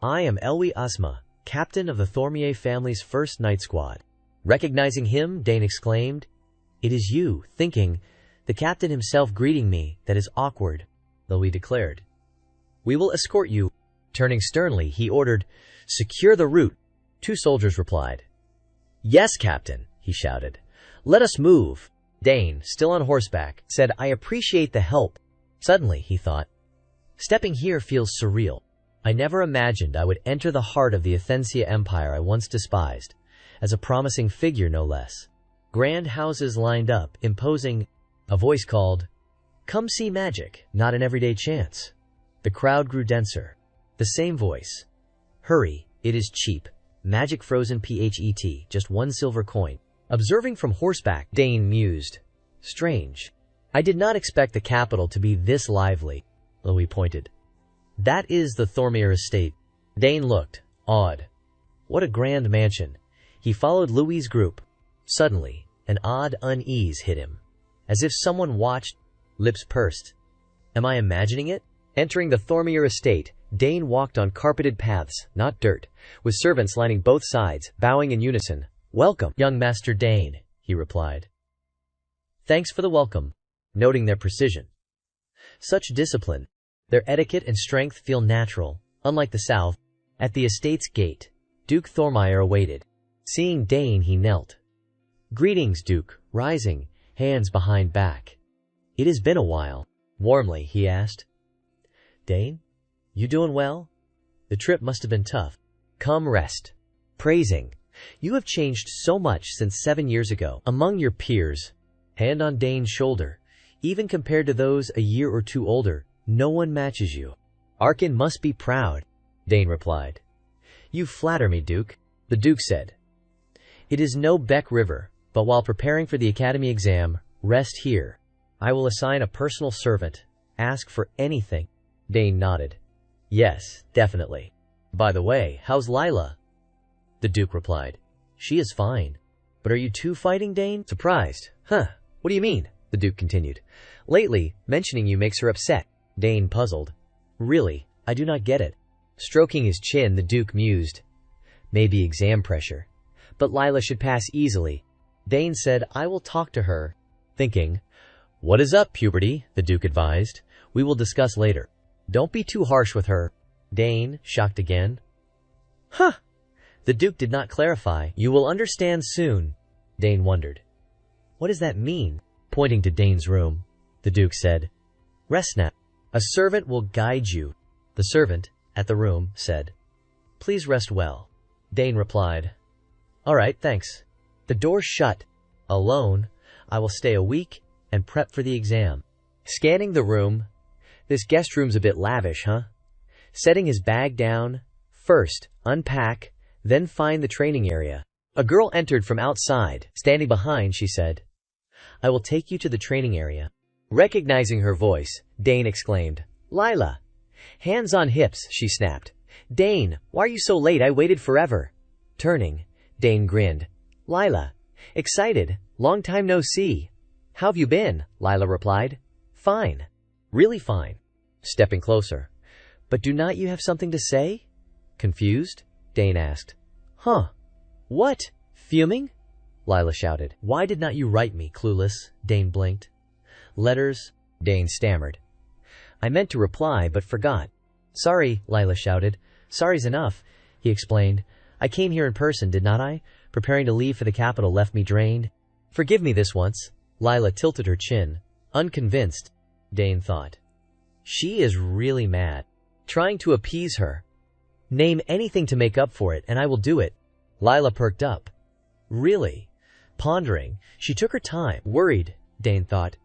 I am Elwi Asma, captain of the Thormier family's first night squad. Recognizing him, Dane exclaimed, It is you, thinking, the captain himself greeting me, that is awkward, Elwi declared. We will escort you. Turning sternly, he ordered, Secure the route. 2 soldiers replied. Yes, captain, he shouted. Let us move. Dane, still on horseback, said, I appreciate the help. Suddenly, he thought, stepping here feels surreal. I never imagined I would enter the heart of the Athensia Empire I once despised, as a promising figure no less. Grand houses lined up, imposing. A voice called, Come see magic, not an everyday chance. The crowd grew denser. The same voice. Hurry, it is cheap. Magic frozen PHET, just 1 silver coin. Observing from horseback, Dane mused. Strange. I did not expect the capital to be this lively. Louis pointed. That is the Thormier estate. Dane looked, awed. What a grand mansion. He followed Louis's group. Suddenly, an odd unease hit him. As if someone watched, lips pursed. Am I imagining it? Entering the Thormier estate, Dane walked on carpeted paths, not dirt, with servants lining both sides, bowing in unison. Welcome, young Master Dane, he replied. Thanks for the welcome, noting their precision. Such discipline. Their etiquette and strength feel natural, unlike the south. At the estate's gate, Duke Thormier awaited. Seeing Dane, he knelt. Greetings, Duke, rising, hands behind back. It has been a while. Warmly, he asked. Dane? You doing well? The trip must have been tough. Come rest. Praising. You have changed so much since 7 years ago. Among your peers. Hand on Dane's shoulder. Even compared to those a year or 2 older, no one matches you. Arkin must be proud, Dane replied. You flatter me, Duke, the Duke said. It is no Beck River, but while preparing for the academy exam, rest here. I will assign a personal servant. Ask for anything. Dane nodded. Yes, definitely. By the way, how's Lila? The Duke replied. She is fine. But are you two fighting, Dane? Surprised. Huh, what do you mean? The Duke continued. Lately, mentioning you makes her upset. Dane puzzled. Really, I do not get it. Stroking his chin, the Duke mused. Maybe exam pressure. But Lila should pass easily. Dane said, I will talk to her. Thinking, what is up, puberty? The Duke advised. We will discuss later. Don't be too harsh with her. Dane, shocked again. Huh! The Duke did not clarify. You will understand soon. Dane wondered. What does that mean? Pointing to Dane's room, the Duke said. Rest now. A servant will guide you. The servant, at the room, said. Please rest well. Dane replied. All right, thanks. The door shut. Alone, I will stay a week and prep for the exam. Scanning the room. This guest room's a bit lavish, huh? Setting his bag down. First, unpack, then find the training area. A girl entered from outside. Standing behind, she said, I will take you to the training area. Recognizing her voice, Dane exclaimed, Lila. Hands on hips, she snapped. Dane, why are you so late? I waited forever. Turning, Dane grinned. Lila. Excited. Long time no see. How have you been? Lila replied. Fine. Really fine. Stepping closer. But do not you have something to say? Confused, Dane asked. Huh. What? Fuming? Lila shouted. Why did not you write me, clueless? Dane blinked. Letters, Dane stammered. I meant to reply, but forgot. Sorry, Lila shouted. Sorry's enough, he explained. I came here in person, did not I? Preparing to leave for the capital left me drained. Forgive me this once. Lila tilted her chin. Unconvinced, Dane thought. She is really mad. Trying to appease her. Name anything to make up for it, and I will do it. Lila perked up. Really? Pondering, she took her time. Worried, Dane thought.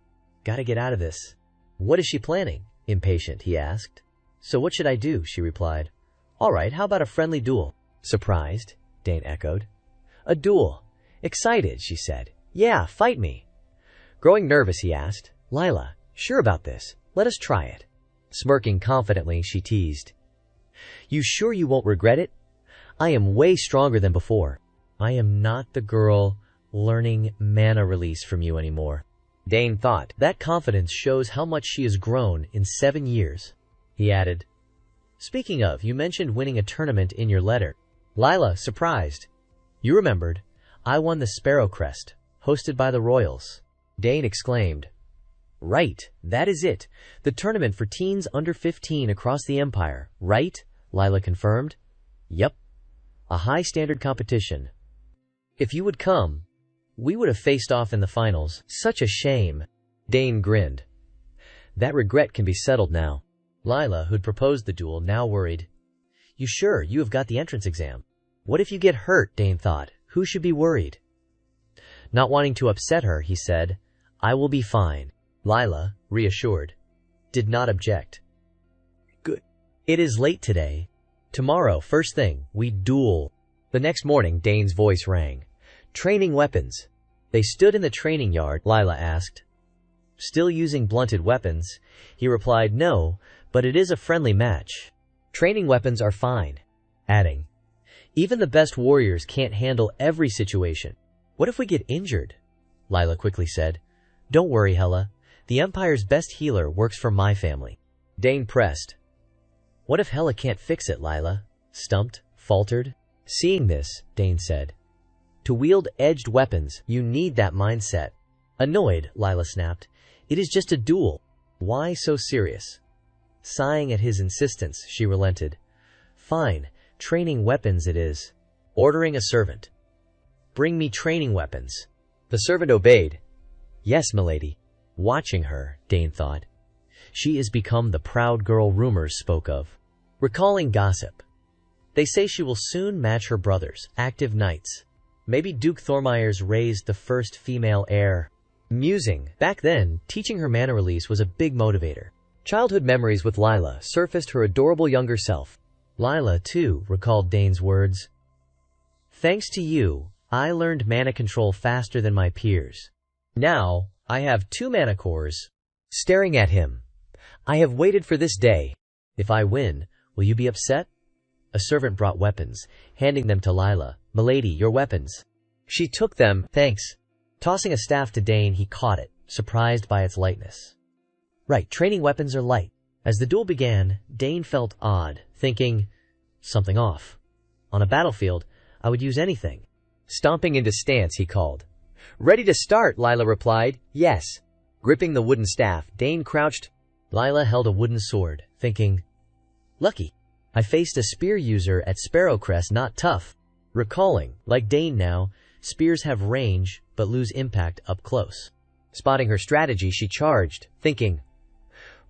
Gotta get out of this. What is she planning? Impatient, he asked. So what should I do? She replied. All right, how about a friendly duel? Surprised, Dane echoed. A duel. Excited, she said. Yeah, fight me. Growing nervous, he asked. Lila, sure about this? Let us try it. Smirking confidently, she teased. You sure you won't regret it? I am way stronger than before. I am not the girl learning mana release from you anymore. Dane thought. That confidence shows how much she has grown in 7 years. He added, Speaking of, you mentioned winning a tournament in your letter. Lila, surprised. You remembered. I won the Sparrow Crest, hosted by the Royals. Dane exclaimed. Right, that is it. The tournament for teens under 15 across the Empire, right? Lila confirmed. Yep. A high-standard competition. If you would come, we would have faced off in the finals. Such a shame. Dane grinned. That regret can be settled now. Lila, who'd proposed the duel, now worried. You sure you have got the entrance exam? What if you get hurt? Dane thought. Who should be worried? Not wanting to upset her, he said, I will be fine. Lila, reassured, did not object. Good. It is late today. Tomorrow, first thing, we duel. The next morning, Dane's voice rang. Training weapons. They stood in the training yard, Lila asked. Still using blunted weapons? He replied, no, but it is a friendly match. Training weapons are fine. Adding, even the best warriors can't handle every situation. What if we get injured? Lila quickly said. Don't worry, Hela. The Empire's best healer works for my family. Dane pressed. What if Hela can't fix it, Lila? Stumped, faltered. Seeing this, Dane said. To wield edged weapons, you need that mindset. Annoyed, Lila snapped. It is just a duel. Why so serious? Sighing at his insistence, she relented. Fine, training weapons it is. Ordering a servant. Bring me training weapons. The servant obeyed. Yes, milady. Watching her, Dane thought. She is become the proud girl rumors spoke of. Recalling gossip. They say she will soon match her brothers, active knights. Maybe Duke Thormeyer's raised the first female heir. Musing. Back then, teaching her mana release was a big motivator. Childhood memories with Lila surfaced her adorable younger self. Lila, too, recalled Dane's words. Thanks to you, I learned mana control faster than my peers. Now, I have 2 mana cores. Staring at him. I have waited for this day. If I win, will you be upset? A servant brought weapons, handing them to Lila. Milady, your weapons. She took them, thanks. Tossing a staff to Dane, he caught it, surprised by its lightness. Right, training weapons are light. As the duel began, Dane felt odd, thinking, something off. On a battlefield, I would use anything. Stomping into stance, he called. Ready to start, Lila replied. Yes. Gripping the wooden staff, Dane crouched. Lila held a wooden sword, thinking, lucky. I faced a spear user at Sparrow Crest, not tough. Recalling, like Dane now, Spears have range, but lose impact up close. Spotting her strategy, she charged, thinking,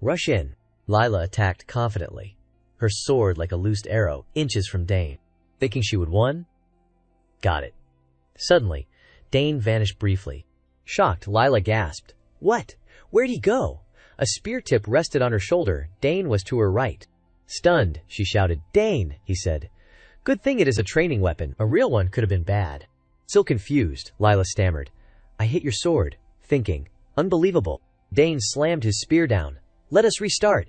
"Rush in." Lila attacked confidently, her sword like a loosed arrow, inches from Dane. Thinking she would win? Got it. Suddenly, Dane vanished briefly. Shocked, Lila gasped, "What? Where'd he go?" A spear tip rested on her shoulder. Dane was to her right. Stunned, she shouted, "Dane," he said. "Good thing it is a training weapon. A real one could have been bad." Still confused, Lila stammered, "I hit your sword," thinking, "Unbelievable." Dane slammed his spear down. "Let us restart.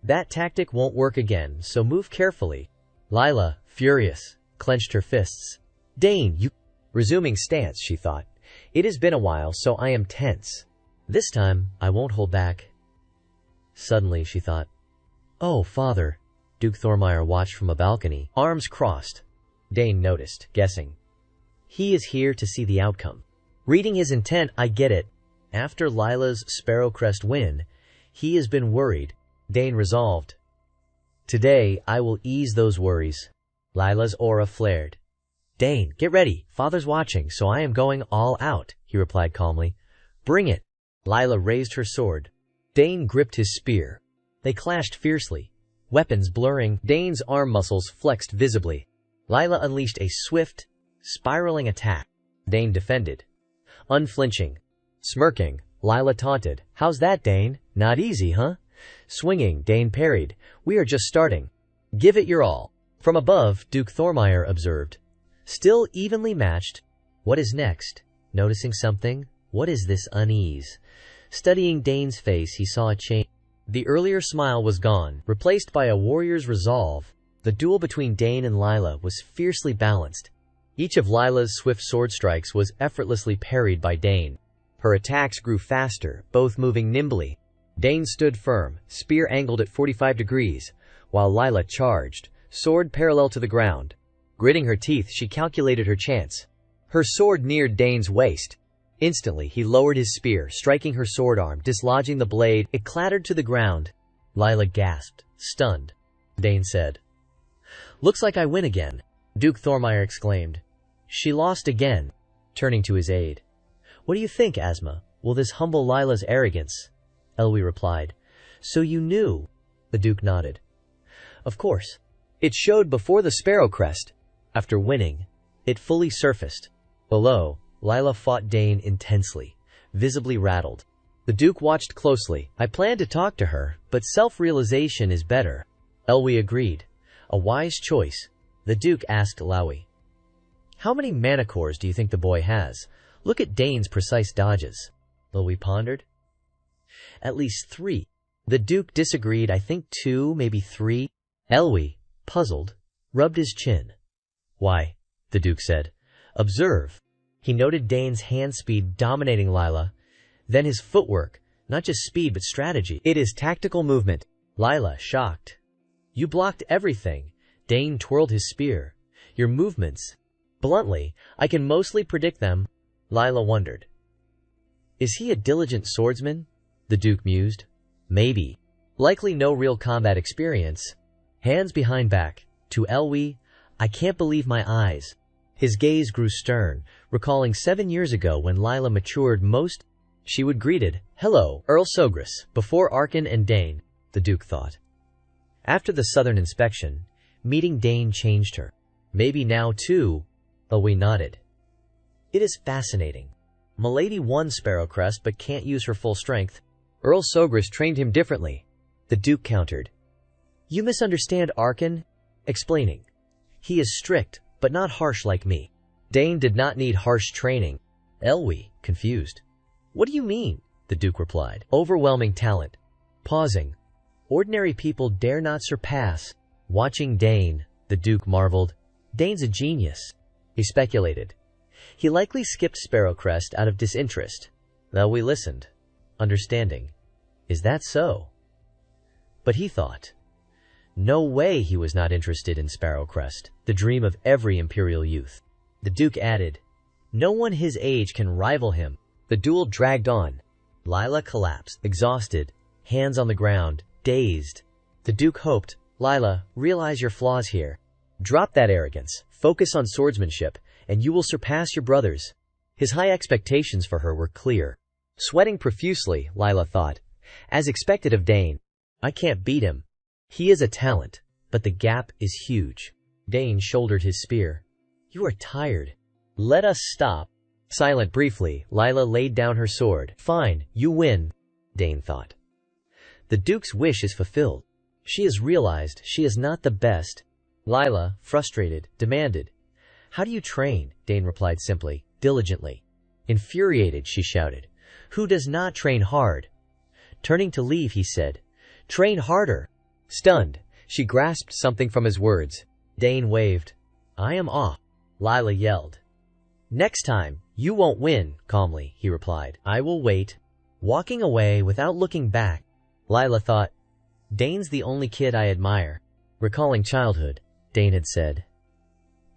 That tactic won't work again, so move carefully." Lila, furious, clenched her fists. "Dane, you—" Resuming stance, she thought. "It has been a while, so I am tense. This time, I won't hold back." Suddenly, she thought, "Oh, father." Duke Thormeyer watched from a balcony, arms crossed. Dane noticed, guessing. He is here to see the outcome. Reading his intent, I get it. After Lila's Sparrowcrest win, he has been worried. Dane resolved. "Today, I will ease those worries." Lila's aura flared. "Dane, get ready. Father's watching, so I am going all out," he replied calmly. "Bring it." Lila raised her sword. Dane gripped his spear. They clashed fiercely, weapons blurring. Dane's arm muscles flexed visibly. Lila unleashed a swift, spiraling attack. Dane defended, unflinching. Smirking, Lila taunted, "How's that, Dane? Not easy, huh?" Swinging, Dane parried, "We are just starting. Give it your all." From above, Duke Thormeyer observed, "Still evenly matched. What is next?" Noticing something, "What is this unease?" Studying Dane's face, he saw a change. The earlier smile was gone, replaced by a warrior's resolve. The duel between Dane and Lila was fiercely balanced. Each of Lila's swift sword strikes was effortlessly parried by Dane. Her attacks grew faster, both moving nimbly. Dane stood firm, spear angled at 45 degrees, while Lila charged, sword parallel to the ground. Gritting her teeth, she calculated her chance. Her sword neared Dane's waist. Instantly, he lowered his spear, striking her sword arm, dislodging the blade. It clattered to the ground. Lila gasped, stunned. Dane said, "Looks like I win again." Duke Thormeyer exclaimed, "She lost again," turning to his aide. "What do you think, Asma? Will this humble Lila's arrogance?" Elwie replied, "So you knew?" The Duke nodded. "Of course. It showed before the Sparrowcrest. After winning, it fully surfaced." Below, Lila fought Dane intensely, visibly rattled. The Duke watched closely. "I planned to talk to her, but self-realization is better." Elwie agreed. "A wise choice." The Duke asked Lowy, "How many manicores do you think the boy has? Look at Dane's precise dodges." Lowy pondered. "At least 3. The Duke disagreed. "I think 2, maybe 3. Elwie, puzzled, rubbed his chin. "Why?" the Duke said. "Observe." He noted Dane's hand speed dominating Lila, then his footwork, not just speed but strategy. "It is tactical movement." Lila, shocked. "You blocked everything." Dane twirled his spear. "Your movements. Bluntly, I can mostly predict them." Lila wondered. "Is he a diligent swordsman?" the Duke mused. "Maybe. Likely no real combat experience." Hands behind back. To Elwie, "I can't believe my eyes." His gaze grew stern, recalling 7 years ago when Lila matured most. She would greeted, "Hello, Earl Sogris," before Arkin and Dane, the Duke thought. After the southern inspection, meeting Dane changed her. Maybe now too, Elwie nodded. "It is fascinating. Milady won Sparrowcrest but can't use her full strength. Earl Sogris trained him differently." The Duke countered. "You misunderstand Arkin." Explaining, "He is strict, but not harsh like me." Dane did not need harsh training. Elwie, confused. "What do you mean?" the Duke replied. "Overwhelming talent." Pausing. "Ordinary people dare not surpass." Watching Dane, the Duke marveled. "Dane's a genius." He speculated. He likely skipped Sparrowcrest out of disinterest. Elwie listened, understanding. Is that so? But he thought, no way he was not interested in Sparrowcrest, the dream of every imperial youth. The Duke added, "No one his age can rival him." The duel dragged on. Lila collapsed, exhausted, hands on the ground, dazed. The Duke hoped, "Lila, realize your flaws here. Drop that arrogance, focus on swordsmanship, and you will surpass your brothers. His high expectations for her were clear. Sweating profusely, Lila thought, as expected of Dane. I can't beat him. He is a talent, but the gap is huge. Dane shouldered his spear. You are tired. Let us stop. Silent briefly, Lila laid down her sword. Fine, you win, Dane thought. The Duke's wish is fulfilled. She has realized she is not the best. Lila, frustrated, demanded. How do you train? Dane replied simply, diligently. Infuriated, she shouted. Who does not train hard? Turning to leave, he said, Train harder. Stunned, she grasped something from his words. Dane waved. I am off. Lila yelled. Next time, you won't win, calmly, he replied. I will wait. Walking away without looking back, Lila thought, Dane's the only kid I admire. Recalling childhood, Dane had said.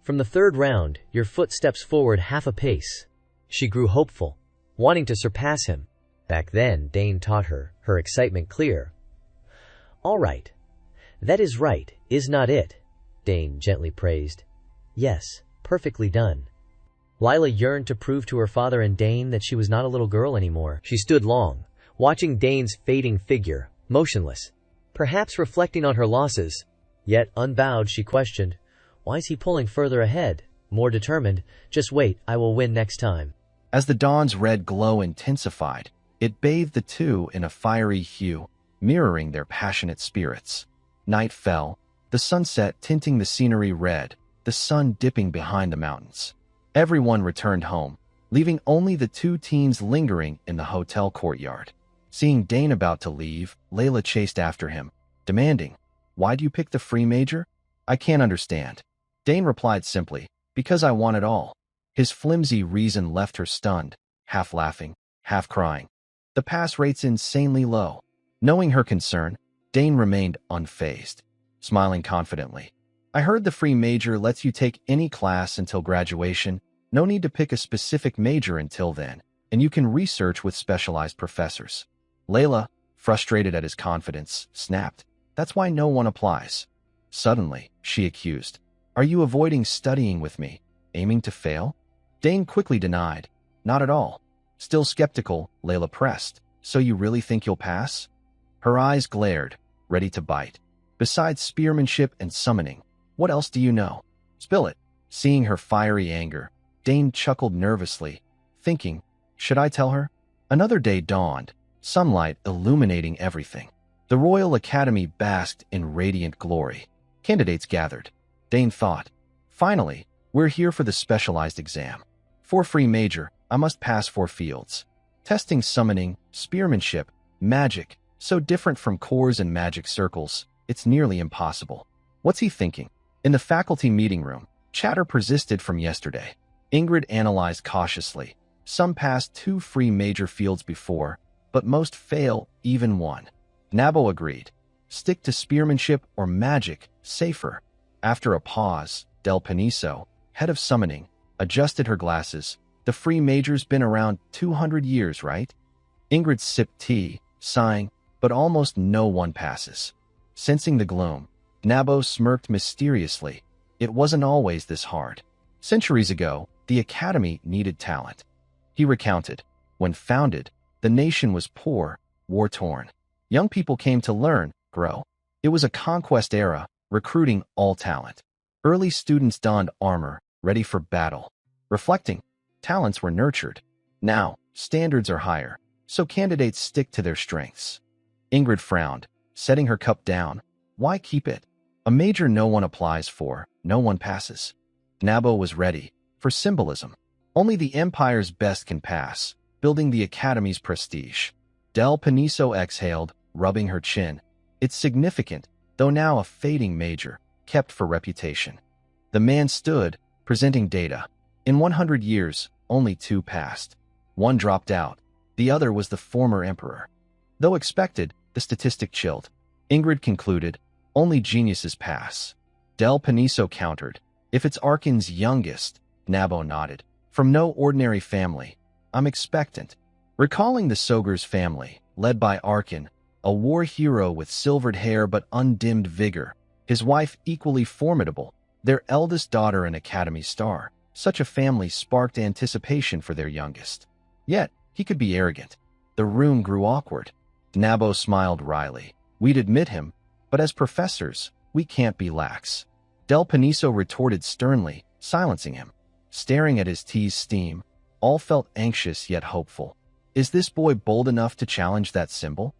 From the third round, your foot steps forward half a pace. She grew hopeful, wanting to surpass him. Back then, Dane taught her, her excitement clear. All right. That is right, is not it? Dane gently praised. Yes, perfectly done. Lila yearned to prove to her father and Dane that she was not a little girl anymore. She stood long, watching Dane's fading figure, motionless, perhaps reflecting on her losses. Yet, unbowed, she questioned, why is he pulling further ahead? More determined, just wait, I will win next time. As the dawn's red glow intensified, it bathed the two in a fiery hue, mirroring their passionate spirits. Night fell, the sunset tinting the scenery red, the sun dipping behind the mountains. Everyone returned home, leaving only the two teens lingering in the hotel courtyard. Seeing Dane about to leave, Layla chased after him, demanding, Why do you pick the free major? I can't understand. Dane replied simply, Because I want it all. His flimsy reason left her stunned, half laughing, half crying. The pass rate's insanely low. Knowing her concern, Dane remained unfazed, smiling confidently. I heard the free major lets you take any class until graduation. No need to pick a specific major until then, and you can research with specialized professors. Layla, frustrated at his confidence, snapped. That's why no one applies. Suddenly, she accused. Are you avoiding studying with me, aiming to fail? Dane quickly denied. Not at all. Still skeptical, Layla pressed. So you really think you'll pass? Her eyes glared, ready to bite. Besides spearmanship and summoning, what else do you know? Spill it. Seeing her fiery anger, Dane chuckled nervously, thinking, should I tell her? Another day dawned, sunlight illuminating everything. The Royal Academy basked in radiant glory. Candidates gathered. Dane thought, finally, we're here for the specialized exam. For free major, I must pass 4 fields. Testing summoning, spearmanship, magic, so different from cores and magic circles, it's nearly impossible. What's he thinking? In the faculty meeting room, chatter persisted from yesterday. Ingrid analyzed cautiously. Some passed 2 free major fields before, but most fail even one. Nabo agreed. Stick to spearmanship or magic, safer. After a pause, Del Paniso, head of summoning, adjusted her glasses. The free major's been around 200 years, right? Ingrid sipped tea, sighing, but almost no one passes. Sensing the gloom, Nabo smirked mysteriously. It wasn't always this hard. Centuries ago, the academy needed talent. He recounted. When founded, the nation was poor, war-torn. Young people came to learn, grow. It was a conquest era, recruiting all talent. Early students donned armor, ready for battle. Reflecting, talents were nurtured. Now, standards are higher, so candidates stick to their strengths. Ingrid frowned, setting her cup down. Why keep it? A major no one applies for, no one passes. Nabo was ready, for symbolism. Only the Empire's best can pass, building the Academy's prestige. Del Paniso exhaled, rubbing her chin. It's significant, though now a fading major, kept for reputation. The man stood, presenting data. In 100 years, only 2 passed. 1 dropped out. The other was the former emperor. Though expected, the statistic chilled. Ingrid concluded, only geniuses pass. Del Paniso countered. If it's Arkin's youngest, Nabo nodded. From no ordinary family. I'm expectant. Recalling the Soger's family, led by Arkin, a war hero with silvered hair but undimmed vigor, his wife equally formidable, their eldest daughter an academy star. Such a family sparked anticipation for their youngest. Yet, he could be arrogant. The room grew awkward. Nabo smiled wryly. We'd admit him, but as professors, we can't be lax. Del Paniso retorted sternly, silencing him. Staring at his tea's steam, all felt anxious yet hopeful. Is this boy bold enough to challenge that symbol?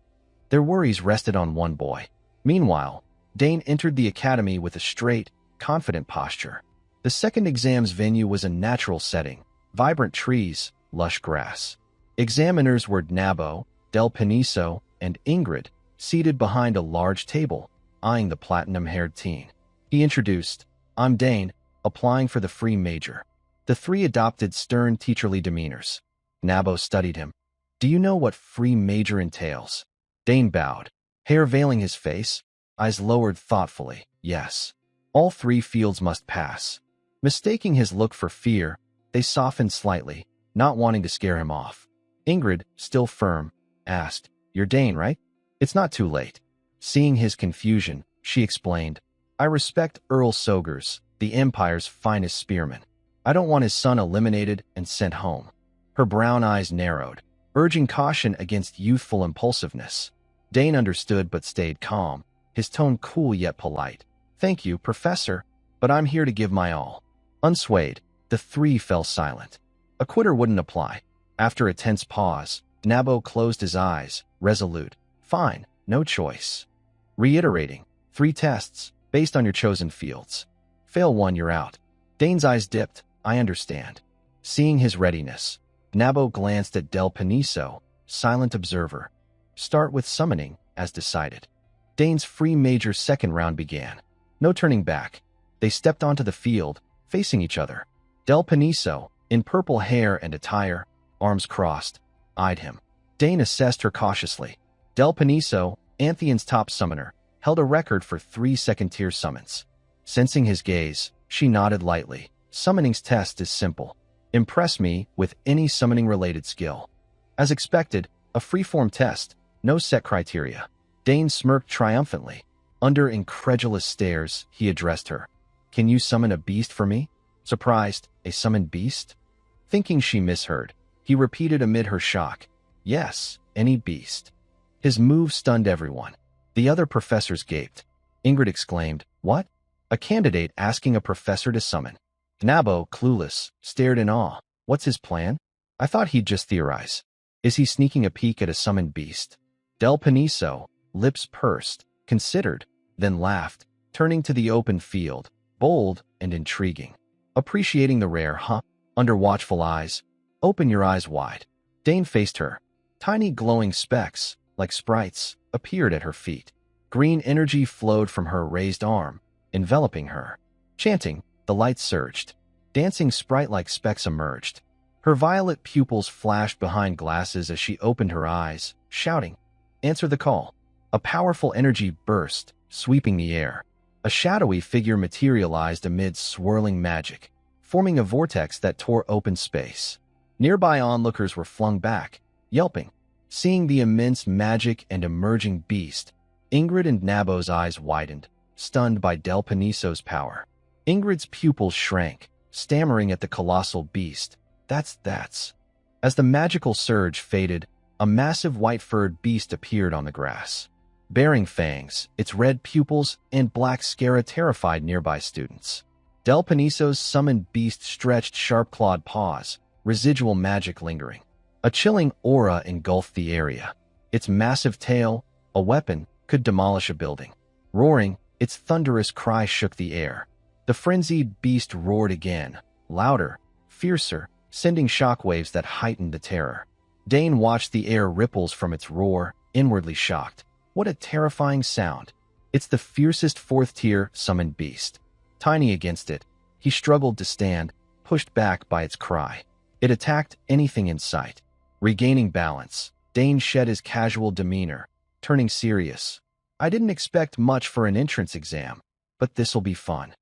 Their worries rested on one boy. Meanwhile, Dane entered the academy with a straight, confident posture. The second exam's venue was a natural setting, vibrant trees, lush grass. Examiners were Nabo, Del Paniso, and Ingrid, seated behind a large table, eyeing the platinum-haired teen. He introduced, I'm Dane, applying for the free major. The three adopted stern teacherly demeanors. Nabo studied him. Do you know what free major entails? Dane bowed, hair veiling his face, eyes lowered thoughtfully. Yes. All three fields must pass. Mistaking his look for fear, they softened slightly, not wanting to scare him off. Ingrid, still firm, asked, You're Dane, right? It's not too late. Seeing his confusion, she explained, I respect Earl Sogers, the Empire's finest spearman. I don't want his son eliminated and sent home. Her brown eyes narrowed, urging caution against youthful impulsiveness. Dane understood but stayed calm, his tone cool yet polite. Thank you, Professor, but I'm here to give my all. Unswayed, the three fell silent. A quitter wouldn't apply. After a tense pause, Nabo closed his eyes, resolute. Fine, no choice. Reiterating, 3 tests, based on your chosen fields. Fail one, you're out. Dane's eyes dipped. I understand. Seeing his readiness, Nabo glanced at Del Paniso, silent observer. Start with summoning, as decided. Dane's free major second round began. No turning back. They stepped onto the field, facing each other. Del Paniso, in purple hair and attire, arms crossed, eyed him. Dane assessed her cautiously. Del Paniso, Antheon's top summoner, held a record for 3 second-tier summons. Sensing his gaze, she nodded lightly. Summoning's test is simple. Impress me with any summoning-related skill. As expected, a free-form test, no set criteria. Dane smirked triumphantly. Under incredulous stares, he addressed her. Can you summon a beast for me? Surprised, a summoned beast? Thinking she misheard, he repeated amid her shock. Yes, any beast. His move stunned everyone. The other professors gaped. Ingrid exclaimed, What? A candidate asking a professor to summon. Nabo, clueless, stared in awe. What's his plan? I thought he'd just theorize. Is he sneaking a peek at a summoned beast? Del Paniso, lips pursed, considered, then laughed, turning to the open field, bold and intriguing. Appreciating the rare, huh? Under watchful eyes. Open your eyes wide. Dane faced her. Tiny glowing specks, like sprites, appeared at her feet. Green energy flowed from her raised arm, enveloping her. Chanting, the light surged. Dancing sprite-like specks emerged. Her violet pupils flashed behind glasses as she opened her eyes, shouting, Answer the call. A powerful energy burst, sweeping the air. A shadowy figure materialized amid swirling magic, forming a vortex that tore open space. Nearby onlookers were flung back, yelping. Seeing the immense magic and emerging beast, Ingrid and Nabo's eyes widened, stunned by Del Paniso's power. Ingrid's pupils shrank, stammering at the colossal beast. That's. As the magical surge faded, a massive white-furred beast appeared on the grass. Bearing fangs, its red pupils and black scara terrified nearby students. Del Paniso's summoned beast stretched sharp-clawed paws, residual magic lingering. A chilling aura engulfed the area. Its massive tail, a weapon, could demolish a building. Roaring, its thunderous cry shook the air. The frenzied beast roared again, louder, fiercer, sending shockwaves that heightened the terror. Dane watched the air ripples from its roar, inwardly shocked. What a terrifying sound. It's the fiercest 4th-tier summoned beast. Tiny against it, he struggled to stand, pushed back by its cry. It attacked anything in sight. Regaining balance, Dane shed his casual demeanor, turning serious. I didn't expect much for an entrance exam, but this'll be fun.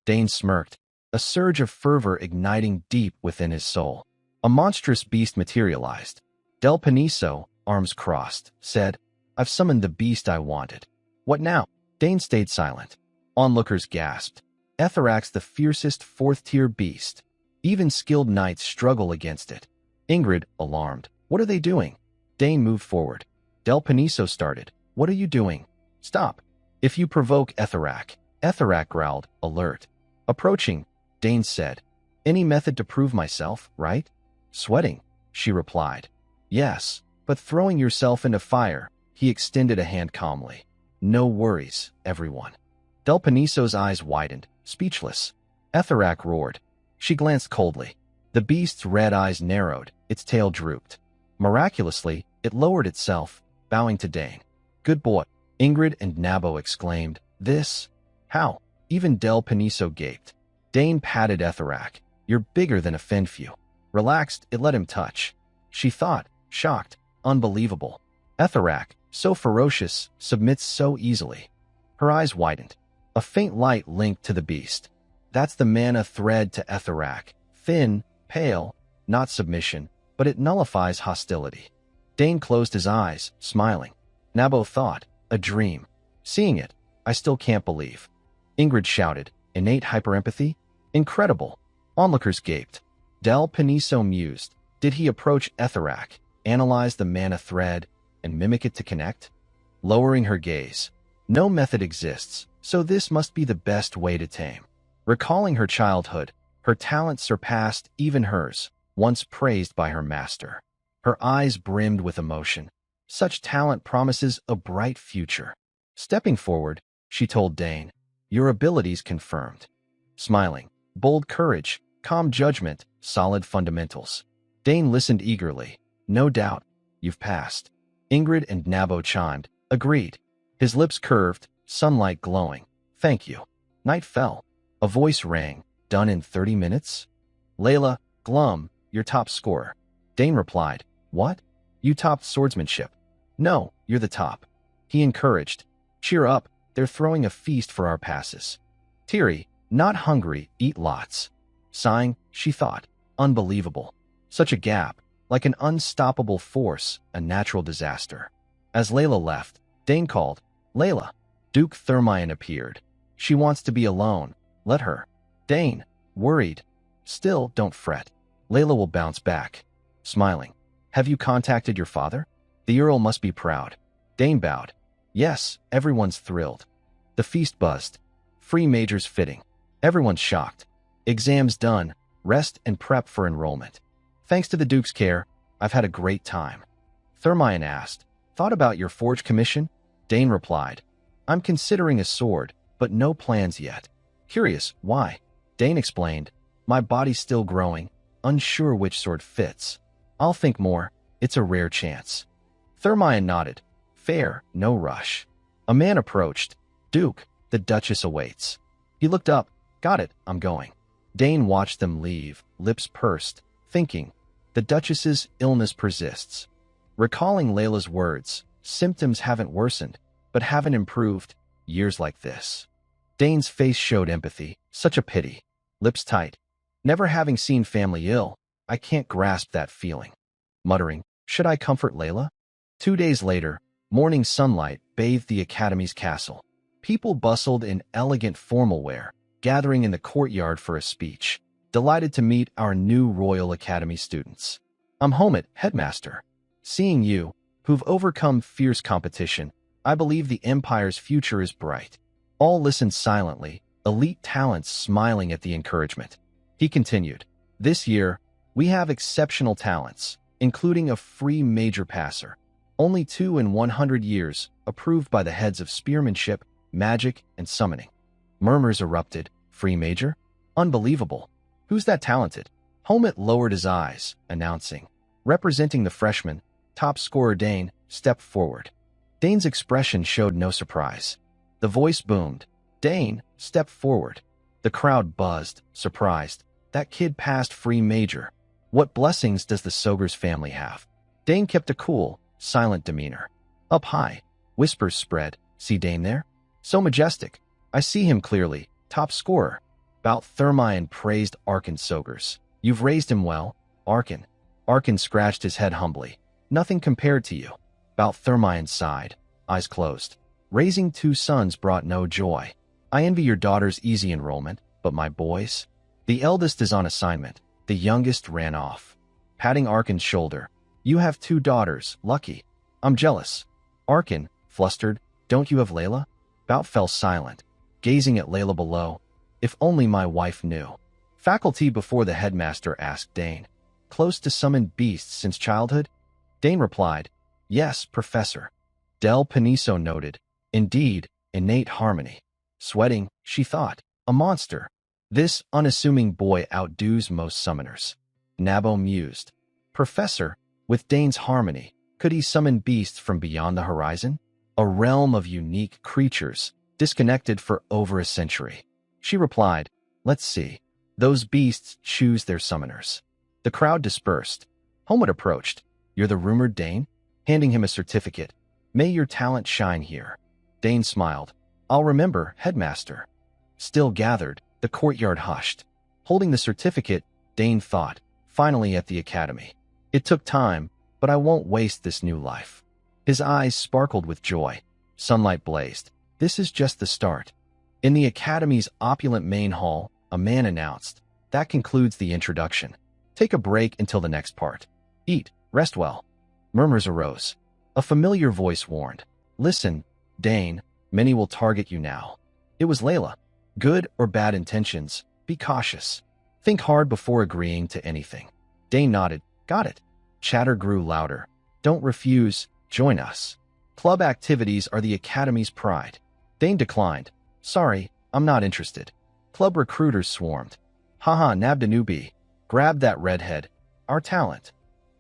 Dane smirked, a surge of fervor igniting deep within his soul. A monstrous beast materialized. Del Paniso, arms crossed, said, I've summoned the beast I wanted. What now? Dane stayed silent. Onlookers gasped. Etherax, the fiercest 4th-tier beast. Even skilled knights struggle against it. Ingrid, alarmed. What are they doing? Dane moved forward. Del Paniso started. What are you doing? Stop. If you provoke Etherak. Etherak growled, alert. Approaching, Dane said. Any method to prove myself, right? Sweating, she replied. Yes, but throwing yourself into fire. He extended a hand calmly. No worries, everyone. Del Paniso's eyes widened, speechless. Etherak roared. She glanced coldly. The beast's red eyes narrowed, its tail drooped. Miraculously, it lowered itself, bowing to Dane. Good boy, Ingrid and Nabo exclaimed. This? How? Even Del Paniso gaped. Dane patted Etherak. You're bigger than a Fenfew. Relaxed, it let him touch. She thought, shocked, unbelievable. Etherak, so ferocious, submits so easily. Her eyes widened. A faint light linked to the beast. That's the mana thread to Etherak. Thin, pale, not submission, but it nullifies hostility. Dane closed his eyes, smiling. Nabo thought, a dream. Seeing it, I still can't believe. Ingrid shouted, innate hyperempathy? Incredible. Onlookers gaped. Del Paniso mused. Did he approach Etherak, analyze the mana thread, and mimic it to connect? Lowering her gaze. No method exists, so this must be the best way to tame. Recalling her childhood, her talent surpassed even hers, once praised by her master. Her eyes brimmed with emotion. Such talent promises a bright future. Stepping forward, she told Dane, your abilities confirmed. Smiling, bold courage, calm judgment, solid fundamentals. Dane listened eagerly. No doubt, you've passed. Ingrid and Nabo chimed, agreed. His lips curved, sunlight glowing. Thank you. Night fell. A voice rang. Done in 30 minutes? Layla, glum, your top scorer. Dane replied, what? You topped swordsmanship. No, you're the top. He encouraged. Cheer up, they're throwing a feast for our passes. Tiri, not hungry, eat lots. Sighing, she thought, unbelievable. Such a gap, like an unstoppable force, a natural disaster. As Layla left, Dane called, Layla. Duke Thermion appeared. She wants to be alone. Let her. Dane, worried. Still, don't fret. Layla will bounce back. Smiling. Have you contacted your father? The Earl must be proud. Dane bowed. Yes, everyone's thrilled. The feast buzzed. Free majors fitting. Everyone's shocked. Exams done. Rest and prep for enrollment. Thanks to the Duke's care, I've had a great time. Thermion asked, thought about your forge commission? Dane replied, I'm considering a sword, but no plans yet. Curious, why? Dane explained, my body's still growing, unsure which sword fits. I'll think more, it's a rare chance. Thermion nodded. Fair, no rush. A man approached. Duke, the Duchess awaits. He looked up. Got it, I'm going. Dane watched them leave, lips pursed, thinking, the Duchess's illness persists. Recalling Layla's words, symptoms haven't worsened, but haven't improved, years like this. Dane's face showed empathy, such a pity. Lips tight. Never having seen family ill, I can't grasp that feeling. Muttering, should I comfort Layla? 2 days later, morning sunlight bathed the Academy's castle. People bustled in elegant formal wear, gathering in the courtyard for a speech. Delighted to meet our new Royal Academy students. I'm Homit, headmaster. Seeing you, who've overcome fierce competition, I believe the Empire's future is bright. All listened silently, elite talents smiling at the encouragement. He continued, this year, we have exceptional talents, including a free major passer. Only 2 in 100 years, approved by the heads of spearmanship, magic, and summoning. Murmurs erupted. Free major? Unbelievable. Who's that talented? Homit lowered his eyes, announcing. Representing the freshman, top scorer Dane, stepped forward. Dane's expression showed no surprise. The voice boomed. Dane, step forward. The crowd buzzed, surprised. That kid passed free major. What blessings does the Sogur's family have? Dane kept a cool, silent demeanor. Up high, whispers spread. See Dane there? So majestic. I see him clearly. Top scorer. Bout Thermion praised Arkan Sogurs. You've raised him well, Arkan. Arkan scratched his head humbly. Nothing compared to you. Bout Thermion sighed, eyes closed. Raising 2 sons brought no joy. I envy your daughter's easy enrollment, but my boys? The eldest is on assignment. The youngest ran off, patting Arkin's shoulder. You have 2 daughters, lucky. I'm jealous. Arkin, flustered, don't you have Layla? Bout fell silent, gazing at Layla below. If only my wife knew. Faculty before the headmaster asked Dane. Close to summoned beasts since childhood? Dane replied, yes, Professor. Del Paniso noted, indeed, innate harmony. Sweating, she thought, a monster. This unassuming boy outdoes most summoners. Nabo mused. Professor, with Dane's harmony, could he summon beasts from beyond the horizon? A realm of unique creatures, disconnected for over a century. She replied, let's see. Those beasts choose their summoners. The crowd dispersed. Homewood approached. You're the rumored Dane? Handing him a certificate. May your talent shine here. Dane smiled. I'll remember, headmaster. Still gathered, the courtyard hushed. Holding the certificate, Dane thought, finally at the academy. It took time, but I won't waste this new life. His eyes sparkled with joy. Sunlight blazed. This is just the start. In the academy's opulent main hall, a man announced, that concludes the introduction. Take a break until the next part. Eat, rest well. Murmurs arose. A familiar voice warned. Listen, Dane, many will target you now. It was Layla. Good or bad intentions, be cautious. Think hard before agreeing to anything. Dane nodded. Got it. Chatter grew louder. Don't refuse, join us. Club activities are the academy's pride. Dane declined. Sorry, I'm not interested. Club recruiters swarmed. Haha, nabbed a newbie. Grab that redhead. Our talent.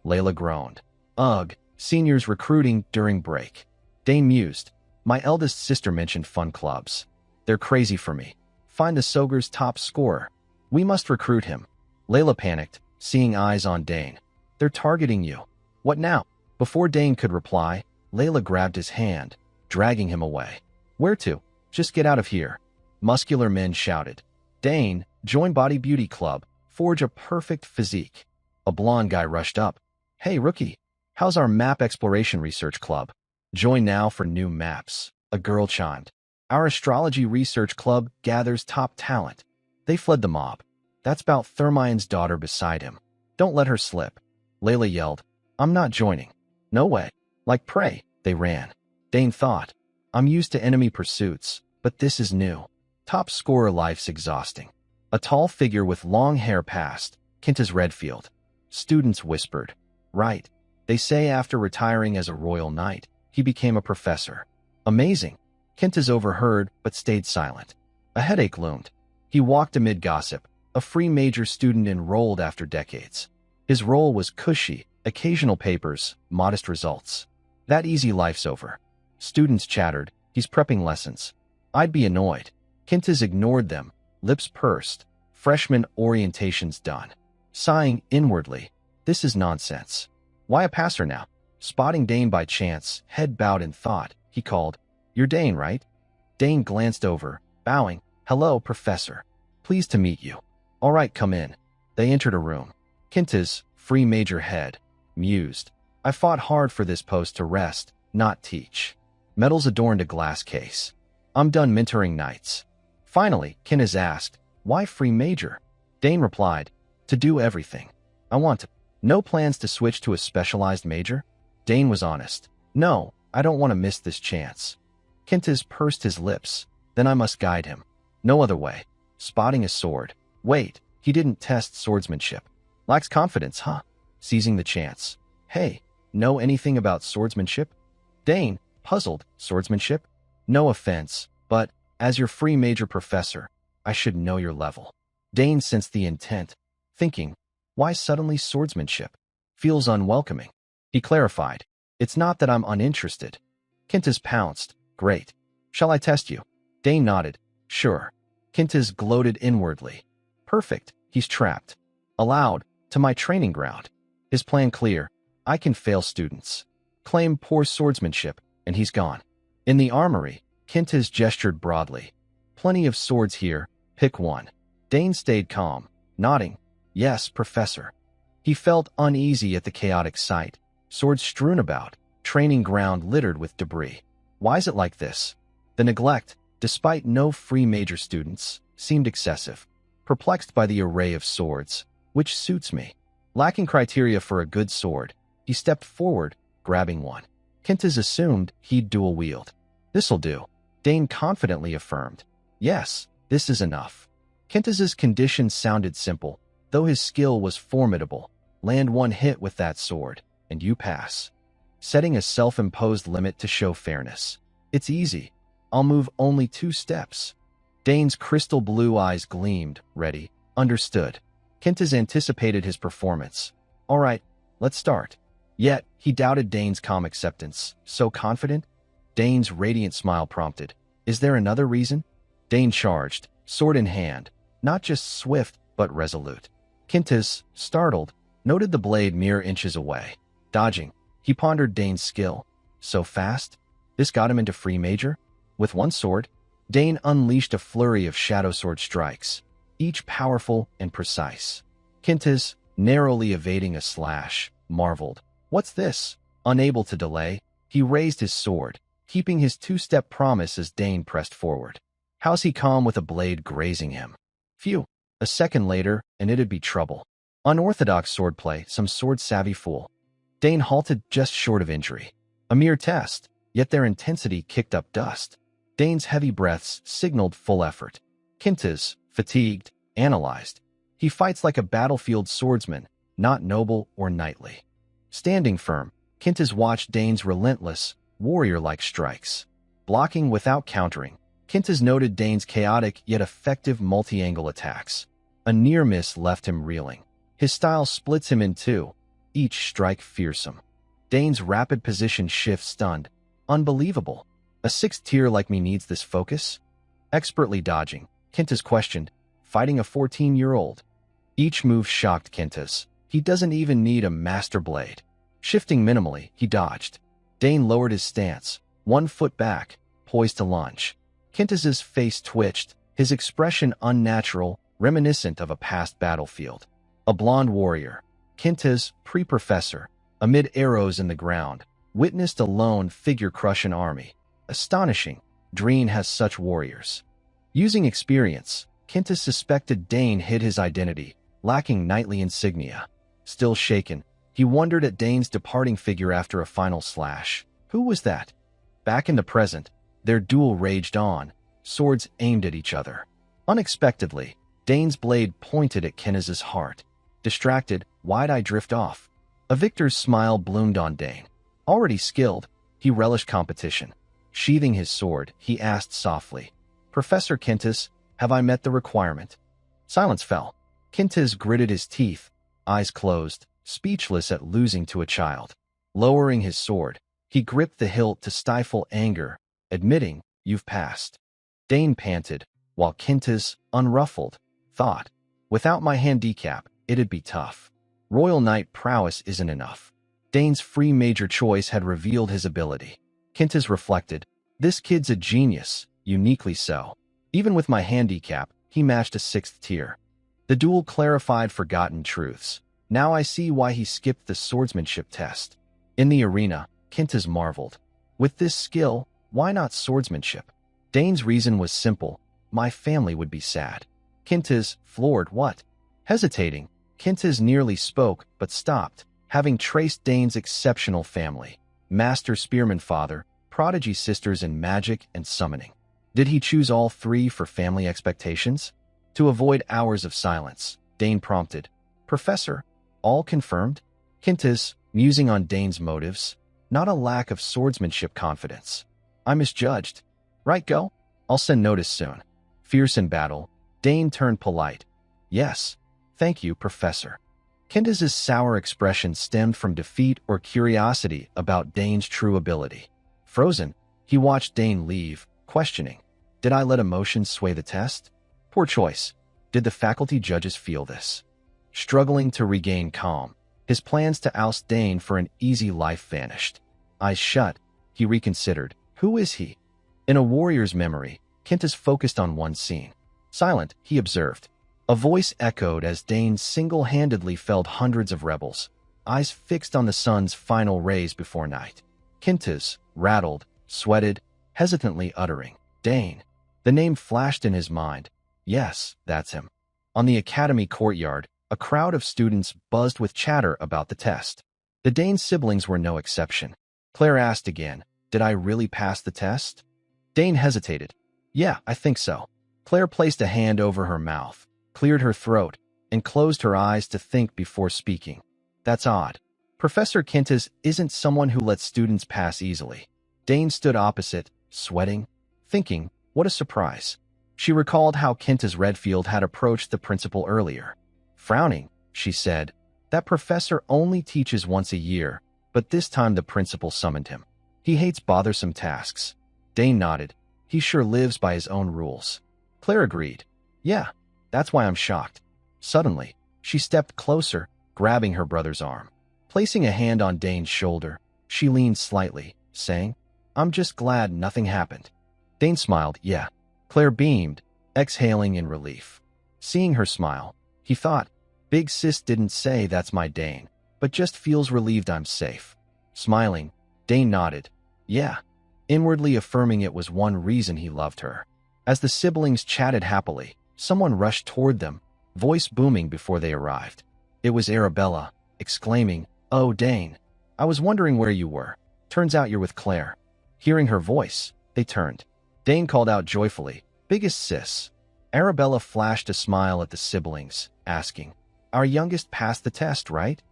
Layla groaned. Ugh, seniors recruiting during break. Dane mused. My eldest sister mentioned fun clubs. They're crazy for me. Find the Soger's top scorer. We must recruit him. Layla panicked, seeing eyes on Dane. They're targeting you. What now? Before Dane could reply, Layla grabbed his hand, dragging him away. Where to? Just get out of here. Muscular men shouted. Dane, join Body Beauty Club. Forge a perfect physique. A blonde guy rushed up. Hey, rookie. How's our map exploration research club? Join now for new maps. A girl chimed. Our astrology research club gathers top talent. They fled the mob. That's about Thermion's daughter beside him. Don't let her slip. Layla yelled. I'm not joining. No way. Like prey, they ran. Dane thought. I'm used to enemy pursuits, but this is new. Top scorer life's exhausting. A tall figure with long hair passed. Quintus Redfield. Students whispered. Right. They say after retiring as a royal knight, he became a professor. Amazing. Quintus overheard, but stayed silent. A headache loomed. He walked amid gossip, a free major student enrolled after decades. His role was cushy, occasional papers, modest results. That easy life's over. Students chattered. He's prepping lessons. I'd be annoyed. Quintus ignored them, lips pursed. Freshman orientation's done. Sighing inwardly. This is nonsense. Why a passer now? Spotting Dane by chance, head bowed in thought, he called, You're Dane, right? Dane glanced over, bowing. Hello, Professor. Pleased to meet you. All right, come in. They entered a room. Quintus, free major head, mused. I fought hard for this post to rest, not teach. Medals adorned a glass case. I'm done mentoring knights. Finally, Quintus asked, Why free major? Dane replied, To do everything. I want to. No plans to switch to a specialized major? Dane was honest. No, I don't want to miss this chance. Quintus pursed his lips. Then I must guide him. No other way. Spotting a sword. Wait, he didn't test swordsmanship. Lacks confidence, huh? Seizing the chance. Hey, know anything about swordsmanship? Dane, puzzled. Swordsmanship? No offense, but, as your free major professor, I should know your level. Dane sensed the intent, thinking, why suddenly swordsmanship? Feels unwelcoming. He clarified, it's not that I'm uninterested. Quintus pounced, great. Shall I test you? Dane nodded, sure. Quintus gloated inwardly. Perfect, he's trapped. Aloud, to my training ground. His plan clear, I can fail students. Claim poor swordsmanship, and he's gone. In the armory, Quintus gestured broadly. Plenty of swords here, pick one. Dane stayed calm, nodding. Yes, Professor. He felt uneasy at the chaotic sight. Swords strewn about, training ground littered with debris. Why is it like this? The neglect, despite no free major students, seemed excessive. Perplexed by the array of swords, which suits me. Lacking criteria for a good sword, he stepped forward, grabbing one. Kentiz assumed he'd dual wield. This'll do, Dane confidently affirmed. Yes, this is enough. Kentiz's condition sounded simple, though his skill was formidable. Land one hit with that sword, and you pass. Setting a self-imposed limit to show fairness. It's easy. I'll move only 2 steps. Dane's crystal blue eyes gleamed, ready. Understood. Kentiz anticipated his performance. All right, let's start. Yet, he doubted Dane's calm acceptance. So confident? Dane's radiant smile prompted. Is there another reason? Dane charged, sword in hand, not just swift, but resolute. Kentiz, startled, noted the blade mere inches away. Dodging, he pondered Dane's skill. So fast? This got him into free major? With one sword, Dane unleashed a flurry of shadow sword strikes, each powerful and precise. Kentiz, narrowly evading a slash, marveled. What's this? Unable to delay, he raised his sword, keeping his 2-step promise as Dane pressed forward. How's he calm with a blade grazing him? Phew, a second later, and it'd be trouble. Unorthodox swordplay, some sword-savvy fool. Dane halted just short of injury. A mere test, yet their intensity kicked up dust. Dane's heavy breaths signaled full effort. Kentiz, fatigued, analyzed. He fights like a battlefield swordsman, not noble or knightly. Standing firm, Kentiz watched Dane's relentless, warrior-like strikes. Blocking without countering, Kentiz noted Dane's chaotic yet effective multi-angle attacks. A near miss left him reeling. His style splits him in 2, each strike fearsome. Dane's rapid position shift stunned. Unbelievable. A 6th tier like me needs this focus? Expertly dodging, Kentiz questioned, fighting a 14-year-old. Each move shocked Kentiz. He doesn't even need a master blade. Shifting minimally, he dodged. Dane lowered his stance, 1 foot back, poised to launch. Kentiz's face twitched, his expression unnatural, reminiscent of a past battlefield. A blonde warrior, Kentiz, pre-professor, amid arrows in the ground, witnessed a lone figure crush an army. Astonishing, Dreen has such warriors. Using experience, Kentiz suspected Dane hid his identity, lacking knightly insignia. Still shaken, he wondered at Dane's departing figure after a final slash. Who was that? Back in the present, their duel raged on, swords aimed at each other. Unexpectedly, Dane's blade pointed at Kentiz's heart. Distracted, wide-eyed drift off. A victor's smile bloomed on Dane. Already skilled, he relished competition. Sheathing his sword, he asked softly, Professor Kentiz, have I met the requirement? Silence fell. Kentiz gritted his teeth, eyes closed, speechless at losing to a child. Lowering his sword, he gripped the hilt to stifle anger, admitting, you've passed. Dane panted, while Kentiz, unruffled, thought, without my handicap, it'd be tough. Royal Knight prowess isn't enough. Dane's free major choice had revealed his ability. Kentiz reflected, this kid's a genius, uniquely so. Even with my handicap, he matched a 6th tier. The duel clarified forgotten truths. Now I see why he skipped the swordsmanship test. In the arena, Kentiz marveled. With this skill, why not swordsmanship? Dane's reason was simple. My family would be sad. Kentiz, floored, what? Hesitating, Kentiz nearly spoke, but stopped, having traced Dane's exceptional family. Master spearman father, prodigy sisters in magic and summoning. Did he choose all 3 for family expectations? To avoid hours of silence, Dane prompted, Professor, all confirmed? Kentiz, musing on Dane's motives, not a lack of swordsmanship confidence. I misjudged. Right, go? I'll send notice soon. Fierce in battle, Dane turned polite. Yes, thank you, Professor. Kentiz's sour expression stemmed from defeat or curiosity about Dane's true ability. Frozen, he watched Dane leave, questioning. Did I let emotions sway the test? Poor choice. Did the faculty judges feel this? Struggling to regain calm, his plans to oust Dane for an easy life vanished. Eyes shut, he reconsidered. Who is he? In a warrior's memory, Kentiz focused on one scene. Silent, he observed. A voice echoed as Dane single-handedly felled hundreds of rebels, eyes fixed on the sun's final rays before night. Kentiz, rattled, sweated, hesitantly uttering, Dane. The name flashed in his mind. Yes, that's him. On the academy courtyard, A crowd of students buzzed with chatter about the test. The Dane siblings were no exception. Claire asked again, "Did I really pass the test?" Dane hesitated. "Yeah, I think so." Claire placed a hand over her mouth, cleared her throat, and closed her eyes to think before speaking. "That's odd. Professor Quintas isn't someone who lets students pass easily." Dane stood opposite, sweating, thinking, what a surprise. She recalled how Quintas Redfield had approached the principal earlier. Frowning, she said, "That professor only teaches once a year, but this time the principal summoned him. He hates bothersome tasks." Dane nodded. "He sure lives by his own rules." Claire agreed. "Yeah, that's why I'm shocked." Suddenly, she stepped closer, grabbing her brother's arm. Placing a hand on Dane's shoulder, she leaned slightly, saying, "I'm just glad nothing happened." Dane smiled. "Yeah." Claire beamed, exhaling in relief. Seeing her smile, he thought, "Big sis didn't say that's my Dane, but just feels relieved I'm safe." Smiling, Dane nodded. "Yeah," inwardly affirming it was one reason he loved her. As the siblings chatted happily, someone rushed toward them, voice booming before they arrived. It was Arabella, exclaiming, "Oh, Dane, I was wondering where you were. Turns out you're with Claire." Hearing her voice, they turned. Dane called out joyfully, "Biggest sis." Arabella flashed a smile at the siblings, asking, "Our youngest passed the test, right?"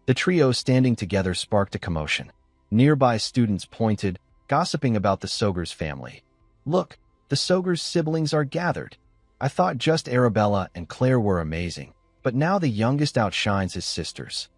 The trio standing together sparked a commotion. Nearby students pointed, gossiping about the Sogers family. "Look, the Sogers siblings are gathered. I thought just Arabella and Claire were amazing, but now the youngest outshines his sisters.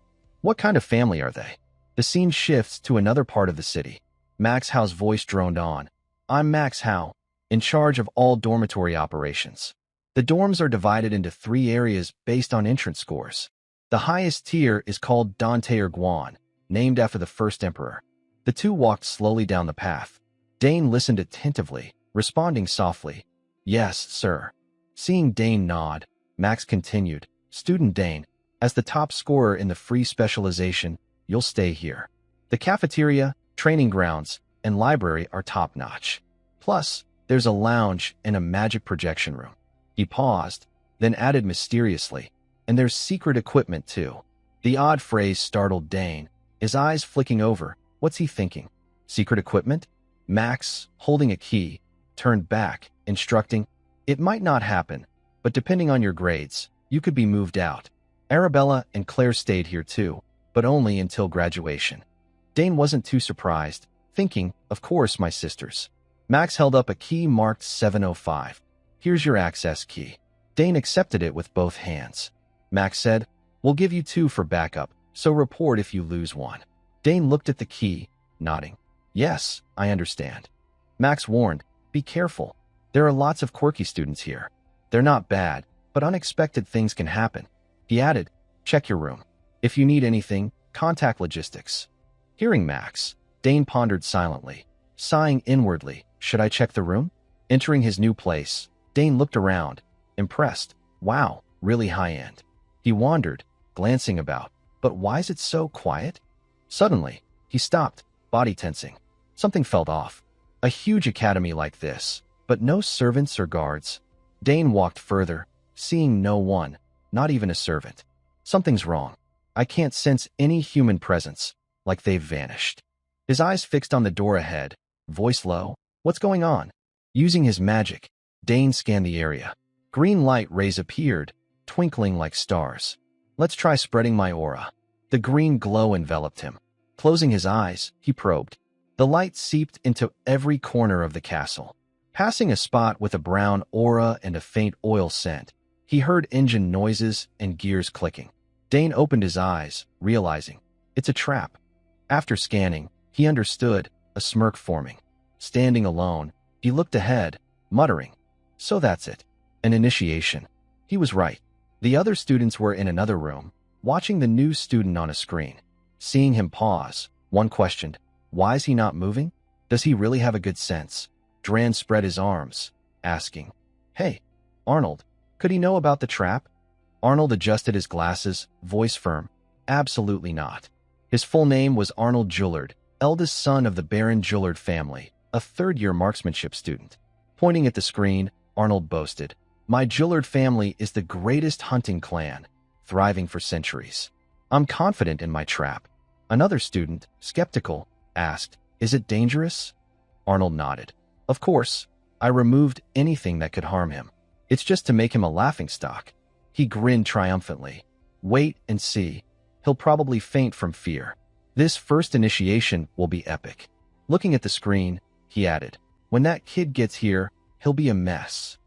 What kind of family are they?" The scene shifts to another part of the city. Max Howe's voice droned on. "I'm Max Howe, in charge of all dormitory operations. The dorms are divided into 3 areas based on entrance scores. The highest tier is called Danteer Guan, named after the first emperor." The two walked slowly down the path. Dane listened attentively, responding softly, "Yes, sir." Seeing Dane nod, Max continued, "Student Dane, as the top scorer in the free specialization, you'll stay here. The cafeteria, training grounds, and library are top-notch. Plus, there's a lounge and a magic projection room." He paused, then added mysteriously, "And there's secret equipment, too." The odd phrase startled Dane, his eyes flicking over. What's he thinking? Secret equipment? Max, holding a key, turned back, instructing, "It might not happen, but depending on your grades, you could be moved out." Arabella and Claire stayed here too, but only until graduation. Dane wasn't too surprised, thinking, "Of course, my sisters." Max held up a key marked 705. "Here's your access key." Dane accepted it with both hands. Max said, "We'll give you 2 for backup, so report if you lose one." Dane looked at the key, nodding. "Yes, I understand." Max warned, "Be careful. There are lots of quirky students here. They're not bad, but unexpected things can happen." He added, "Check your room. If you need anything, contact logistics." Hearing Max, Dane pondered silently, sighing inwardly, "Should I check the room?" Entering his new place, Dane looked around, impressed. Wow, really high-end. He wondered, glancing about, but why is it so quiet? Suddenly, he stopped, body tensing. Something felt off. A huge academy like this, but no servants or guards. Dane walked further, seeing no one, not even a servant. Something's wrong. I can't sense any human presence, like they've vanished. His eyes fixed on the door ahead, voice low. "What's going on?" Using his magic, Dane scanned the area. Green light rays appeared, twinkling like stars. "Let's try spreading my aura." The green glow enveloped him. Closing his eyes, he probed. The light seeped into every corner of the castle. Passing a spot with a brown aura and a faint oil scent, he heard engine noises and gears clicking. Dane opened his eyes, realizing, it's a trap. After scanning, he understood, a smirk forming. Standing alone, he looked ahead, muttering, "So that's it. An initiation." He was right. The other students were in another room, watching the new student on a screen. Seeing him pause, one questioned, "Why is he not moving? Does he really have a good sense?" Dran spread his arms, asking, "Hey, Arnold, could he know about the trap?" Arnold adjusted his glasses, voice firm, "Absolutely not." His full name was Arnold Jullard, eldest son of the Baron Jullard family, a third-year marksmanship student. Pointing at the screen, Arnold boasted, "My Jullard family is the greatest hunting clan. thriving for centuries. I'm confident in my trap. Another student, skeptical, asked, "Is it dangerous?" Arnold nodded. "Of course. I removed anything that could harm him. It's just to make him a laughingstock." He grinned triumphantly. "Wait and see. He'll probably faint from fear. This first initiation will be epic." Looking at the screen, he added, "When that kid gets here, he'll be a mess."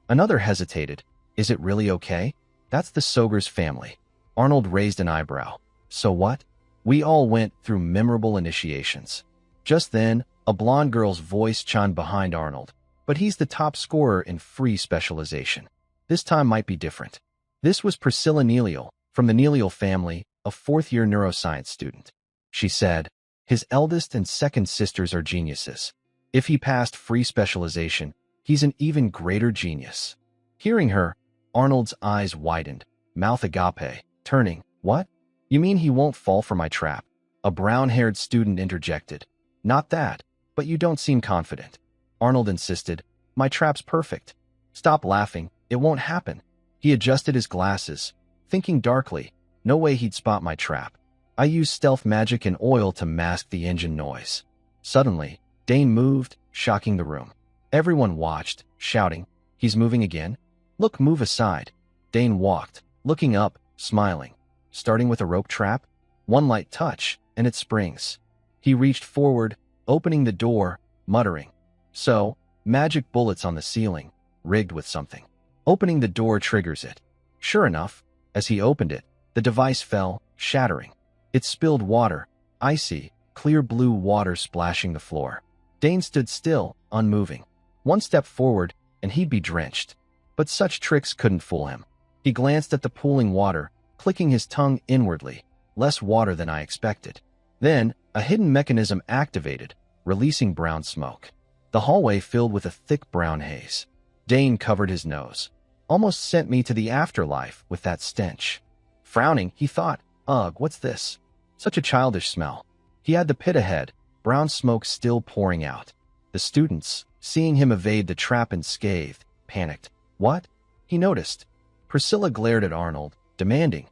Another hesitated. "Is it really okay?" "That's the Sogur's family." Arnold raised an eyebrow. "So what?" "We all went through memorable initiations." Just then, a blonde girl's voice chimed behind Arnold. "But he's the top scorer in free specialization. This time might be different." This was Priscilla Nealiel, from the Nealiel family, a fourth-year neuroscience student. She said, "His eldest and second sisters are geniuses. If he passed free specialization, he's an even greater genius." Hearing her, Arnold's eyes widened, mouth agape, turning. "What? You mean he won't fall for my trap?" A brown-haired student interjected. "Not that, but you don't seem confident." Arnold insisted, "My trap's perfect." "Stop laughing, it won't happen." He adjusted his glasses, thinking darkly, no way he'd spot my trap. I used stealth magic and oil to mask the engine noise. Suddenly, Dane moved, shocking the room. Everyone watched, shouting, "He's moving again? Look, move aside." Dane walked, looking up, smiling. Starting with a rope trap? One light touch, and it springs. He reached forward, opening the door, muttering. "So, magic bullets on the ceiling, rigged with something." Opening the door triggers it. Sure enough, as he opened it, the device fell, shattering. It spilled water, icy, clear blue water splashing the floor. Dane stood still, unmoving. One step forward, and he'd be drenched. But such tricks couldn't fool him. He glanced at the pooling water, clicking his tongue inwardly. Less water than I expected. Then, a hidden mechanism activated, releasing brown smoke. The hallway filled with a thick brown haze. Dane covered his nose. Almost sent me to the afterlife with that stench. Frowning, he thought, "Ugh, what's this? Such a childish smell." He had the pit ahead, brown smoke still pouring out. The students, seeing him evade the trap unscathed, panicked. "What?" He noticed. Priscilla glared at Arnold, demanding,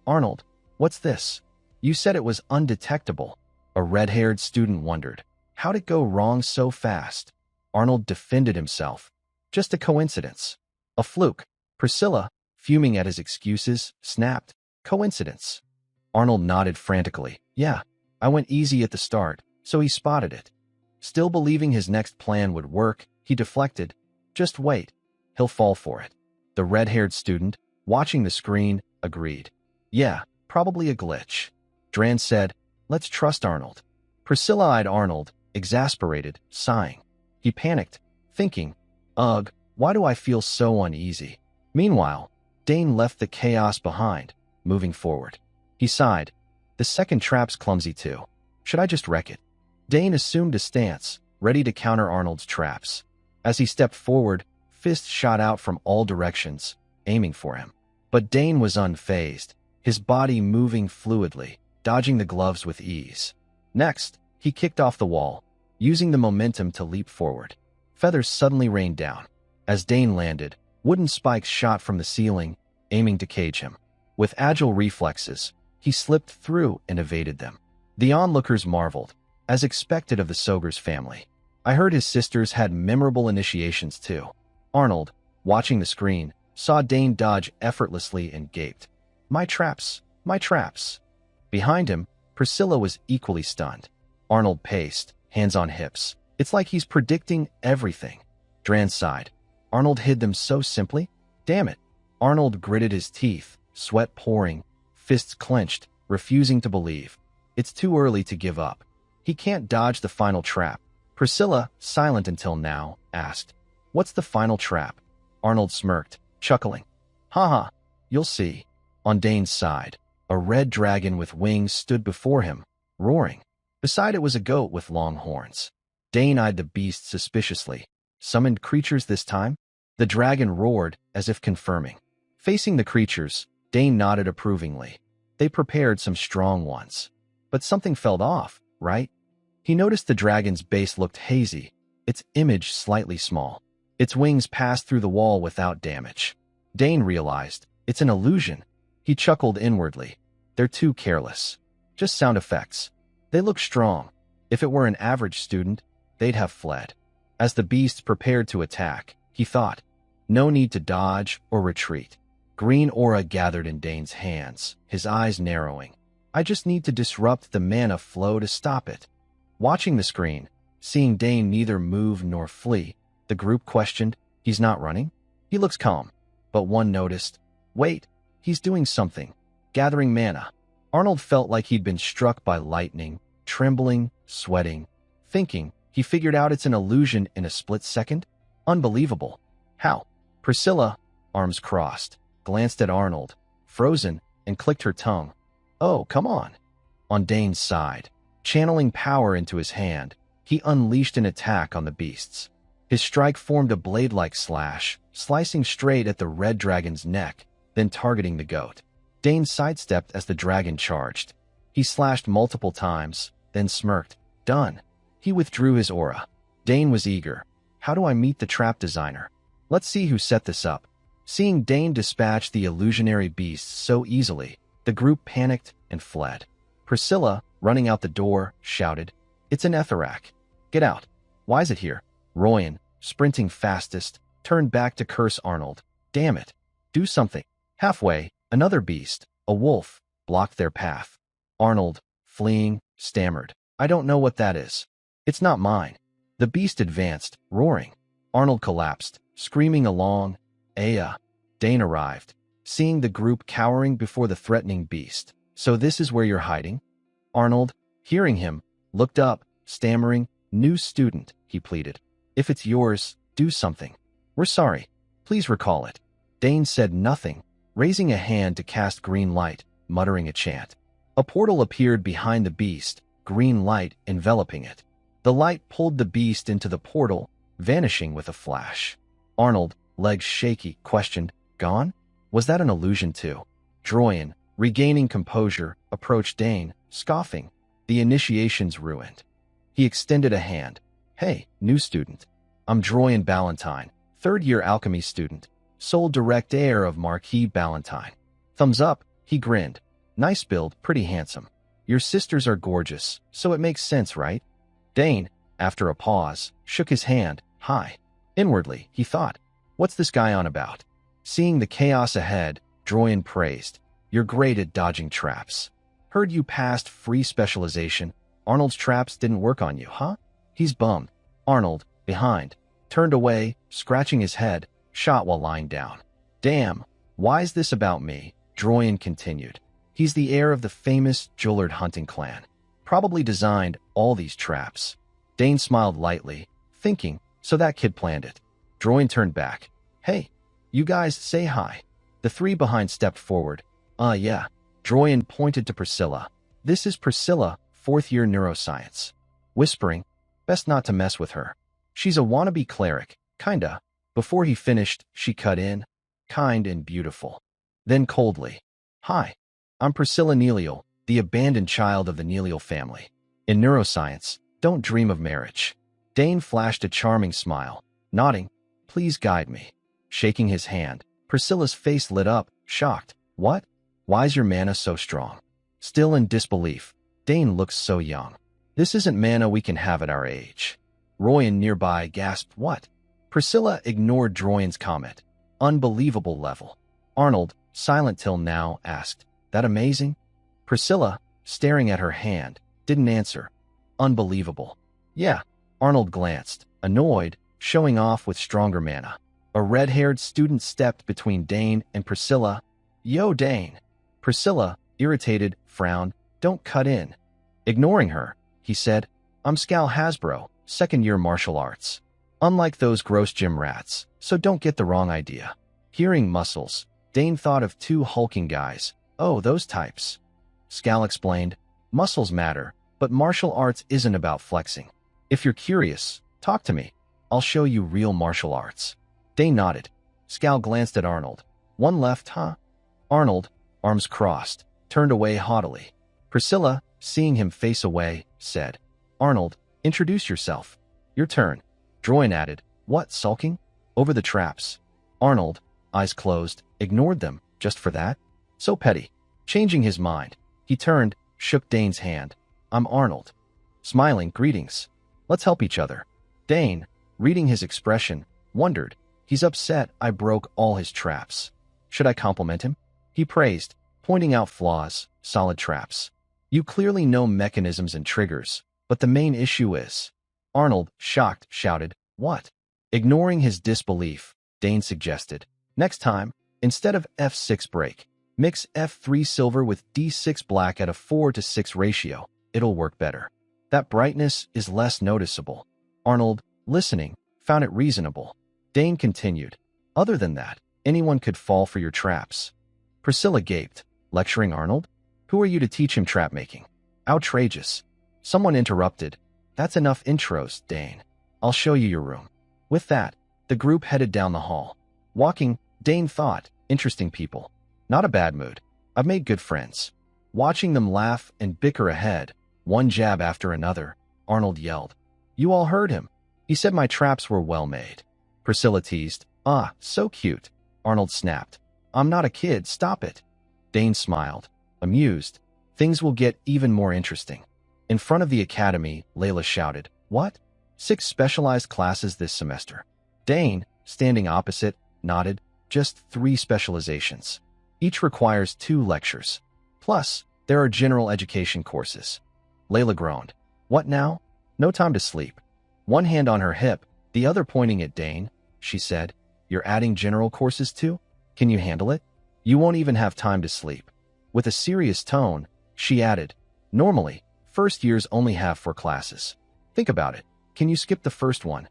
"Arnold, what's this? You said it was undetectable." A red-haired student wondered, how'd it go wrong so fast? Arnold defended himself. "Just a coincidence. A fluke." Priscilla, fuming at his excuses, snapped, "Coincidence." Arnold nodded frantically. "Yeah, I went easy at the start, so he spotted it." Still believing his next plan would work, he deflected. "Just wait. He'll fall for it." The red-haired student, watching the screen, agreed. "Yeah, probably a glitch." Dran said, "Let's trust Arnold." Priscilla eyed Arnold, exasperated, sighing. He panicked, thinking, "Ugh, why do I feel so uneasy?" Meanwhile, Dane left the chaos behind, moving forward. He sighed. "The second trap's clumsy too. Should I just wreck it?" Dane assumed a stance, ready to counter Arnold's traps. As he stepped forward, fists shot out from all directions, aiming for him. But Dane was unfazed, his body moving fluidly, dodging the gloves with ease. Next, he kicked off the wall, using the momentum to leap forward. Feathers suddenly rained down. As Dane landed, wooden spikes shot from the ceiling, aiming to cage him. With agile reflexes, he slipped through and evaded them. The onlookers marveled, as expected of the Sogur's family. I heard his sisters had memorable initiations too. Arnold, watching the screen, saw Dane dodge effortlessly and gaped. My traps! My traps!" Behind him, Priscilla was equally stunned. Arnold paced, hands on hips. "It's like he's predicting everything." Dran sighed. "Arnold hid them so simply? Damn it." Arnold gritted his teeth, sweat pouring, fists clenched, refusing to believe. It's too early to give up. He can't dodge the final trap. Priscilla, silent until now, asked, "What's the final trap?" Arnold smirked, chuckling. "Haha, you'll see." On Dane's side, a red dragon with wings stood before him, roaring. Beside it was a goat with long horns. Dane eyed the beast suspiciously. Summoned creatures this time? The dragon roared, as if confirming. Facing the creatures, Dane nodded approvingly. They prepared some strong ones. But something felt off, right? He noticed the dragon's base looked hazy, its image slightly small. Its wings passed through the wall without damage. Dane realized, it's an illusion. He chuckled inwardly. They're too careless. Just sound effects. They look strong. If it were an average student, they'd have fled. As the beasts prepared to attack, he thought, no need to dodge or retreat. Green aura gathered in Dane's hands, his eyes narrowing. I just need to disrupt the mana flow to stop it. Watching the screen, seeing Dane neither move nor flee, the group questioned, he's not running? He looks calm. But one noticed, wait, he's doing something. Gathering mana. Arnold felt like he'd been struck by lightning, trembling, sweating, thinking he figured out it's an illusion in a split second? Unbelievable. How? Priscilla, arms crossed, glanced at Arnold, frozen, and clicked her tongue. Oh, come on. On Dane's side, channeling power into his hand, he unleashed an attack on the beasts. His strike formed a blade-like slash, slicing straight at the red dragon's neck, then targeting the goat. Dane sidestepped as the dragon charged. He slashed multiple times, then smirked. Done. He withdrew his aura. Dane was eager. How do I meet the trap designer? Let's see who set this up. Seeing Dane dispatch the illusionary beasts so easily, the group panicked and fled. Priscilla, running out the door, shouted, It's an Etherak. Get out. Why's it here? Royan, sprinting fastest, turned back to curse Arnold. Damn it. Do something. Halfway, another beast, a wolf, blocked their path. Arnold, fleeing, stammered. I don't know what that is. It's not mine. The beast advanced, roaring. Arnold collapsed, screaming along. Aya. Dane arrived, seeing the group cowering before the threatening beast. So this is where you're hiding? Arnold, hearing him, looked up, stammering. New student, he pleaded. If it's yours, do something. We're sorry. Please recall it. Dane said nothing, raising a hand to cast green light, muttering a chant. A portal appeared behind the beast, green light enveloping it. The light pulled the beast into the portal, vanishing with a flash. Arnold, legs shaky, questioned, Gone? Was that an illusion too? Droyan, regaining composure, approached Dane, scoffing. The initiation's ruined. He extended a hand. Hey, new student. I'm Droyan Ballantyne, third-year alchemy student, sole direct heir of Marquis Ballantyne. Thumbs up, he grinned. Nice build, pretty handsome. Your sisters are gorgeous, so it makes sense, right? Dane, after a pause, shook his hand. Hi. Inwardly, he thought, what's this guy on about? Seeing the chaos ahead, Droyan praised. You're great at dodging traps. Heard you passed free specialization. Arnold's traps didn't work on you, huh? He's bummed. Arnold, behind, turned away, scratching his head, shot while lying down. Damn, why's this about me? Droyan continued. He's the heir of the famous Jullard hunting clan. Probably designed all these traps. Dane smiled lightly, thinking, so that kid planned it. Droyan turned back. Hey, you guys say hi. The three behind stepped forward. Yeah. Droyan pointed to Priscilla. This is Priscilla, fourth-year neuroscience. Whispering, best not to mess with her. She's a wannabe cleric, kinda. Before he finished, she cut in. Kind and beautiful. Then coldly. Hi. I'm Priscilla Neliel, the abandoned child of the Neliel family. In neuroscience, don't dream of marriage. Dane flashed a charming smile, nodding. Please guide me. Shaking his hand, Priscilla's face lit up, shocked. What? Why's your mana so strong? Still in disbelief, Dane looks so young. This isn't mana we can have at our age. Royan nearby gasped, what? Priscilla ignored Droyan's comment. Unbelievable level. Arnold, silent till now, asked, that amazing? Priscilla, staring at her hand, didn't answer. Unbelievable. Yeah. Arnold glanced, annoyed, showing off with stronger mana. A red-haired student stepped between Dane and Priscilla. Yo, Dane. Priscilla, irritated, frowned. Don't cut in. Ignoring her, he said, I'm Scal Hasbro, second-year martial arts. Unlike those gross gym rats, so don't get the wrong idea. Hearing muscles, Dane thought of two hulking guys. Oh, those types. Scal explained, muscles matter, but martial arts isn't about flexing. If you're curious, talk to me. I'll show you real martial arts. Dane nodded. Scal glanced at Arnold. One left, huh? Arnold, arms crossed, turned away haughtily. Priscilla, seeing him face away, said, Arnold, introduce yourself. Your turn. Droyan added, what, sulking? Over the traps. Arnold, eyes closed, ignored them, just for that. So petty. Changing his mind, he turned, shook Dane's hand. I'm Arnold. Smiling, greetings. Let's help each other. Dane, reading his expression, wondered. He's upset I broke all his traps. Should I compliment him? He praised, pointing out flaws, solid traps. You clearly know mechanisms and triggers, but the main issue is... Arnold, shocked, shouted, what? Ignoring his disbelief, Dane suggested, next time, instead of F6 break, mix F3 silver with D6 black at a 4:6 ratio. It'll work better. That brightness is less noticeable. Arnold, listening, found it reasonable. Dane continued, other than that, anyone could fall for your traps. Priscilla gaped, lecturing Arnold? Who are you to teach him trap making? Outrageous. Someone interrupted. That's enough intros, Dane. I'll show you your room. With that, the group headed down the hall. Walking, Dane thought, interesting people. Not a bad mood. I've made good friends. Watching them laugh and bicker ahead, one jab after another, Arnold yelled. You all heard him. He said my traps were well made. Priscilla teased. Ah, so cute. Arnold snapped. I'm not a kid, stop it. Dane smiled, amused. Things will get even more interesting. In front of the academy, Layla shouted, what? 6 specialized classes this semester. Dane, standing opposite, nodded, just 3 specializations. Each requires 2 lectures. Plus, there are general education courses. Layla groaned. What now? No time to sleep. One hand on her hip, the other pointing at Dane, she said, you're adding general courses too? Can you handle it? You won't even have time to sleep. With a serious tone, she added, normally, first years only have 4 classes. Think about it. Can you skip the first one?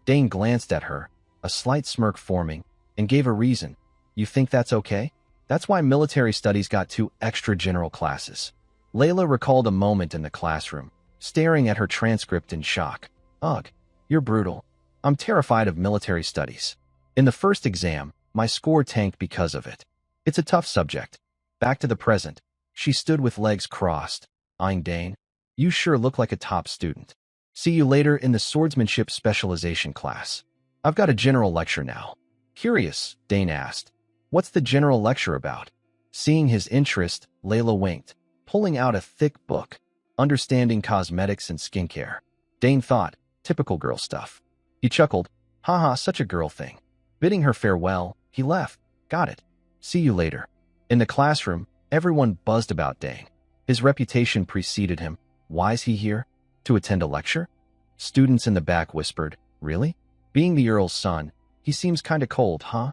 Dane glanced at her, a slight smirk forming, and gave a reason. You think that's okay? That's why military studies got 2 extra general classes. Layla recalled a moment in the classroom, staring at her transcript in shock. Ugh, you're brutal. I'm terrified of military studies. In the first exam, my score tanked because of it. It's a tough subject. Back to the present. She stood with legs crossed, eyeing Dane. You sure look like a top student. See you later in the swordsmanship specialization class. I've got a general lecture now. Curious, Dane asked. What's the general lecture about? Seeing his interest, Layla winked, pulling out a thick book, Understanding Cosmetics and Skincare. Dane thought, typical girl stuff. He chuckled, haha, such a girl thing. Bidding her farewell, he left. Got it. See you later. In the classroom, everyone buzzed about Dane. His reputation preceded him. Why's he here? To attend a lecture? Students in the back whispered, really? Being the Earl's son, he seems kinda cold, huh?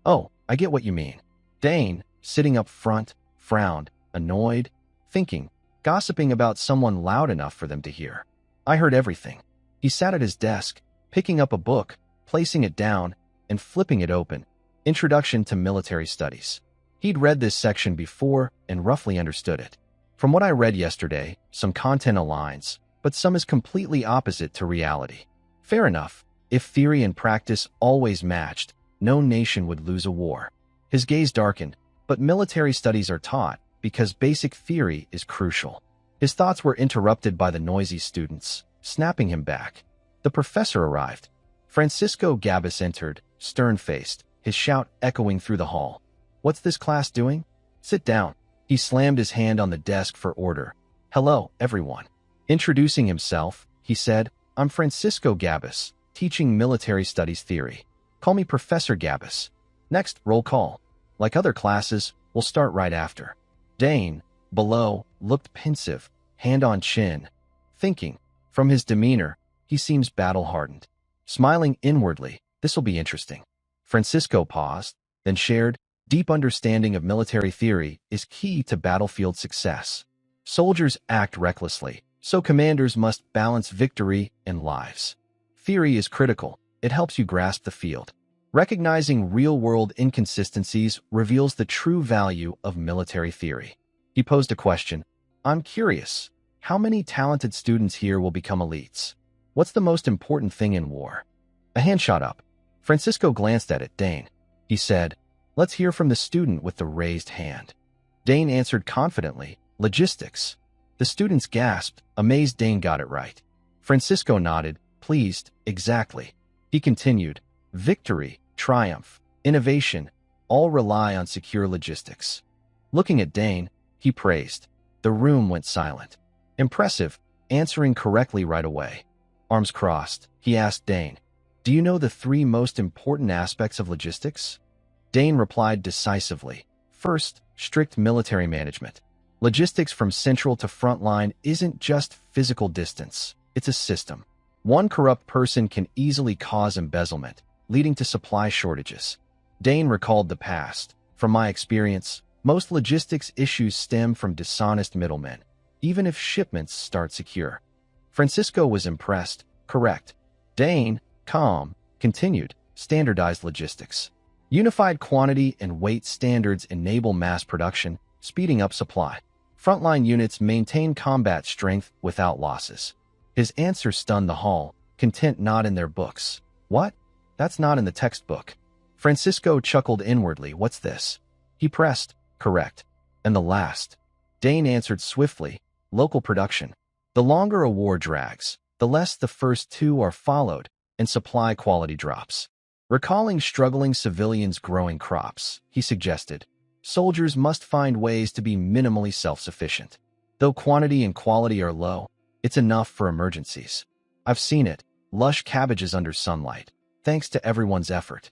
Oh, I get what you mean. Dane, sitting up front, frowned, annoyed, thinking, gossiping about someone loud enough for them to hear. I heard everything. He sat at his desk, picking up a book, placing it down, and flipping it open. Introduction to Military Studies. He'd read this section before and roughly understood it. From what I read yesterday, some content aligns, but some is completely opposite to reality. Fair enough. If theory and practice always matched, no nation would lose a war. His gaze darkened, but military studies are taught because basic theory is crucial. His thoughts were interrupted by the noisy students, snapping him back. The professor arrived. Francisco Gabus entered, stern-faced, his shout echoing through the hall. What's this class doing? Sit down. He slammed his hand on the desk for order. Hello, everyone. Introducing himself, he said, I'm Francisco Gabus, teaching military studies theory. Call me Professor Gabus. Next, roll call. Like other classes, we'll start right after. Dane, below, looked pensive, hand on chin, thinking. From his demeanor, he seems battle-hardened. Smiling inwardly, this'll be interesting. Francisco paused, then shared, deep understanding of military theory is key to battlefield success. Soldiers act recklessly, so commanders must balance victory and lives. Theory is critical. It helps you grasp the field. Recognizing real-world inconsistencies reveals the true value of military theory. He posed a question. I'm curious, how many talented students here will become elites? What's the most important thing in war? A hand shot up. Francisco glanced at it. Dane. He said, let's hear from the student with the raised hand. Dane answered confidently, logistics. The students gasped, amazed Dane got it right. Francisco nodded, pleased, exactly. He continued, victory, triumph, innovation, all rely on secure logistics. Looking at Dane, he praised. The room went silent. Impressive, answering correctly right away. Arms crossed, he asked Dane, "Do you know the 3 most important aspects of logistics?" Dane replied decisively. First, strict military management. Logistics from central to front line isn't just physical distance, it's a system. One corrupt person can easily cause embezzlement, leading to supply shortages. Dane recalled the past. From my experience, most logistics issues stem from dishonest middlemen, even if shipments start secure. Francisco was impressed. Correct. Dane, calm, continued. Standardized logistics. Unified quantity and weight standards enable mass production, speeding up supply. Frontline units maintain combat strength without losses. His answer stunned the hall, content not in their books. What? That's not in the textbook. Francisco chuckled inwardly. What's this? He pressed. Correct. And the last? Dane answered swiftly. Local production. The longer a war drags, the less the first 2 are followed, and supply quality drops. Recalling struggling civilians growing crops, he suggested, soldiers must find ways to be minimally self-sufficient. Though quantity and quality are low, it's enough for emergencies. I've seen it, lush cabbages under sunlight, thanks to everyone's effort.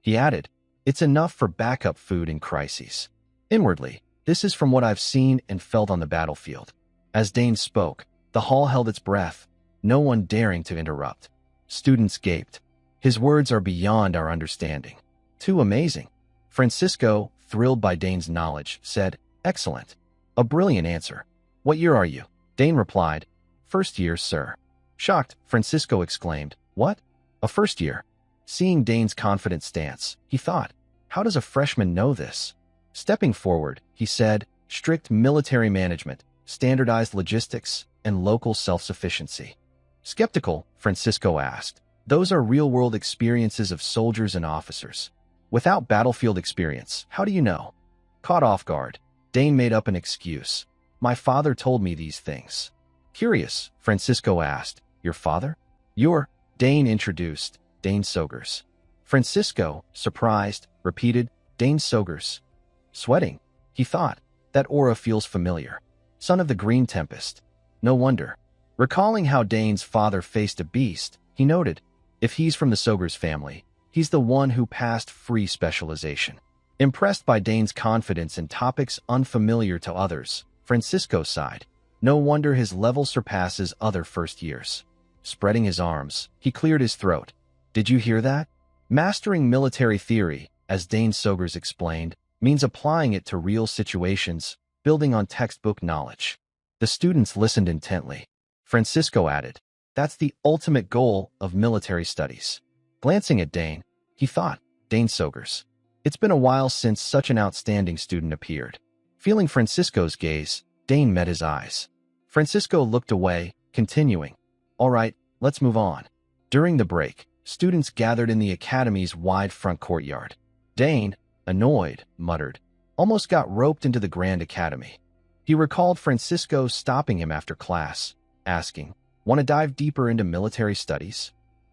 He added, it's enough for backup food in crises. Inwardly, this is from what I've seen and felt on the battlefield. As Dane spoke, the hall held its breath, no one daring to interrupt. Students gaped. His words are beyond our understanding. Too amazing. Francisco, thrilled by Dane's knowledge, said, excellent. A brilliant answer. What year are you? Dane replied, first year, sir. Shocked, Francisco exclaimed, what? A first year? Seeing Dane's confident stance, he thought, how does a freshman know this? Stepping forward, he said, strict military management, standardized logistics, and local self-sufficiency. Skeptical, Francisco asked. Those are real-world experiences of soldiers and officers. Without battlefield experience, how do you know? Caught off guard, Dane made up an excuse. My father told me these things. Curious, Francisco asked. Your father? Dane introduced, Dane Sogers. Francisco, surprised, repeated, Dane Sogers. Sweating, he thought. That aura feels familiar. Son of the Green Tempest. No wonder. Recalling how Dane's father faced a beast, he noted, if he's from the Sogers family, he's the one who passed free specialization. Impressed by Dane's confidence in topics unfamiliar to others, Francisco sighed. No wonder his level surpasses other first years. Spreading his arms, he cleared his throat. Did you hear that? Mastering military theory, as Dane Sogers explained, means applying it to real situations, building on textbook knowledge. The students listened intently. Francisco added, that's the ultimate goal of military studies. Glancing at Dane, he thought, Dane Sogers. It's been a while since such an outstanding student appeared. Feeling Francisco's gaze, Dane met his eyes. Francisco looked away, continuing, all right, let's move on. During the break, students gathered in the academy's wide front courtyard. Dane, annoyed, muttered, almost got roped into the Grand Academy. He recalled Francisco stopping him after class, asking, want to dive deeper into military studies?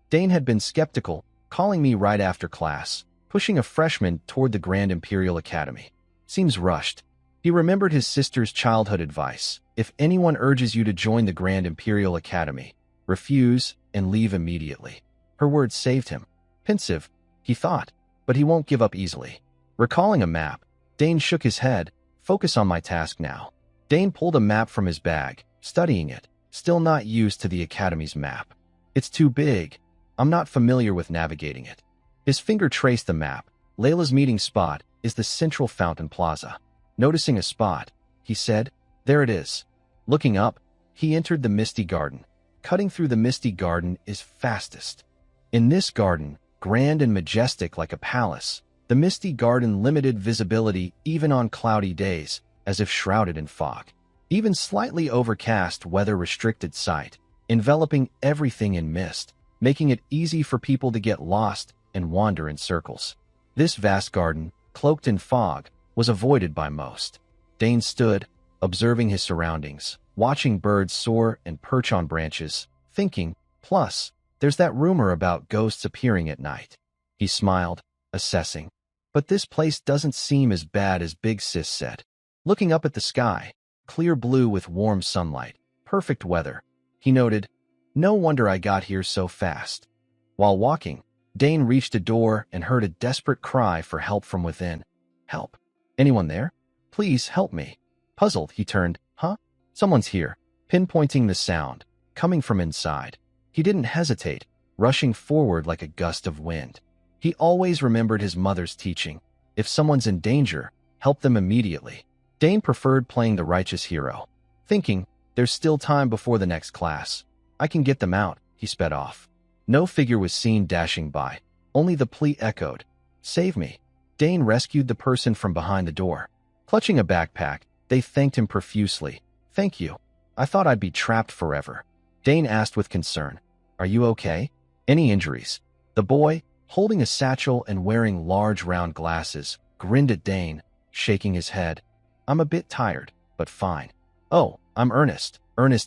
Dane had been skeptical, calling me right after class, pushing a freshman toward the Grand Imperial Academy. Seems rushed. He remembered his sister's childhood advice. If anyone urges you to join the Grand Imperial Academy, refuse and leave immediately. Her words saved him. Pensive, he thought, but he won't give up easily. Recalling a map, Dane shook his head. Focus on my task now. Dane pulled a map from his bag, studying it, still not used to the Academy's map. It's too big. I'm not familiar with navigating it. His finger traced the map. Layla's meeting spot is the central fountain plaza. Noticing a spot, he said, there it is. Looking up, he entered the Misty Garden. Cutting through the Misty Garden is fastest. In this garden, grand and majestic like a palace, the Misty Garden limited visibility even on cloudy days, as if shrouded in fog. Even slightly overcast weather restricted sight, enveloping everything in mist, making it easy for people to get lost and wander in circles. This vast garden, cloaked in fog, was avoided by most. Dane stood, observing his surroundings, watching birds soar and perch on branches, thinking, plus, there's that rumor about ghosts appearing at night. He smiled, assessing. But this place doesn't seem as bad as Big Sis said. Looking up at the sky, clear blue with warm sunlight, perfect weather, he noted, "No wonder I got here so fast." While walking, Dane reached a door and heard a desperate cry for help from within. "Help. Anyone there? Please help me." Puzzled, he turned. "Huh? Someone's here," pinpointing the sound, coming from inside. He didn't hesitate, rushing forward like a gust of wind. He always remembered his mother's teaching. If someone's in danger, help them immediately. Dane preferred playing the righteous hero. Thinking, there's still time before the next class. I can get them out, he sped off. No figure was seen dashing by. Only the plea echoed. "Save me." Dane rescued the person from behind the door. Clutching a backpack, they thanked him profusely. "Thank you. I thought I'd be trapped forever." Dane asked with concern, "Are you okay? Any injuries?" The boy, holding a satchel and wearing large round glasses, grinned at Dane, shaking his head. "I'm a bit tired, but fine." "Oh, I'm Ernest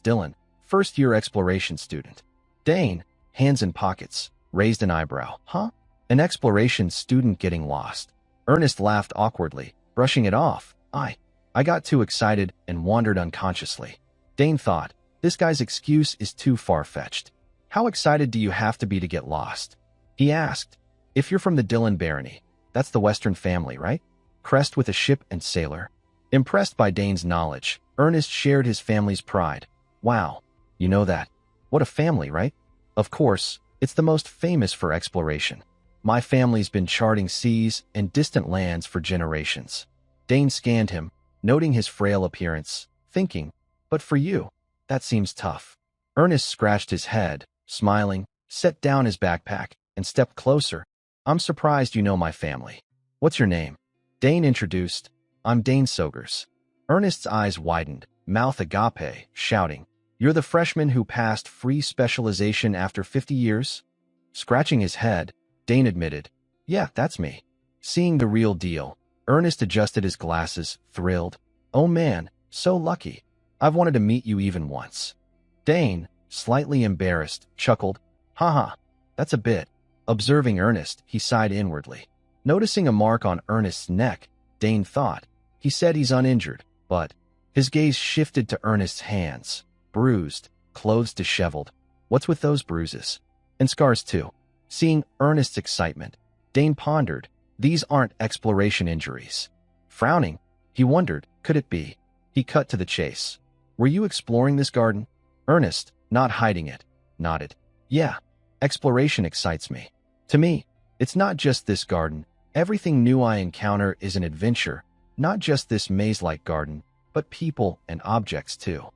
Dillon, first-year exploration student." Dane, hands in pockets, raised an eyebrow. "Huh? An exploration student getting lost?" Ernest laughed awkwardly, brushing it off. I got too excited and wandered unconsciously." Dane thought, this guy's excuse is too far-fetched. "How excited do you have to be to get lost?" He asked. "If you're from the Dillon barony, that's the Western family, right? Crest with a ship and sailor." Impressed by Dane's knowledge, Ernest shared his family's pride. "Wow, you know that. What a family, right?" "Of course, it's the most famous for exploration. My family's been charting seas and distant lands for generations." Dane scanned him, noting his frail appearance, thinking, "But for you, that seems tough." Ernest scratched his head, smiling, set down his backpack, and stepped closer. "I'm surprised you know my family. What's your name?" Dane introduced. "I'm Dane Sogers." Ernest's eyes widened, mouth agape, shouting, "You're the freshman who passed free specialization after 50 years?" Scratching his head, Dane admitted, "Yeah, that's me." Seeing the real deal, Ernest adjusted his glasses, thrilled. "Oh man, so lucky. I've wanted to meet you even once." Dane, slightly embarrassed, chuckled, "Haha, that's a bit." Observing Ernest, he sighed inwardly. Noticing a mark on Ernest's neck, Dane thought, he said he's uninjured, but his gaze shifted to Ernest's hands, bruised, clothes disheveled. "What's with those bruises? And scars too." Seeing Ernest's excitement, Dane pondered, these aren't exploration injuries. Frowning, he wondered, could it be? He cut to the chase. "Were you exploring this garden?" Ernest, not hiding it, nodded. "Yeah, exploration excites me. To me, it's not just this garden. Everything new I encounter is an adventure, not just this maze-like garden, but people and objects too."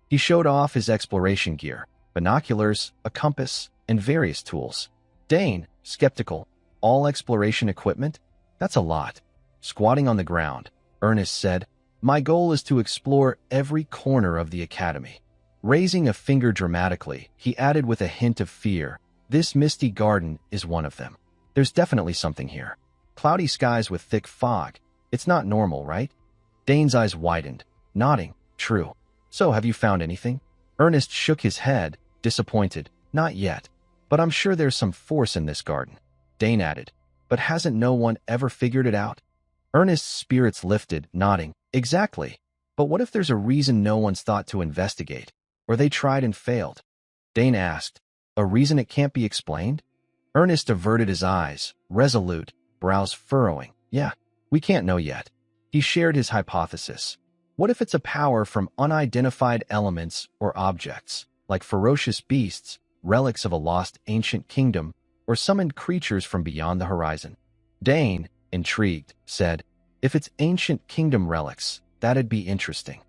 He showed off his exploration gear, binoculars, a compass, and various tools. Dane, skeptical, "All exploration equipment? That's a lot." Squatting on the ground, Ernest said, "My goal is to explore every corner of the academy." Raising a finger dramatically, he added with a hint of fear, "This misty garden is one of them. There's definitely something here. Cloudy skies with thick fog. It's not normal, right?" Dane's eyes widened, nodding, "True. So have you found anything?" Ernest shook his head, disappointed. "Not yet. But I'm sure there's some force in this garden." Dane added, "But hasn't no one ever figured it out?" Ernest's spirits lifted, nodding, "Exactly. But what if there's a reason no one's thought to investigate? Or they tried and failed?" Dane asked, "A reason it can't be explained?" Ernest averted his eyes, resolute, brows furrowing. "Yeah, we can't know yet." He shared his hypothesis. What if it's a power from unidentified elements or objects, like ferocious beasts, relics of a lost ancient kingdom, or summoned creatures from beyond the horizon? Dane, intrigued, said, "If it's ancient kingdom relics, that'd be interesting."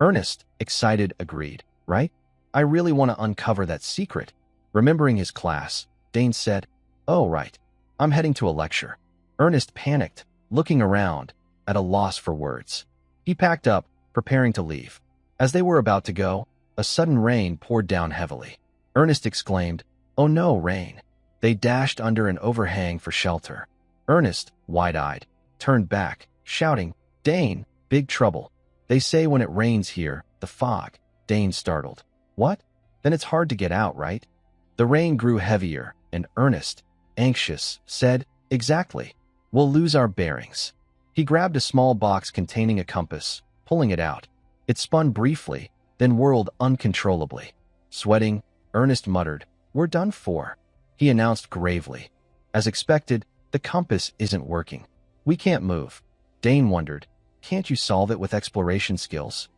Ernest, excited, agreed. "Right? I really want to uncover that secret." Remembering his class, Dane said, "Oh, right. I'm heading to a lecture." Ernest panicked, looking around, at a loss for words. He packed up, preparing to leave. As they were about to go, a sudden rain poured down heavily. Ernest exclaimed, "Oh no, rain." They dashed under an overhang for shelter. Ernest, wide-eyed, turned back, shouting, "Dane, big trouble. They say when it rains here, the fog." Dane startled. "What? Then it's hard to get out, right?" The rain grew heavier, and Ernest, anxious, said, "Exactly. We'll lose our bearings." He grabbed a small box containing a compass, pulling it out. It spun briefly, then whirled uncontrollably. Sweating, Ernest muttered, "We're done for," he announced gravely. As expected, the compass isn't working. We can't move. Dane wondered, "Can't you solve it with exploration skills?"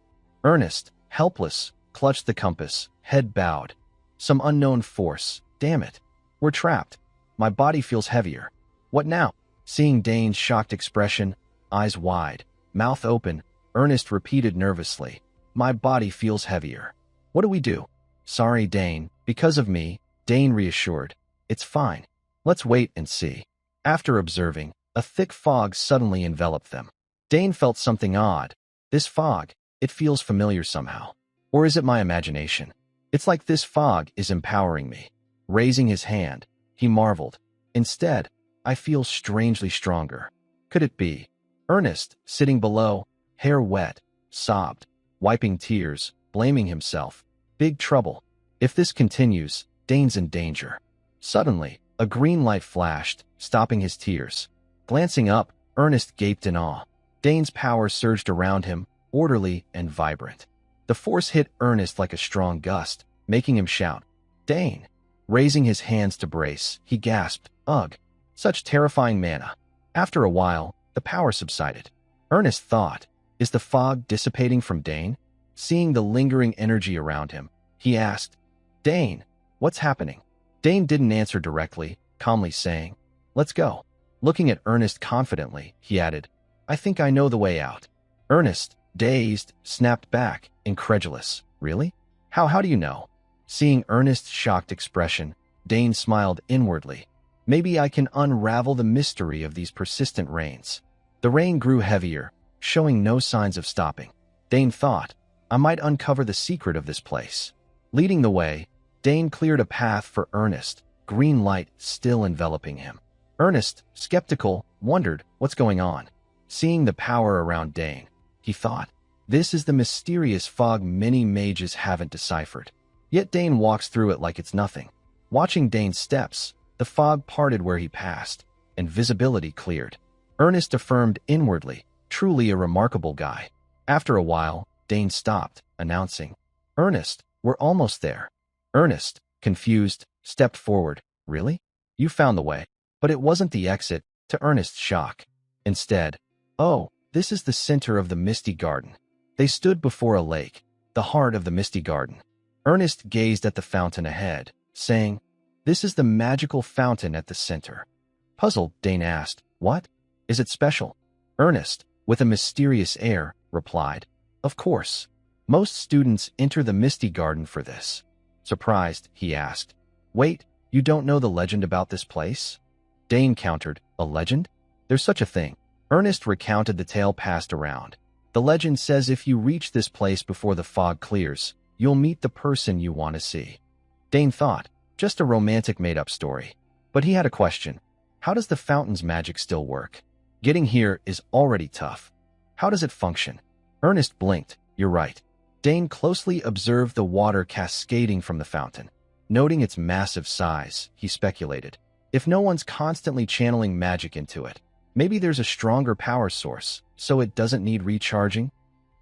Ernest, helpless, clutched the compass, head bowed. Some unknown force. Damn it. We're trapped. My body feels heavier. What now? Seeing Dane's shocked expression, eyes wide, mouth open, Ernest repeated nervously, "My body feels heavier. What do we do?" "Sorry, Dane. Because of me," Dane reassured. "It's fine. Let's wait and see." After observing, a thick fog suddenly enveloped them. Dane felt something odd. This fog, it feels familiar somehow. Or is it my imagination? It's like this fog is empowering me. Raising his hand, he marveled. Instead, I feel strangely stronger. Could it be? Ernest, sitting below, hair wet, sobbed, wiping tears, blaming himself. Big trouble. If this continues, Dane's in danger. Suddenly, a green light flashed, stopping his tears. Glancing up, Ernest gaped in awe. Dane's power surged around him, orderly and vibrant. The force hit Ernest like a strong gust, making him shout, "Dane!" Raising his hands to brace, he gasped, "Ugh! Such terrifying mana." After a while, the power subsided. Ernest thought, is the fog dissipating from Dane? Seeing the lingering energy around him, he asked, "Dane, what's happening?" Dane didn't answer directly, calmly saying, "Let's go." Looking at Ernest confidently, he added, "I think I know the way out." Ernest, dazed, snapped back, incredulous. "Really? How do you know?" Seeing Ernest's shocked expression, Dane smiled inwardly. "Maybe I can unravel the mystery of these persistent rains." The rain grew heavier, showing no signs of stopping. Dane thought, I might uncover the secret of this place. Leading the way, Dane cleared a path for Ernest, green light still enveloping him. Ernest, skeptical, wondered what's going on. Seeing the power around Dane, he thought, this is the mysterious fog many mages haven't deciphered. Yet Dane walks through it like it's nothing. Watching Dane's steps, the fog parted where he passed, and visibility cleared. Ernest affirmed inwardly, truly a remarkable guy. After a while, Dane stopped, announcing, "Ernest, we're almost there." Ernest, confused, stepped forward. "Really? You found the way." But it wasn't the exit, to Ernest's shock. Instead, "Oh, this is the center of the Misty Garden." They stood before a lake, the heart of the Misty Garden. Ernest gazed at the fountain ahead, saying, "This is the magical fountain at the center." Puzzled, Dane asked, "What? Is it special?" Ernest, with a mysterious air, replied, "Of course. Most students enter the Misty Garden for this." Surprised, he asked, "Wait, you don't know the legend about this place?" Dane countered, "A legend? There's such a thing." Ernest recounted the tale passed around. "The legend says if you reach this place before the fog clears, you'll meet the person you want to see." Dane thought, just a romantic made-up story. But he had a question. How does the fountain's magic still work? Getting here is already tough. How does it function? Ernest blinked. "You're right." Dane closely observed the water cascading from the fountain. Noting its massive size, he speculated, if no one's constantly channeling magic into it, maybe there's a stronger power source, so it doesn't need recharging?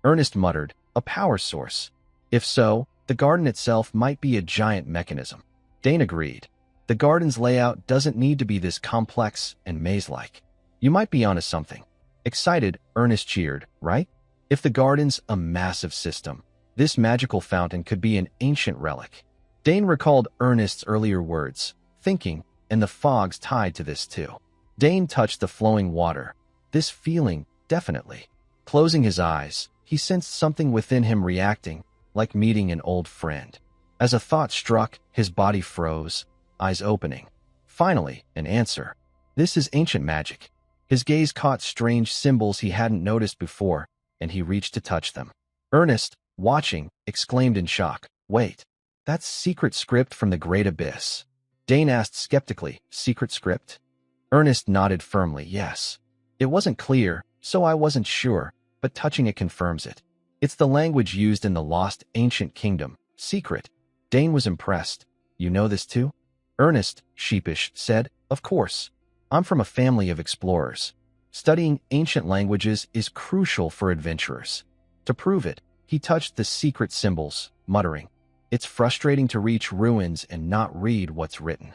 Ernest muttered, "A power source. If so, the garden itself might be a giant mechanism." Dane agreed. The garden's layout doesn't need to be this complex and maze-like. You might be onto something. Excited, Ernest cheered, right? If the garden's a massive system, this magical fountain could be an ancient relic. Dane recalled Ernest's earlier words, thinking, and the fog's tied to this too. Dane touched the flowing water. This feeling, definitely. Closing his eyes, he sensed something within him reacting, like meeting an old friend. As a thought struck, his body froze, eyes opening. Finally, an answer. This is ancient magic. His gaze caught strange symbols he hadn't noticed before, and he reached to touch them. Ernest, watching, exclaimed in shock, "Wait, that's secret script from the Great Abyss." Dane asked skeptically, "Secret script?" Ernest nodded firmly, "Yes." It wasn't clear, so I wasn't sure, but touching it confirms it. It's the language used in the lost ancient kingdom, secret. Dane was impressed. "You know this too?" Ernest, sheepish, said, "Of course. I'm from a family of explorers. Studying ancient languages is crucial for adventurers." To prove it, he touched the secret symbols, muttering, "It's frustrating to reach ruins and not read what's written."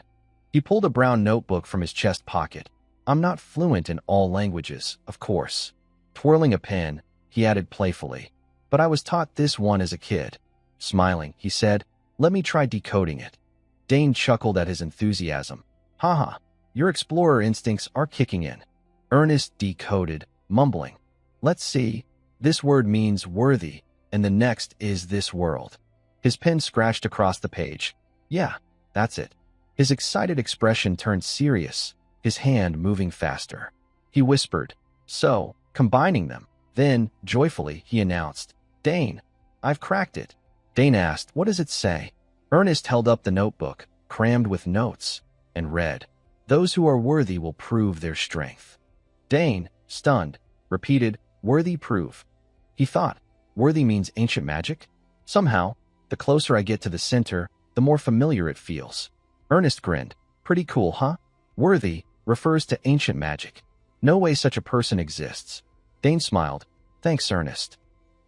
He pulled a brown notebook from his chest pocket. "I'm not fluent in all languages, of course." Twirling a pen, he added playfully, "But I was taught this one as a kid." Smiling, he said, "Let me try decoding it." Dane chuckled at his enthusiasm. "Haha, your explorer instincts are kicking in." Ernest decoded, mumbling, "Let's see. This word means worthy, and the next is this world." His pen scratched across the page. "Yeah, that's it." His excited expression turned serious, his hand moving faster. He whispered, "So, combining them." Then, joyfully, he announced, "Dane, I've cracked it." Dane asked, "What does it say?" Ernest held up the notebook, crammed with notes, and read, "Those who are worthy will prove their strength." Dane, stunned, repeated, "Worthy prove." He thought, worthy means ancient magic? Somehow, the closer I get to the center, the more familiar it feels. Ernest grinned. "Pretty cool, huh? Worthy refers to ancient magic. No way such a person exists." Dane smiled. "Thanks, Ernest."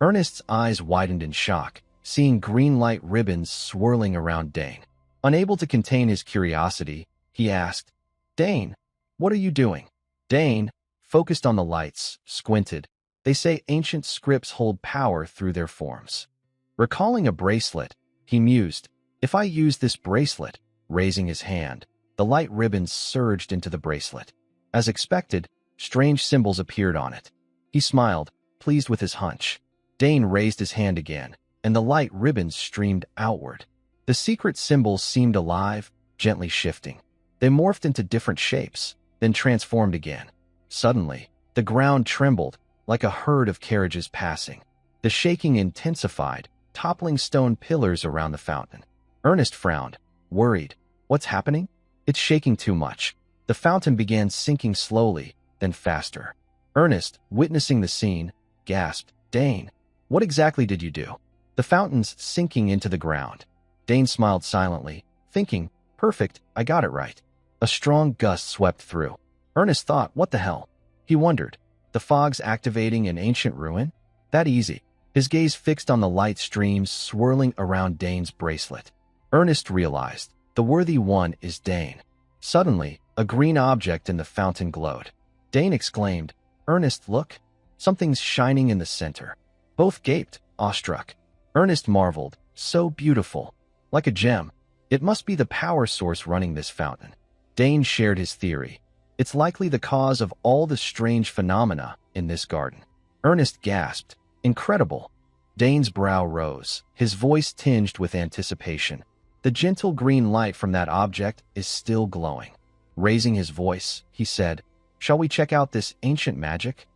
Ernest's eyes widened in shock, seeing green light ribbons swirling around Dane. Unable to contain his curiosity, he asked, "Dane, what are you doing?" Dane, focused on the lights, squinted. "They say ancient scripts hold power through their forms." Recalling a bracelet, he mused, "If I use this bracelet," raising his hand, the light ribbons surged into the bracelet. As expected, strange symbols appeared on it. He smiled, pleased with his hunch. Dane raised his hand again, and the light ribbons streamed outward. The secret symbols seemed alive, gently shifting. They morphed into different shapes, then transformed again. Suddenly, the ground trembled, like a herd of carriages passing. The shaking intensified, toppling stone pillars around the fountain. Ernest frowned, worried. "What's happening?" "It's shaking too much." The fountain began sinking slowly, then faster. Ernest, witnessing the scene, gasped, "Dane, what exactly did you do?" "The fountain's sinking into the ground." Dane smiled silently, thinking, "Perfect, I got it right." A strong gust swept through. Ernest thought, "What the hell?" He wondered, the fog's activating an ancient ruin? That easy. His gaze fixed on the light streams swirling around Dane's bracelet. Ernest realized, the worthy one is Dane. Suddenly, a green object in the fountain glowed. Dane exclaimed, "Ernest, look! Something's shining in the center." Both gaped, awestruck. Ernest marveled, "So beautiful. Like a gem. It must be the power source running this fountain." Dane shared his theory. "It's likely the cause of all the strange phenomena in this garden." Ernest gasped, "Incredible." Dane's brow rose, his voice tinged with anticipation. "The gentle green light from that object is still glowing." Raising his voice, he said, "Shall we check out this ancient magic?"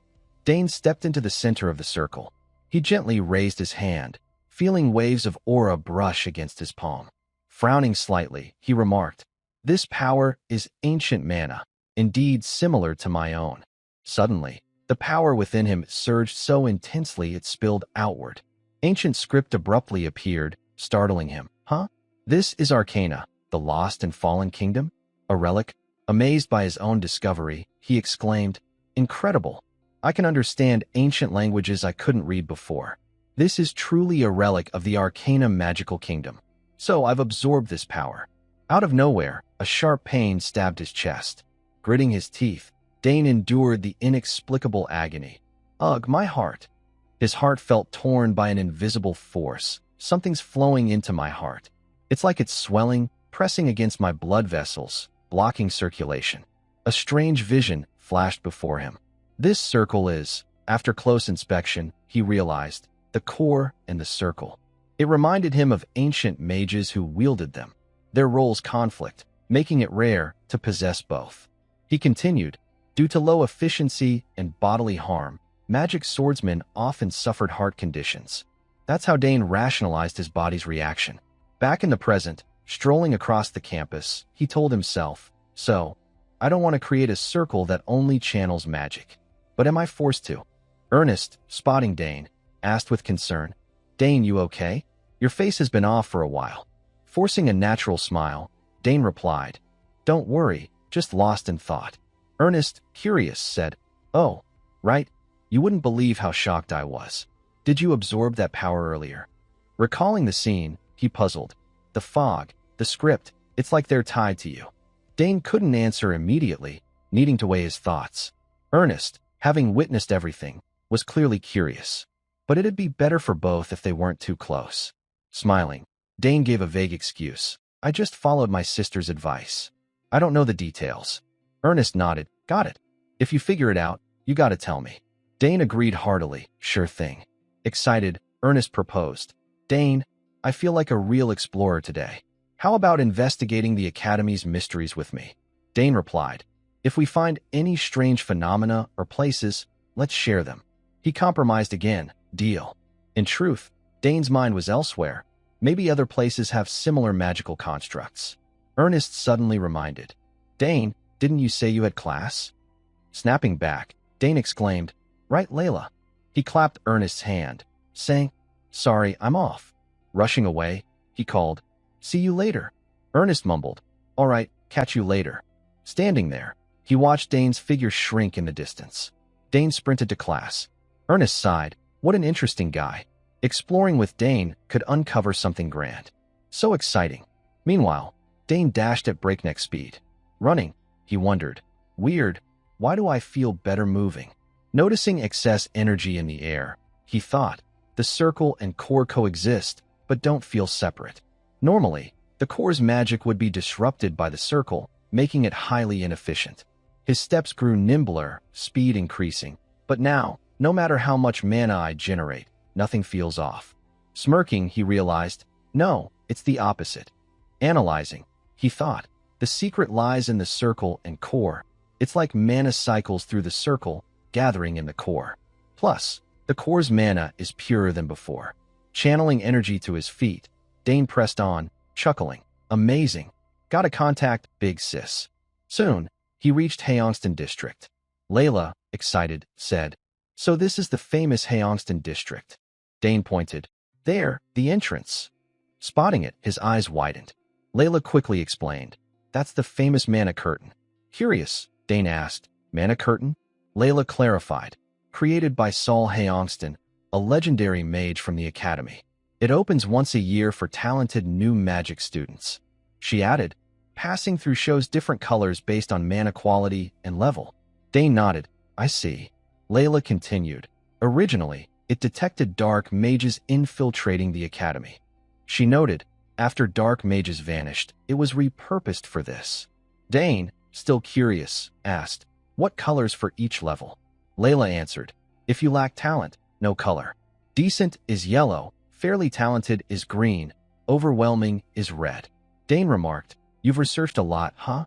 Dane stepped into the center of the circle. He gently raised his hand, feeling waves of aura brush against his palm. Frowning slightly, he remarked, "This power is ancient mana, indeed similar to my own." Suddenly, the power within him surged so intensely it spilled outward. Ancient script abruptly appeared, startling him. "Huh? This is Arcana, the lost and fallen kingdom? A relic?" Amazed by his own discovery, he exclaimed, "Incredible! I can understand ancient languages I couldn't read before. This is truly a relic of the Arcana magical kingdom. So I've absorbed this power." Out of nowhere, a sharp pain stabbed his chest. Gritting his teeth, Dane endured the inexplicable agony. "Ugh, my heart." His heart felt torn by an invisible force. "Something's flowing into my heart. It's like it's swelling, pressing against my blood vessels, blocking circulation." A strange vision flashed before him. This circle is, after close inspection, he realized, the core and the circle. It reminded him of ancient mages who wielded them. Their roles conflict, making it rare to possess both. He continued, "Due to low efficiency and bodily harm, magic swordsmen often suffered heart conditions." That's how Dane rationalized his body's reaction. Back in the present, strolling across the campus, he told himself, "So, I don't want to create a circle that only channels magic. But am I forced to?" Ernest, spotting Dane, asked with concern, "Dane, you okay? Your face has been off for a while." Forcing a natural smile, Dane replied, "Don't worry, just lost in thought." Ernest, curious, said, "Oh, right, you wouldn't believe how shocked I was." Did you absorb that power earlier? Recalling the scene, he puzzled. The fog, the script, it's like they're tied to you. Dane couldn't answer immediately, needing to weigh his thoughts. Ernest, having witnessed everything, was clearly curious. But it'd be better for both if they weren't too close. Smiling, Dane gave a vague excuse. I just followed my sister's advice. I don't know the details. Ernest nodded. Got it. If you figure it out, you gotta tell me. Dane agreed heartily. Sure thing. Excited, Ernest proposed. Dane, I feel like a real explorer today. How about investigating the Academy's mysteries with me? Dane replied. If we find any strange phenomena or places, let's share them. He compromised again. Deal. In truth, Dane's mind was elsewhere. Maybe other places have similar magical constructs. Ernest suddenly reminded. Dane, didn't you say you had class? Snapping back, Dane exclaimed, Right, Layla. He clapped Ernest's hand, saying, Sorry, I'm off. Rushing away, he called, See you later. Ernest mumbled, All right, catch you later. Standing there, he watched Dane's figure shrink in the distance. Dane sprinted to class. Ernest sighed. What an interesting guy. Exploring with Dane could uncover something grand. So exciting. Meanwhile, Dane dashed at breakneck speed. Running, he wondered. Weird, why do I feel better moving? Noticing excess energy in the air, he thought, the circle and core coexist, but don't feel separate. Normally, the core's magic would be disrupted by the circle, making it highly inefficient. His steps grew nimbler, speed increasing. But now, no matter how much mana I generate, nothing feels off. Smirking, he realized, no, it's the opposite. Analyzing, he thought, the secret lies in the circle and core. It's like mana cycles through the circle, gathering in the core. Plus, the core's mana is purer than before. Channeling energy to his feet, Dane pressed on, chuckling. Amazing. Gotta contact Big Sis. Soon, he reached Hayongston District. Layla, excited, said, So this is the famous Hayongston District. Dane pointed. There, the entrance. Spotting it, his eyes widened. Layla quickly explained. That's the famous mana curtain. Curious, Dane asked. Mana curtain? Layla clarified. Created by Saul Hayongston, a legendary mage from the Academy. It opens once a year for talented new magic students. She added, passing through shows different colors based on mana quality and level. Dane nodded. I see. Layla continued. Originally, it detected dark mages infiltrating the Academy. She noted, after dark mages vanished, it was repurposed for this. Dane, still curious, asked, What colors for each level? Layla answered, If you lack talent, no color. Decent is yellow, fairly talented is green, overwhelming is red. Dane remarked, You've researched a lot, huh?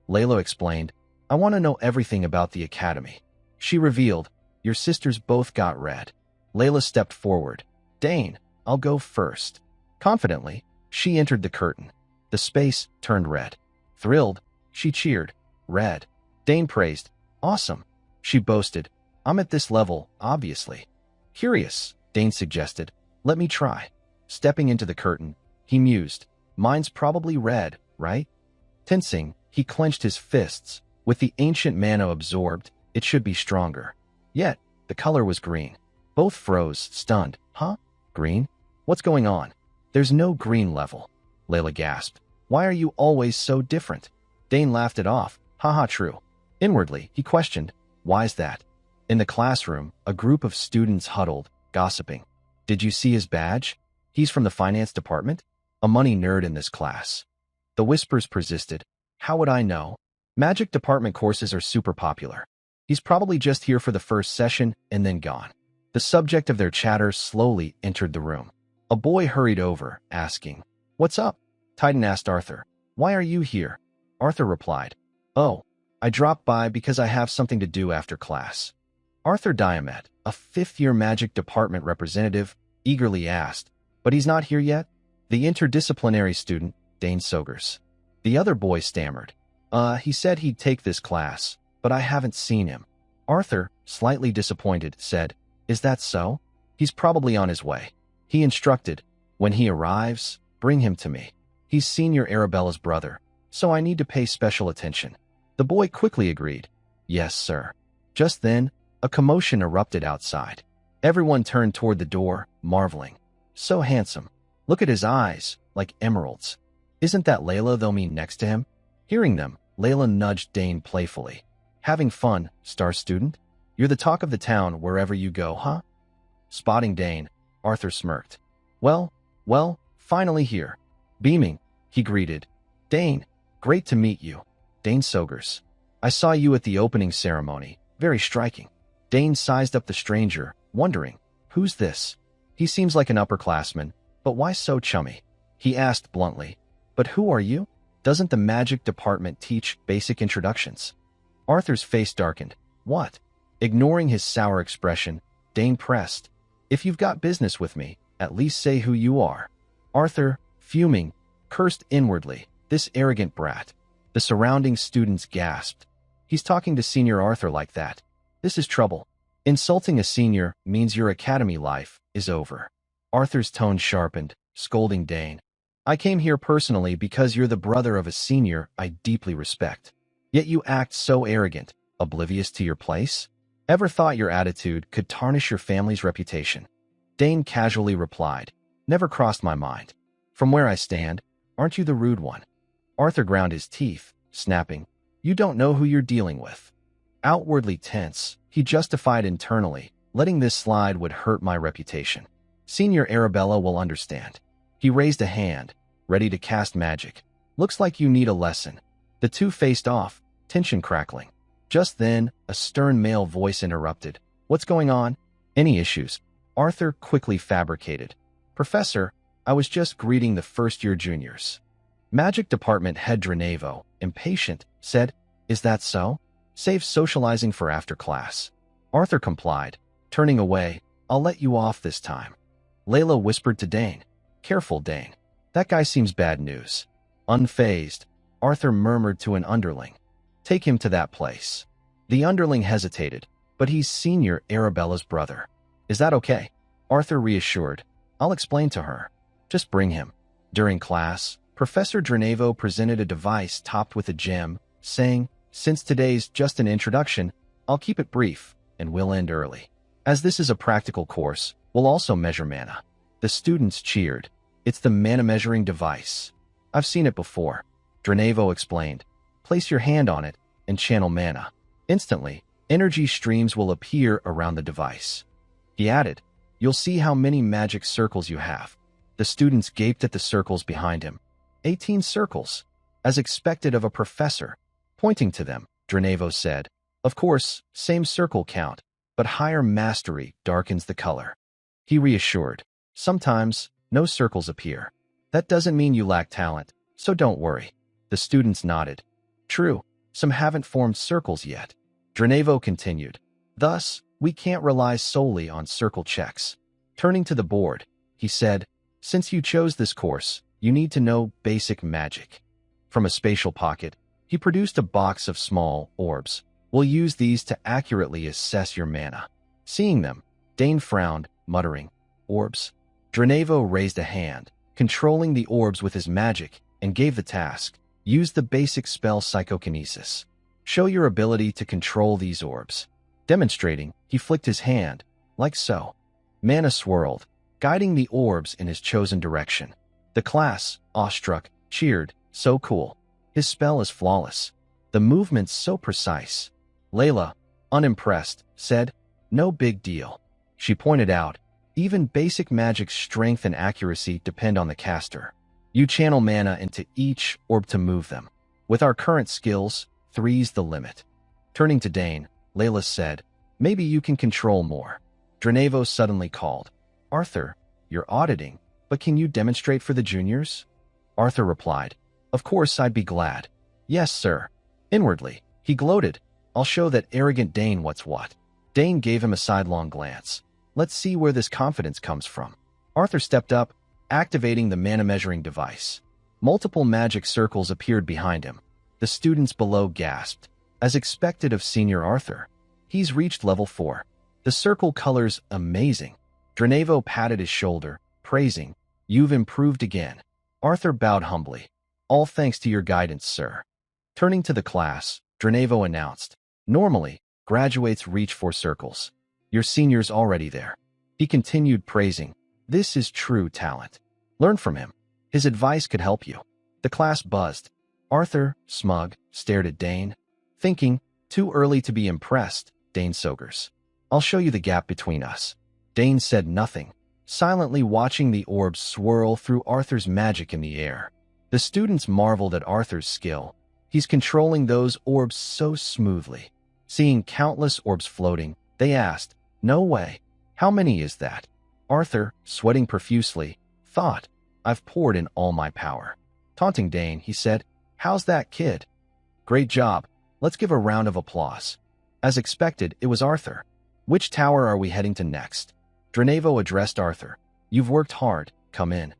Layla explained, I want to know everything about the Academy. She revealed, Your sisters both got red. Layla stepped forward. Dane, I'll go first. Confidently, she entered the curtain. The space turned red. Thrilled, she cheered. Red. Dane praised. Awesome. She boasted. I'm at this level, obviously. Curious, Dane suggested. Let me try. Stepping into the curtain, he mused. Mine's probably red, right? Tensing, he clenched his fists. With the ancient mana absorbed, it should be stronger. Yet, the color was green. Both froze, stunned. Huh? Green? What's going on? There's no green level. Layla gasped. Why are you always so different? Dane laughed it off. Haha, true. Inwardly, he questioned. Why's that? In the classroom, a group of students huddled, gossiping. Did you see his badge? He's from the finance department? A money nerd in this class. The whispers persisted. How would I know? Magic department courses are super popular. He's probably just here for the first session and then gone. The subject of their chatter slowly entered the room. A boy hurried over, asking, What's up? Titan asked Arthur. Why are you here? Arthur replied, Oh, I dropped by because I have something to do after class. Arthur Diamet, a fifth-year magic department representative, eagerly asked, But he's not here yet? The interdisciplinary student, Dane Sogers. The other boy stammered. He said he'd take this class, but I haven't seen him. Arthur, slightly disappointed, said, Is that so? He's probably on his way. He instructed, When he arrives, bring him to me. He's Senior Arabella's brother, so I need to pay special attention. The boy quickly agreed. Yes, sir. Just then, a commotion erupted outside. Everyone turned toward the door, marveling. So handsome. Look at his eyes, like emeralds. Isn't that Layla they'll meet next to him? Hearing them, Layla nudged Dane playfully. Having fun, star student? You're the talk of the town wherever you go, huh? Spotting Dane, Arthur smirked. Well, finally here. Beaming, he greeted. Dane, great to meet you. Dane Sogers. I saw you at the opening ceremony. Very striking. Dane sized up the stranger, wondering, who's this? He seems like an upperclassman, but why so chummy? He asked bluntly. But who are you? Doesn't the magic department teach basic introductions? Arthur's face darkened. What? Ignoring his sour expression, Dane pressed. If you've got business with me, at least say who you are. Arthur, fuming, cursed inwardly. This arrogant brat. The surrounding students gasped. He's talking to Senior Arthur like that. This is trouble. Insulting a senior means your academy life is over. Arthur's tone sharpened, scolding Dane. I came here personally because you're the brother of a senior I deeply respect. Yet you act so arrogant, oblivious to your place? Ever thought your attitude could tarnish your family's reputation? Dane casually replied. Never crossed my mind. From where I stand, aren't you the rude one? Arthur ground his teeth, snapping. You don't know who you're dealing with. Outwardly tense, he justified internally. Letting this slide would hurt my reputation. Senior Arabella will understand. He raised a hand, ready to cast magic. Looks like you need a lesson. The two faced off, tension crackling. Just then, a stern male voice interrupted. What's going on? Any issues? Arthur quickly fabricated. Professor, I was just greeting the first-year juniors. Magic Department Head Dranevo, impatient, said, Is that so? Save socializing for after class. Arthur complied, turning away. I'll let you off this time. Layla whispered to Dane. Careful, Dane. That guy seems bad news. Unfazed, Arthur murmured to an underling. Take him to that place. The underling hesitated, but he's Senior Arabella's brother. Is that okay? Arthur reassured. I'll explain to her. Just bring him. During class, Professor Dranevo presented a device topped with a gem, saying, Since today's just an introduction, I'll keep it brief, and we'll end early. As this is a practical course, we'll also measure mana. The students cheered. It's the mana measuring device. I've seen it before. Dranevo explained. Place your hand on it and channel mana. Instantly, energy streams will appear around the device. He added, You'll see how many magic circles you have. The students gaped at the circles behind him. 18 circles, as expected of a professor. Pointing to them, Dranevo said, Of course, same circle count, but higher mastery darkens the color. He reassured, Sometimes, no circles appear. That doesn't mean you lack talent, so don't worry. The students nodded. True, some haven't formed circles yet. Dranevo continued. Thus, we can't rely solely on circle checks. Turning to the board, he said, Since you chose this course, you need to know basic magic. From a spatial pocket, he produced a box of small orbs. We'll use these to accurately assess your mana. Seeing them, Dane frowned, muttering, Orbs? Dranevo raised a hand, controlling the orbs with his magic, and gave the task. Use the basic spell psychokinesis. Show your ability to control these orbs. Demonstrating, he flicked his hand, like so. Mana swirled, guiding the orbs in his chosen direction. The class, awestruck, cheered, so cool. His spell is flawless. The movements so precise. Layla, unimpressed, said, No big deal. She pointed out, even basic magic's strength and accuracy depend on the caster. You channel mana into each orb to move them. With our current skills, 3's the limit. Turning to Dane, Layla said, Maybe you can control more. Dranevo suddenly called. Arthur, you're auditing, but can you demonstrate for the juniors? Arthur replied, Of course I'd be glad. Yes, sir. Inwardly, he gloated. I'll show that arrogant Dane what's what. Dane gave him a sidelong glance. Let's see where this confidence comes from. Arthur stepped up, activating the mana-measuring device. Multiple magic circles appeared behind him. The students below gasped. As expected of Senior Arthur, he's reached level 4. The circle color's amazing. Dranevo patted his shoulder, praising, You've improved again. Arthur bowed humbly. All thanks to your guidance, sir. Turning to the class, Dranevo announced, Normally, graduates reach 4 circles. Your senior's already there. He continued praising, "This is true talent. Learn from him. His advice could help you." The class buzzed. Arthur, smug, stared at Dane, thinking, too early to be impressed, Dane Sogers. "I'll show you the gap between us." Dane said nothing, silently watching the orbs swirl through Arthur's magic in the air. The students marveled at Arthur's skill. He's controlling those orbs so smoothly. Seeing countless orbs floating, they asked, "No way. How many is that?" Arthur, sweating profusely, thought, "I've poured in all my power." Taunting Dane, he said, "How's that, kid?" "Great job. Let's give a round of applause." As expected, it was Arthur. "Which tower are we heading to next?" Dranevo addressed Arthur. "You've worked hard. Come in."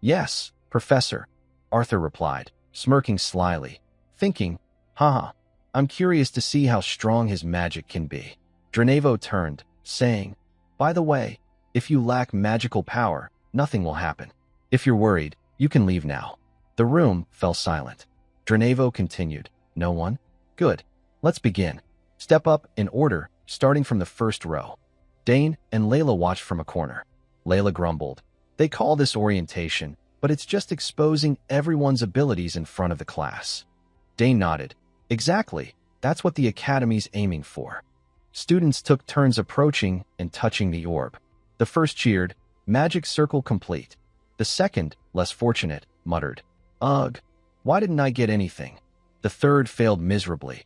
"Yes, Professor," Arthur replied, smirking slyly, thinking, "Haha, I'm curious to see how strong his magic can be." Dranevo turned, saying, "By the way, if you lack magical power, nothing will happen. If you're worried, you can leave now." The room fell silent. Dranevo continued, "No one? Good. Let's begin. Step up in order, starting from the first row." Dane and Layla watched from a corner. Layla grumbled, "They call this orientation, but it's just exposing everyone's abilities in front of the class." Dane nodded. "Exactly. That's what the academy's aiming for." Students took turns approaching and touching the orb. The first cheered, "Magic circle complete." The second, less fortunate, muttered, "Ugh, why didn't I get anything?" The third failed miserably.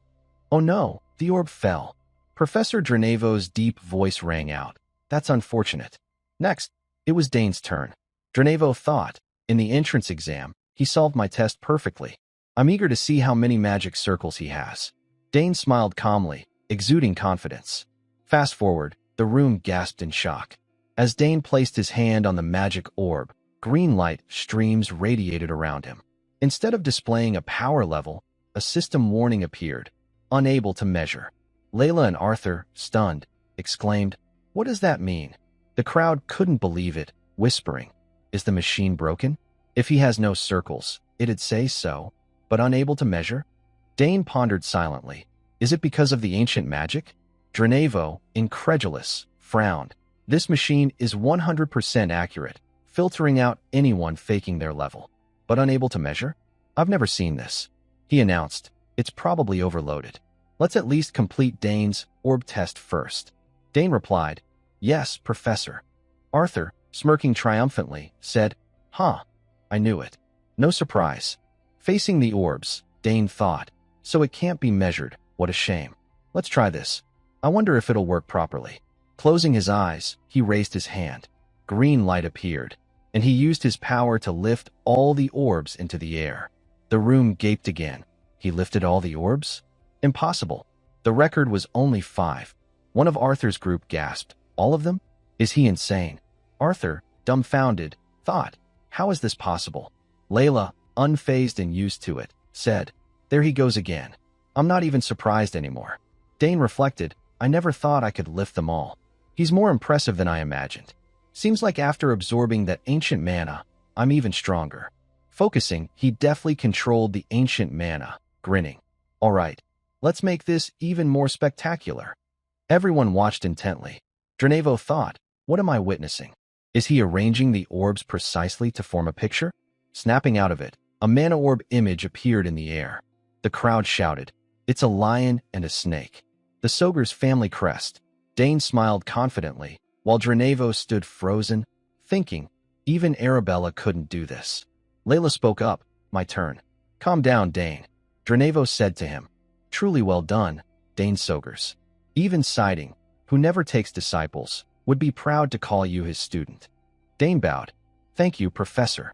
"Oh no, the orb fell." Professor Dranevo's deep voice rang out. "That's unfortunate." Next, it was Dane's turn. Dranevo thought, "In the entrance exam, he solved my test perfectly. I'm eager to see how many magic circles he has." Dane smiled calmly, exuding confidence. Fast forward, the room gasped in shock. As Dane placed his hand on the magic orb, green light streams radiated around him. Instead of displaying a power level, a system warning appeared, "Unable to measure." Layla and Arthur, stunned, exclaimed, "What does that mean?" The crowd couldn't believe it, whispering, "Is the machine broken? If he has no circles, it'd say so, but unable to measure?" Dane pondered silently. "Is it because of the ancient magic?" Dranevo, incredulous, frowned. "This machine is 100% accurate, filtering out anyone faking their level. But unable to measure? I've never seen this." He announced, "It's probably overloaded. Let's at least complete Dane's orb test first." Dane replied, "Yes, Professor." Arthur, smirking triumphantly, said, "Huh, I knew it. No surprise." Facing the orbs, Dane thought, "So it can't be measured. What a shame. Let's try this. I wonder if it'll work properly." Closing his eyes, he raised his hand. Green light appeared, and he used his power to lift all the orbs into the air. The room gaped again. He lifted all the orbs? Impossible. The record was only 5. One of Arthur's group gasped, "All of them? Is he insane?" Arthur, dumbfounded, thought, "How is this possible?" Layla, unfazed and used to it, said, "There he goes again. I'm not even surprised anymore." Dane reflected, "I never thought I could lift them all. He's more impressive than I imagined. Seems like after absorbing that ancient mana, I'm even stronger." Focusing, he deftly controlled the ancient mana, grinning. "All right, let's make this even more spectacular." Everyone watched intently. Dranevo thought, "What am I witnessing? Is he arranging the orbs precisely to form a picture?" Snapping out of it, a mana orb image appeared in the air. The crowd shouted, "It's a lion and a snake." The Sogers family crest. Dane smiled confidently, while Dranevo stood frozen, thinking, even Arabella couldn't do this. Layla spoke up, "My turn." "Calm down, Dane," Dranevo said to him. "Truly well done, Dane Sogers. Even Siding, who never takes disciples, would be proud to call you his student." Dane bowed. "Thank you, Professor."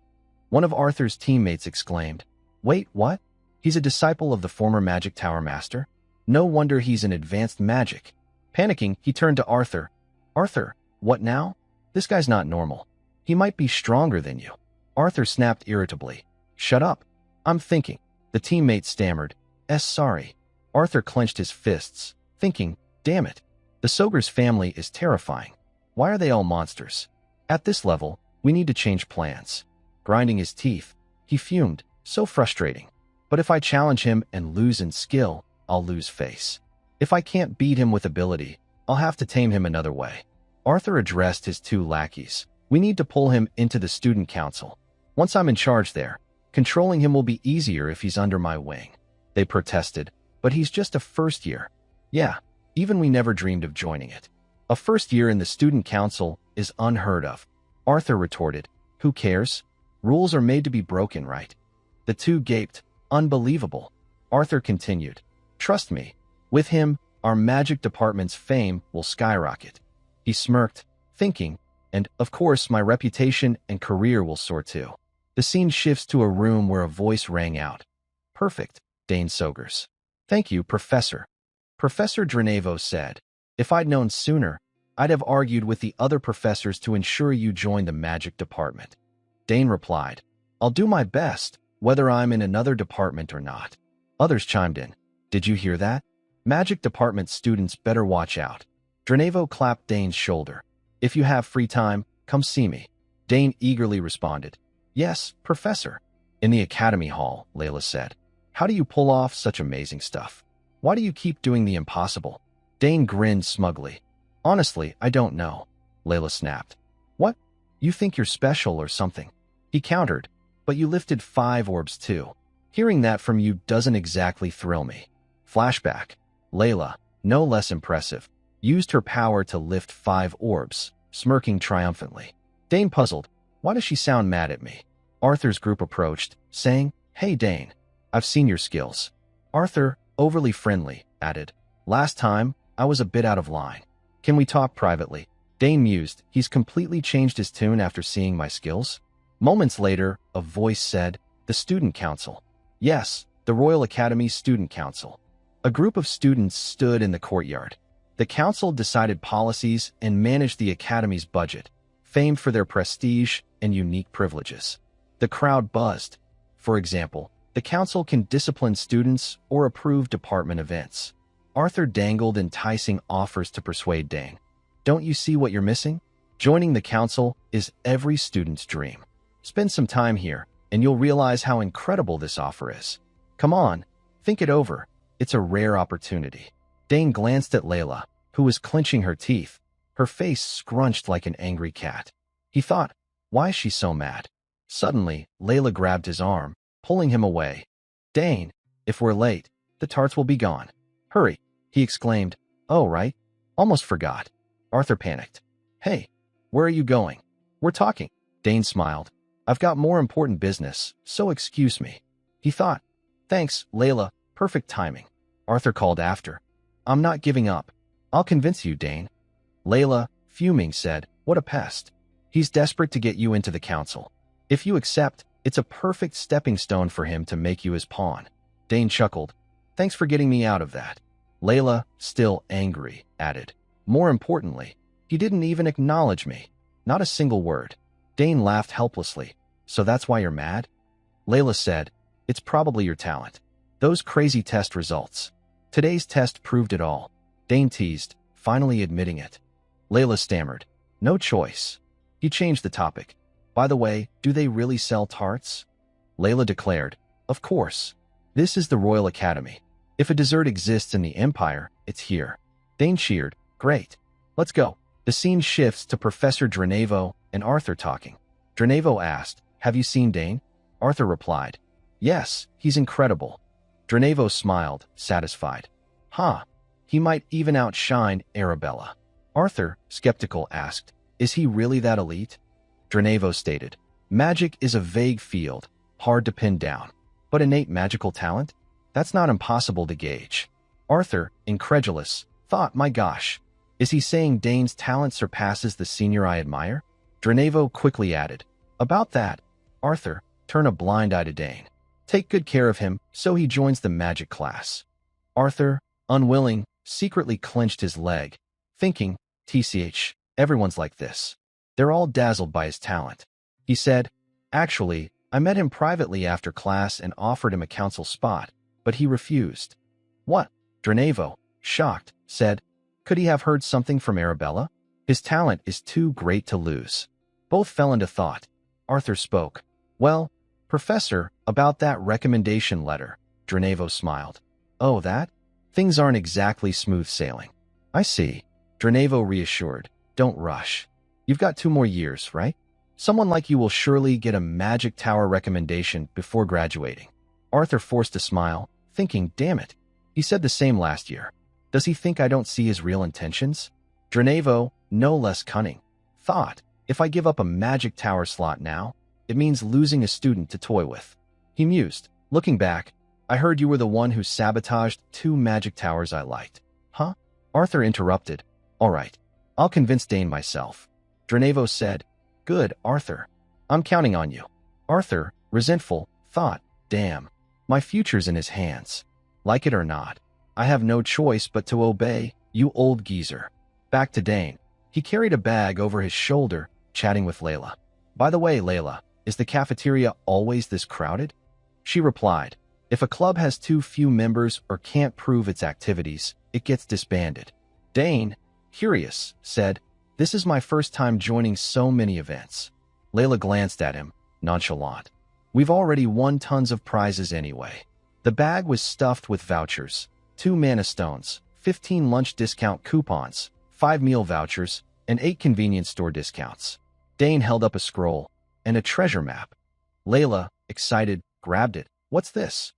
One of Arthur's teammates exclaimed, "Wait, what? He's a disciple of the former Magic Tower Master? No wonder he's in advanced magic." Panicking, he turned to Arthur. "Arthur, what now? This guy's not normal. He might be stronger than you." Arthur snapped irritably. "Shut up. I'm thinking." The teammate stammered, Sorry." Arthur clenched his fists, thinking, "Damn it. The Sogers family is terrifying. Why are they all monsters? At this level, we need to change plans." Grinding his teeth, he fumed, "So frustrating. But if I challenge him and lose in skill, I'll lose face. If I can't beat him with ability, I'll have to tame him another way." Arthur addressed his 2 lackeys. We need to pull him into the student council. Once I'm in charge there, controlling him will be easier if he's under my wing. They protested, but he's just a first year. Yeah, even we never dreamed of joining it. A first year in the student council is unheard of. Arthur retorted, who cares? Rules are made to be broken, right? The 2 gaped, unbelievable. Arthur continued, trust me, with him, our magic department's fame will skyrocket. He smirked, thinking, and, of course, my reputation and career will soar too. The scene shifts to a room where a voice rang out. Perfect, Dane Sogers. Thank you, Professor. Professor Dranevo said, if I'd known sooner, I'd have argued with the other professors to ensure you join the magic department. Dane replied, I'll do my best, whether I'm in another department or not. Others chimed in. Did you hear that? Magic department students better watch out. Dranevo clapped Dane's shoulder. If you have free time, come see me. Dane eagerly responded. Yes, Professor. In the academy hall, Layla said. How do you pull off such amazing stuff? Why do you keep doing the impossible? Dane grinned smugly. Honestly, I don't know. Layla snapped. What? You think you're special or something? He countered. But you lifted 5 orbs too. Hearing that from you doesn't exactly thrill me. Flashback. Layla, no less impressive, used her power to lift 5 orbs, smirking triumphantly. Dane puzzled. Why does she sound mad at me? Arthur's group approached, saying, Hey Dane, I've seen your skills. Arthur, overly friendly, added, Last time, I was a bit out of line. Can we talk privately? Dane mused. He's completely changed his tune after seeing my skills. Moments later, a voice said, The Student Council. Yes, the Royal Academy Student Council. A group of students stood in the courtyard. The council decided policies and managed the academy's budget, famed for their prestige and unique privileges. The crowd buzzed. For example, the council can discipline students or approve department events. Arthur dangled enticing offers to persuade Dane. Don't you see what you're missing? Joining the council is every student's dream. Spend some time here, and you'll realize how incredible this offer is. Come on, think it over. It's a rare opportunity. Dane glanced at Layla, who was clenching her teeth, her face scrunched like an angry cat. He thought, why is she so mad? Suddenly, Layla grabbed his arm, pulling him away. Dane, if we're late, the tarts will be gone. Hurry, he exclaimed. Oh, right. Almost forgot. Arthur panicked. Hey, where are you going? We're talking. Dane smiled. I've got more important business, so excuse me. He thought. Thanks, Layla. Perfect timing. Arthur called after. I'm not giving up. I'll convince you, Dane. Layla, fuming, said, What a pest. He's desperate to get you into the council. If you accept, it's a perfect stepping stone for him to make you his pawn. Dane chuckled. Thanks for getting me out of that. Layla, still angry, added. More importantly, he didn't even acknowledge me. Not a single word. Dane laughed helplessly. So that's why you're mad? Layla said, It's probably your talent. Those crazy test results. Today's test proved it all. Dane teased, finally admitting it. Layla stammered. No choice. He changed the topic. By the way, do they really sell tarts? Layla declared, Of course. This is the Royal Academy. If a dessert exists in the Empire, it's here. Dane cheered. Great. Let's go. The scene shifts to Professor Dranevo and Arthur talking. Dranevo asked, Have you seen Dane? Arthur replied, Yes, he's incredible. Dranevo smiled, satisfied. Huh. He might even outshine Arabella. Arthur, skeptical, asked, Is he really that elite? Dranevo stated, Magic is a vague field, hard to pin down. But innate magical talent? That's not impossible to gauge. Arthur, incredulous, thought, My gosh, is he saying Dane's talent surpasses the senior I admire? Dranevo quickly added, About that, Arthur, turn a blind eye to Dane. Take good care of him so he joins the magic class. Arthur, unwilling, secretly clenched his leg, thinking, TCH, everyone's like this. They're all dazzled by his talent. He said, Actually, I met him privately after class and offered him a council spot, but he refused. What? Dranevo, shocked, said, Could he have heard something from Arabella? His talent is too great to lose. Both fell into thought. Arthur spoke. Well, Professor, about that recommendation letter. Dranevo smiled. Oh, that? Things aren't exactly smooth sailing. I see. Dranevo reassured. Don't rush. You've got 2 more years, right? Someone like you will surely get a magic tower recommendation before graduating. Arthur forced a smile, thinking, damn it. He said the same last year. Does he think I don't see his real intentions? Dranevo, no less cunning, thought, if I give up a magic tower slot now, it means losing a student to toy with. He mused, looking back. I heard you were the one who sabotaged 2 magic towers I liked. Huh? Arthur interrupted. All right, I'll convince Dane myself. Dranevo said, good, Arthur. I'm counting on you. Arthur, resentful, thought, damn, my future's in his hands. Like it or not, I have no choice but to obey, you old geezer. Back to Dane. He carried a bag over his shoulder, chatting with Layla. By the way, Layla, is the cafeteria always this crowded? She replied, if a club has too few members or can't prove its activities, it gets disbanded. Dane, curious, said, this is my first time joining so many events. Layla glanced at him, nonchalant. We've already won tons of prizes anyway. The bag was stuffed with vouchers, 2 mana stones, 15 lunch discount coupons, 5 meal vouchers, and 8 convenience store discounts. Dane held up a scroll and a treasure map. Layla, excited, grabbed it. What's this?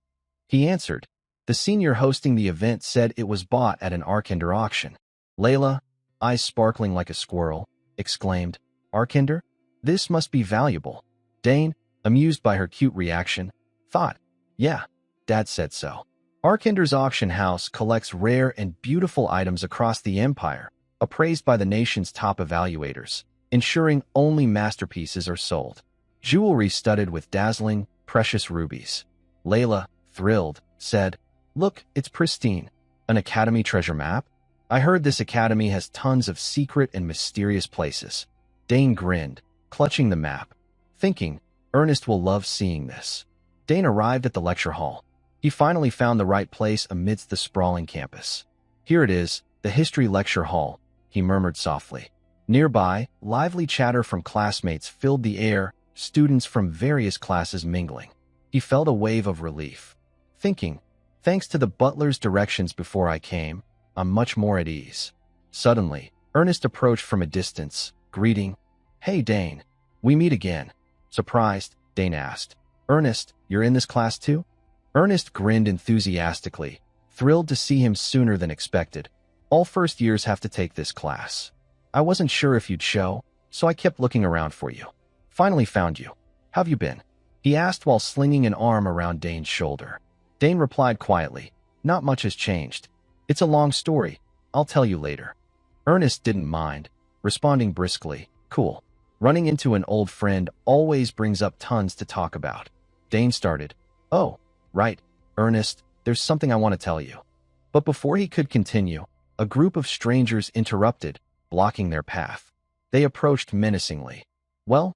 He answered. The senior hosting the event said it was bought at an Arkender auction. Layla, eyes sparkling like a squirrel, exclaimed, Arkender? This must be valuable. Dane, amused by her cute reaction, thought, yeah, Dad said so. Arkender's auction house collects rare and beautiful items across the empire, appraised by the nation's top evaluators, ensuring only masterpieces are sold. Jewelry studded with dazzling, precious rubies. Layla, thrilled, said, look, it's pristine. An academy treasure map? I heard this academy has tons of secret and mysterious places. Dane grinned, clutching the map, thinking, Ernest will love seeing this. Dane arrived at the lecture hall. He finally found the right place amidst the sprawling campus. Here it is, the history lecture hall, he murmured softly. Nearby, lively chatter from classmates filled the air, students from various classes mingling. He felt a wave of relief, thinking, thanks to the butler's directions before I came, I'm much more at ease. Suddenly, Ernest approached from a distance, greeting, Hey Dane, we meet again. Surprised, Dane asked, Ernest, you're in this class too? Ernest grinned enthusiastically, thrilled to see him sooner than expected. All first years have to take this class. I wasn't sure if you'd show, so I kept looking around for you. Finally found you. How've you been? He asked while slinging an arm around Dane's shoulder. Dane replied quietly, Not much has changed. It's a long story. I'll tell you later. Ernest didn't mind, responding briskly, Cool. Running into an old friend always brings up tons to talk about. Dane started, Oh, right, Ernest, there's something I want to tell you. But before he could continue, a group of strangers interrupted, blocking their path. They approached menacingly. Well,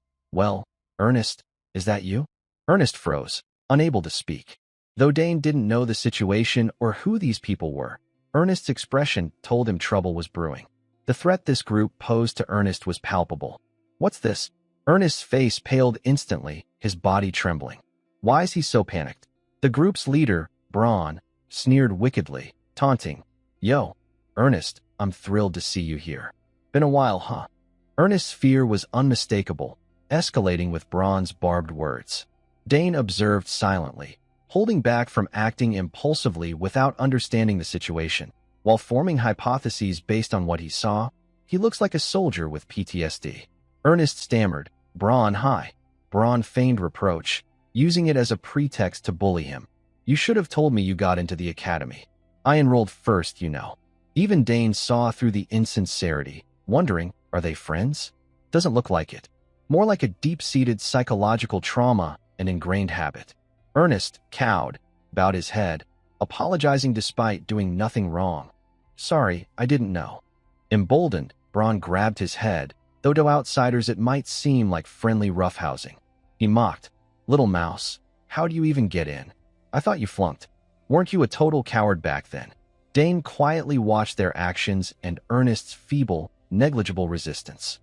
Ernest, is that you? Ernest froze, unable to speak. Though Dane didn't know the situation or who these people were, Ernest's expression told him trouble was brewing. The threat this group posed to Ernest was palpable. What's this? Ernest's face paled instantly, his body trembling. Why is he so panicked? The group's leader, Braun, sneered wickedly, taunting, Yo, Ernest, I'm thrilled to see you here. Been a while, huh? Ernest's fear was unmistakable, escalating with Braun's barbed words. Dane observed silently, holding back from acting impulsively without understanding the situation. While forming hypotheses based on what he saw, he looks like a soldier with PTSD. Ernest stammered, Braun, hi. Braun feigned reproach, using it as a pretext to bully him. You should have told me you got into the academy. I enrolled first, you know. Even Dane saw through the insincerity, wondering, are they friends? Doesn't look like it. More like a deep-seated psychological trauma and ingrained habit. Ernest, cowed, bowed his head, apologizing despite doing nothing wrong. Sorry, I didn't know. Emboldened, Braun grabbed his head, though to outsiders it might seem like friendly roughhousing. He mocked, Little mouse, how do you even get in? I thought you flunked. Weren't you a total coward back then? Dane quietly watched their actions and Ernest's feeble, negligible resistance.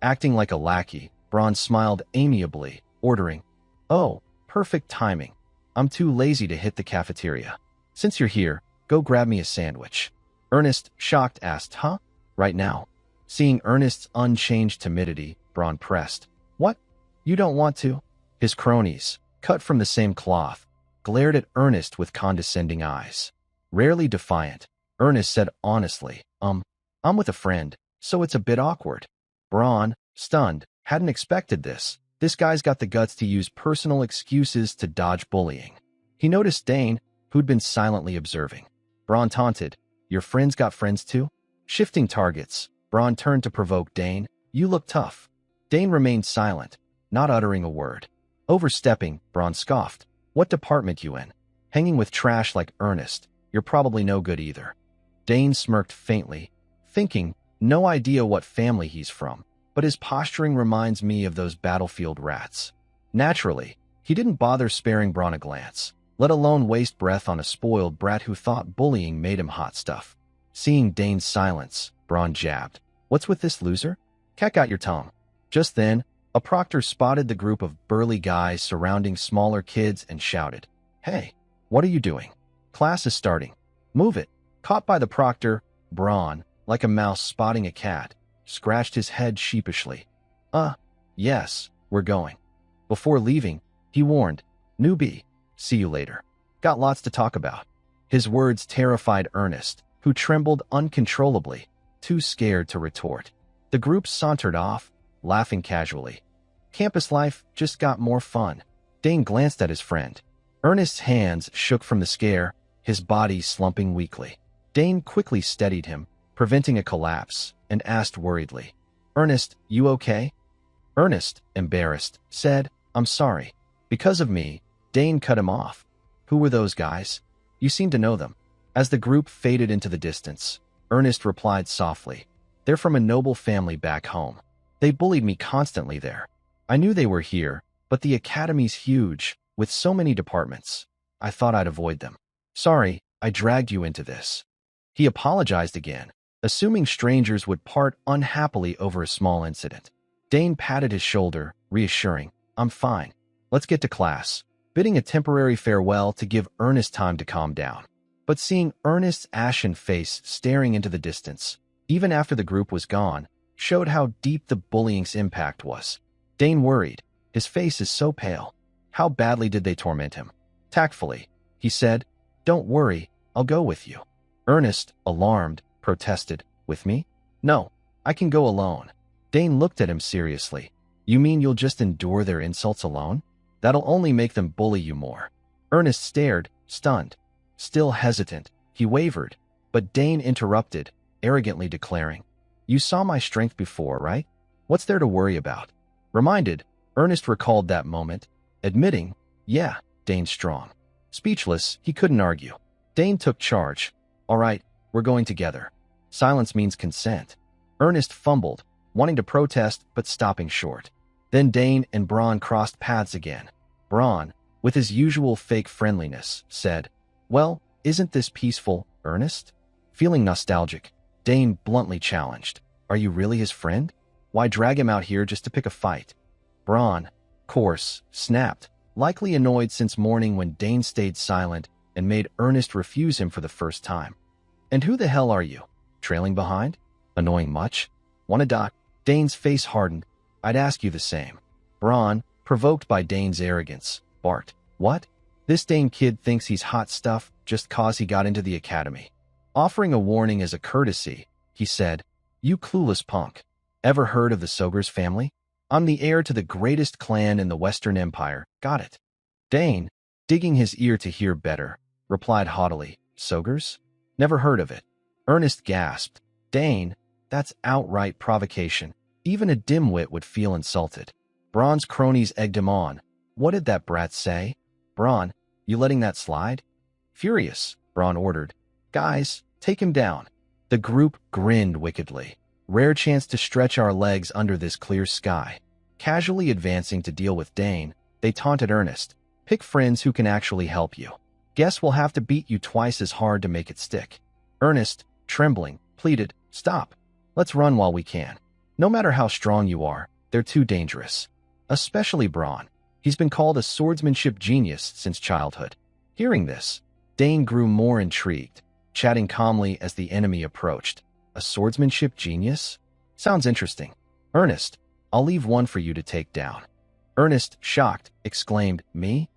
Acting like a lackey, Braun smiled amiably, ordering, Oh, perfect timing. I'm too lazy to hit the cafeteria. Since you're here, go grab me a sandwich. Ernest, shocked, asked, Huh? Right now? Seeing Ernest's unchanged timidity, Braun pressed. What? You don't want to? His cronies, cut from the same cloth, glared at Ernest with condescending eyes. Rarely defiant, Ernest said honestly, I'm with a friend, so it's a bit awkward. Braun, stunned, hadn't expected this. This guy's got the guts to use personal excuses to dodge bullying. He noticed Dane, who'd been silently observing. Braun taunted, Your friend's got friends too? Shifting targets, Braun turned to provoke Dane. You look tough. Dane remained silent, not uttering a word. Overstepping, Braun scoffed. What department you in? Hanging with trash like Ernest. You're probably no good either. Dane smirked faintly, thinking, no idea what family he's from, but his posturing reminds me of those battlefield rats. Naturally, he didn't bother sparing Braun a glance, let alone waste breath on a spoiled brat who thought bullying made him hot stuff. Seeing Dane's silence, Braun jabbed. What's with this loser? Cat out your tongue. Just then, a proctor spotted the group of burly guys surrounding smaller kids and shouted, Hey, what are you doing? Class is starting. Move it. Caught by the proctor, Braun, like a mouse spotting a cat, scratched his head sheepishly. Yes, we're going. Before leaving, he warned, Newbie, see you later. Got lots to talk about. His words terrified Ernest, who trembled uncontrollably, too scared to retort. The group sauntered off, laughing casually. Campus life just got more fun. Dane glanced at his friend. Ernest's hands shook from the scare, his body slumping weakly. Dane quickly steadied him, preventing a collapse, and asked worriedly, Ernest, you okay? Ernest, embarrassed, said, I'm sorry. Because of me. Dane cut him off. Who were those guys? You seem to know them. As the group faded into the distance, Ernest replied softly, They're from a noble family back home. They bullied me constantly there. I knew they were here, but the academy's huge, with so many departments. I thought I'd avoid them. Sorry, I dragged you into this. He apologized again, assuming strangers would part unhappily over a small incident. Dane patted his shoulder, reassuring, I'm fine. Let's get to class, bidding a temporary farewell to give Ernest time to calm down. But seeing Ernest's ashen face staring into the distance, even after the group was gone, showed how deep the bullying's impact was. Dane worried. His face is so pale. How badly did they torment him? Tactfully, he said, Don't worry, I'll go with you. Ernest, alarmed, protested, With me? No, I can go alone. Dane looked at him seriously. You mean you'll just endure their insults alone? That'll only make them bully you more. Ernest stared, stunned. Still hesitant, he wavered, but Dane interrupted, arrogantly declaring, You saw my strength before, right? What's there to worry about? Reminded, Ernest recalled that moment, admitting, Yeah, Dane's strong. Speechless, he couldn't argue. Dane took charge. All right, we're going together. Silence means consent. Ernest fumbled, wanting to protest but stopping short. Then Dane and Braun crossed paths again. Braun, with his usual fake friendliness, said, Well, isn't this peaceful, Ernest? Feeling nostalgic, Dane bluntly challenged, Are you really his friend? Why drag him out here just to pick a fight? Braun, coarse, snapped, likely annoyed since morning when Dane stayed silent and made Ernest refuse him for the first time. And who the hell are you? Trailing behind? Annoying much? Wanna die? Dane's face hardened. I'd ask you the same. Braun, provoked by Dane's arrogance, barked, What? This Dane kid thinks he's hot stuff just cause he got into the academy. Offering a warning as a courtesy, he said, You clueless punk. Ever heard of the Sogers family? I'm the heir to the greatest clan in the Western Empire. Got it. Dane, digging his ear to hear better, replied haughtily, Sogers? Never heard of it. Ernest gasped. Dane, that's outright provocation. Even a dimwit would feel insulted. Braun's cronies egged him on. What did that brat say? Braun, you letting that slide? Furious, Braun ordered. Guys, take him down. The group grinned wickedly. Rare chance to stretch our legs under this clear sky. Casually advancing to deal with Dane, they taunted Ernest. Pick friends who can actually help you. Guess we'll have to beat you twice as hard to make it stick. Ernest, trembling, pleaded, Stop. Let's run while we can. No matter how strong you are, they're too dangerous. Especially Braun. He's been called a swordsmanship genius since childhood. Hearing this, Dane grew more intrigued, chatting calmly as the enemy approached. A swordsmanship genius? Sounds interesting. Ernest, I'll leave one for you to take down. Ernest, shocked, exclaimed, Me?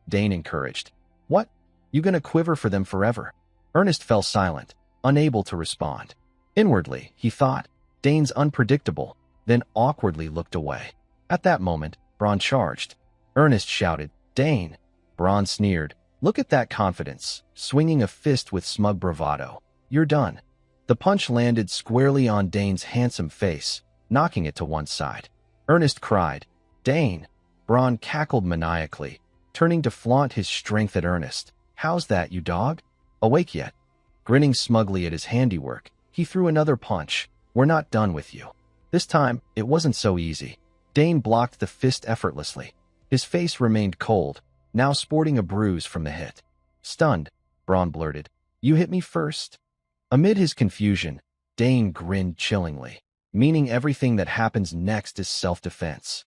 Dane encouraged. What? You gonna quiver for them forever? Ernest fell silent, unable to respond. Inwardly, he thought, Dane's unpredictable, then awkwardly looked away. At that moment, Braun charged. Ernest shouted, Dane! Braun sneered. Look at that confidence, swinging a fist with smug bravado. You're done. The punch landed squarely on Dane's handsome face, knocking it to one side. Ernest cried, Dane! Braun cackled maniacally, turning to flaunt his strength at Ernest. How's that, you dog? Awake yet? Grinning smugly at his handiwork, he threw another punch. We're not done with you. This time, it wasn't so easy. Dane blocked the fist effortlessly. His face remained cold, now sporting a bruise from the hit. Stunned, Braun blurted, You hit me first? Amid his confusion, Dane grinned chillingly, meaning everything that happens next is self-defense.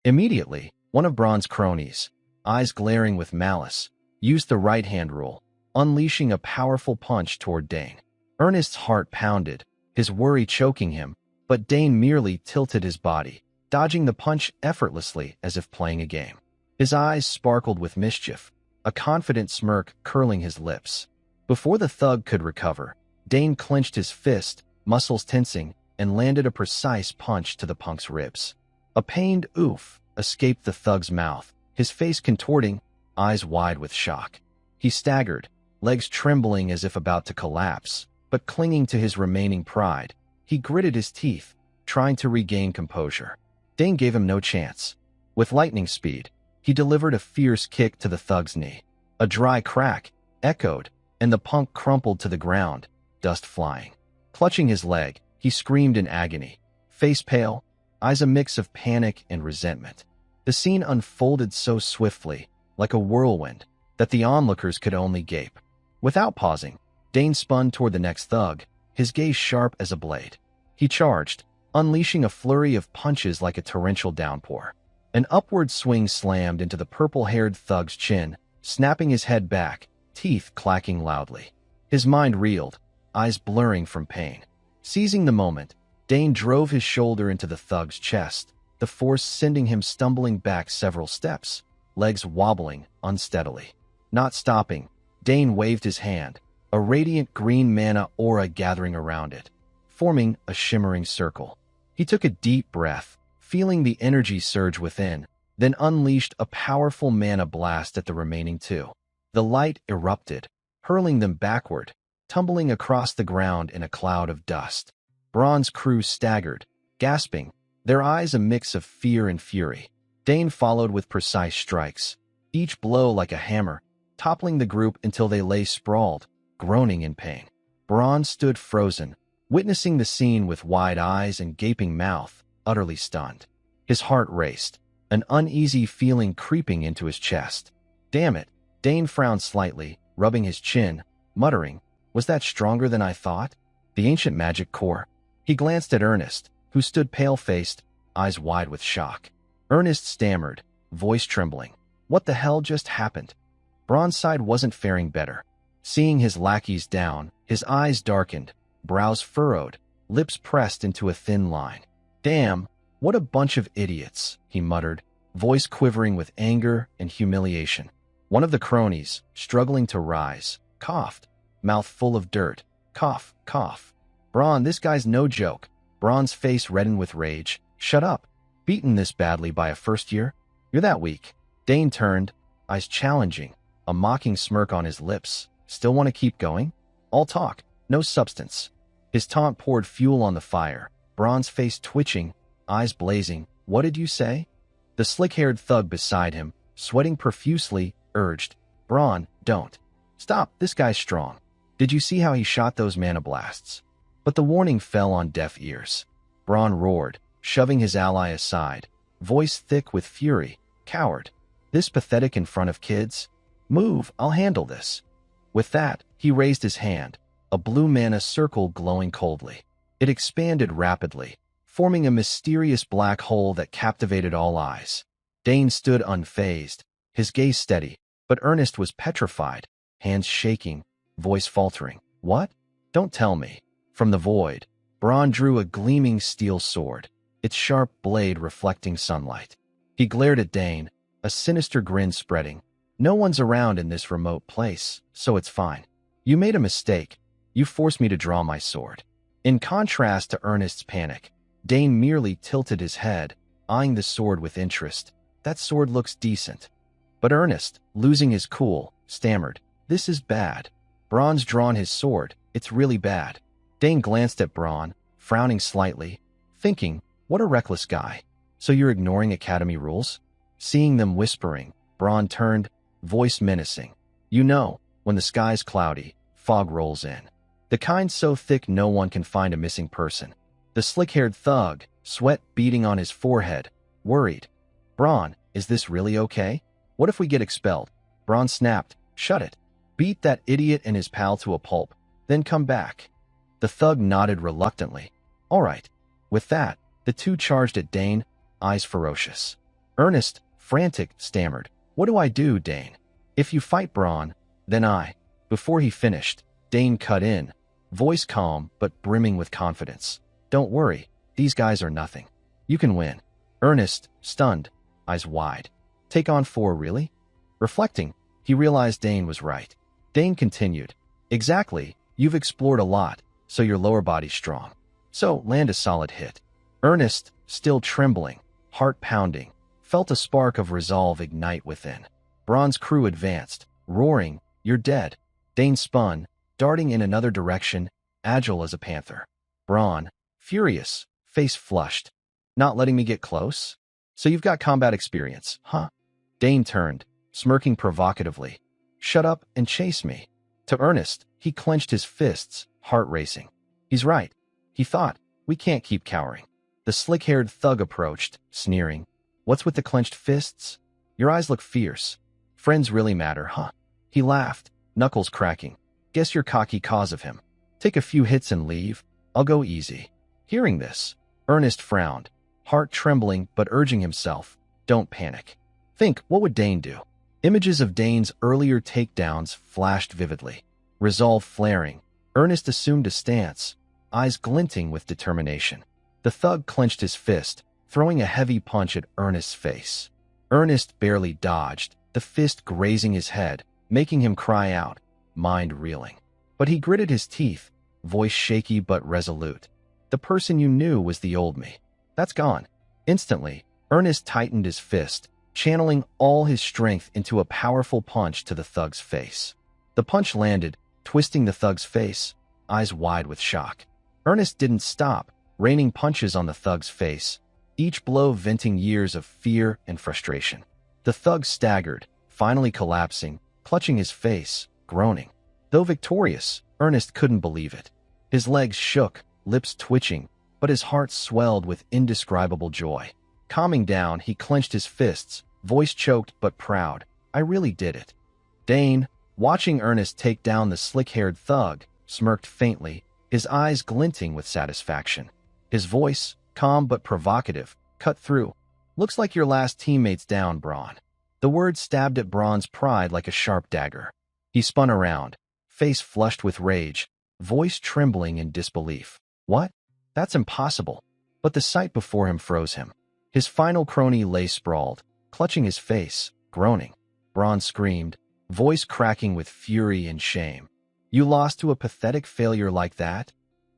Immediately, one of Braun's cronies, eyes glaring with malice, used the right-hand rule, unleashing a powerful punch toward Dane. Ernest's heart pounded, his worry choking him, but Dane merely tilted his body, dodging the punch effortlessly as if playing a game. His eyes sparkled with mischief, a confident smirk curling his lips. Before the thug could recover, Dane clenched his fist, muscles tensing, and landed a precise punch to the punk's ribs. A pained oof escaped the thug's mouth, his face contorting, eyes wide with shock. He staggered, legs trembling as if about to collapse, but clinging to his remaining pride, he gritted his teeth, trying to regain composure. Dane gave him no chance. With lightning speed, he delivered a fierce kick to the thug's knee. A dry crack echoed, and the punk crumpled to the ground, dust flying. Clutching his leg, he screamed in agony, face pale, eyes a mix of panic and resentment. The scene unfolded so swiftly, like a whirlwind, that the onlookers could only gape. Without pausing, Dane spun toward the next thug, his gaze sharp as a blade. He charged, unleashing a flurry of punches like a torrential downpour. An upward swing slammed into the purple-haired thug's chin, snapping his head back, teeth clacking loudly. His mind reeled, eyes blurring from pain. Seizing the moment, Dane drove his shoulder into the thug's chest, the force sending him stumbling back several steps, legs wobbling unsteadily. Not stopping, Dane waved his hand, a radiant green mana aura gathering around it, forming a shimmering circle. He took a deep breath, feeling the energy surge within, then unleashed a powerful mana blast at the remaining two. The light erupted, hurling them backward, tumbling across the ground in a cloud of dust. Braun's crew staggered, gasping, their eyes a mix of fear and fury. Dane followed with precise strikes, each blow like a hammer, toppling the group until they lay sprawled, groaning in pain. Braun stood frozen, witnessing the scene with wide eyes and gaping mouth, utterly stunned. His heart raced, an uneasy feeling creeping into his chest. Damn it, Dane frowned slightly, rubbing his chin, muttering, Was that stronger than I thought? The ancient magic core. He glanced at Ernest, who stood pale-faced, eyes wide with shock. Ernest stammered, voice trembling. What the hell just happened? Braun's side wasn't faring better. Seeing his lackeys down, his eyes darkened, brows furrowed, lips pressed into a thin line. Damn, what a bunch of idiots, he muttered, voice quivering with anger and humiliation. One of the cronies, struggling to rise, coughed, mouth full of dirt. Cough, cough. Braun, this guy's no joke. Braun's face reddened with rage. Shut up. Beaten this badly by a first year? You're that weak. Dane turned, eyes challenging, a mocking smirk on his lips. Still want to keep going? All talk, no substance. His taunt poured fuel on the fire, Braun's face twitching, eyes blazing. What did you say? The slick-haired thug beside him, sweating profusely, urged, Braun, don't. Stop, this guy's strong. Did you see how he shot those mana blasts? But the warning fell on deaf ears. Braun roared, shoving his ally aside, voice thick with fury. Coward. This pathetic in front of kids? Move, I'll handle this. With that, he raised his hand, a blue mana circle glowing coldly. It expanded rapidly, forming a mysterious black hole that captivated all eyes. Dane stood unfazed, his gaze steady, but Ernest was petrified, hands shaking, voice faltering. What? Don't tell me. From the void, Braun drew a gleaming steel sword, its sharp blade reflecting sunlight. He glared at Dane, a sinister grin spreading. No one's around in this remote place, so it's fine. You made a mistake. You forced me to draw my sword. In contrast to Ernest's panic, Dane merely tilted his head, eyeing the sword with interest. That sword looks decent. But Ernest, losing his cool, stammered, "This is bad. Braun's drawn his sword. It's really bad." Dane glanced at Braun, frowning slightly, thinking, what a reckless guy. "So you're ignoring Academy rules?" Seeing them whispering, Braun turned, voice menacing. "You know, when the sky's cloudy, fog rolls in. The kind so thick no one can find a missing person." The slick-haired thug, sweat beading on his forehead, worried. "Braun, is this really okay? What if we get expelled?" Braun snapped, "Shut it. Beat that idiot and his pal to a pulp, then come back." The thug nodded reluctantly. "All right." With that, the two charged at Dane, eyes ferocious. Ernest, frantic, stammered, "What do I do, Dane?" "If you fight Braun, then I." Before he finished, Dane cut in, voice calm but brimming with confidence. "Don't worry, these guys are nothing. You can win." Ernest, stunned, eyes wide. "Take on 4, really?" Reflecting, he realized Dane was right. Dane continued, "Exactly, you've explored a lot, so your lower body's strong. So land a solid hit." Ernest, still trembling, heart pounding, felt a spark of resolve ignite within. Braun's crew advanced, roaring, "You're dead." Dane spun, darting in another direction, agile as a panther. Braun, furious, face flushed. "Not letting me get close? So you've got combat experience, huh?" Dane turned, smirking provocatively. "Shut up and chase me." To Ernest, he clenched his fists, heart racing. He's right. He thought, we can't keep cowering. The slick-haired thug approached, sneering. "What's with the clenched fists? Your eyes look fierce. Friends really matter, huh?" He laughed, knuckles cracking. "Guess you're cocky cause of him. Take a few hits and leave. I'll go easy." Hearing this, Ernest frowned, heart trembling but urging himself, "Don't panic. Think, what would Dane do?" Images of Dane's earlier takedowns flashed vividly. Resolve flaring, Ernest assumed a stance, eyes glinting with determination. The thug clenched his fist, throwing a heavy punch at Ernest's face. Ernest barely dodged, the fist grazing his head, making him cry out, mind reeling. But he gritted his teeth, voice shaky but resolute. "The person you knew was the old me. That's gone." Instantly, Ernest tightened his fist, channeling all his strength into a powerful punch to the thug's face. The punch landed, twisting the thug's face, eyes wide with shock. Ernest didn't stop, raining punches on the thug's face, each blow venting years of fear and frustration. The thug staggered, finally collapsing, clutching his face, groaning. Though victorious, Ernest couldn't believe it. His legs shook, lips twitching, but his heart swelled with indescribable joy. Calming down, he clenched his fists, voice choked but proud. "I really did it." Dane, watching Ernest take down the slick-haired thug, smirked faintly, his eyes glinting with satisfaction. His voice, calm but provocative, cut through. "Looks like your last teammate's down, Braun." The word stabbed at Braun's pride like a sharp dagger. He spun around, face flushed with rage, voice trembling in disbelief. "What? That's impossible." But the sight before him froze him. His final crony lay sprawled, clutching his face, groaning. Braun screamed, voice cracking with fury and shame. "You lost to a pathetic failure like that?"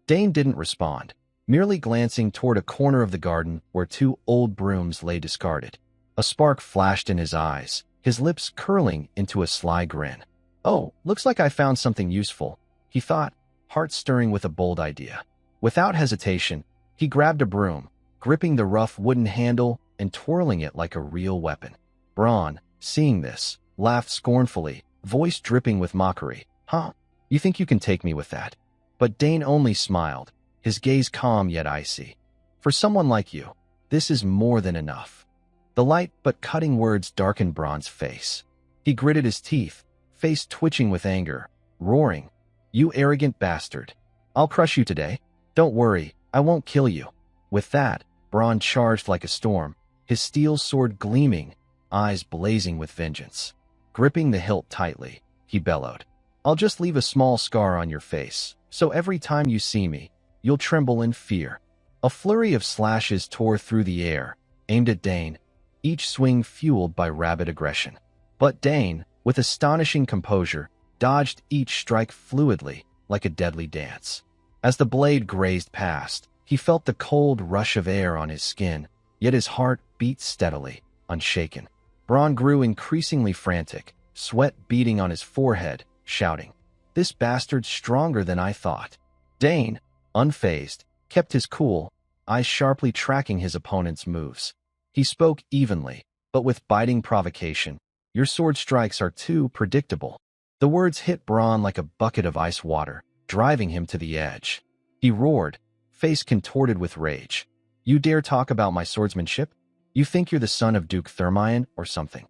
Dane didn't respond, merely glancing toward a corner of the garden where 2 old brooms lay discarded. A spark flashed in his eyes, his lips curling into a sly grin. "Oh, looks like I found something useful," he thought, heart stirring with a bold idea. Without hesitation, he grabbed a broom, gripping the rough wooden handle and twirling it like a real weapon. Braun, seeing this, laughed scornfully, voice dripping with mockery. "Huh? You think you can take me with that?" But Dane only smiled, his gaze calm yet icy. "For someone like you, this is more than enough." The light but cutting words darkened Braun's face. He gritted his teeth, face twitching with anger, roaring, "You arrogant bastard. I'll crush you today. Don't worry, I won't kill you." With that, Braun charged like a storm, his steel sword gleaming, eyes blazing with vengeance. Gripping the hilt tightly, he bellowed, "I'll just leave a small scar on your face, so every time you see me, you'll tremble in fear. A flurry of slashes tore through the air, aimed at Dane, each swing fueled by rabid aggression. But Dane, with astonishing composure, dodged each strike fluidly, like a deadly dance. As the blade grazed past, he felt the cold rush of air on his skin, yet his heart beat steadily, unshaken. Braun grew increasingly frantic, sweat beading on his forehead, shouting, "This bastard's stronger than I thought." Dane, unfazed, kept his cool, eyes sharply tracking his opponent's moves. He spoke evenly, but with biting provocation. "Your sword strikes are too predictable." The words hit Braun like a bucket of ice water, driving him to the edge. He roared, face contorted with rage. "You dare talk about my swordsmanship? You think you're the son of Duke Thermion or something?"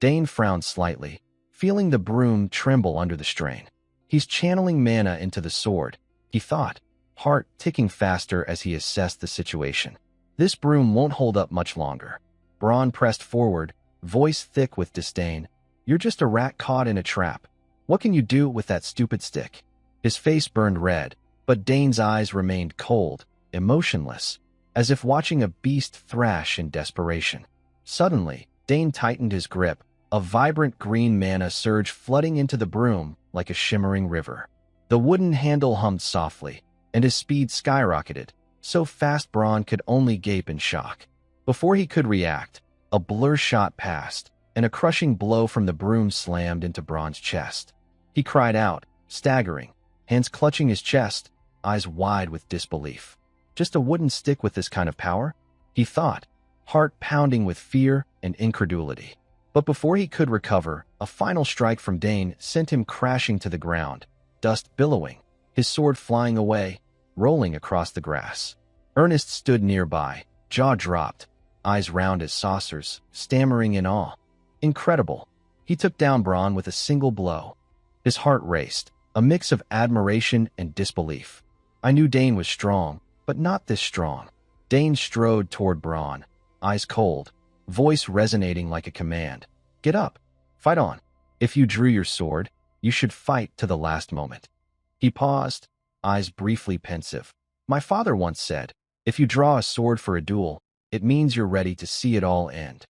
Dane frowned slightly, feeling the broom tremble under the strain. He's channeling mana into the sword, he thought, heart ticking faster as he assessed the situation. This broom won't hold up much longer. Braun pressed forward, voice thick with disdain. "You're just a rat caught in a trap. What can you do with that stupid stick?" His face burned red, but Dane's eyes remained cold, emotionless, as if watching a beast thrash in desperation. Suddenly, Dane tightened his grip, a vibrant green mana surge flooding into the broom like a shimmering river. The wooden handle hummed softly, and his speed skyrocketed, so fast Braun could only gape in shock. Before he could react, a blur shot past, and a crushing blow from the broom slammed into Braun's chest. He cried out, staggering, hands clutching his chest, eyes wide with disbelief. Just a wooden stick with this kind of power? He thought, heart pounding with fear and incredulity. But before he could recover, a final strike from Dane sent him crashing to the ground, dust billowing, his sword flying away, rolling across the grass. Ernest stood nearby, jaw dropped, eyes round as saucers, stammering in awe. Incredible. He took down Braun with a single blow. His heart raced, a mix of admiration and disbelief. I knew Dane was strong, but not this strong. Dane strode toward Braun, eyes cold, voice resonating like a command. "Get up. Fight on. If you drew your sword, you should fight to the last moment." He paused, eyes briefly pensive. "My father once said, if you draw a sword for a duel, it means you're ready to see it all end."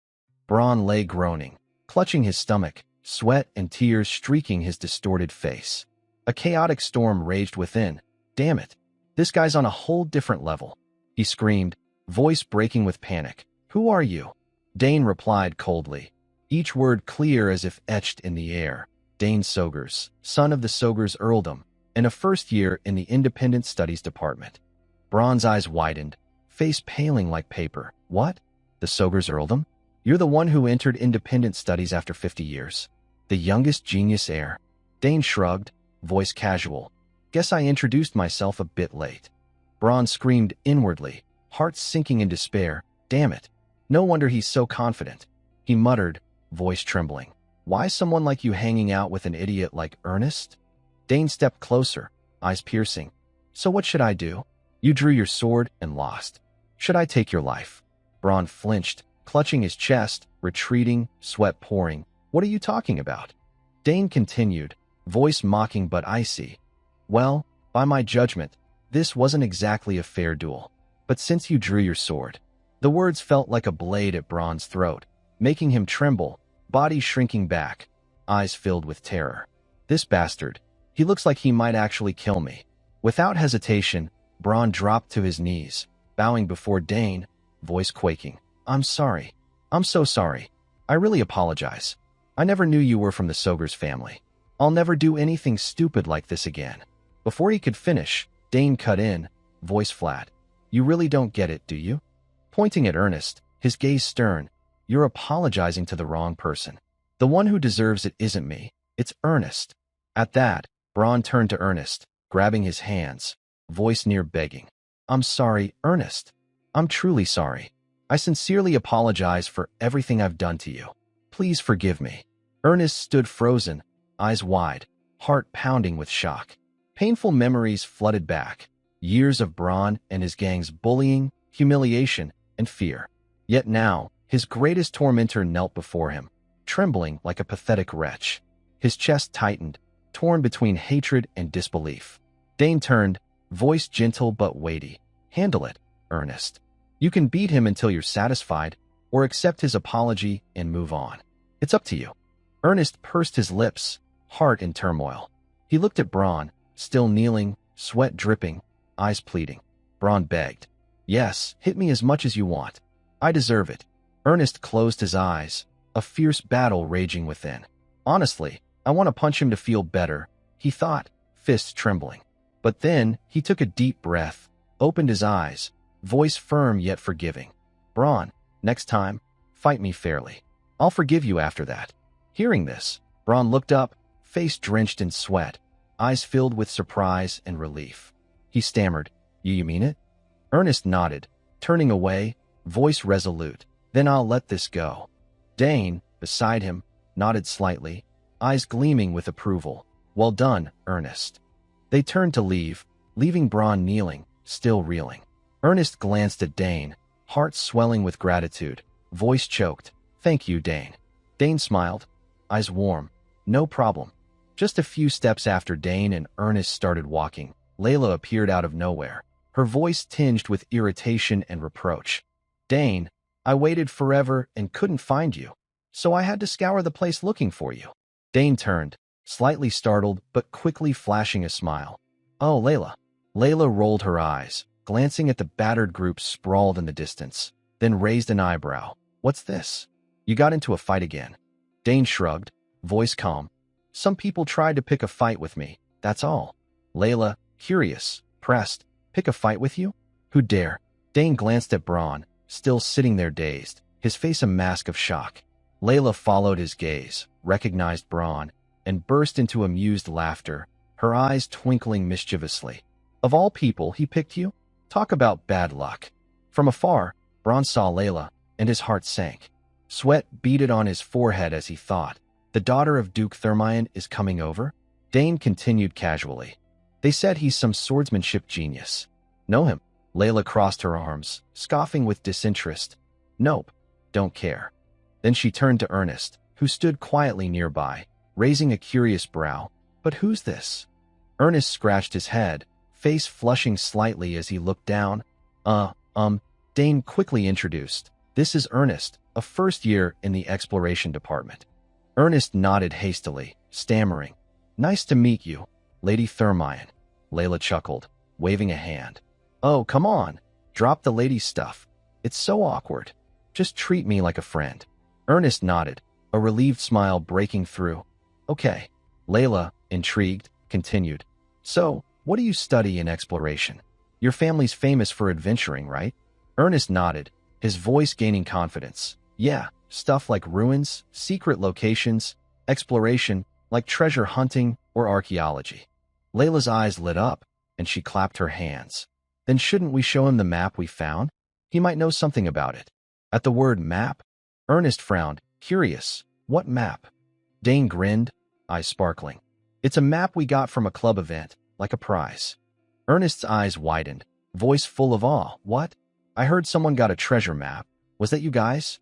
Braun lay groaning, clutching his stomach, sweat and tears streaking his distorted face. A chaotic storm raged within. "Damn it. This guy's on a whole different level," he screamed, voice breaking with panic. "Who are you?" Dane replied coldly, each word clear as if etched in the air. "Dane Sogers, son of the Sogers Earldom, and a first year in the Independent Studies Department." Braun's eyes widened, face paling like paper. "What? The Sogers Earldom? You're the one who entered Independent Studies after 50 years. The youngest genius heir." Dane shrugged, voice casual. "Guess I introduced myself a bit late." Braun screamed inwardly, heart sinking in despair. Damn it. No wonder he's so confident. He muttered, voice trembling. "Why someone like you hanging out with an idiot like Ernest?" Dane stepped closer, eyes piercing. "So what should I do? You drew your sword and lost. Should I take your life?" Braun flinched, clutching his chest, retreating, sweat pouring. "What are you talking about?" Dane continued, voice mocking but icy. "Well, by my judgment, this wasn't exactly a fair duel. But since you drew your sword..." The words felt like a blade at Braun's throat, making him tremble, body shrinking back, eyes filled with terror. "This bastard. He looks like he might actually kill me." Without hesitation, Braun dropped to his knees, bowing before Dane, voice quaking. "I'm sorry. I'm so sorry. I really apologize. I never knew you were from the Sogers family. I'll never do anything stupid like this again." Before he could finish, Dane cut in, voice flat. "You really don't get it, do you?" Pointing at Ernest, his gaze stern. "You're apologizing to the wrong person. The one who deserves it isn't me. It's Ernest." At that, Braun turned to Ernest, grabbing his hands, voice near begging. "I'm sorry, Ernest. I'm truly sorry. I sincerely apologize for everything I've done to you. Please forgive me." Ernest stood frozen, eyes wide, heart pounding with shock. Painful memories flooded back. Years of Braun and his gang's bullying, humiliation, and fear. Yet now, his greatest tormentor knelt before him, trembling like a pathetic wretch. His chest tightened, torn between hatred and disbelief. Dane turned, voice gentle but weighty. Handle it, Ernest. You can beat him until you're satisfied, or accept his apology and move on. It's up to you. Ernest pursed his lips, heart in turmoil. He looked at Braun, still kneeling, sweat dripping, eyes pleading. Braun begged. Yes, hit me as much as you want. I deserve it. Ernest closed his eyes, a fierce battle raging within. Honestly, I want to punch him to feel better, he thought, fists trembling. But then he took a deep breath, opened his eyes, voice firm yet forgiving. Braun, next time, fight me fairly. I'll forgive you after that. Hearing this, Braun looked up, face drenched in sweat, eyes filled with surprise and relief. He stammered, You mean it? Ernest nodded, turning away, voice resolute. Then I'll let this go. Dane, beside him, nodded slightly, eyes gleaming with approval. Well done, Ernest. They turned to leave, leaving Braun kneeling, still reeling. Ernest glanced at Dane, heart swelling with gratitude, voice choked. Thank you, Dane. Dane smiled, eyes warm. No problem. Just a few steps after Dane and Ernest started walking, Layla appeared out of nowhere, her voice tinged with irritation and reproach. Dane, I waited forever and couldn't find you, so I had to scour the place looking for you. Dane turned, slightly startled but quickly flashing a smile. Oh, Layla. Layla rolled her eyes, glancing at the battered group sprawled in the distance, then raised an eyebrow. What's this? You got into a fight again. Dane shrugged, voice calm. Some people tried to pick a fight with me, that's all. Layla, curious, pressed. Pick a fight with you? Who dare? Dane glanced at Braun, still sitting there dazed, his face a mask of shock. Layla followed his gaze, recognized Braun, and burst into amused laughter, her eyes twinkling mischievously. Of all people, he picked you? Talk about bad luck. From afar, Braun saw Layla, and his heart sank. Sweat beaded on his forehead as he thought, the daughter of Duke Thermion is coming over? Dane continued casually. They said he's some swordsmanship genius. Know him? Layla crossed her arms, scoffing with disinterest. Nope, don't care. Then she turned to Ernest, who stood quietly nearby, raising a curious brow. But who's this? Ernest scratched his head, face flushing slightly as he looked down. Dane quickly introduced. This is Ernest, a first year in the exploration department. Ernest nodded hastily, stammering. Nice to meet you, Lady Thermion. Layla chuckled, waving a hand. Oh, come on. Drop the lady stuff. It's so awkward. Just treat me like a friend. Ernest nodded, a relieved smile breaking through. Okay. Layla, intrigued, continued. So, what do you study in exploration? Your family's famous for adventuring, right? Ernest nodded, his voice gaining confidence. Yeah, stuff like ruins, secret locations, exploration, like treasure hunting or archaeology. Layla's eyes lit up, and she clapped her hands. Then shouldn't we show him the map we found? He might know something about it. At the word map, Ernest frowned, curious. What map? Dane grinned, eyes sparkling. It's a map we got from a club event, like a prize. Ernest's eyes widened, voice full of awe. What? I heard someone got a treasure map. Was that you guys?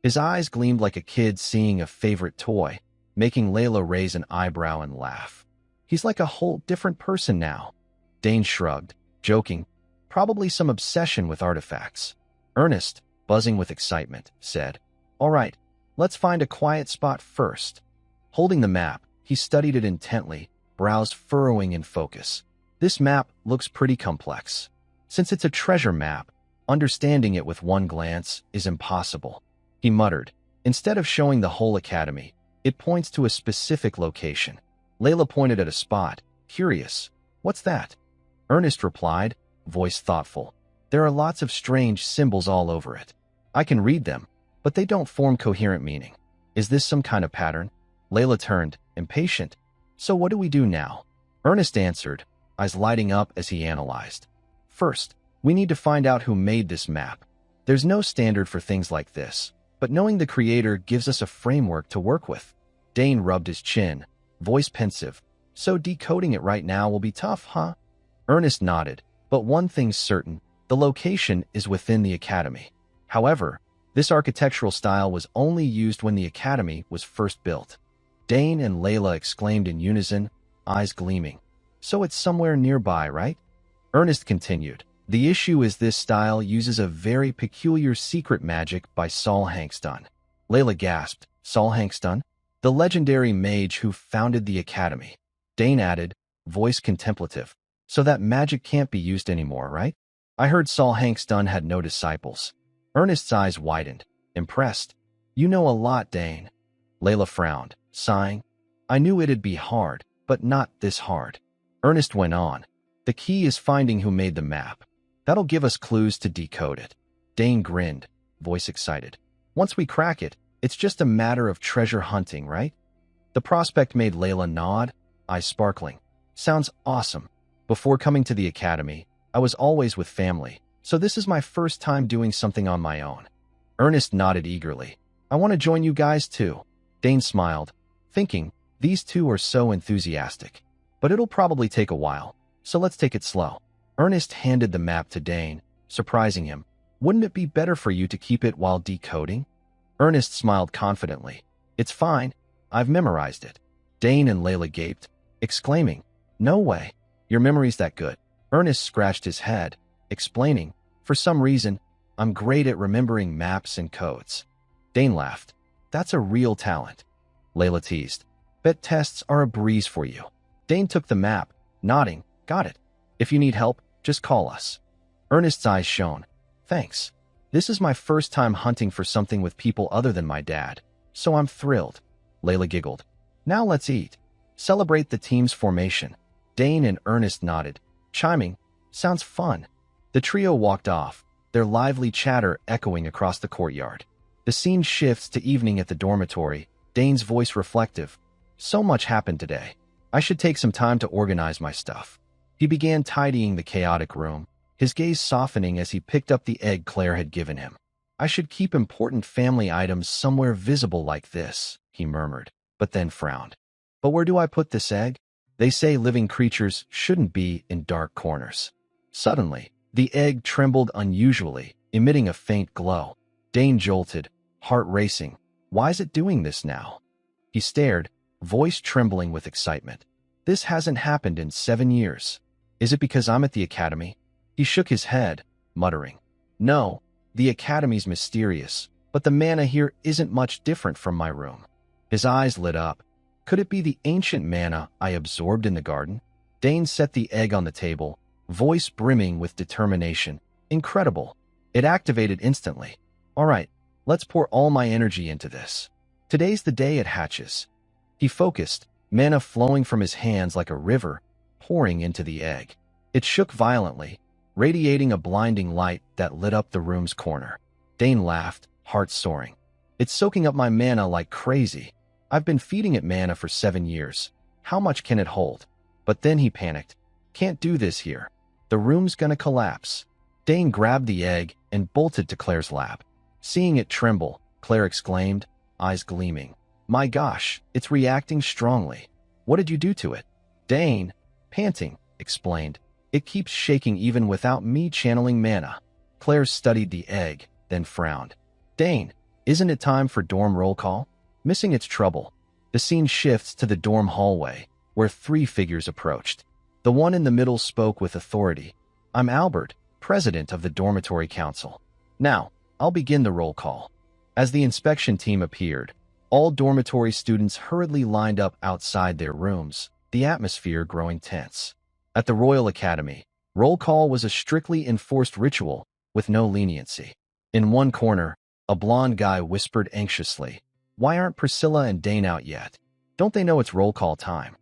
His eyes gleamed like a kid seeing a favorite toy, making Layla raise an eyebrow and laugh. He's like a whole different person now. Dane shrugged, joking. Probably some obsession with artifacts. Ernest, buzzing with excitement, said, All right, let's find a quiet spot first. Holding the map, he studied it intently, brows furrowing in focus. This map looks pretty complex. Since it's a treasure map, understanding it with one glance is impossible. He muttered, Instead of showing the whole academy, it points to a specific location. Layla pointed at a spot, curious. What's that? Ernest replied, voice thoughtful. There are lots of strange symbols all over it. I can read them, but they don't form coherent meaning. Is this some kind of pattern? Layla turned, impatient. So what do we do now? Ernest answered, eyes lighting up as he analyzed. First, we need to find out who made this map. There's no standard for things like this, but knowing the creator gives us a framework to work with. Dane rubbed his chin, voice pensive. So decoding it right now will be tough, huh? Ernest nodded. But one thing's certain, the location is within the academy. However, this architectural style was only used when the academy was first built. Dane and Layla exclaimed in unison, eyes gleaming. So it's somewhere nearby, right? Ernest continued. The issue is this style uses a very peculiar secret magic by Saul Hankston. Layla gasped. Saul Hankston? The legendary mage who founded the academy. Dane added, voice contemplative. So that magic can't be used anymore, right? I heard Saul Hankston had no disciples. Ernest's eyes widened. Impressed. You know a lot, Dane. Layla frowned, sighing. I knew it'd be hard, but not this hard. Ernest went on. The key is finding who made the map. That'll give us clues to decode it. Dane grinned, voice excited. Once we crack it, it's just a matter of treasure hunting, right? The prospect made Layla nod, eyes sparkling. Sounds awesome. Before coming to the academy, I was always with family, so this is my first time doing something on my own. Ernest nodded eagerly. I want to join you guys too. Dane smiled, thinking, these two are so enthusiastic. But it'll probably take a while, so let's take it slow. Ernest handed the map to Dane, surprising him. Wouldn't it be better for you to keep it while decoding? Ernest smiled confidently. It's fine. I've memorized it. Dane and Layla gaped, exclaiming, No way. Your memory's that good. Ernest scratched his head, explaining, For some reason, I'm great at remembering maps and codes. Dane laughed. That's a real talent. Layla teased. Bet tests are a breeze for you. Dane took the map, nodding, Got it. If you need help, just call us. Ernest's eyes shone. Thanks. This is my first time hunting for something with people other than my dad, so I'm thrilled. Layla giggled. Now let's eat. Celebrate the team's formation. Dane and Ernest nodded, chiming, Sounds fun. The trio walked off, their lively chatter echoing across the courtyard. The scene shifts to evening at the dormitory, Dane's voice reflective. So much happened today. I should take some time to organize my stuff. He began tidying the chaotic room, his gaze softening as he picked up the egg Claire had given him. I should keep important family items somewhere visible like this, he murmured, but then frowned. But where do I put this egg? They say living creatures shouldn't be in dark corners. Suddenly, the egg trembled unusually, emitting a faint glow. Dane jolted, heart racing. Why is it doing this now? He stared, voice trembling with excitement. This hasn't happened in 7 years. Is it because I'm at the academy? He shook his head, muttering. No, the academy's mysterious, but the mana here isn't much different from my room. His eyes lit up. Could it be the ancient mana I absorbed in the garden? Dane set the egg on the table, voice brimming with determination. Incredible. It activated instantly. All right, let's pour all my energy into this. Today's the day it hatches. He focused, mana flowing from his hands like a river, pouring into the egg. It shook violently, radiating a blinding light that lit up the room's corner. Dane laughed, heart soaring. It's soaking up my mana like crazy. I've been feeding it mana for 7 years. How much can it hold? But then he panicked. Can't do this here. The room's gonna collapse. Dane grabbed the egg and bolted to Claire's lap. Seeing it tremble, Claire exclaimed, eyes gleaming. My gosh, it's reacting strongly. What did you do to it? Dane, panting, explained. It keeps shaking even without me channeling mana. Claire studied the egg, then frowned. Dane, isn't it time for dorm roll call? Missing its trouble. The scene shifts to the dorm hallway, where 3 figures approached. The one in the middle spoke with authority. I'm Albert, president of the dormitory council. Now, I'll begin the roll call. As the inspection team appeared, all dormitory students hurriedly lined up outside their rooms, the atmosphere growing tense. At the Royal Academy, roll call was a strictly enforced ritual with no leniency. In one corner, a blond guy whispered anxiously, Why aren't Priscilla and Dane out yet? Don't they know it's roll call time?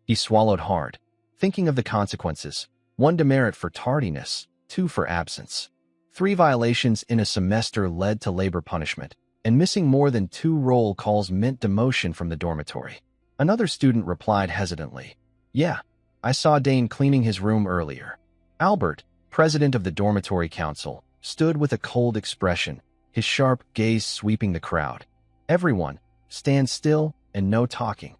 He swallowed hard, thinking of the consequences. 1 demerit for tardiness, 2 for absence. 3 violations in a semester led to labor punishment, and missing more than 2 roll calls meant demotion from the dormitory. Another student replied hesitantly, Yeah, I saw Dane cleaning his room earlier. Albert, president of the dormitory council, stood with a cold expression, his sharp gaze sweeping the crowd. Everyone, stand still and no talking.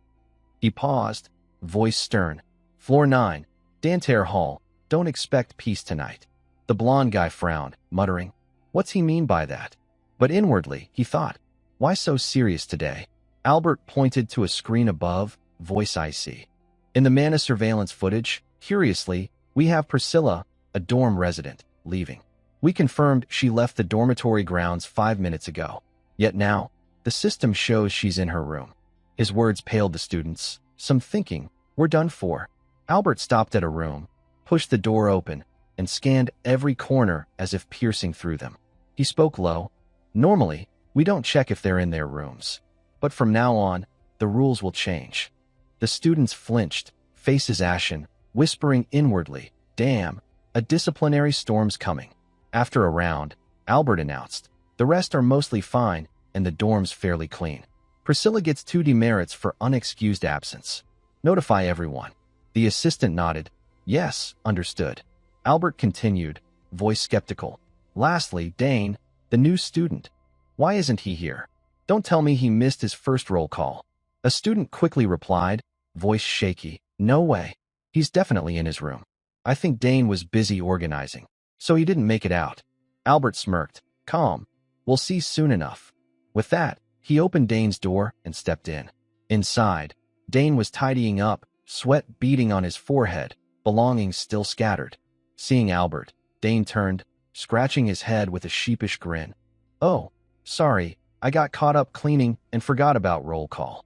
He paused, voice stern. Floor 9, Dantaire Hall, don't expect peace tonight. The blond guy frowned, muttering, What's he mean by that? But inwardly, he thought, Why so serious today? Albert pointed to a screen above, voice icy. In the mana surveillance footage, curiously, we have Priscilla, a dorm resident, leaving. We confirmed she left the dormitory grounds 5 minutes ago. Yet now, the system shows she's in her room. His words paled the students. Some thinking, we're done for. Albert stopped at a room, pushed the door open, and scanned every corner as if piercing through them. He spoke low. Normally, we don't check if they're in their rooms. But from now on, the rules will change. The students flinched, faces ashen, whispering inwardly, damn, a disciplinary storm's coming. After a round, Albert announced, the rest are mostly fine and the dorm's fairly clean. Priscilla gets 2 demerits for unexcused absence. Notify everyone. The assistant nodded. Yes, understood. Albert continued, voice skeptical. Lastly, Dane, the new student. Why isn't he here? Don't tell me he missed his first roll call. A student quickly replied, voice shaky. No way. He's definitely in his room. I think Dane was busy organizing, so he didn't make it out. Albert smirked. Calm. We'll see soon enough. With that, he opened Dane's door and stepped in. Inside, Dane was tidying up, sweat beading on his forehead, belongings still scattered. Seeing Albert, Dane turned, scratching his head with a sheepish grin. Oh, sorry, I got caught up cleaning and forgot about roll call.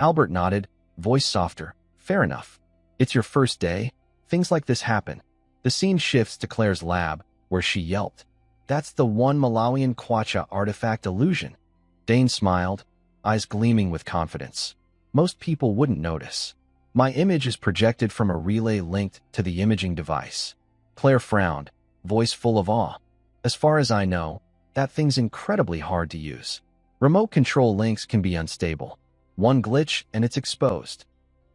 Albert nodded, voice softer. Fair enough. It's your first day. Things like this happen. The scene shifts to Claire's lab, where she yelped. That's the one Malawian Kwacha artifact illusion. Dane smiled, eyes gleaming with confidence. Most people wouldn't notice. My image is projected from a relay linked to the imaging device. Claire frowned, voice full of awe. As far as I know, that thing's incredibly hard to use. Remote control links can be unstable. One glitch and it's exposed.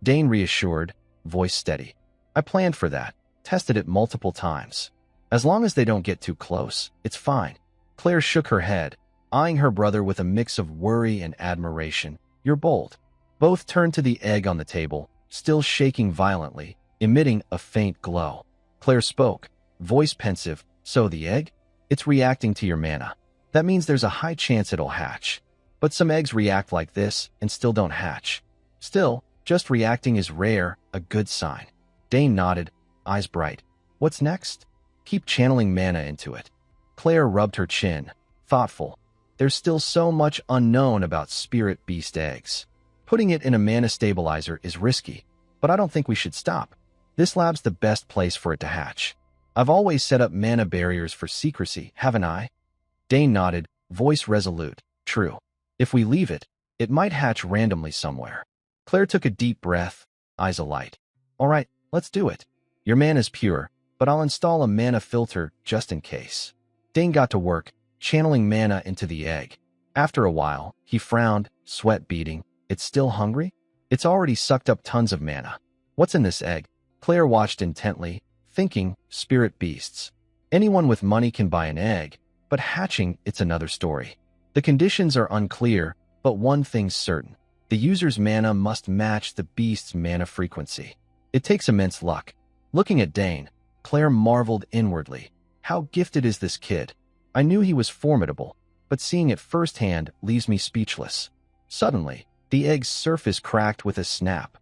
Dane reassured, voice steady. I planned for that, tested it multiple times. As long as they don't get too close, it's fine. Claire shook her head, eyeing her brother with a mix of worry and admiration. You're bold. Both turned to the egg on the table, still shaking violently, emitting a faint glow. Claire spoke, voice pensive. So the egg? It's reacting to your mana. That means there's a high chance it'll hatch. But some eggs react like this and still don't hatch. Still, just reacting is rare, a good sign. Dane nodded, eyes bright. What's next? Keep channeling mana into it. Claire rubbed her chin, thoughtful. There's still so much unknown about spirit beast eggs. Putting it in a mana stabilizer is risky, but I don't think we should stop. This lab's the best place for it to hatch. I've always set up mana barriers for secrecy, haven't I? Dane nodded, voice resolute. True. If we leave it, it might hatch randomly somewhere. Claire took a deep breath, eyes alight. All right, let's do it. Your mana's pure, but I'll install a mana filter just in case. Dane got to work, channeling mana into the egg. After a while, he frowned, sweat beading. It's still hungry? It's already sucked up tons of mana. What's in this egg? Claire watched intently, thinking, spirit beasts. Anyone with money can buy an egg, but hatching, it's another story. The conditions are unclear, but one thing's certain. The user's mana must match the beast's mana frequency. It takes immense luck. Looking at Dane, Claire marveled inwardly. How gifted is this kid? I knew he was formidable, but seeing it firsthand leaves me speechless. Suddenly, the egg's surface cracked with a snap.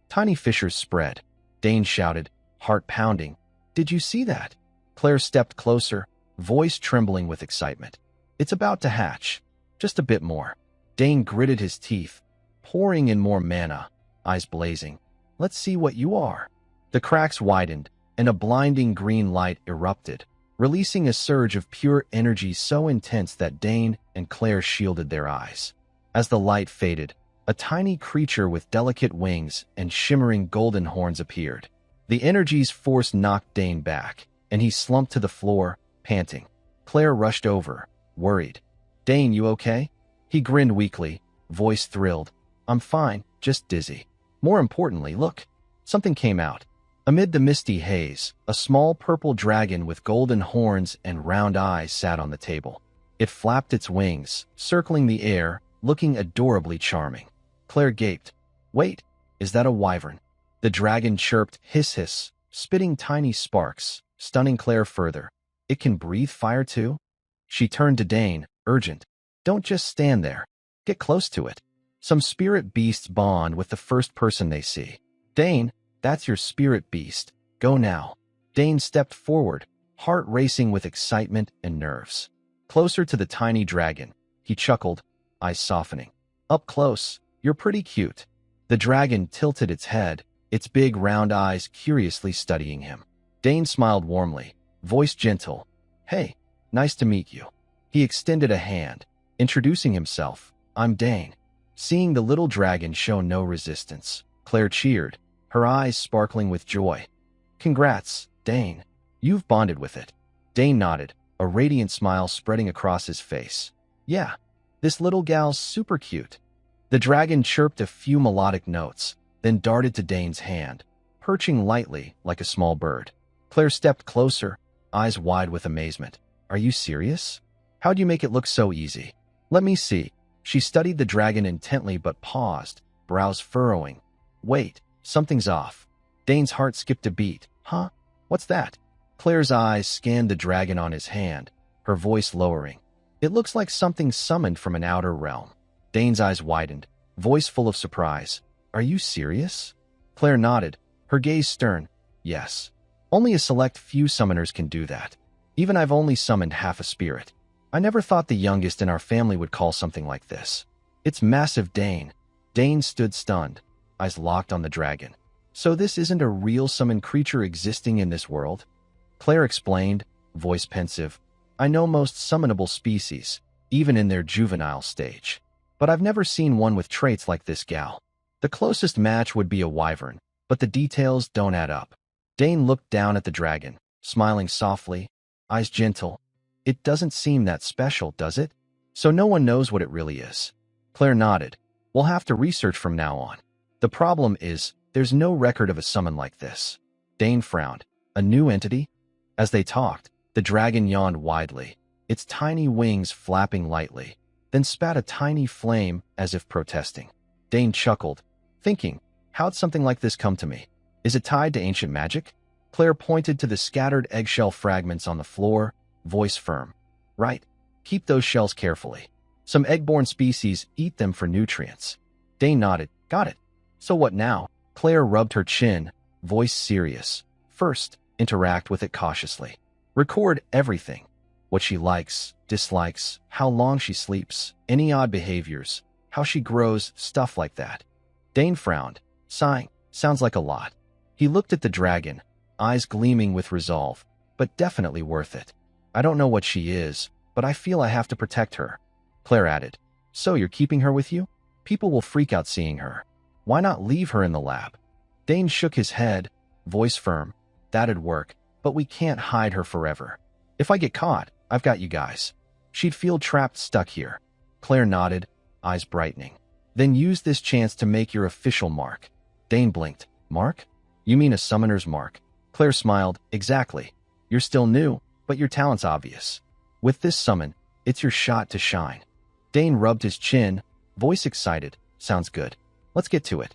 Tiny fissures spread. Dane shouted, heart pounding. Did you see that? Claire stepped closer, voice trembling with excitement. It's about to hatch. Just a bit more. Dane gritted his teeth, pouring in more mana, eyes blazing. Let's see what you are. The cracks widened, and a blinding green light erupted, releasing a surge of pure energy so intense that Dane and Claire shielded their eyes. As the light faded, a tiny creature with delicate wings and shimmering golden horns appeared. The energy's force knocked Dane back, and he slumped to the floor, panting. Claire rushed over, worried. Dane, you okay? He grinned weakly, voice thrilled. I'm fine, just dizzy. More importantly, look. Something came out. Amid the misty haze, a small purple dragon with golden horns and round eyes sat on the table. It flapped its wings, circling the air, looking adorably charming. Claire gaped. Wait, is that a wyvern? The dragon chirped, hiss hiss, spitting tiny sparks, stunning Claire further. It can breathe fire too? She turned to Dane, urgent. Don't just stand there. Get close to it. Some spirit beasts bond with the first person they see. Dane, that's your spirit beast. Go now. Dane stepped forward, heart racing with excitement and nerves. Closer to the tiny dragon, he chuckled, eyes softening. Up close, you're pretty cute. The dragon tilted its head, its big round eyes curiously studying him. Dane smiled warmly, voice gentle. Hey, nice to meet you. He extended a hand, introducing himself. I'm Dane. Seeing the little dragon show no resistance, Claire cheered, her eyes sparkling with joy. Congrats, Dane. You've bonded with it. Dane nodded, a radiant smile spreading across his face. Yeah, this little gal's super cute. The dragon chirped a few melodic notes, then darted to Dane's hand, perching lightly like a small bird. Claire stepped closer, eyes wide with amazement. Are you serious? How'd you make it look so easy? Let me see. She studied the dragon intently but paused, brows furrowing. Wait, something's off. Dane's heart skipped a beat. Huh? What's that? Claire's eyes scanned the dragon on his hand, her voice lowering. It looks like something summoned from an outer realm. Dane's eyes widened, voice full of surprise. Are you serious? Claire nodded, her gaze stern. Yes. Only a select few summoners can do that. Even I've only summoned half a spirit. I never thought the youngest in our family would call something like this. It's massive, Dane. Dane stood stunned, eyes locked on the dragon. So this isn't a real summoned creature existing in this world? Claire explained, voice pensive. I know most summonable species, even in their juvenile stage. But I've never seen one with traits like this gal. The closest match would be a wyvern, but the details don't add up. Dane looked down at the dragon, smiling softly, eyes gentle. It doesn't seem that special, does it? So no one knows what it really is. Claire nodded. We'll have to research from now on. The problem is, there's no record of a summon like this. Dane frowned. A new entity? As they talked, the dragon yawned widely, its tiny wings flapping lightly, then spat a tiny flame as if protesting. Dane chuckled, thinking, how'd something like this come to me? Is it tied to ancient magic? Claire pointed to the scattered eggshell fragments on the floor, voice firm. Right. Keep those shells carefully. Some egg-borne species eat them for nutrients. Dane nodded. Got it. So what now? Claire rubbed her chin, voice serious. First, interact with it cautiously. Record everything. What she likes, dislikes, how long she sleeps, any odd behaviors, how she grows, stuff like that. Dane frowned, sighing. Sounds like a lot. He looked at the dragon, eyes gleaming with resolve, but definitely worth it. I don't know what she is, but I feel I have to protect her. Claire added. So you're keeping her with you? People will freak out seeing her. Why not leave her in the lab? Dane shook his head, voice firm. That'd work, but we can't hide her forever. If I get caught, I've got you guys. She'd feel trapped stuck here. Claire nodded, eyes brightening. Then use this chance to make your official mark. Dane blinked. Mark? You mean a summoner's mark? Claire smiled. Exactly. You're still new, but your talent's obvious. With this summon, it's your shot to shine. Dane rubbed his chin, voice excited. Sounds good. Let's get to it.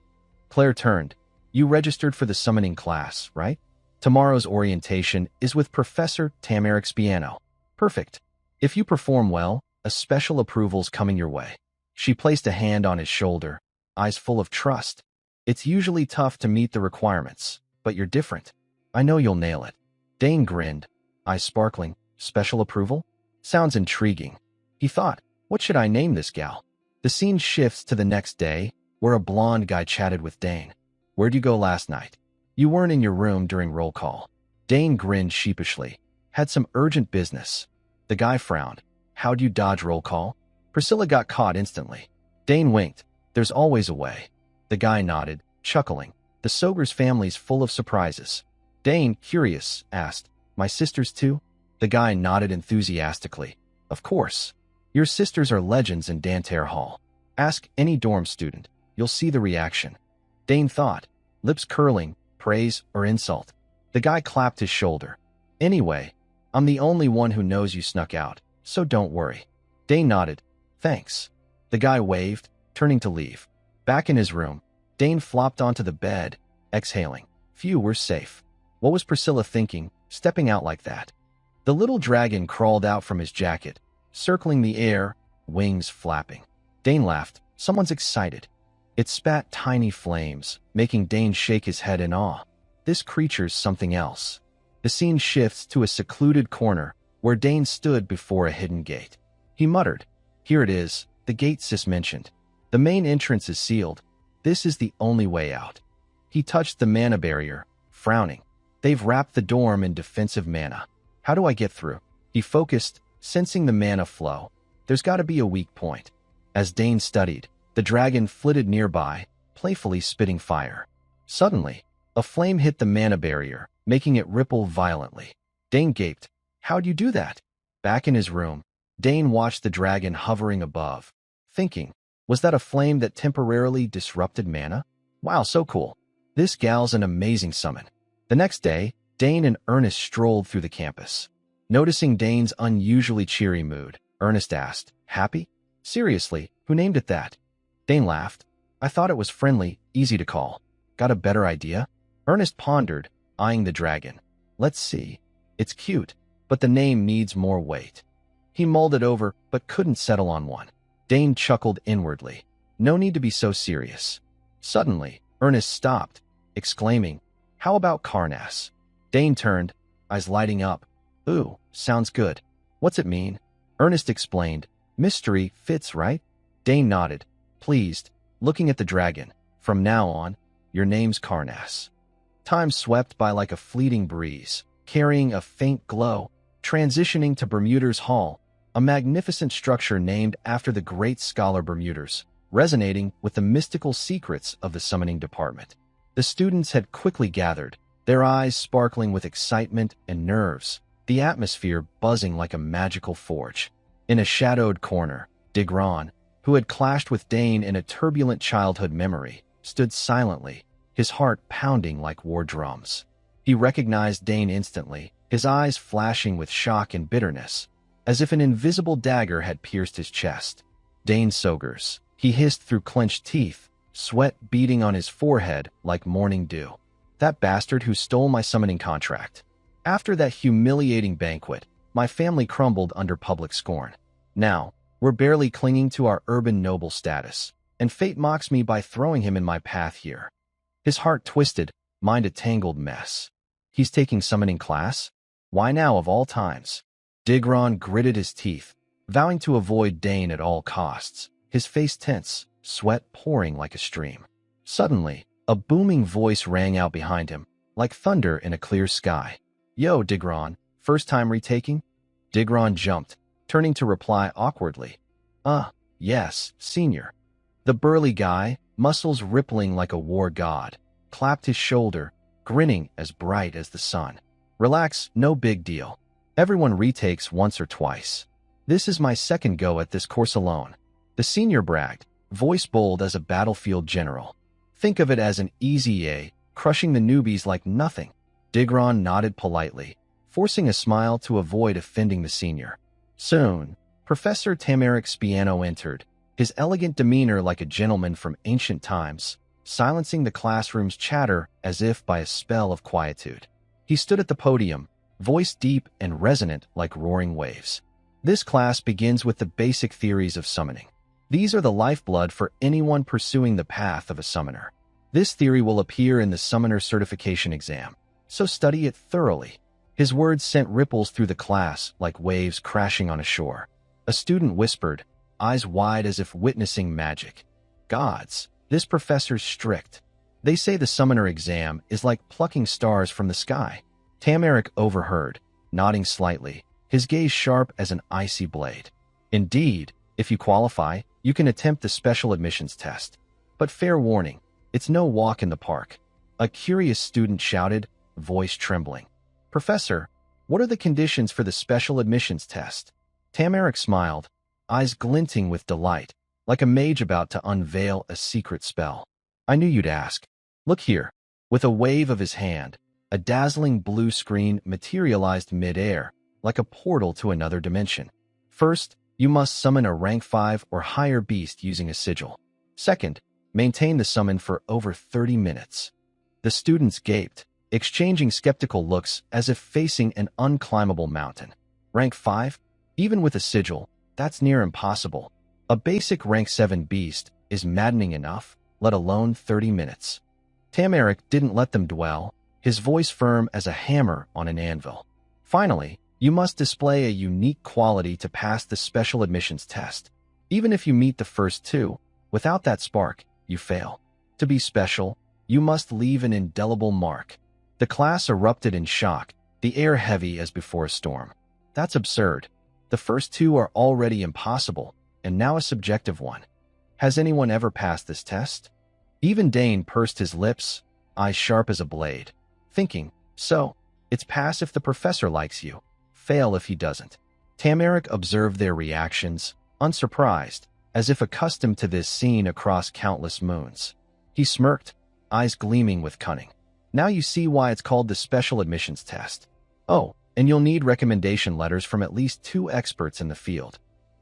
Claire turned. You registered for the summoning class, right? Tomorrow's orientation is with Professor Tamarick Spiano. Perfect. If you perform well, a special approval's coming your way. She placed a hand on his shoulder, eyes full of trust. It's usually tough to meet the requirements, but you're different. I know you'll nail it. Dane grinned, eyes sparkling. Special approval? Sounds intriguing. He thought, what should I name this gal? The scene shifts to the next day, where a blonde guy chatted with Dane. Where'd you go last night? You weren't in your room during roll call. Dane grinned sheepishly. Had some urgent business. The guy frowned. How'd you dodge roll call? Priscilla got caught instantly. Dane winked. There's always a way. The guy nodded, chuckling. The Sogers family's full of surprises. Dane, curious, asked, my sisters too? The guy nodded enthusiastically. Of course. Your sisters are legends in Danterre Hall. Ask any dorm student. You'll see the reaction. Dane thought, lips curling, praise or insult. The guy clapped his shoulder. Anyway, I'm the only one who knows you snuck out, so don't worry. Dane nodded. Thanks. The guy waved, turning to leave. Back in his room, Dane flopped onto the bed, exhaling. Phew, we're safe. What was Priscilla thinking, stepping out like that? The little dragon crawled out from his jacket, circling the air, wings flapping. Dane laughed. Someone's excited. It spat tiny flames, making Dane shake his head in awe. This creature's something else. The scene shifts to a secluded corner where Dane stood before a hidden gate. He muttered, "Here it is, the gate Sis mentioned. The main entrance is sealed. This is the only way out." He touched the mana barrier, frowning. "They've wrapped the dorm in defensive mana. How do I get through?" He focused, sensing the mana flow. There's got to be a weak point. As Dane studied, the dragon flitted nearby, playfully spitting fire. Suddenly, a flame hit the mana barrier, making it ripple violently. Dane gaped. "How'd you do that?" Back in his room, Dane watched the dragon hovering above, thinking, was that a flame that temporarily disrupted mana? Wow, so cool. This gal's an amazing summon. The next day, Dane and Ernest strolled through the campus. Noticing Dane's unusually cheery mood, Ernest asked, "Happy? Seriously, who named it that?" Dane laughed. "I thought it was friendly, easy to call. Got a better idea?" Ernest pondered, eyeing the dragon. "Let's see. It's cute, but the name needs more weight." He mulled it over, but couldn't settle on one. Dane chuckled inwardly. No need to be so serious. Suddenly, Ernest stopped, exclaiming, "How about Karnas?" Dane turned, eyes lighting up. "Ooh, sounds good. What's it mean?" Ernest explained. "Mystery fits, right?" Dane nodded, pleased, looking at the dragon. "From now on, your name's Karnas." Time swept by like a fleeting breeze, carrying a faint glow, transitioning to Bermuder's Hall, a magnificent structure named after the great scholar Bermuders, resonating with the mystical secrets of the summoning department. The students had quickly gathered, their eyes sparkling with excitement and nerves, the atmosphere buzzing like a magical forge. In a shadowed corner, Digron, who had clashed with Dane in a turbulent childhood memory, stood silently, his heart pounding like war drums. He recognized Dane instantly, his eyes flashing with shock and bitterness, as if an invisible dagger had pierced his chest. "Dane Sogers," he hissed through clenched teeth, sweat beading on his forehead like morning dew. "That bastard who stole my summoning contract. After that humiliating banquet, my family crumbled under public scorn. Now, we're barely clinging to our urban noble status, and fate mocks me by throwing him in my path here." His heart twisted, mind a tangled mess. He's taking summoning class? Why now of all times? Digron gritted his teeth, vowing to avoid Dane at all costs, his face tense, sweat pouring like a stream. Suddenly, a booming voice rang out behind him, like thunder in a clear sky. "Yo, Digron, first time retaking?" Digron jumped, turning to reply awkwardly. Yes, senior." The burly guy, muscles rippling like a war god, clapped his shoulder, grinning as bright as the sun. "Relax, no big deal. Everyone retakes once or twice. This is my second go at this course alone." The senior bragged, voice bold as a battlefield general. "Think of it as an easy A, crushing the newbies like nothing." Digron nodded politely, forcing a smile to avoid offending the senior. Soon, Professor Tamaric Spiano entered, his elegant demeanor like a gentleman from ancient times, silencing the classroom's chatter as if by a spell of quietude. He stood at the podium, voice deep and resonant like roaring waves. "This class begins with the basic theories of summoning. These are the lifeblood for anyone pursuing the path of a summoner. This theory will appear in the summoner certification exam, so study it thoroughly." His words sent ripples through the class like waves crashing on a shore. A student whispered, eyes wide as if witnessing magic. "Gods, this professor's strict. They say the summoner exam is like plucking stars from the sky." Tamaric overheard, nodding slightly, his gaze sharp as an icy blade. "Indeed, if you qualify, you can attempt the special admissions test. But fair warning, it's no walk in the park." A curious student shouted, voice trembling. "Professor, what are the conditions for the special admissions test?" Tamaric smiled, eyes glinting with delight, like a mage about to unveil a secret spell. "I knew you'd ask. Look here." With a wave of his hand, a dazzling blue screen materialized mid-air, like a portal to another dimension. "First, you must summon a rank 5 or higher beast using a sigil. Second, maintain the summon for over 30 minutes. The students gaped, exchanging skeptical looks as if facing an unclimbable mountain. Rank 5? Even with a sigil, that's near impossible. A basic rank 7 beast is maddening enough, let alone 30 minutes. Tamaric didn't let them dwell, his voice firm as a hammer on an anvil. Finally, you must display a unique quality to pass the special admissions test. Even if you meet the first two, without that spark, you fail. To be special, you must leave an indelible mark. The class erupted in shock, the air heavy as before a storm. That's absurd. The first two are already impossible, and now a subjective one. Has anyone ever passed this test? Even Dane pursed his lips, eyes sharp as a blade, thinking, so, it's pass if the professor likes you, fail if he doesn't. Tamarick observed their reactions, unsurprised, as if accustomed to this scene across countless moons. He smirked, eyes gleaming with cunning. Now you see why it's called the special admissions test. Oh, and you'll need recommendation letters from at least 2 experts in the field.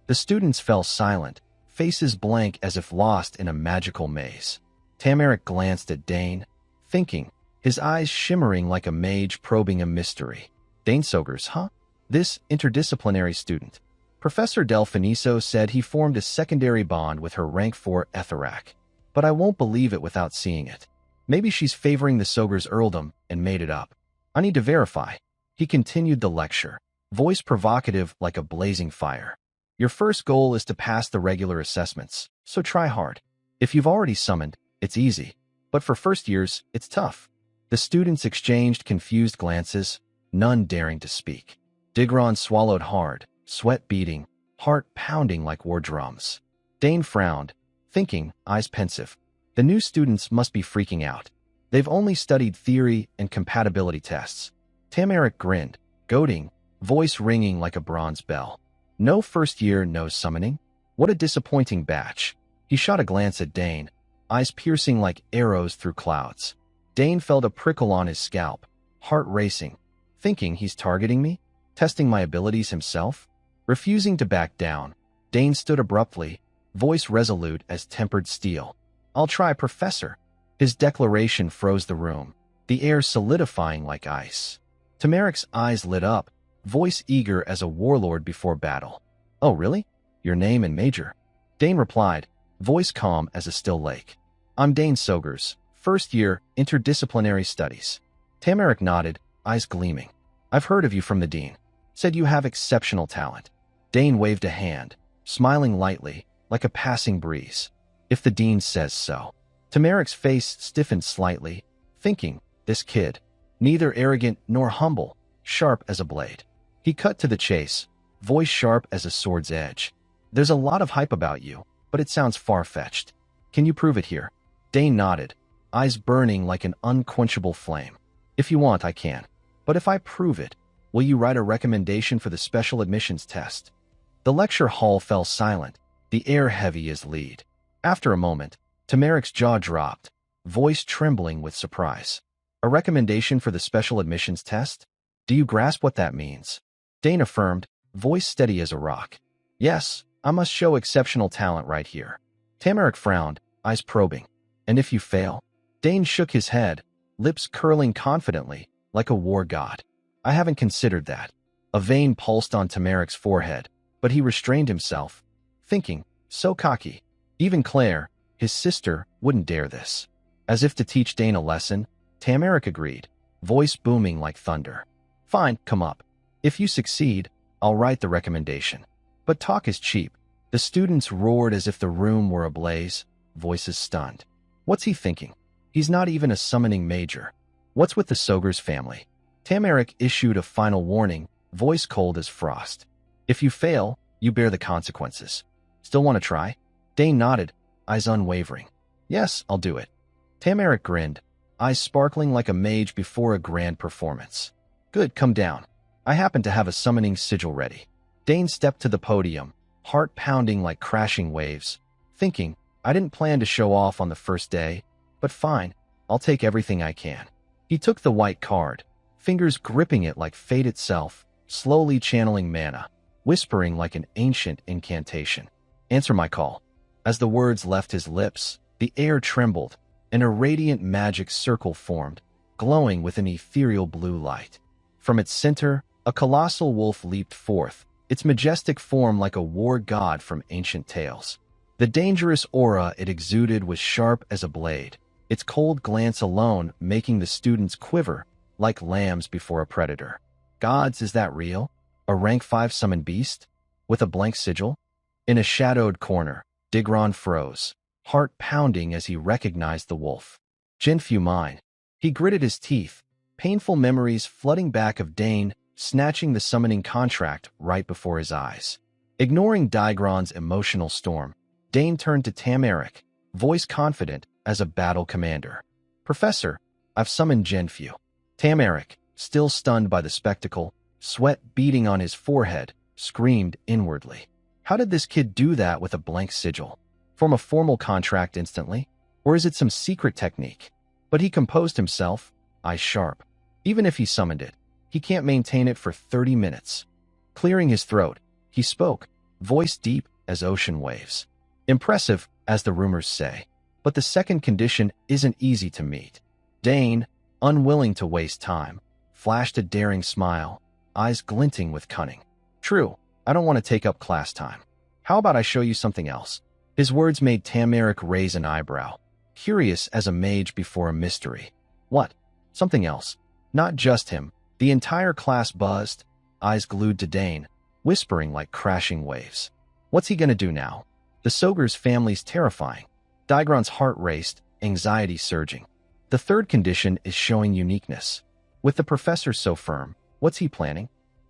The students fell silent, faces blank as if lost in a magical maze. Tamarick glanced at Dane, thinking, his eyes shimmering like a mage probing a mystery. Dane Sogers, huh? This interdisciplinary student. Professor Delfiniso said he formed a secondary bond with her rank 4 Etherak. But I won't believe it without seeing it. Maybe she's favoring the Sogers earldom and made it up. I need to verify. He continued the lecture, voice provocative like a blazing fire. Your first goal is to pass the regular assessments, so try hard. If you've already summoned, it's easy. But for first years, it's tough. The students exchanged confused glances, none daring to speak. Digron swallowed hard, sweat beating, heart pounding like war drums. Dane frowned, thinking, eyes pensive. The new students must be freaking out. They've only studied theory and compatibility tests. Tamarick grinned, goading, voice ringing like a bronze bell. No first year, no summoning? What a disappointing batch. He shot a glance at Dane, eyes piercing like arrows through clouds. Dane felt a prickle on his scalp, heart racing, thinking he's targeting me, testing my abilities himself. Refusing to back down, Dane stood abruptly, voice resolute as tempered steel. I'll try, Professor. His declaration froze the room, the air solidifying like ice. Tamarick's eyes lit up, voice eager as a warlord before battle. Oh, really? Your name and major? Dane replied, voice calm as a still lake. I'm Dane Sogers, first year, interdisciplinary studies. Tamarick nodded, eyes gleaming. I've heard of you from the dean. Said you have exceptional talent. Dane waved a hand, smiling lightly, like a passing breeze. If the dean says so. Tamarick's face stiffened slightly, thinking, this kid, neither arrogant nor humble, sharp as a blade. He cut to the chase, voice sharp as a sword's edge. There's a lot of hype about you, but it sounds far-fetched. Can you prove it here? Dane nodded, eyes burning like an unquenchable flame. If you want, I can. But if I prove it, will you write a recommendation for the special admissions test? The lecture hall fell silent, the air heavy as lead. After a moment, Tamarick's jaw dropped, voice trembling with surprise. A recommendation for the special admissions test? Do you grasp what that means? Dane affirmed, voice steady as a rock. Yes, I must show exceptional talent right here. Tamarick frowned, eyes probing. And if you fail? Dane shook his head, lips curling confidently, like a war god. I haven't considered that. A vein pulsed on Tamarick's forehead, but he restrained himself, thinking, so cocky. Even Claire, his sister, wouldn't dare this. As if to teach Dane a lesson, Tamarick agreed, voice booming like thunder. Fine, come up. If you succeed, I'll write the recommendation. But talk is cheap. The students roared as if the room were ablaze, voices stunned. What's he thinking? He's not even a summoning major. What's with the Sogers family? Tamarick issued a final warning, voice cold as frost. If you fail, you bear the consequences. Still want to try? Dane nodded, eyes unwavering. Yes, I'll do it. Tamarick grinned, eyes sparkling like a mage before a grand performance. Good, come down. I happen to have a summoning sigil ready. Dane stepped to the podium, heart pounding like crashing waves, thinking, I didn't plan to show off on the first day, but fine, I'll take everything I can. He took the white card, fingers gripping it like fate itself, slowly channeling mana, whispering like an ancient incantation. Answer my call. As the words left his lips, the air trembled, and a radiant magic circle formed, glowing with an ethereal blue light. From its center, a colossal wolf leaped forth, its majestic form like a war god from ancient tales. The dangerous aura it exuded was sharp as a blade, its cold glance alone making the students quiver like lambs before a predator. Gods, is that real? A rank 5 summon beast? With a blank sigil? In a shadowed corner, Digron froze, heart pounding as he recognized the wolf. Jinfu mine. He gritted his teeth, painful memories flooding back of Dane snatching the summoning contract right before his eyes. Ignoring Digron's emotional storm, Dane turned to Tamaric, voice confident as a battle commander. "Professor, I've summoned Jinfu." Tamaric, still stunned by the spectacle, sweat beading on his forehead, screamed inwardly. How did this kid do that with a blank sigil? Form a formal contract instantly? Or is it some secret technique? But he composed himself, eyes sharp. Even if he summoned it, he can't maintain it for 30 minutes. Clearing his throat, he spoke, voice deep as ocean waves. Impressive, as the rumors say. But the second condition isn't easy to meet. Dane, unwilling to waste time, flashed a daring smile, eyes glinting with cunning. "True, I don't want to take up class time. How about I show you something else?" His words made Tamaric raise an eyebrow, curious as a mage before a mystery. What? Something else? Not just him. The entire class buzzed, eyes glued to Dane, whispering like crashing waves. What's he gonna do now? The Soger's family's terrifying. Digron's heart raced, anxiety surging. The third condition is showing uniqueness. With the professor so firm, what's he planning?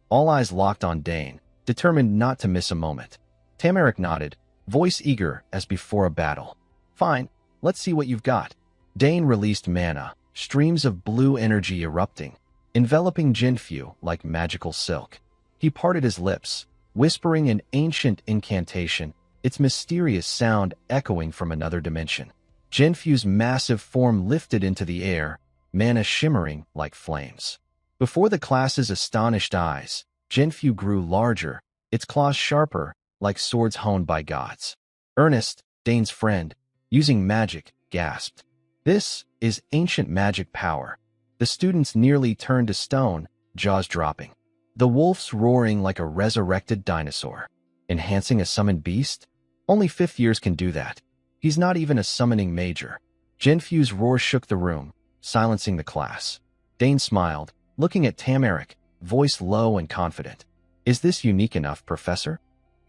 All eyes locked on Dane, determined not to miss a moment. Tamaric nodded, voice eager as before a battle. "Fine, let's see what you've got." Dane released mana, streams of blue energy erupting, enveloping Jinfu like magical silk. He parted his lips, whispering an ancient incantation, its mysterious sound echoing from another dimension. Jinfu's massive form lifted into the air, mana shimmering like flames. Before the class's astonished eyes, Jinfu grew larger, its claws sharper, like swords honed by gods. Ernest, Dane's friend, using magic, gasped. "This is ancient magic power." The students nearly turned to stone, jaws dropping. The wolf's roaring like a resurrected dinosaur. Enhancing a summoned beast? Only 5th years can do that. He's not even a summoning major. Jinfu's roar shook the room, silencing the class. Dane smiled, looking at Tamaric, voice low and confident. "Is this unique enough, Professor?"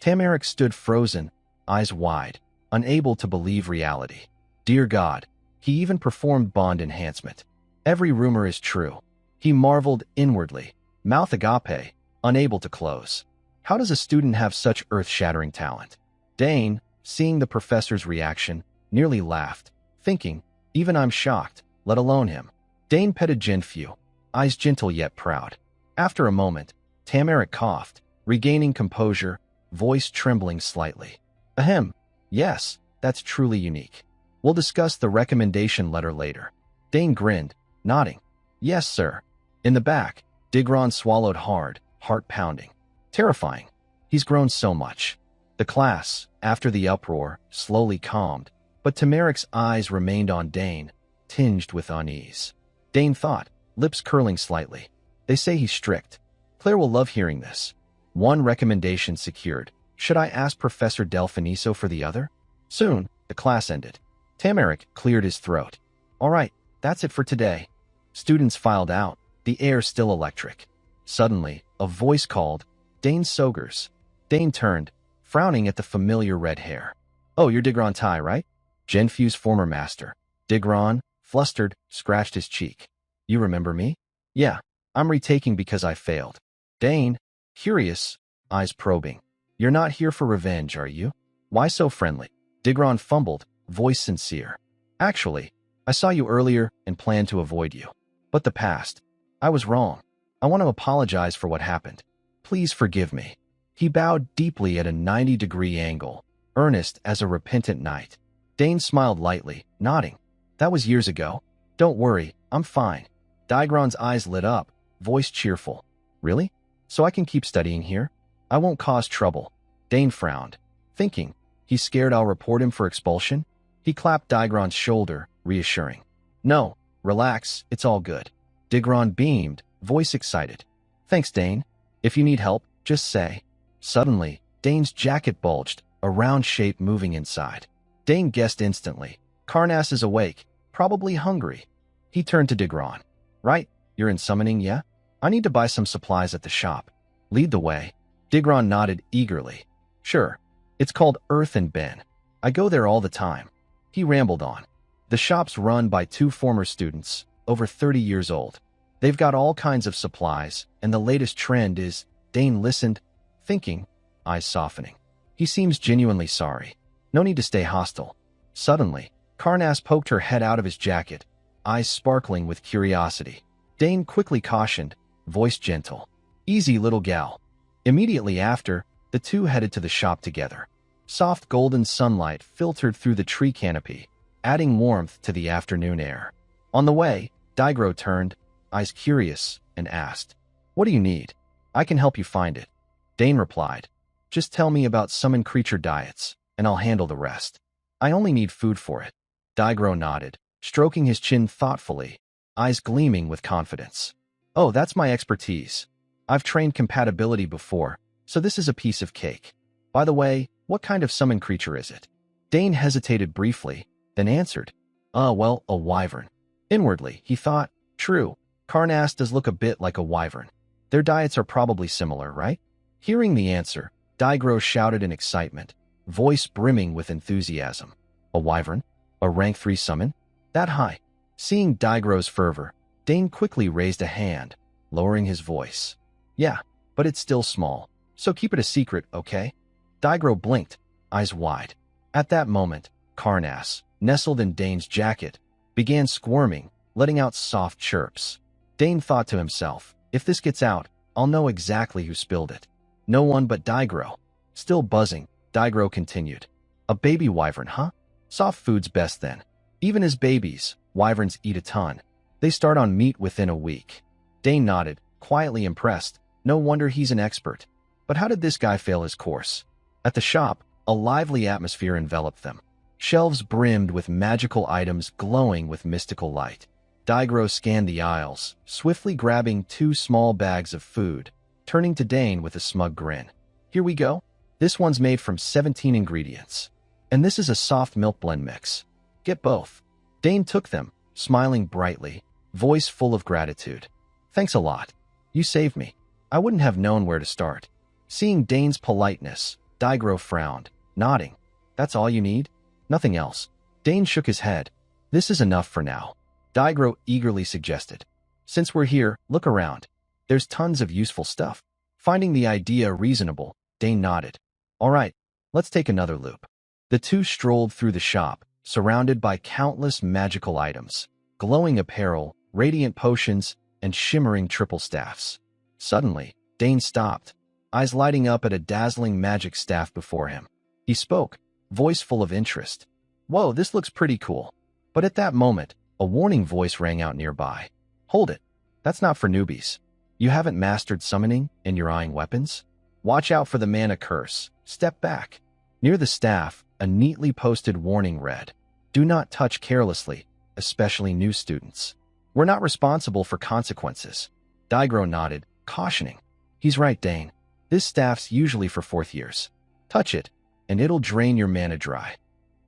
Tamaric stood frozen, eyes wide, unable to believe reality. Dear God, he even performed bond enhancement. Every rumor is true. He marveled inwardly, mouth agape, unable to close. How does a student have such earth-shattering talent? Dane, seeing the professor's reaction, nearly laughed, thinking, even I'm shocked, let alone him. Dane petted Jinfu, eyes gentle yet proud. After a moment, Tamaric coughed, regaining composure, voice trembling slightly. Ahem, yes, that's truly unique. We'll discuss the recommendation letter later. Dane grinned, nodding. Yes, sir. In the back, Digron swallowed hard, heart pounding. Terrifying. He's grown so much. The class, after the uproar, slowly calmed, but Tamaric's eyes remained on Dane, tinged with unease. Dane thought, lips curling slightly. They say he's strict. Claire will love hearing this. One recommendation secured. Should I ask Professor Delfiniso for the other? Soon, the class ended. Tamaric cleared his throat. All right, that's it for today. Students filed out, the air still electric. Suddenly, a voice called, Dane Sogers. Dane turned, frowning at the familiar red hair. Oh, you're Digron Tai, right? Jinfu's former master. Digron, flustered, scratched his cheek. You remember me? Yeah, I'm retaking because I failed. Dane, curious, eyes probing. You're not here for revenge, are you? Why so friendly? Digron fumbled, voice sincere. Actually, I saw you earlier and planned to avoid you. But the past. I was wrong. I want to apologize for what happened. Please forgive me. He bowed deeply at a 90-degree angle, earnest as a repentant knight. Dane smiled lightly, nodding. That was years ago. Don't worry, I'm fine. Digron's eyes lit up, voice cheerful. Really? So I can keep studying here? I won't cause trouble. Dane frowned, thinking, he's scared I'll report him for expulsion? He clapped Digron's shoulder, reassuring. No, relax, it's all good. Digron beamed, voice excited. Thanks, Dane. If you need help, just say. Suddenly, Dane's jacket bulged, a round shape moving inside. Dane guessed instantly. Karnas is awake, probably hungry. He turned to Digron. Right, you're in summoning, yeah? I need to buy some supplies at the shop. Lead the way. Digron nodded eagerly. Sure. It's called Earth and Ben. I go there all the time. He rambled on. The shop's run by two former students, over 30 years old. They've got all kinds of supplies, and the latest trend is, Dane listened, thinking, eyes softening. He seems genuinely sorry. No need to stay hostile. Suddenly, Karnas poked her head out of his jacket, eyes sparkling with curiosity. Dane quickly cautioned, voice gentle. Easy, little gal. Immediately after, the two headed to the shop together. Soft golden sunlight filtered through the tree canopy, adding warmth to the afternoon air. On the way, Daigro turned, eyes curious, and asked, What do you need? I can help you find it. Dane replied, Just tell me about summon creature diets, and I'll handle the rest. I only need food for it. Daigro nodded, stroking his chin thoughtfully, eyes gleaming with confidence. Oh, that's my expertise. I've trained compatibility before, so this is a piece of cake. By the way, what kind of summon creature is it? Dane hesitated briefly, then answered, well, a wyvern. Inwardly, he thought, true, Karnas does look a bit like a wyvern. Their diets are probably similar, right? Hearing the answer, Daigro shouted in excitement, voice brimming with enthusiasm. A wyvern? A rank 3 summon? That high? Seeing Daigro's fervor, Dane quickly raised a hand, lowering his voice. Yeah, but it's still small, so keep it a secret, okay? Daigro blinked, eyes wide. At that moment, Karnas, nestled in Dane's jacket, began squirming, letting out soft chirps. Dane thought to himself, if this gets out, I'll know exactly who spilled it. No one but Daigro. Still buzzing, Daigro continued. A baby wyvern, huh? Soft food's best then. Even as babies, wyverns eat a ton. They start on meat within a week. Dane nodded, quietly impressed. No wonder he's an expert. But how did this guy fail his course? At the shop, a lively atmosphere enveloped them. Shelves brimmed with magical items glowing with mystical light. Daigro scanned the aisles, swiftly grabbing 2 small bags of food, turning to Dane with a smug grin. Here we go. This one's made from 17 ingredients. And this is a soft milk blend mix. Get both. Dane took them, smiling brightly, voice full of gratitude. Thanks a lot. You saved me. I wouldn't have known where to start. Seeing Dane's politeness, Daigro frowned, nodding. That's all you need? Nothing else. Dane shook his head. This is enough for now. Daigro eagerly suggested. Since we're here, look around. There's tons of useful stuff. Finding the idea reasonable, Dane nodded. All right, let's take another loop. The two strolled through the shop, surrounded by countless magical items, glowing apparel, radiant potions, and shimmering triple staffs. Suddenly, Dane stopped, eyes lighting up at a dazzling magic staff before him. He spoke, voice full of interest. Whoa, this looks pretty cool. But at that moment, a warning voice rang out nearby. Hold it. That's not for newbies. You haven't mastered summoning and you're eyeing weapons? Watch out for the mana curse. Step back. Near the staff, a neatly posted warning read, Do not touch carelessly, especially new students. We're not responsible for consequences. Daigro nodded, cautioning. He's right, Dane. This staff's usually for 4th years. Touch it, and it'll drain your mana dry.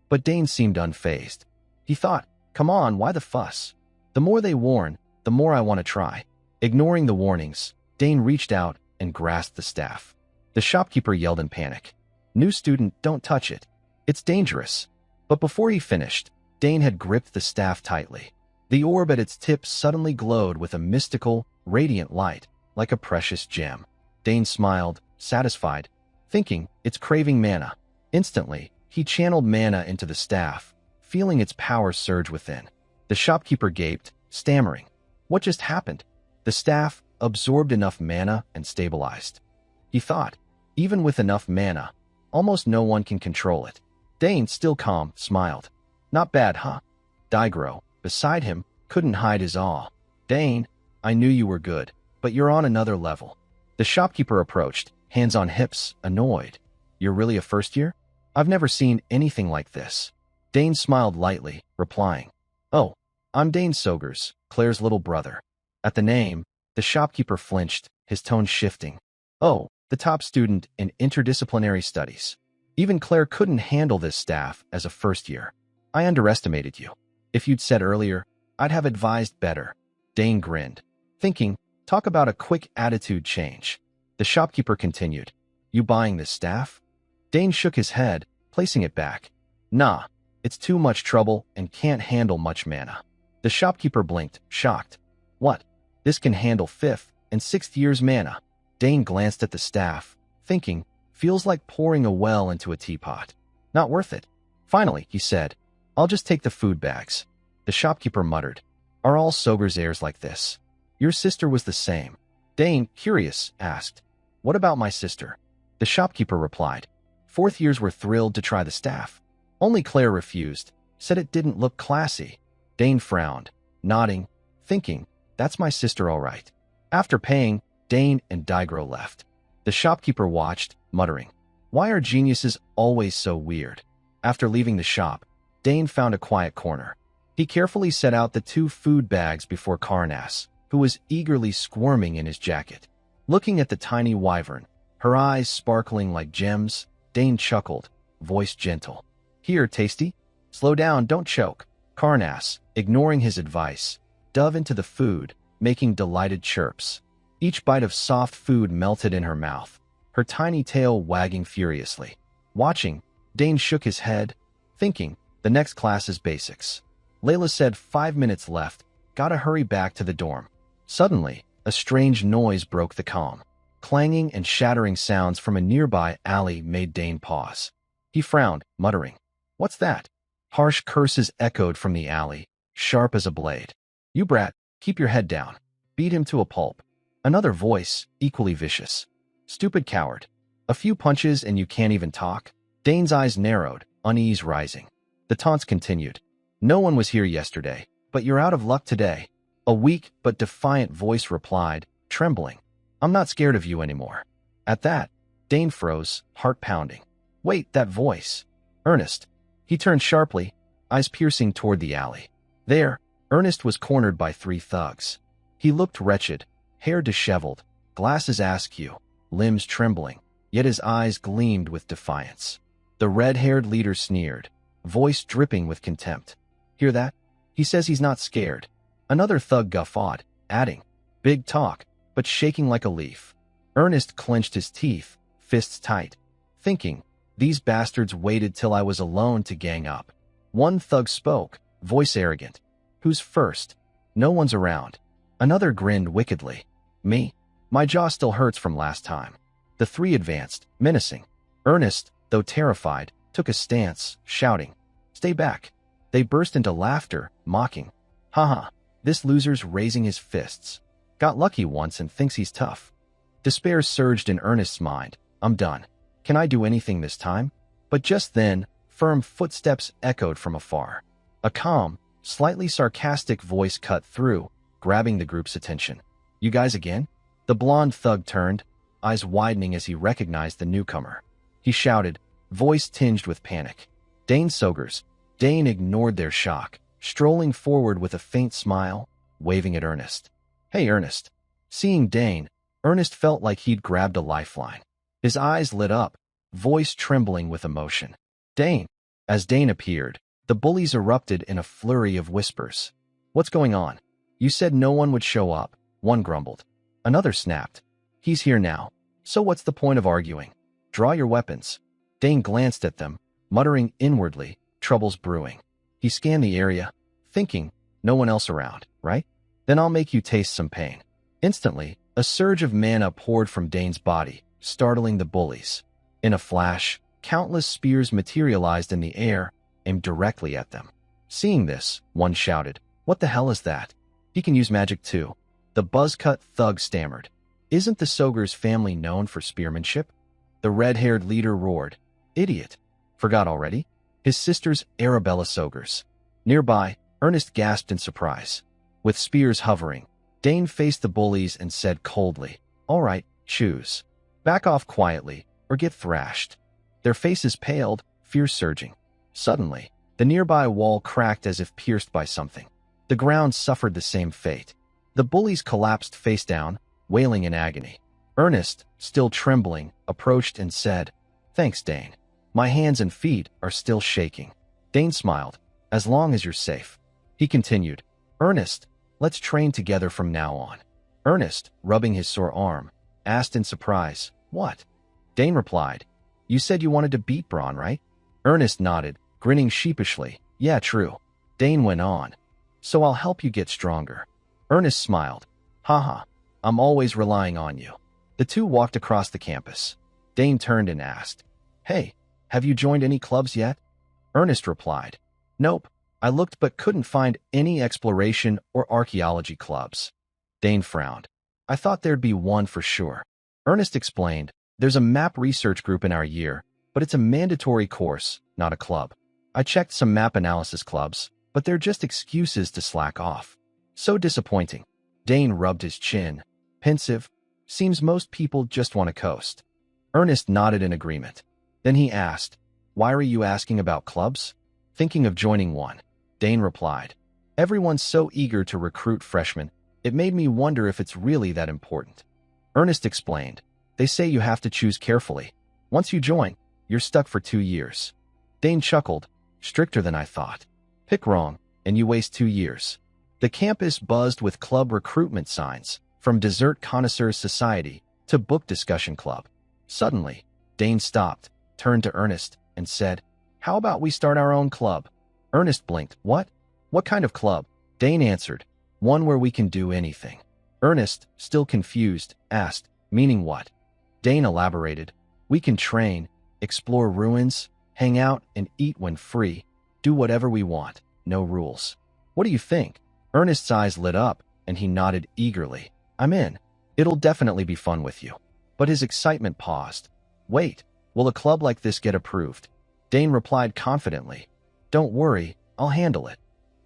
But Dane seemed unfazed. He thought, come on, why the fuss? The more they warn, the more I want to try. Ignoring the warnings, Dane reached out and grasped the staff. The shopkeeper yelled in panic. New student, don't touch it. It's dangerous. But before he finished, Dane had gripped the staff tightly. The orb at its tip suddenly glowed with a mystical, radiant light, like a precious gem. Dane smiled, satisfied, thinking, it's craving mana. Instantly, he channeled mana into the staff, feeling its power surge within. The shopkeeper gaped, stammering. What just happened? The staff absorbed enough mana and stabilized. He thought, even with enough mana, almost no one can control it. Dane, still calm, smiled. Not bad, huh? Daigro, beside him, couldn't hide his awe. Dane, I knew you were good, but you're on another level. The shopkeeper approached, hands on hips, annoyed. You're really a first year? I've never seen anything like this. Dane smiled lightly, replying, Oh, I'm Dane Sogers, Claire's little brother. At the name, the shopkeeper flinched, his tone shifting. Oh, the top student in interdisciplinary studies. Even Claire couldn't handle this staff as a first year. I underestimated you. If you'd said earlier, I'd have advised better. Dane grinned, thinking, talk about a quick attitude change. The shopkeeper continued, you buying this staff? Dane shook his head, placing it back. Nah, it's too much trouble and can't handle much mana. The shopkeeper blinked, shocked. What? This can handle 5th and 6th year's mana. Dane glanced at the staff, thinking, feels like pouring a well into a teapot. Not worth it. Finally, he said, I'll just take the food bags. The shopkeeper muttered, are all Sogur's heirs like this? Your sister was the same. Dane, curious, asked, what about my sister? The shopkeeper replied, 4th years were thrilled to try the staff. Only Claire refused, said it didn't look classy. Dane frowned, nodding, thinking, that's my sister all right. After paying, Dane and Daigro left. The shopkeeper watched, muttering, why are geniuses always so weird? After leaving the shop, Dane found a quiet corner. He carefully set out the 2 food bags before Karnas, who was eagerly squirming in his jacket. Looking at the tiny wyvern, her eyes sparkling like gems, Dane chuckled, voice gentle. Here, tasty. Slow down, don't choke. Karnas, ignoring his advice, dove into the food, making delighted chirps. Each bite of soft food melted in her mouth, her tiny tail wagging furiously. Watching, Dane shook his head, thinking, the next class is basics. Layla said 5 minutes left, gotta hurry back to the dorm. Suddenly, a strange noise broke the calm. Clanging and shattering sounds from a nearby alley made Dane pause. He frowned, muttering, what's that? Harsh curses echoed from the alley, sharp as a blade. You brat, keep your head down. Beat him to a pulp. Another voice, equally vicious. Stupid coward. A few punches and you can't even talk? Dane's eyes narrowed, unease rising. The taunts continued. No one was here yesterday, but you're out of luck today. A weak but defiant voice replied, trembling. I'm not scared of you anymore. At that, Dane froze, heart pounding. Wait, that voice. Ernest. He turned sharply, eyes piercing toward the alley. There, Ernest was cornered by 3 thugs. He looked wretched, hair disheveled, glasses askew, limbs trembling, yet his eyes gleamed with defiance. The red-haired leader sneered, voice dripping with contempt. Hear that? He says he's not scared. Another thug guffawed, adding, big talk, but shaking like a leaf. Ernest clenched his teeth, fists tight, thinking, these bastards waited till I was alone to gang up. One thug spoke, voice arrogant. Who's first? No one's around. Another grinned wickedly. Me? My jaw still hurts from last time. The 3 advanced, menacing. Ernest, though terrified, took a stance, shouting, stay back. They burst into laughter, mocking. Haha, this loser's raising his fists. Got lucky once and thinks he's tough. Despair surged in Ernest's mind. I'm done. Can I do anything this time? But just then, firm footsteps echoed from afar. A calm, slightly sarcastic voice cut through, grabbing the group's attention. You guys again? The blonde thug turned, eyes widening as he recognized the newcomer. He shouted, voice tinged with panic. Dane Sogers. Dane ignored their shock, strolling forward with a faint smile, waving at Ernest. Hey, Ernest. Seeing Dane, Ernest felt like he'd grabbed a lifeline. His eyes lit up, voice trembling with emotion. Dane. As Dane appeared, the bullies erupted in a flurry of whispers. What's going on? You said no one would show up, one grumbled. Another snapped. He's here now. So what's the point of arguing? Draw your weapons. Dane glanced at them, muttering inwardly, trouble's brewing. He scanned the area, thinking, no one else around, right? Then I'll make you taste some pain. Instantly, a surge of mana poured from Dane's body, startling the bullies. In a flash, countless spears materialized in the air, aimed directly at them. Seeing this, one shouted, what the hell is that? He can use magic too. The buzzcut thug stammered. Isn't the Sogers family known for spearmanship? The red-haired leader roared. Idiot. Forgot already? His sister's Arabella Sogers. Nearby, Ernest gasped in surprise. With spears hovering, Dane faced the bullies and said coldly, all right, choose. Back off quietly, or get thrashed. Their faces paled, fear surging. Suddenly, the nearby wall cracked as if pierced by something. The ground suffered the same fate. The bullies collapsed face down, wailing in agony. Ernest, still trembling, approached and said, thanks, Dane. My hands and feet are still shaking. Dane smiled. As long as you're safe. He continued, Ernest, let's train together from now on. Ernest, rubbing his sore arm, asked in surprise, what? Dane replied, you said you wanted to beat Braun, right? Ernest nodded, grinning sheepishly. Yeah, true. Dane went on. So I'll help you get stronger. Ernest smiled. Haha, I'm always relying on you. The two walked across the campus. Dane turned and asked, hey, have you joined any clubs yet? Ernest replied, nope, I looked but couldn't find any exploration or archaeology clubs. Dane frowned. I thought there'd be one for sure. Ernest explained, there's a map research group in our year, but it's a mandatory course, not a club. I checked some map analysis clubs, but they're just excuses to slack off. So disappointing. Dane rubbed his chin. Pensive. Seems most people just want to coast. Ernest nodded in agreement. Then he asked, why are you asking about clubs? Thinking of joining one. Dane replied, everyone's so eager to recruit freshmen, it made me wonder if it's really that important. Ernest explained, they say you have to choose carefully. Once you join, you're stuck for 2 years. Dane chuckled, stricter than I thought. Pick wrong, and you waste 2 years. The campus buzzed with club recruitment signs, from Dessert Connoisseurs Society to Book Discussion Club. Suddenly, Dane stopped, turned to Ernest, and said, how about we start our own club? Ernest blinked. What? What kind of club? Dane answered, one where we can do anything. Ernest, still confused, asked, meaning what? Dane elaborated, we can train, explore ruins, hang out and eat when free, do whatever we want, no rules. What do you think? Ernest's eyes lit up, and he nodded eagerly. I'm in. It'll definitely be fun with you. But his excitement paused. Wait, will a club like this get approved? Dane replied confidently, don't worry, I'll handle it.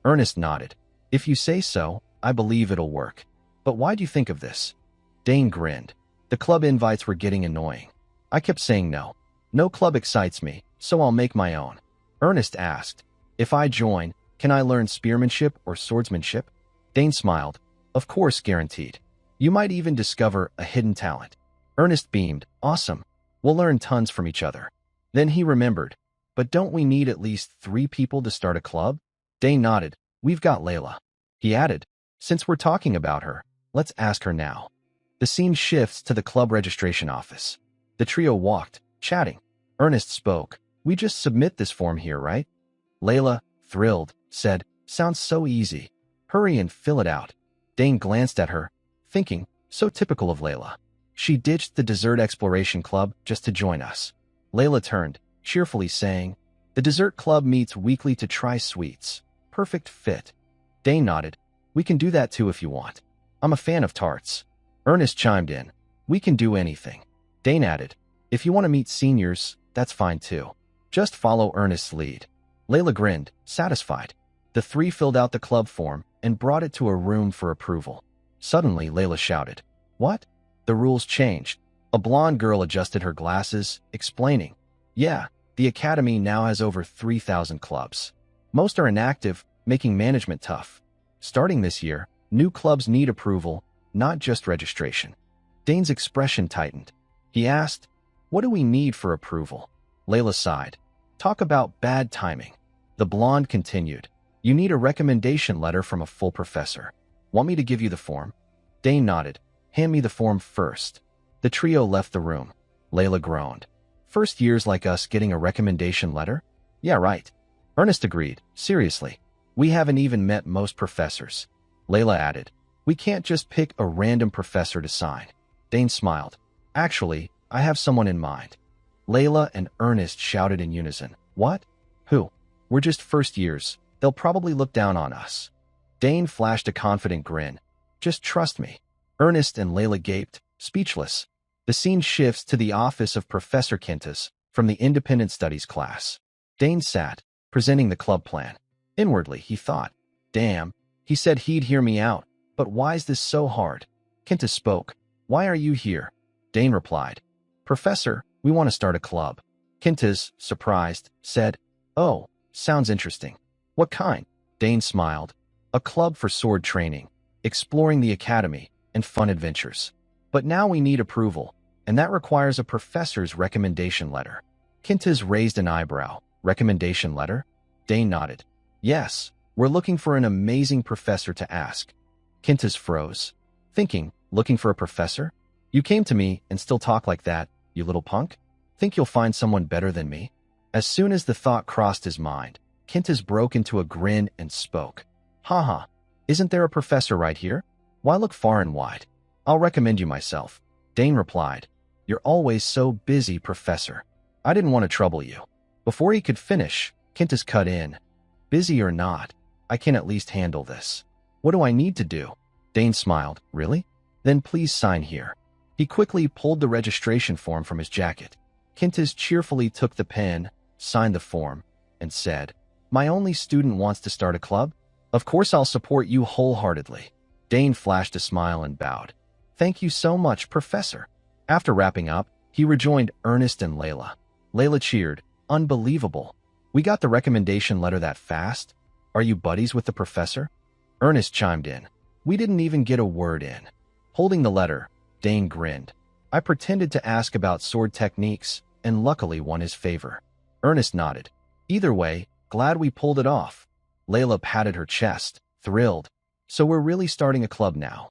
Ernest nodded. If you say so, I believe it'll work. But why do you think of this? Dane grinned. The club invites were getting annoying. I kept saying no. No club excites me, so I'll make my own. Ernest asked, if I join, can I learn spearmanship or swordsmanship? Dane smiled. Of course, guaranteed. You might even discover a hidden talent. Ernest beamed. Awesome. We'll learn tons from each other. Then he remembered. But don't we need at least 3 people to start a club? Dane nodded. We've got Layla. He added, since we're talking about her, let's ask her now. The scene shifts to the club registration office. The trio walked, chatting. Ernest spoke. We just submit this form here, right? Layla, thrilled, said, sounds so easy. Hurry and fill it out. Dane glanced at her, thinking, so typical of Layla. She ditched the Dessert Exploration Club just to join us. Layla turned, cheerfully saying, the Dessert Club meets weekly to try sweets. Perfect fit. Dane nodded. We can do that too if you want. I'm a fan of tarts. Ernest chimed in. We can do anything. Dane added, if you want to meet seniors, that's fine too. Just follow Ernest's lead. Layla grinned, satisfied. The 3 filled out the club form and brought it to a room for approval. Suddenly, Layla shouted, what? The rules changed. A blonde girl adjusted her glasses, explaining, yeah, the academy now has over 3,000 clubs. Most are inactive, making management tough. Starting this year, new clubs need approval, not just registration. Dane's expression tightened. He asked, what do we need for approval? Layla sighed. Talk about bad timing. The blonde continued. You need a recommendation letter from a full professor. Want me to give you the form? Dane nodded. Hand me the form first. The trio left the room. Layla groaned. First years like us getting a recommendation letter? Yeah, right. Ernest agreed. Seriously. We haven't even met most professors. Layla added. We can't just pick a random professor to sign. Dane smiled. Actually, I have someone in mind. Layla and Ernest shouted in unison. What? Who? We're just first years. They'll probably look down on us. Dane flashed a confident grin. Just trust me. Ernest and Layla gaped, speechless. The scene shifts to the office of Professor Quintus from the Independent Studies class. Dane sat, presenting the club plan. Inwardly, he thought, damn, he said he'd hear me out, but why's this so hard? Quintus spoke. Why are you here? Dane replied. Professor, we want to start a club. Quintus, surprised, said, oh, sounds interesting. What kind? Dane smiled. A club for sword training, exploring the academy, and fun adventures. But now we need approval, and that requires a professor's recommendation letter. Quintus raised an eyebrow. Recommendation letter? Dane nodded. Yes, We're looking for an amazing professor to ask. Quintus froze, thinking, looking for a professor? You came to me and still talk like that, you little punk? Think you'll find someone better than me? As soon as the thought crossed his mind, Quintus broke into a grin and spoke. Haha, isn't there a professor right here? Why look far and wide? I'll recommend you myself. Dane replied. You're always so busy, Professor. I didn't want to trouble you. Before he could finish, Quintus cut in. Busy or not, I can at least handle this. What do I need to do? Dane smiled. Really? Then please sign here. He quickly pulled the registration form from his jacket. Quintus cheerfully took the pen, signed the form, and said, My only student wants to start a club? Of course I'll support you wholeheartedly. Dane flashed a smile and bowed. Thank you so much, Professor. After wrapping up, he rejoined Ernest and Layla. Layla cheered. Unbelievable. We got the recommendation letter that fast? Are you buddies with the professor? Ernest chimed in. We didn't even get a word in. Holding the letter, Dane grinned. I pretended to ask about sword techniques, and luckily won his favor. Ernest nodded. Either way, glad we pulled it off. Layla patted her chest, thrilled. So we're really starting a club now.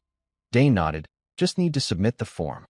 Dane nodded. Just need to submit the form.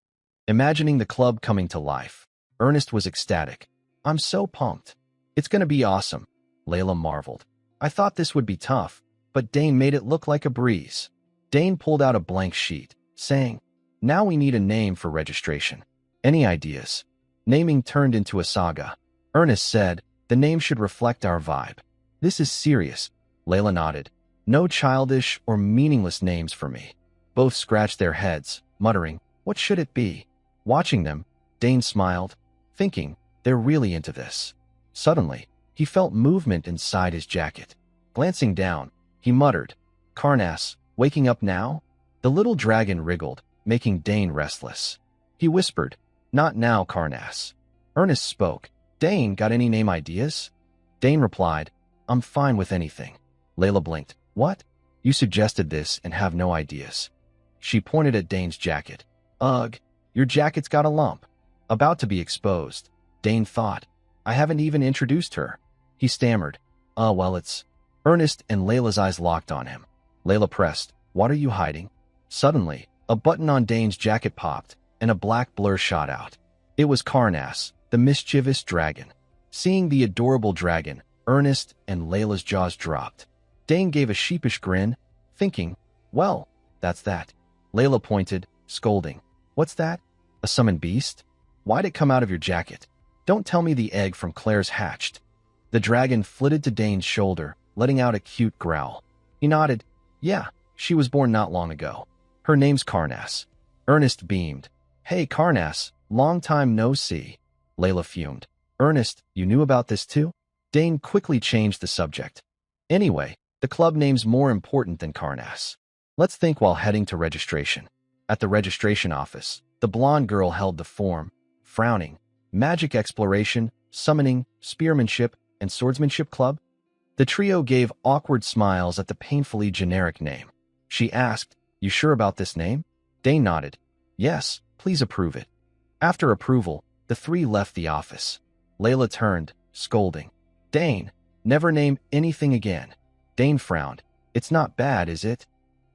Imagining the club coming to life, Ernest was ecstatic. I'm so pumped. It's gonna be awesome. Layla marveled. I thought this would be tough, but Dane made it look like a breeze. Dane pulled out a blank sheet, saying, Now we need a name for registration. Any ideas? Naming turned into a saga. Ernest said, The name should reflect our vibe. This is serious. Layla nodded. No childish or meaningless names for me. Both scratched their heads, muttering, What should it be? Watching them, Dane smiled, thinking, They're really into this. Suddenly, he felt movement inside his jacket. Glancing down, he muttered, Carnass, waking up now? The little dragon wriggled, making Dane restless. He whispered, Not now, Carnass. Ernest spoke. Dane, got any name ideas? Dane replied, I'm fine with anything. Layla blinked. What? You suggested this and have no ideas. She pointed at Dane's jacket. Ugh, your jacket's got a lump. About to be exposed. Dane thought. I haven't even introduced her. He stammered. Well, it's... Ernest and Layla's eyes locked on him. Layla pressed. What are you hiding? Suddenly, a button on Dane's jacket popped, and a black blur shot out. It was Carnass, the mischievous dragon. Seeing the adorable dragon, Ernest and Layla's jaws dropped. Dane gave a sheepish grin, thinking, Well, that's that. Layla pointed, scolding. What's that? A summoned beast? Why'd it come out of your jacket? Don't tell me the egg from Claire's hatched. The dragon flitted to Dane's shoulder, letting out a cute growl. He nodded. Yeah, she was born not long ago. Her name's Carnass. Ernest beamed. Hey, Carnass, long time no see. Layla fumed. Ernest, you knew about this too? Dane quickly changed the subject. Anyway, the club name's more important than Carnass. Let's think while heading to registration. At the registration office, the blonde girl held the form, frowning. Magic exploration, summoning, spearmanship, and swordsmanship club? The trio gave awkward smiles at the painfully generic name. She asked, You sure about this name? Dane nodded. Yes, please approve it. After approval, the three left the office. Layla turned, scolding. Dane, never name anything again. Dane frowned. It's not bad, is it?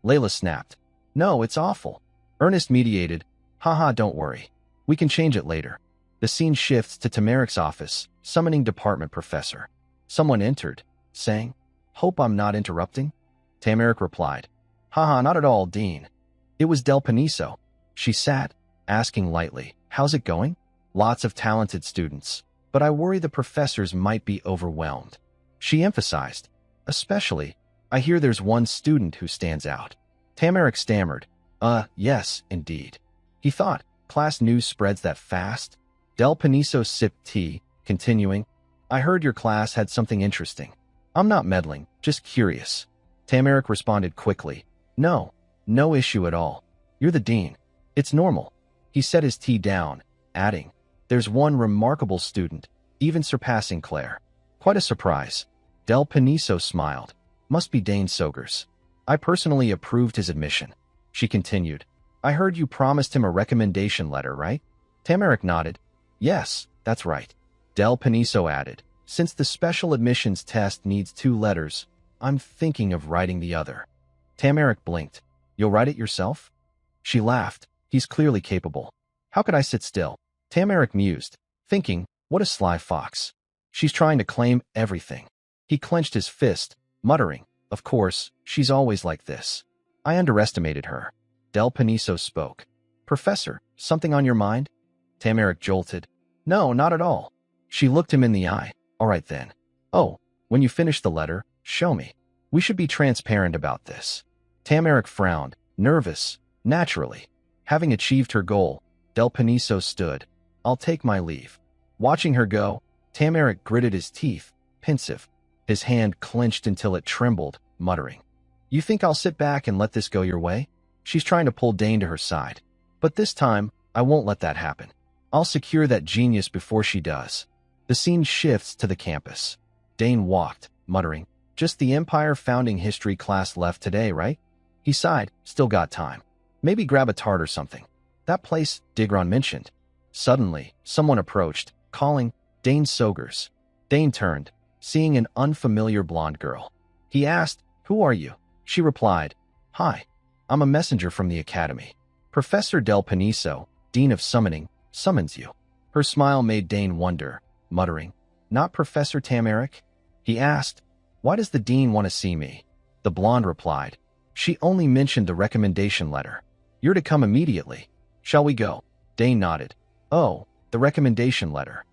Layla snapped. No, it's awful. Ernest mediated. Haha, don't worry. We can change it later. The scene shifts to Tamarik's office, summoning department professor. Someone entered, saying, Hope I'm not interrupting? Tamarik replied. Haha, not at all, Dean. It was Del Paniso. She sat, asking lightly, How's it going? Lots of talented students, but I worry the professors might be overwhelmed. She emphasized, Especially, I hear there's one student who stands out. Tamarik stammered. Yes, indeed. He thought, class news spreads that fast? Del Paniso sipped tea, continuing, I heard your class had something interesting. I'm not meddling, just curious. Tamarik responded quickly. No issue at all. You're the dean. It's normal. He set his tea down, adding, There's one remarkable student, even surpassing Claire. Quite a surprise. Del Paniso smiled. Must be Dane Sogers. I personally approved his admission. She continued. I heard you promised him a recommendation letter, right? Tamarik nodded. Yes, that's right. Del Paniso added. Since the special admissions test needs 2 letters, I'm thinking of writing the other. Tamarick blinked. You'll write it yourself? She laughed. He's clearly capable. How could I sit still? Tamarick mused, thinking, what a sly fox. She's trying to claim everything. He clenched his fist, muttering, of course, she's always like this. I underestimated her. Del Paniso spoke. Professor, something on your mind? Tamarick jolted. No, not at all. She looked him in the eye. All right then. Oh, when you finish the letter, show me. We should be transparent about this. Tamarick frowned, nervous, naturally. Having achieved her goal, Del Paniso stood. I'll take my leave. Watching her go, Tamarick gritted his teeth, pensive. His hand clenched until it trembled, muttering. You think I'll sit back and let this go your way? She's trying to pull Dane to her side. But this time, I won't let that happen. I'll secure that genius before she does. The scene shifts to the campus. Dane walked, muttering, just the Empire Founding History class left today, right? He sighed, still got time. Maybe grab a tart or something. That place Digron mentioned. Suddenly, someone approached, calling, Dane Sogers. Dane turned, seeing an unfamiliar blonde girl. He asked, who are you? She replied, hi, I'm a messenger from the Academy. Professor Del Paniso, Dean of Summoning, summons you. Her smile made Dane wonder, muttering, not Professor Tamarick? He asked, why does the Dean want to see me? The blonde replied, she only mentioned the recommendation letter. You're to come immediately. Shall we go? Dane nodded. Oh, the recommendation letter.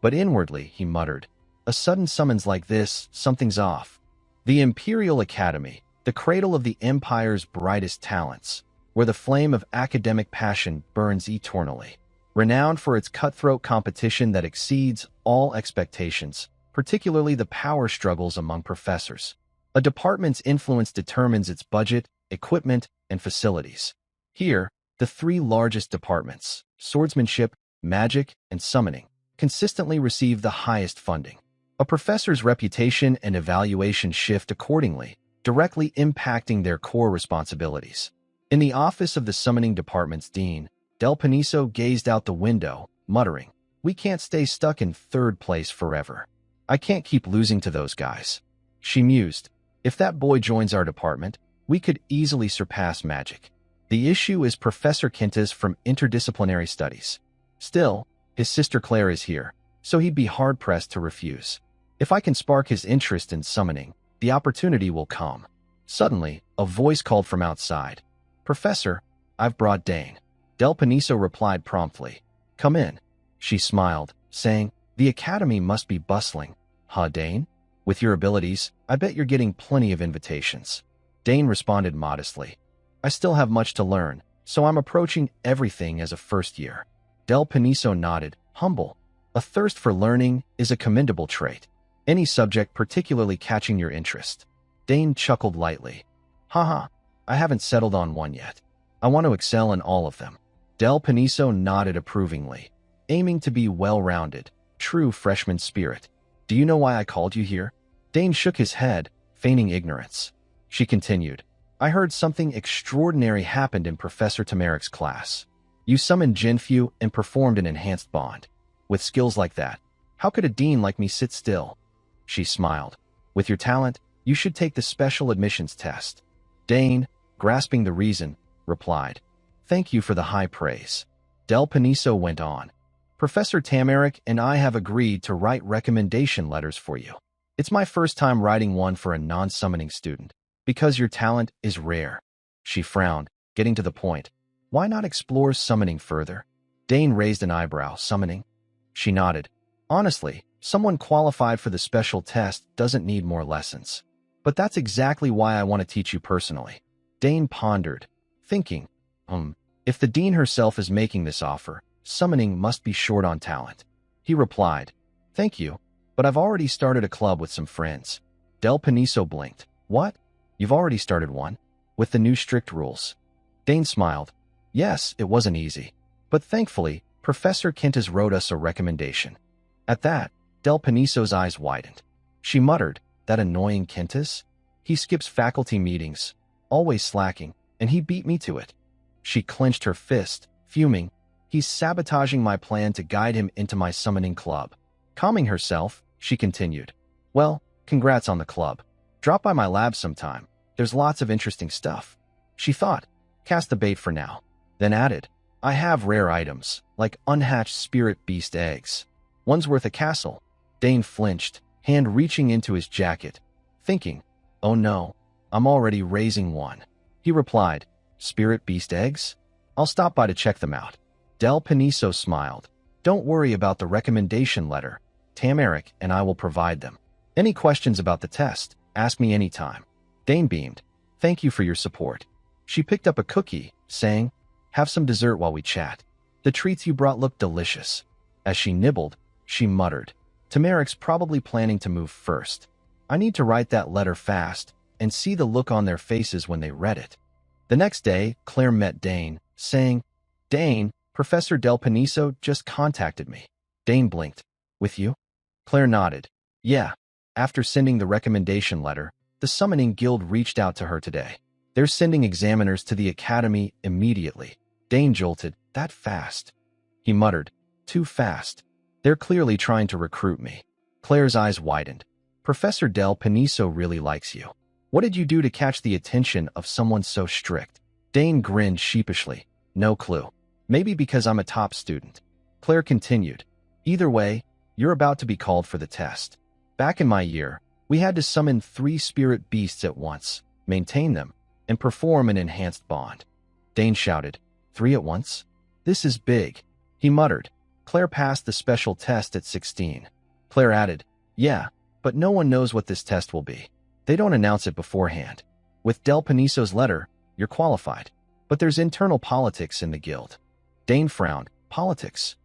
But inwardly, he muttered, a sudden summons like this, something's off. The Imperial Academy, the cradle of the Empire's brightest talents, where the flame of academic passion burns eternally. Renowned for its cutthroat competition that exceeds all expectations, particularly the power struggles among professors. A department's influence determines its budget, equipment, and facilities. Here, the three largest departments, swordsmanship, magic, and summoning, consistently receive the highest funding. A professor's reputation and evaluation shift accordingly, directly impacting their core responsibilities. In the office of the summoning department's dean, Del Paniso gazed out the window, muttering, we can't stay stuck in third place forever. I can't keep losing to those guys. She mused, if that boy joins our department, we could easily surpass magic. The issue is Professor Quintas from Interdisciplinary Studies. Still, his sister Claire is here, so he'd be hard-pressed to refuse. If I can spark his interest in summoning, the opportunity will come. Suddenly, a voice called from outside. Professor, I've brought Dane. Del Paniso replied promptly. Come in. She smiled, saying, the Academy must be bustling. Huh, Dane? With your abilities, I bet you're getting plenty of invitations. Dane responded modestly. I still have much to learn, so I'm approaching everything as a first year. Del Paniso nodded, humble. A thirst for learning is a commendable trait. Any subject particularly catching your interest. Dane chuckled lightly. Haha, I haven't settled on one yet. I want to excel in all of them. Del Paniso nodded approvingly, aiming to be well-rounded, true freshman spirit. Do you know why I called you here? Dane shook his head, feigning ignorance. She continued, I heard something extraordinary happened in Professor Tamarick's class. You summoned Jinfu and performed an enhanced bond. With skills like that, how could a dean like me sit still? She smiled. With your talent, you should take the special admissions test. Dane, grasping the reason, replied, thank you for the high praise. Del Paniso went on. Professor Tamarick and I have agreed to write recommendation letters for you. It's my first time writing one for a non-summoning student, because your talent is rare. She frowned, getting to the point. Why not explore summoning further? Dane raised an eyebrow. Summoning? She nodded. Honestly, someone qualified for the special test doesn't need more lessons. But that's exactly why I want to teach you personally. Dane pondered, thinking, if the dean herself is making this offer, summoning must be short on talent. He replied, thank you, but I've already started a club with some friends. Del Paniso blinked. What? You've already started one? With the new strict rules? Dane smiled. Yes, it wasn't easy. But thankfully, Professor Quintas wrote us a recommendation. At that, Del Paniso's eyes widened. She muttered, that annoying Quintas? He skips faculty meetings, always slacking, and he beat me to it. She clenched her fist, fuming. He's sabotaging my plan to guide him into my summoning club. Calming herself, she continued. Well, congrats on the club. Drop by my lab sometime. There's lots of interesting stuff. She thought, cast the bait for now, then added, I have rare items, like unhatched spirit beast eggs. One's worth a castle. Dane flinched, hand reaching into his jacket, thinking, oh no, I'm already raising one. He replied, spirit beast eggs? I'll stop by to check them out. Del Paniso smiled. Don't worry about the recommendation letter. Tamarick and I will provide them. Any questions about the test, ask me anytime. Dane beamed. Thank you for your support. She picked up a cookie, saying, have some dessert while we chat. The treats you brought look delicious. As she nibbled, she muttered, Tamarick's probably planning to move first. I need to write that letter fast and see the look on their faces when they read it. The next day, Claire met Dane, saying, Dane, Professor Del Paniso just contacted me. Dane blinked. With you? Claire nodded. Yeah. After sending the recommendation letter, the Summoning Guild reached out to her today. They're sending examiners to the academy immediately. Dane jolted. That fast? He muttered. Too fast. They're clearly trying to recruit me. Claire's eyes widened. Professor Del Paniso really likes you. What did you do to catch the attention of someone so strict? Dane grinned sheepishly. No clue. Maybe because I'm a top student. Claire continued. Either way, you're about to be called for the test. Back in my year, we had to summon 3 spirit beasts at once, maintain them, and perform an enhanced bond. Dane shouted, 3 at once? This is big. He muttered. Claire passed the special test at 16. Claire added, yeah, but no one knows what this test will be. They don't announce it beforehand. With Del Paniso's letter, you're qualified. But there's internal politics in the guild. Dane frowned. Politics?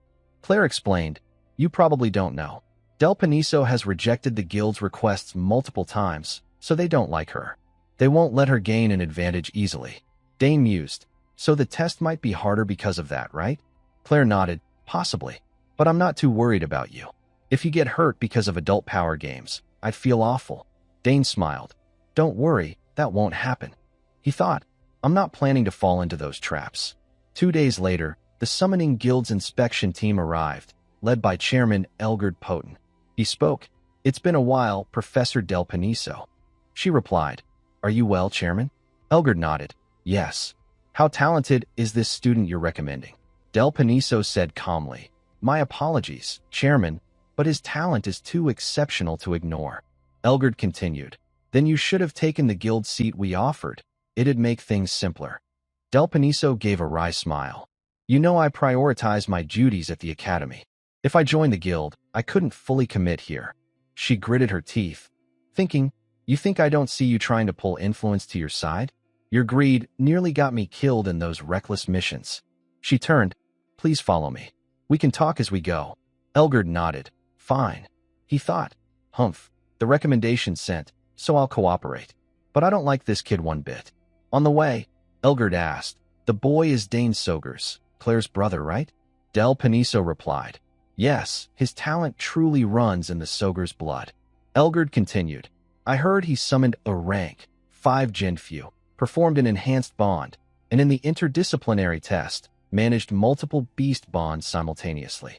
Claire explained, you probably don't know. Del Paniso has rejected the guild's requests multiple times, so they don't like her. They won't let her gain an advantage easily. Dane mused. So the test might be harder because of that, right? Claire nodded. Possibly. But I'm not too worried about you. If you get hurt because of adult power games, I'd feel awful. Dane smiled. Don't worry, that won't happen. He thought, I'm not planning to fall into those traps. 2 days later, the Summoning Guild's inspection team arrived, led by Chairman Elgard Poten. He spoke. It's been a while, Professor Del Paniso. She replied, Are you well, Chairman? Elgard nodded. Yes. How talented is this student you're recommending? Del Paniso said calmly, My apologies, Chairman, but his talent is too exceptional to ignore. Elgard continued, Then you should have taken the guild seat we offered. It'd make things simpler. Del Paniso gave a wry smile. You know I prioritize my duties at the academy. If I joined the guild, I couldn't fully commit here. She gritted her teeth, thinking, You think I don't see you trying to pull influence to your side? Your greed nearly got me killed in those reckless missions. She turned, Please follow me. We can talk as we go. Elgard nodded. Fine. He thought, Humph, the recommendation sent, so I'll cooperate. But I don't like this kid one bit. On the way, Elgard asked, The boy is Dane Sogers, Claire's brother, right? Del Paniso replied, Yes, his talent truly runs in the Sogers' blood. Elgard continued, I heard he summoned a rank, 5 Genfu, performed an enhanced bond, and in the interdisciplinary test, managed multiple beast bonds simultaneously.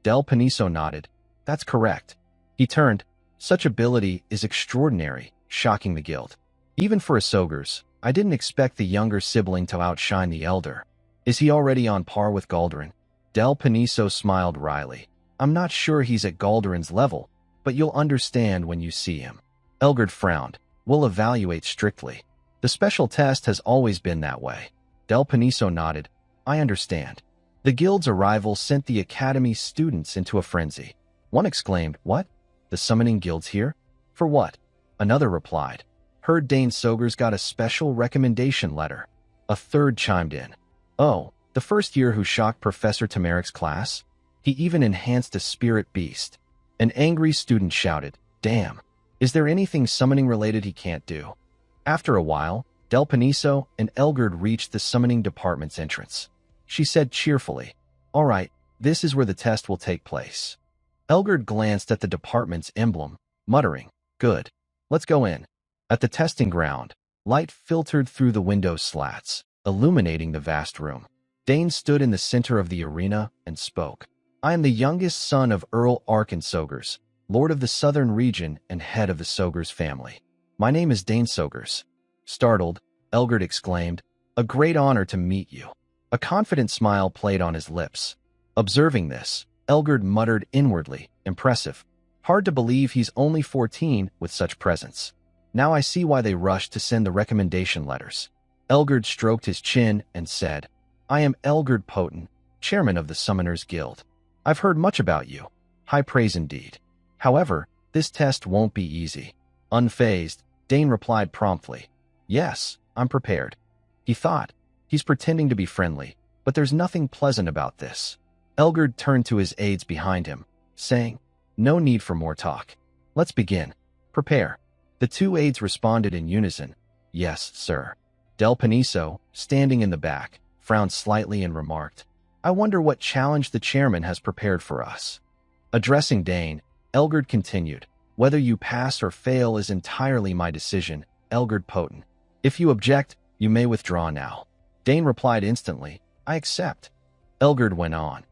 Del Paniso nodded. That's correct. He turned. Such ability is extraordinary, shocking the guild. Even for a Sogers, I didn't expect the younger sibling to outshine the elder. Is he already on par with Galderin? Del Paniso smiled wryly. I'm not sure he's at Galderin's level, but you'll understand when you see him. Elgard frowned. We'll evaluate strictly. The special test has always been that way. Del Paniso nodded. I understand. The guild's arrival sent the academy's students into a frenzy. One exclaimed, What? The Summoning Guild's here? For what? Another replied, Heard Dane Sogers got a special recommendation letter. A third chimed in. Oh, the first year who shocked Professor Tamarick's class? He even enhanced a spirit beast. An angry student shouted, Damn, is there anything summoning related he can't do? After a while, Del Paniso and Elgard reached the summoning department's entrance. She said cheerfully, All right, this is where the test will take place. Elgard glanced at the department's emblem, muttering, Good, let's go in. At the testing ground, light filtered through the window slats, illuminating the vast room. Dane stood in the center of the arena and spoke. I am the youngest son of Earl Arkan Sogers, Lord of the Southern Region and head of the Sogers family. My name is Dane Sogers. Startled, Elgert exclaimed, "A great honor to meet you." A confident smile played on his lips. Observing this, Elgert muttered inwardly, "Impressive. Hard to believe he's only 14 with such presence. Now I see why they rushed to send the recommendation letters." Elgert stroked his chin and said, "I am Elgert Poten, chairman of the Summoners Guild. I've heard much about you. High praise indeed. However, this test won't be easy." Unfazed, Dane replied promptly, "Yes, I'm prepared." He thought, he's pretending to be friendly, but there's nothing pleasant about this. Elgert turned to his aides behind him, saying, "No need for more talk. Let's begin. Prepare." The two aides responded in unison, "Yes, sir." Del Paniso, standing in the back, frowned slightly and remarked, "I wonder what challenge the chairman has prepared for us." Addressing Dane, Elgert continued, "Whether you pass or fail is entirely my decision, Elgert Poten. If you object, you may withdraw now." Dane replied instantly, "I accept." Elgert went on,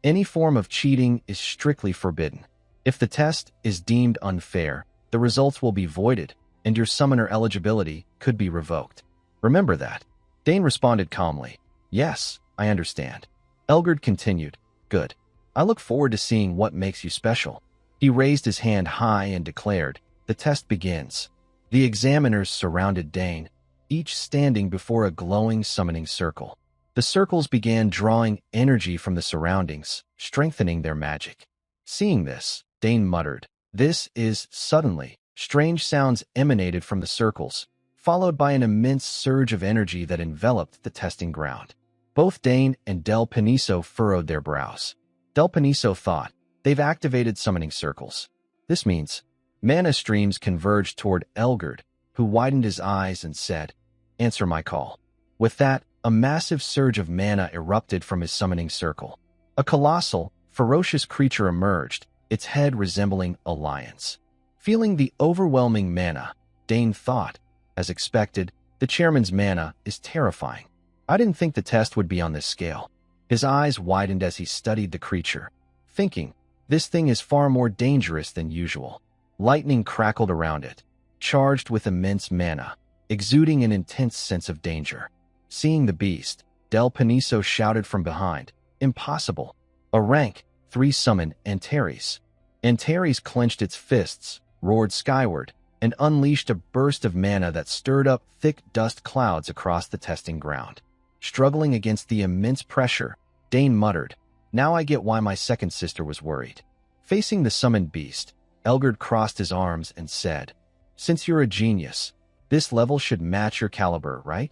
"Any form of cheating is strictly forbidden. If the test is deemed unfair, the results will be voided, and your summoner eligibility could be revoked. Remember that." Dane responded calmly, "Yes, I understand." Elgert continued, "Good. I look forward to seeing what makes you special." He raised his hand high and declared, "The test begins." The examiners surrounded Dane, each standing before a glowing summoning circle. The circles began drawing energy from the surroundings, strengthening their magic. Seeing this, Dane muttered, "This is..." Suddenly, strange sounds emanated from the circles, followed by an immense surge of energy that enveloped the testing ground. Both Dane and Del Paniso furrowed their brows. Del Paniso thought, "They've activated summoning circles. This means..." Mana streams converged toward Elgert, who widened his eyes and said, "Answer my call." With that, a massive surge of mana erupted from his summoning circle. A colossal, ferocious creature emerged, its head resembling a lion's. Feeling the overwhelming mana, Dane thought, as expected, the chairman's mana is terrifying. I didn't think the test would be on this scale. His eyes widened as he studied the creature, thinking, this thing is far more dangerous than usual. Lightning crackled around it, charged with immense mana, exuding an intense sense of danger. Seeing the beast, Del Paniso shouted from behind, "Impossible! A rank 3 summon Antares." Antares clenched its fists, roared skyward, and unleashed a burst of mana that stirred up thick dust clouds across the testing ground. Struggling against the immense pressure, Dane muttered, "Now I get why my second sister was worried." Facing the summoned beast, Elgert crossed his arms and said, "Since you're a genius, this level should match your caliber, right?"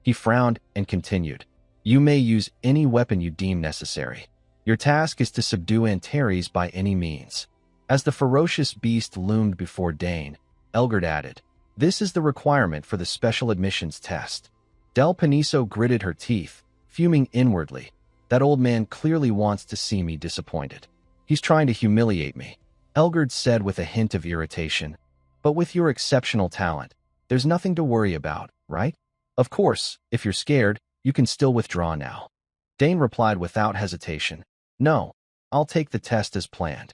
He frowned and continued, "You may use any weapon you deem necessary. Your task is to subdue Antares by any means." As the ferocious beast loomed before Dane, Elgert added, "This is the requirement for the special admissions test." Del Paniso gritted her teeth, fuming inwardly. That old man clearly wants to see me disappointed. He's trying to humiliate me, Elgert said with a hint of irritation. "But with your exceptional talent, there's nothing to worry about, right? Of course, if you're scared, you can still withdraw now." Dane replied without hesitation, "No, I'll take the test as planned."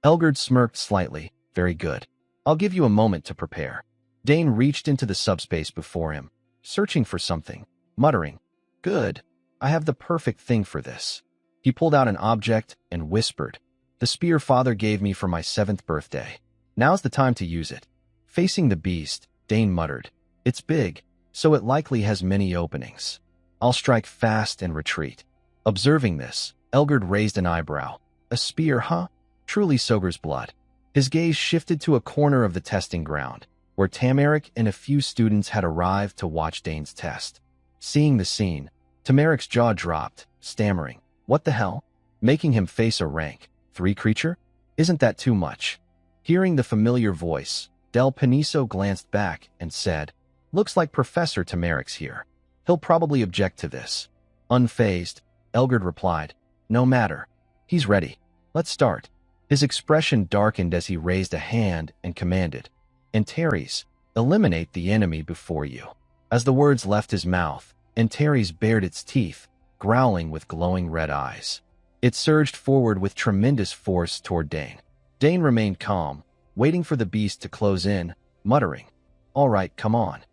Elgert smirked slightly, "Very good. I'll give you a moment to prepare." Dane reached into the subspace before him, searching for something, muttering, "Good. I have the perfect thing for this." He pulled out an object and whispered, "The spear father gave me for my 7th birthday. Now's the time to use it." Facing the beast, Dane muttered, "It's big, so it likely has many openings. I'll strike fast and retreat." Observing this, Elgert raised an eyebrow. "A spear, huh? Truly Soger's blood." His gaze shifted to a corner of the testing ground, where Tamarick and a few students had arrived to watch Dane's test. Seeing the scene, Tamarick's jaw dropped, stammering, "What the hell?" Making him face a rank 3 creature? Isn't that too much? Hearing the familiar voice, Del Paniso glanced back and said, "Looks like Professor Tamarick's here. He'll probably object to this." Unfazed, Elgert replied, "No matter. He's ready. Let's start." His expression darkened as he raised a hand and commanded, "Antares, eliminate the enemy before you." As the words left his mouth, Antares bared its teeth, growling with glowing red eyes. It surged forward with tremendous force toward Dane. Dane remained calm, waiting for the beast to close in, muttering, All right, come on.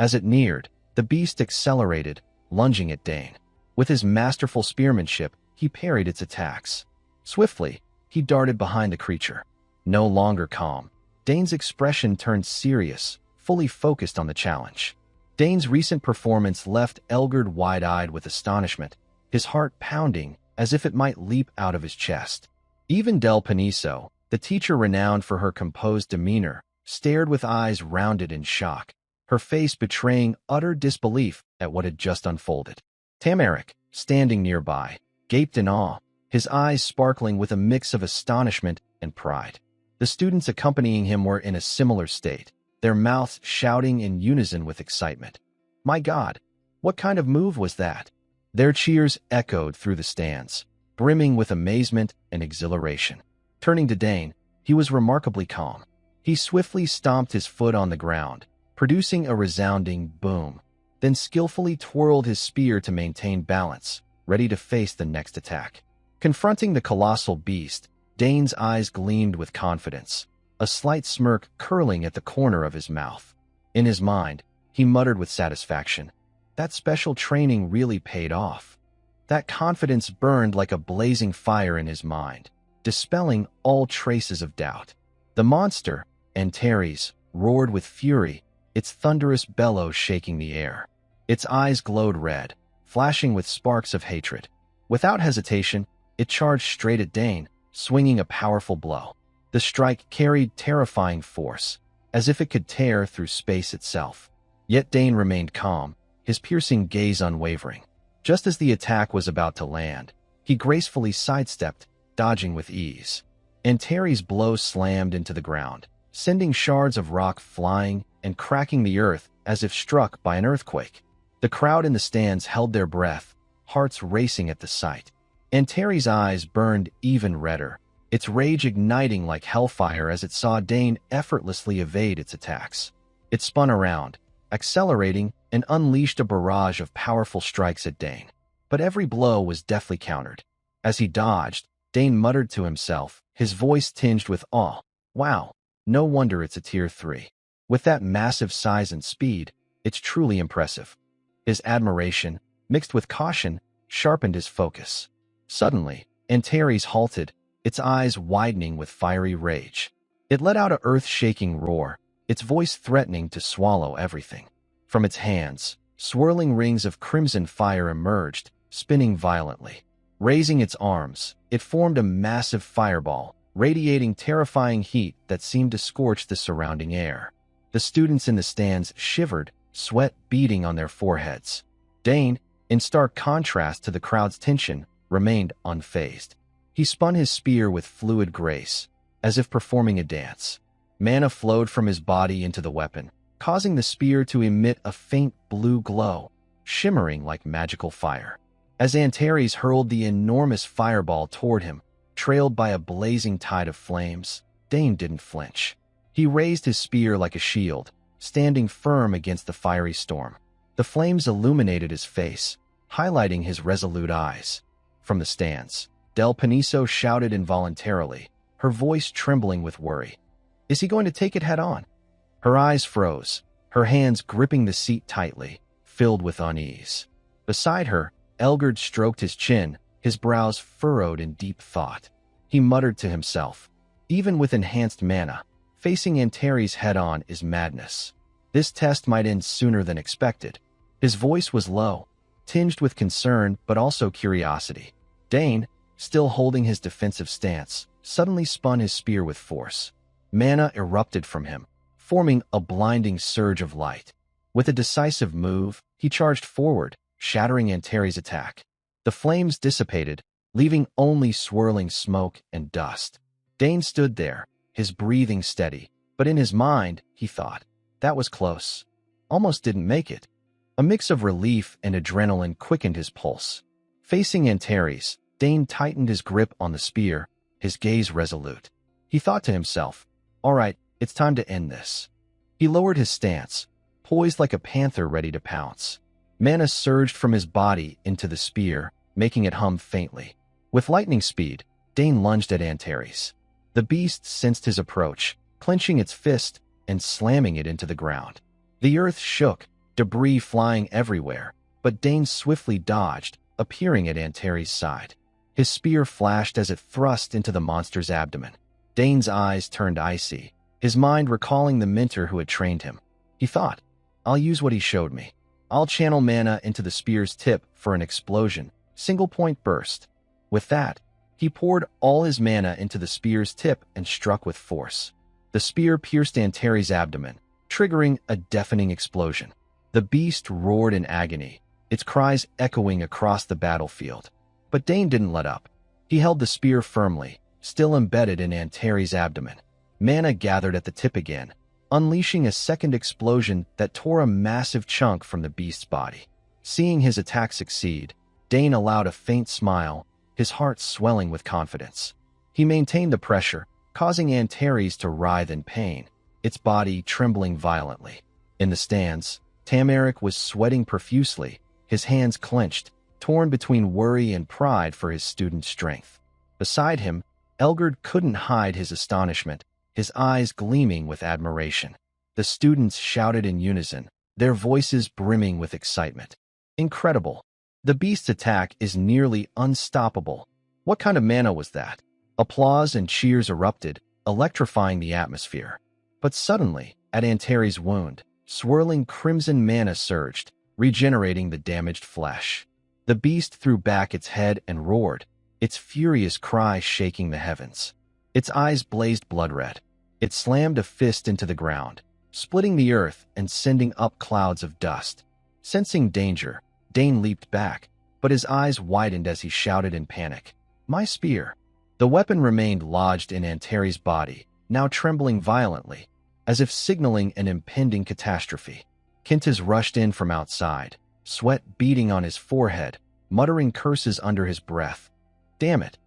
As it neared, the beast accelerated, lunging at Dane. With his masterful spearmanship, he parried its attacks. Swiftly, he darted behind the creature. No longer calm, Dane's expression turned serious, fully focused on the challenge. Dane's recent performance left Elgard wide-eyed with astonishment, his heart pounding as if it might leap out of his chest. Even Del Paniso, the teacher renowned for her composed demeanor, stared with eyes rounded in shock, her face betraying utter disbelief at what had just unfolded. Tamarick, standing nearby, gaped in awe, his eyes sparkling with a mix of astonishment and pride. The students accompanying him were in a similar state, their mouths shouting in unison with excitement. My God, what kind of move was that? Their cheers echoed through the stands, brimming with amazement and exhilaration. Turning to Dane, he was remarkably calm. He swiftly stomped his foot on the ground, producing a resounding boom, then skillfully twirled his spear to maintain balance, ready to face the next attack. Confronting the colossal beast, Dane's eyes gleamed with confidence, a slight smirk curling at the corner of his mouth. In his mind, he muttered with satisfaction, that special training really paid off. That confidence burned like a blazing fire in his mind, dispelling all traces of doubt. The monster, Antares, roared with fury, its thunderous bellow shaking the air. Its eyes glowed red, flashing with sparks of hatred. Without hesitation, it charged straight at Dane, swinging a powerful blow. The strike carried terrifying force, as if it could tear through space itself. Yet Dane remained calm, his piercing gaze unwavering. Just as the attack was about to land, he gracefully sidestepped, dodging with ease. Antares' blow slammed into the ground, sending shards of rock flying and cracking the earth as if struck by an earthquake. The crowd in the stands held their breath, hearts racing at the sight. Antares' eyes burned even redder, its rage igniting like hellfire as it saw Dane effortlessly evade its attacks. It spun around, accelerating, and unleashed a barrage of powerful strikes at Dane. But every blow was deftly countered. As he dodged, Dane muttered to himself, his voice tinged with awe. Wow, no wonder it's a Tier 3. With that massive size and speed, it's truly impressive. His admiration, mixed with caution, sharpened his focus. Suddenly, Antares halted, its eyes widening with fiery rage. It let out an earth-shaking roar, its voice threatening to swallow everything. From its hands, swirling rings of crimson fire emerged, spinning violently. Raising its arms, it formed a massive fireball, radiating terrifying heat that seemed to scorch the surrounding air. The students in the stands shivered, sweat beading on their foreheads. Dane, in stark contrast to the crowd's tension, remained unfazed. He spun his spear with fluid grace, as if performing a dance. Mana flowed from his body into the weapon, causing the spear to emit a faint blue glow, shimmering like magical fire. As Antares hurled the enormous fireball toward him, trailed by a blazing tide of flames, Dane didn't flinch. He raised his spear like a shield, standing firm against the fiery storm. The flames illuminated his face, highlighting his resolute eyes. From the stands, Del Paniso shouted involuntarily, her voice trembling with worry. Is he going to take it head-on? Her eyes froze, her hands gripping the seat tightly, filled with unease. Beside her, Elgard stroked his chin, his brows furrowed in deep thought. He muttered to himself, even with enhanced mana, facing Antares head-on is madness. This test might end sooner than expected. His voice was low, tinged with concern but also curiosity. Dane, still holding his defensive stance, suddenly spun his spear with force. Mana erupted from him, forming a blinding surge of light. With a decisive move, he charged forward, shattering Antares' attack. The flames dissipated, leaving only swirling smoke and dust. Dane stood there, his breathing steady, but in his mind, he thought, that was close. Almost didn't make it. A mix of relief and adrenaline quickened his pulse. Facing Antares, Dane tightened his grip on the spear, his gaze resolute. He thought to himself, all right, it's time to end this. He lowered his stance, poised like a panther ready to pounce. Mana surged from his body into the spear, making it hum faintly. With lightning speed, Dane lunged at Antares. The beast sensed his approach, clenching its fist and slamming it into the ground. The earth shook, debris flying everywhere, but Dane swiftly dodged, appearing at Antares' side. His spear flashed as it thrust into the monster's abdomen. Dane's eyes turned icy, his mind recalling the mentor who had trained him. He thought, I'll use what he showed me. I'll channel mana into the spear's tip for an explosion, single-point burst. With that, he poured all his mana into the spear's tip and struck with force. The spear pierced Antares' abdomen, triggering a deafening explosion. The beast roared in agony, its cries echoing across the battlefield. But Dane didn't let up. He held the spear firmly, still embedded in Antares' abdomen. Mana gathered at the tip again, unleashing a second explosion that tore a massive chunk from the beast's body. Seeing his attack succeed, Dane allowed a faint smile, his heart swelling with confidence. He maintained the pressure, causing Antares to writhe in pain, its body trembling violently. In the stands, Tamarick was sweating profusely, his hands clenched, torn between worry and pride for his student's strength. Beside him, Elgard couldn't hide his astonishment, his eyes gleaming with admiration. The students shouted in unison, their voices brimming with excitement. Incredible! The beast's attack is nearly unstoppable. What kind of mana was that? Applause and cheers erupted, electrifying the atmosphere. But suddenly, at Antares' wound, swirling crimson mana surged, regenerating the damaged flesh. The beast threw back its head and roared, its furious cry shaking the heavens. Its eyes blazed blood-red. It slammed a fist into the ground, splitting the earth and sending up clouds of dust. Sensing danger, Dane leaped back, but his eyes widened as he shouted in panic, "My spear!" The weapon remained lodged in Antares' body, now trembling violently, as if signaling an impending catastrophe. Kintiz rushed in from outside, sweat beading on his forehead, muttering curses under his breath. "Damn it!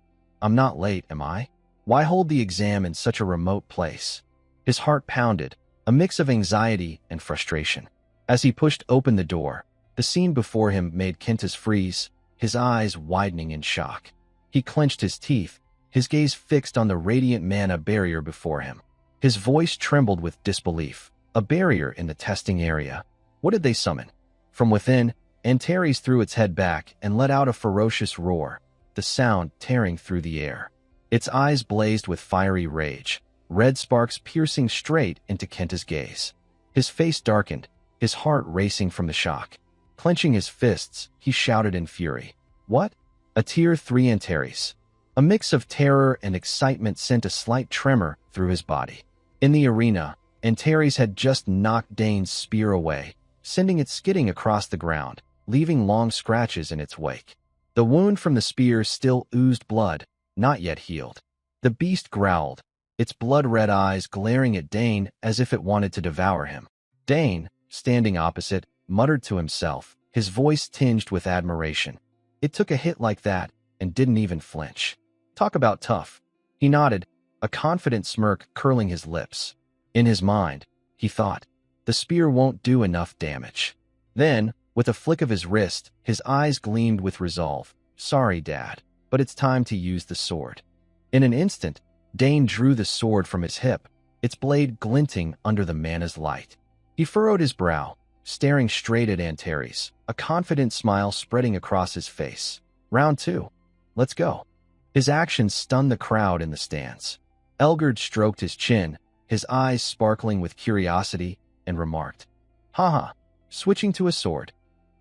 I'm not late, am I? Why hold the exam in such a remote place?" His heart pounded, a mix of anxiety and frustration. As he pushed open the door, the scene before him made Kintiz freeze, his eyes widening in shock. He clenched his teeth, his gaze fixed on the radiant mana barrier before him. His voice trembled with disbelief. A barrier in the testing area. What did they summon? From within, Antares threw its head back and let out a ferocious roar, the sound tearing through the air. Its eyes blazed with fiery rage, red sparks piercing straight into Kent's gaze. His face darkened, his heart racing from the shock. Clenching his fists, he shouted in fury. "What?" A Tier 3 Antares. A mix of terror and excitement sent a slight tremor through his body. In the arena, Antares had just knocked Dane's spear away, sending it skidding across the ground, leaving long scratches in its wake. The wound from the spear still oozed blood, not yet healed. The beast growled, its blood-red eyes glaring at Dane as if it wanted to devour him. Dane, standing opposite, muttered to himself, his voice tinged with admiration. It took a hit like that and didn't even flinch. Talk about tough. He nodded, a confident smirk curling his lips. In his mind, he thought, the spear won't do enough damage. Then, with a flick of his wrist, his eyes gleamed with resolve. "Sorry, Dad, but it's time to use the sword." In an instant, Dane drew the sword from his hip, its blade glinting under the mana's light. He furrowed his brow, staring straight at Antares, a confident smile spreading across his face. "Round 2. Let's go." His actions stunned the crowd in the stands. Elgard stroked his chin, his eyes sparkling with curiosity, and remarked, "Haha." Switching to a sword,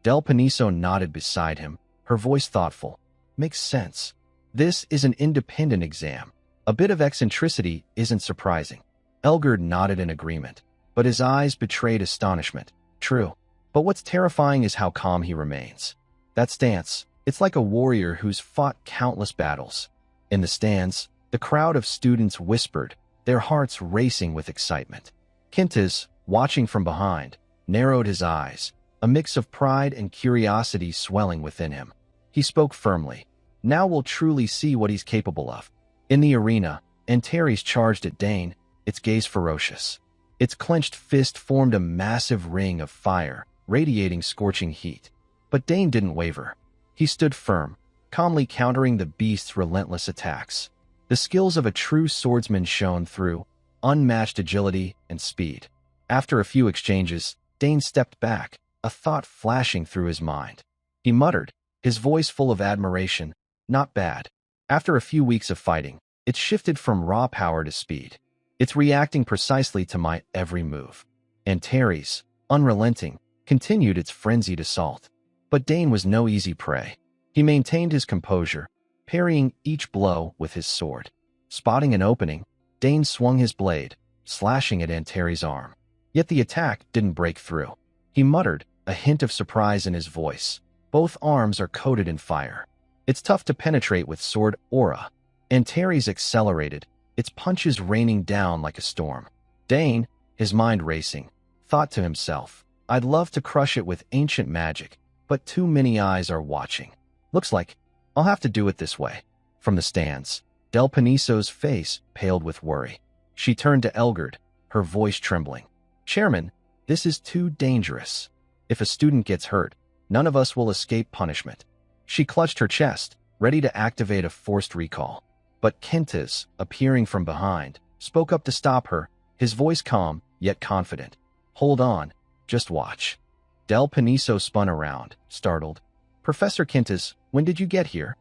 Del Paniso nodded beside him, her voice thoughtful. "Makes sense. This is an independent exam. A bit of eccentricity isn't surprising." Elgard nodded in agreement, but his eyes betrayed astonishment. "True. But what's terrifying is how calm he remains. That stance, it's like a warrior who's fought countless battles." In the stands, the crowd of students whispered, their hearts racing with excitement. Kintiz, watching from behind, narrowed his eyes, a mix of pride and curiosity swelling within him. He spoke firmly. "Now we'll truly see what he's capable of." In the arena, Antares charged at Dane, its gaze ferocious. Its clenched fist formed a massive ring of fire, radiating scorching heat. But Dane didn't waver. He stood firm, calmly countering the beast's relentless attacks. The skills of a true swordsman shone through, unmatched agility and speed. After a few exchanges, Dane stepped back, a thought flashing through his mind. He muttered, his voice full of admiration, "Not bad." After a few weeks of fighting, it shifted from raw power to speed. It's reacting precisely to my every move. Antares, unrelenting, continued its frenzied assault. But Dane was no easy prey. He maintained his composure, parrying each blow with his sword. Spotting an opening, Dane swung his blade, slashing at Antares' arm. Yet the attack didn't break through. He muttered, a hint of surprise in his voice. Both arms are coated in fire. It's tough to penetrate with sword aura. Antares accelerated, its punches raining down like a storm. Dane, his mind racing, thought to himself, I'd love to crush it with ancient magic, but too many eyes are watching. Looks like I'll have to do it this way. From the stands, Del Paniso's face paled with worry. She turned to Elgard, her voice trembling. Chairman, this is too dangerous. If a student gets hurt, none of us will escape punishment. She clutched her chest, ready to activate a forced recall. But Kentis, appearing from behind, spoke up to stop her, his voice calm, yet confident. Hold on, just watch. Del Paniso spun around, startled. Professor Kentis, when did you get here?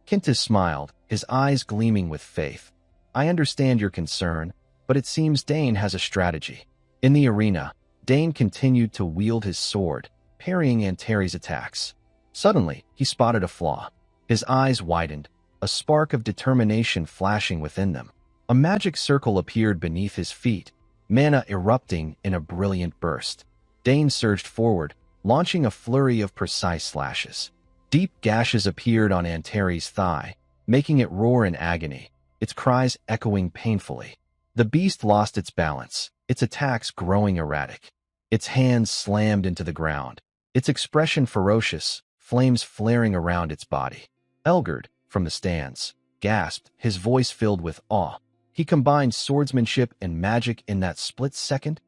Kentis smiled, his eyes gleaming with faith. I understand your concern, but it seems Dane has a strategy. In the arena, Dane continued to wield his sword, parrying Antares' attacks. Suddenly, he spotted a flaw. His eyes widened, a spark of determination flashing within them. A magic circle appeared beneath his feet, mana erupting in a brilliant burst. Dane surged forward, launching a flurry of precise slashes. Deep gashes appeared on Antares' thigh, making it roar in agony, its cries echoing painfully. The beast lost its balance, its attacks growing erratic. Its hands slammed into the ground, its expression ferocious, flames flaring around its body. Elgard, from the stands, gasped, his voice filled with awe. He combined swordsmanship and magic in that split second.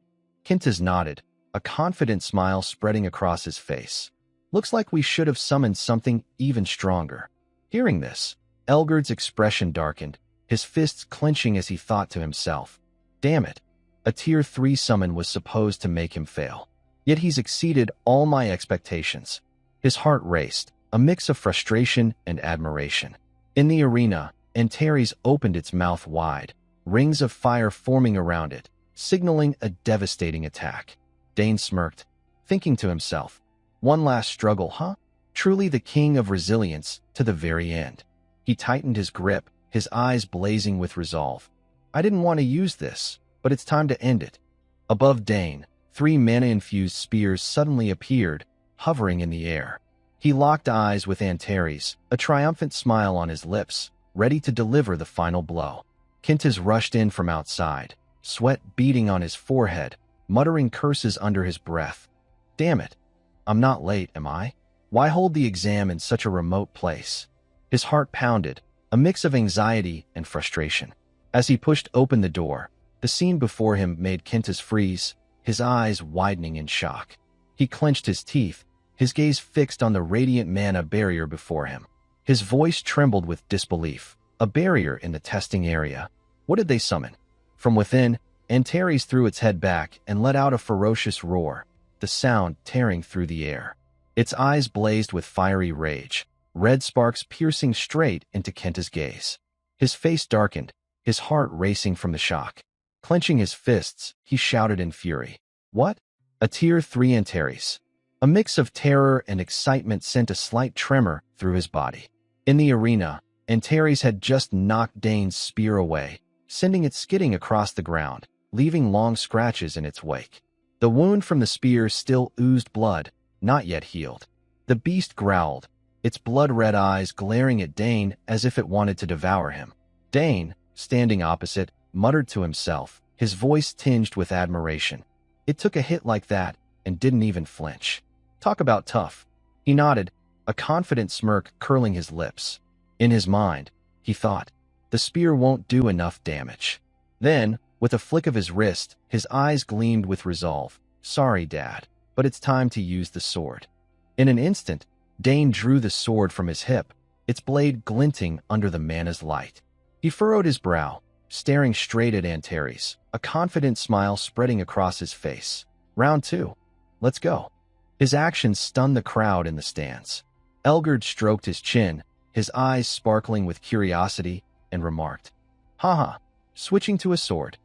Kentis nodded, a confident smile spreading across his face. Looks like we should have summoned something even stronger. Hearing this, Elgard's expression darkened, his fists clenching as he thought to himself. Damn it. A Tier 3 summon was supposed to make him fail. Yet he's exceeded all my expectations. His heart raced, a mix of frustration and admiration. In the arena, Antares opened its mouth wide, rings of fire forming around it, signaling a devastating attack. Dane smirked, thinking to himself, one last struggle, huh? Truly the king of resilience to the very end. He tightened his grip, his eyes blazing with resolve. I didn't want to use this, but it's time to end it. Above Dane, 3 mana-infused spears suddenly appeared, hovering in the air. He locked eyes with Antares, a triumphant smile on his lips, ready to deliver the final blow. Kentis rushed in from outside, sweat beading on his forehead, muttering curses under his breath. Damn it. I'm not late, am I? Why hold the exam in such a remote place? His heart pounded, a mix of anxiety and frustration. As he pushed open the door, the scene before him made Kentis freeze, his eyes widening in shock. He clenched his teeth, his gaze fixed on the radiant mana barrier before him. His voice trembled with disbelief. A barrier in the testing area. What did they summon? From within, Antares threw its head back and let out a ferocious roar, the sound tearing through the air. Its eyes blazed with fiery rage, red sparks piercing straight into Kentis' gaze. His face darkened, his heart racing from the shock. Clenching his fists, he shouted in fury. What? A Tier 3 Antares. A mix of terror and excitement sent a slight tremor through his body. In the arena, Antares had just knocked Dane's spear away, sending it skidding across the ground, leaving long scratches in its wake. The wound from the spear still oozed blood, not yet healed. The beast growled, its blood-red eyes glaring at Dane as if it wanted to devour him. Dane, standing opposite, muttered to himself, his voice tinged with admiration. It took a hit like that and didn't even flinch. Talk about tough. He nodded, a confident smirk curling his lips. In his mind, he thought, the spear won't do enough damage. Then, with a flick of his wrist, his eyes gleamed with resolve. Sorry, Dad, but it's time to use the sword. In an instant, Dane drew the sword from his hip, its blade glinting under the mana's light. He furrowed his brow, staring straight at Antares, a confident smile spreading across his face. Round 2. Let's go. His actions stunned the crowd in the stands. Elgard stroked his chin, his eyes sparkling with curiosity, and remarked, Haha, switching to a sword.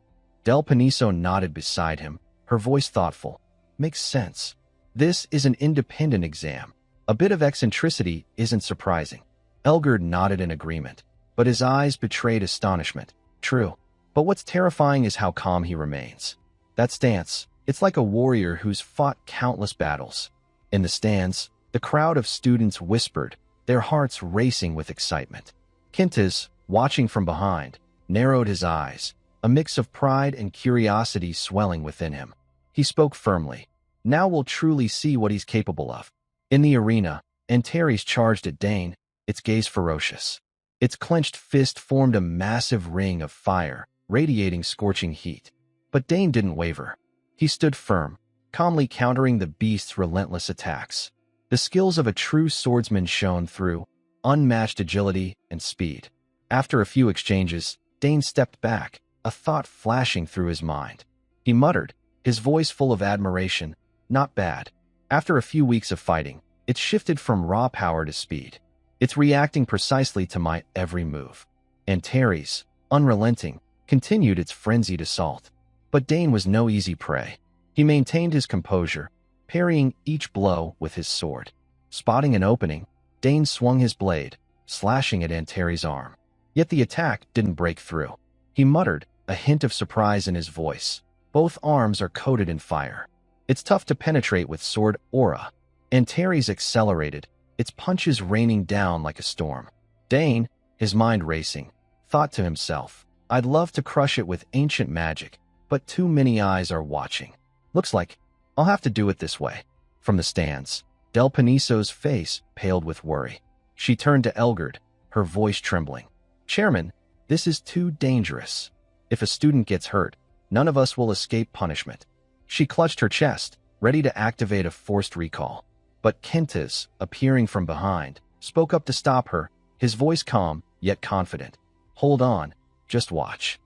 Del Paniso nodded beside him, her voice thoughtful. Makes sense. This is an independent exam. A bit of eccentricity isn't surprising. Elgard nodded in agreement, but his eyes betrayed astonishment. True. But what's terrifying is how calm he remains. That stance, it's like a warrior who's fought countless battles. In the stands, the crowd of students whispered, their hearts racing with excitement. Quintus, watching from behind, narrowed his eyes, a mix of pride and curiosity swelling within him. He spoke firmly. Now we'll truly see what he's capable of. In the arena, Antares charged at Dane, its gaze ferocious. Its clenched fist formed a massive ring of fire, radiating scorching heat. But Dane didn't waver. He stood firm, calmly countering the beast's relentless attacks. The skills of a true swordsman shone through, unmatched agility and speed. After a few exchanges, Dane stepped back, a thought flashing through his mind. He muttered, his voice full of admiration, Not bad. After a few weeks of fighting, it's shifted from raw power to speed. It's reacting precisely to my every move. Antares, unrelenting, continued its frenzied assault. But Dane was no easy prey. He maintained his composure, parrying each blow with his sword. Spotting an opening, Dane swung his blade, slashing at Antares' arm. Yet the attack didn't break through. He muttered, a hint of surprise in his voice. Both arms are coated in fire. It's tough to penetrate with sword aura. Antares accelerated, its punches raining down like a storm. Dane, his mind racing, thought to himself, I'd love to crush it with ancient magic, but too many eyes are watching. Looks like I'll have to do it this way. From the stands, Del Paniso's face paled with worry. She turned to Elgard, her voice trembling. Chairman, this is too dangerous. If a student gets hurt, none of us will escape punishment. She clutched her chest, ready to activate a forced recall. But Quintus, appearing from behind, spoke up to stop her, his voice calm, yet confident. Hold on, just watch.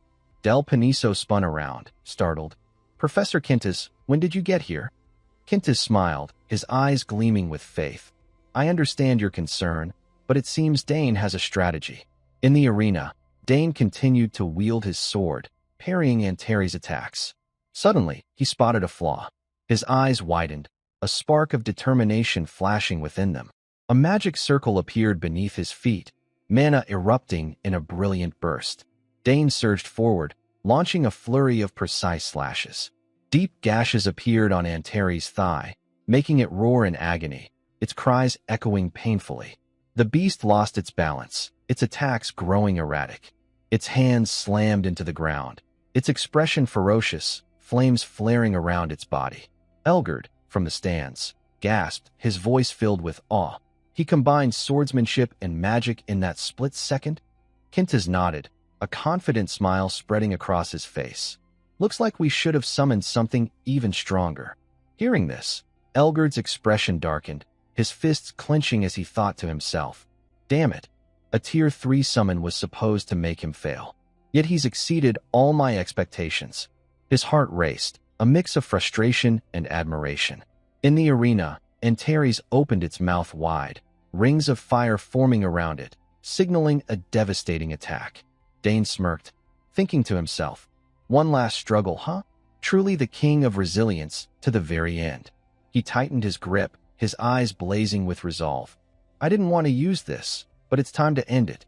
Del Paniso spun around, startled. Professor Quintus, when did you get here? Quintus smiled, his eyes gleaming with faith. I understand your concern, but it seems Dane has a strategy. In the arena, Dane continued to wield his sword, parrying Antares' attacks. Suddenly, he spotted a flaw. His eyes widened, a spark of determination flashing within them. A magic circle appeared beneath his feet, mana erupting in a brilliant burst. Dane surged forward, launching a flurry of precise slashes. Deep gashes appeared on Antares' thigh, making it roar in agony, its cries echoing painfully. The beast lost its balance, its attacks growing erratic. Its hands slammed into the ground, its expression ferocious, flames flaring around its body. Elgard, from the stands, gasped, his voice filled with awe. He combined swordsmanship and magic in that split second. Quintus nodded, a confident smile spreading across his face. Looks like we should have summoned something even stronger. Hearing this, Elgard's expression darkened, his fists clenching as he thought to himself, damn it, a Tier 3 summon was supposed to make him fail. Yet he's exceeded all my expectations. His heart raced, a mix of frustration and admiration. In the arena, Antares opened its mouth wide, rings of fire forming around it, signaling a devastating attack. Dane smirked, thinking to himself, one last struggle, huh? Truly the king of resilience to the very end. He tightened his grip, his eyes blazing with resolve. I didn't want to use this, but it's time to end it.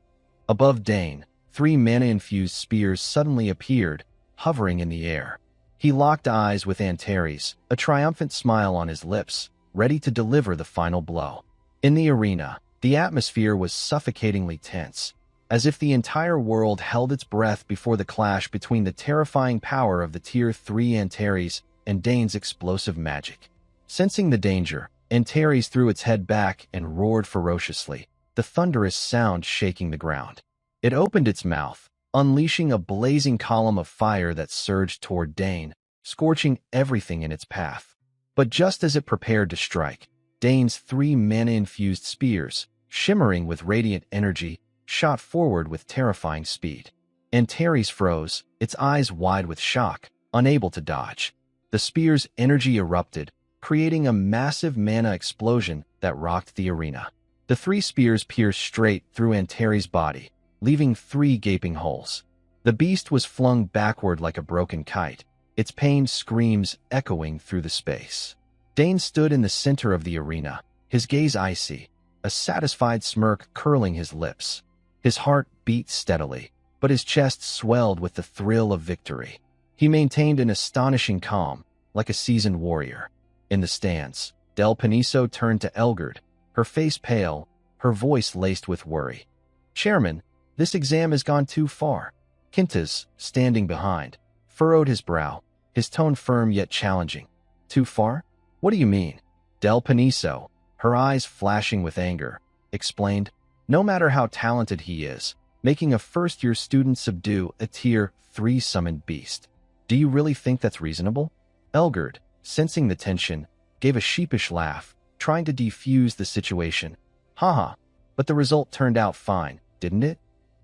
Above Dane, 3 mana-infused spears suddenly appeared, hovering in the air. He locked eyes with Antares, a triumphant smile on his lips, ready to deliver the final blow. In the arena, the atmosphere was suffocatingly tense, as if the entire world held its breath before the clash between the terrifying power of the Tier 3 Antares and Dane's explosive magic. Sensing the danger, Antares threw its head back and roared ferociously, the thunderous sound shaking the ground. It opened its mouth, unleashing a blazing column of fire that surged toward Dane, scorching everything in its path. But just as it prepared to strike, Dane's 3 mana-infused spears, shimmering with radiant energy, shot forward with terrifying speed. Antares froze, its eyes wide with shock, unable to dodge. The spear's energy erupted, creating a massive mana explosion that rocked the arena. The 3 spears pierced straight through Antares' body, leaving 3 gaping holes. The beast was flung backward like a broken kite, its pained screams echoing through the space. Dane stood in the center of the arena, his gaze icy, a satisfied smirk curling his lips. His heart beat steadily, but his chest swelled with the thrill of victory. He maintained an astonishing calm, like a seasoned warrior. In the stands, Del Paniso turned to Elgard, her face pale, her voice laced with worry. "Chairman, this exam has gone too far." Quintus, standing behind, furrowed his brow, his tone firm yet challenging. "Too far? What do you mean?" Del Paniso, her eyes flashing with anger, explained, "No matter how talented he is, making a first-year student subdue a Tier 3 summoned beast. Do you really think that's reasonable?" Elgard, sensing the tension, gave a sheepish laugh, trying to defuse the situation. "Haha, but the result turned out fine, didn't it?"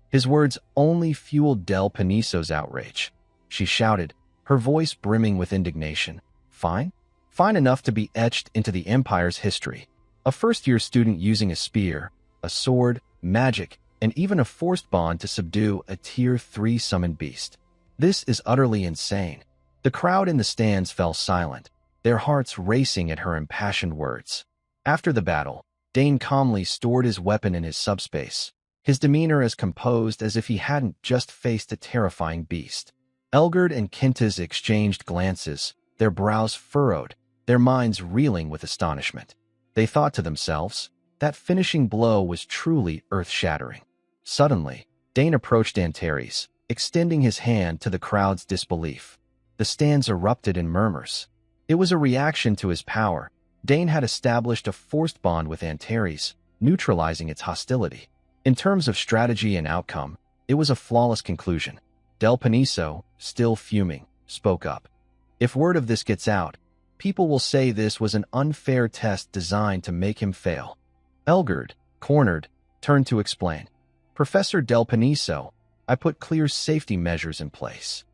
His words only fueled Del Paniso's outrage. She shouted, her voice brimming with indignation. "Fine? Fine enough to be etched into the Empire's history. A first-year student using a spear, a sword, magic, and even a forced bond to subdue a Tier 3 summoned beast. This is utterly insane." The crowd in the stands fell silent, their hearts racing at her impassioned words. After the battle, Dane calmly stored his weapon in his subspace, his demeanor as composed as if he hadn't just faced a terrifying beast. Elgard and Quintus exchanged glances, their brows furrowed, their minds reeling with astonishment. They thought to themselves, that finishing blow was truly earth-shattering. Suddenly, Dane approached Antares, extending his hand to the crowd's disbelief. The stands erupted in murmurs. It was a reaction to his power. Dane had established a forced bond with Antares, neutralizing its hostility. In terms of strategy and outcome, it was a flawless conclusion. Del Paniso, still fuming, spoke up. "If word of this gets out, people will say this was an unfair test designed to make him fail." Elgard, cornered, turned to explain. "Professor Del Paniso, I put clear safety measures in place."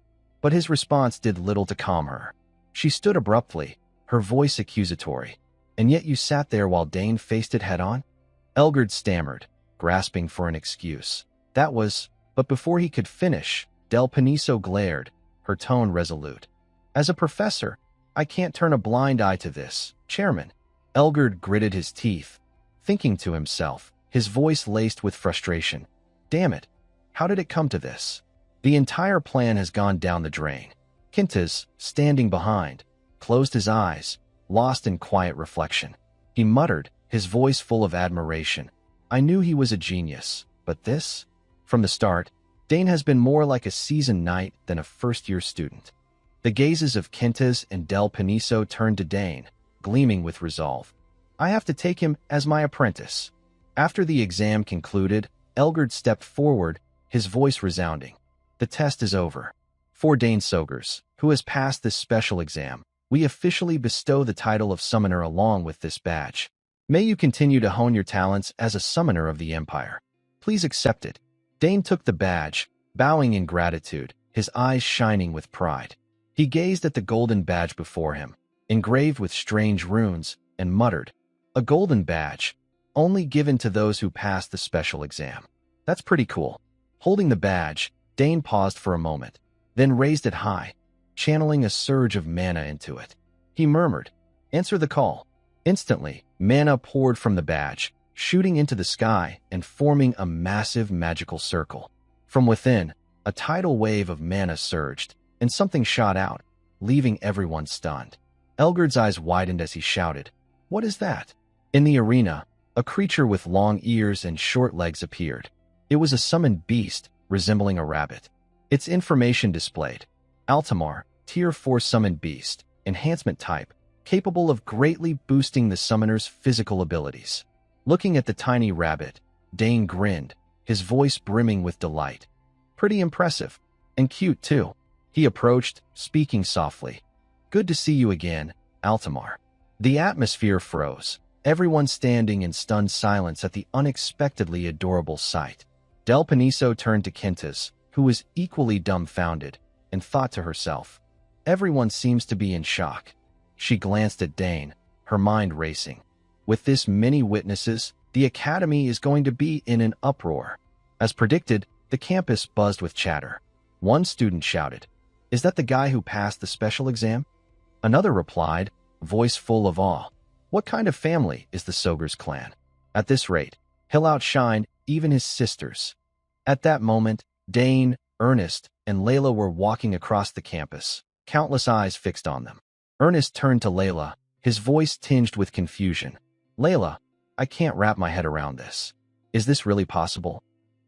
But his response did little to calm her. She stood abruptly, her voice accusatory. "And yet you sat there while Dane faced it head-on?" Elgard stammered, grasping for an excuse. "That was—" But before he could finish, Del Paniso glared, her tone resolute. "As a professor, I can't turn a blind eye to this, Chairman." Elgard gritted his teeth, thinking to himself, his voice laced with frustration. "Damn it, how did it come to this? The entire plan has gone down the drain." Quintus, standing behind, closed his eyes, lost in quiet reflection. He muttered, his voice full of admiration. "I knew he was a genius, but this? From the start, Dane has been more like a seasoned knight than a first-year student." The gazes of Quintus and Del Paniso turned to Dane, gleaming with resolve. "I have to take him as my apprentice." After the exam concluded, Elgard stepped forward, his voice resounding. "The test is over. For Dane Sogers, who has passed this special exam, we officially bestow the title of Summoner along with this badge. May you continue to hone your talents as a Summoner of the Empire. Please accept it." Dane took the badge, bowing in gratitude, his eyes shining with pride. He gazed at the golden badge before him, engraved with strange runes, and muttered, "A golden badge, only given to those who pass the special exam. That's pretty cool." Holding the badge, Dane paused for a moment, then raised it high, channeling a surge of mana into it. He murmured, "Answer the call." Instantly, mana poured from the badge, shooting into the sky and forming a massive magical circle. From within, a tidal wave of mana surged, and something shot out, leaving everyone stunned. Elgard's eyes widened as he shouted, "What is that?" In the arena, a creature with long ears and short legs appeared. It was a summoned beast, resembling a rabbit. Its information displayed: Altamar, Tier 4 summoned beast, enhancement type, capable of greatly boosting the summoner's physical abilities. Looking at the tiny rabbit, Dane grinned, his voice brimming with delight. "Pretty impressive. And cute, too." He approached, speaking softly. "Good to see you again, Altamar." The atmosphere froze, everyone standing in stunned silence at the unexpectedly adorable sight. Del Paniso turned to Quintus, who was equally dumbfounded, and thought to herself, "Everyone seems to be in shock." She glanced at Dane, her mind racing. With this many witnesses, the academy is going to be in an uproar. As predicted, the campus buzzed with chatter. One student shouted, "Is that the guy who passed the special exam?" Another replied, voice full of awe, "What kind of family is the Sogers clan? At this rate, he'll outshine even his sisters." At that moment, Dane, Ernest, and Layla were walking across the campus, countless eyes fixed on them. Ernest turned to Layla, his voice tinged with confusion. "Layla, I can't wrap my head around this. Is this really possible?"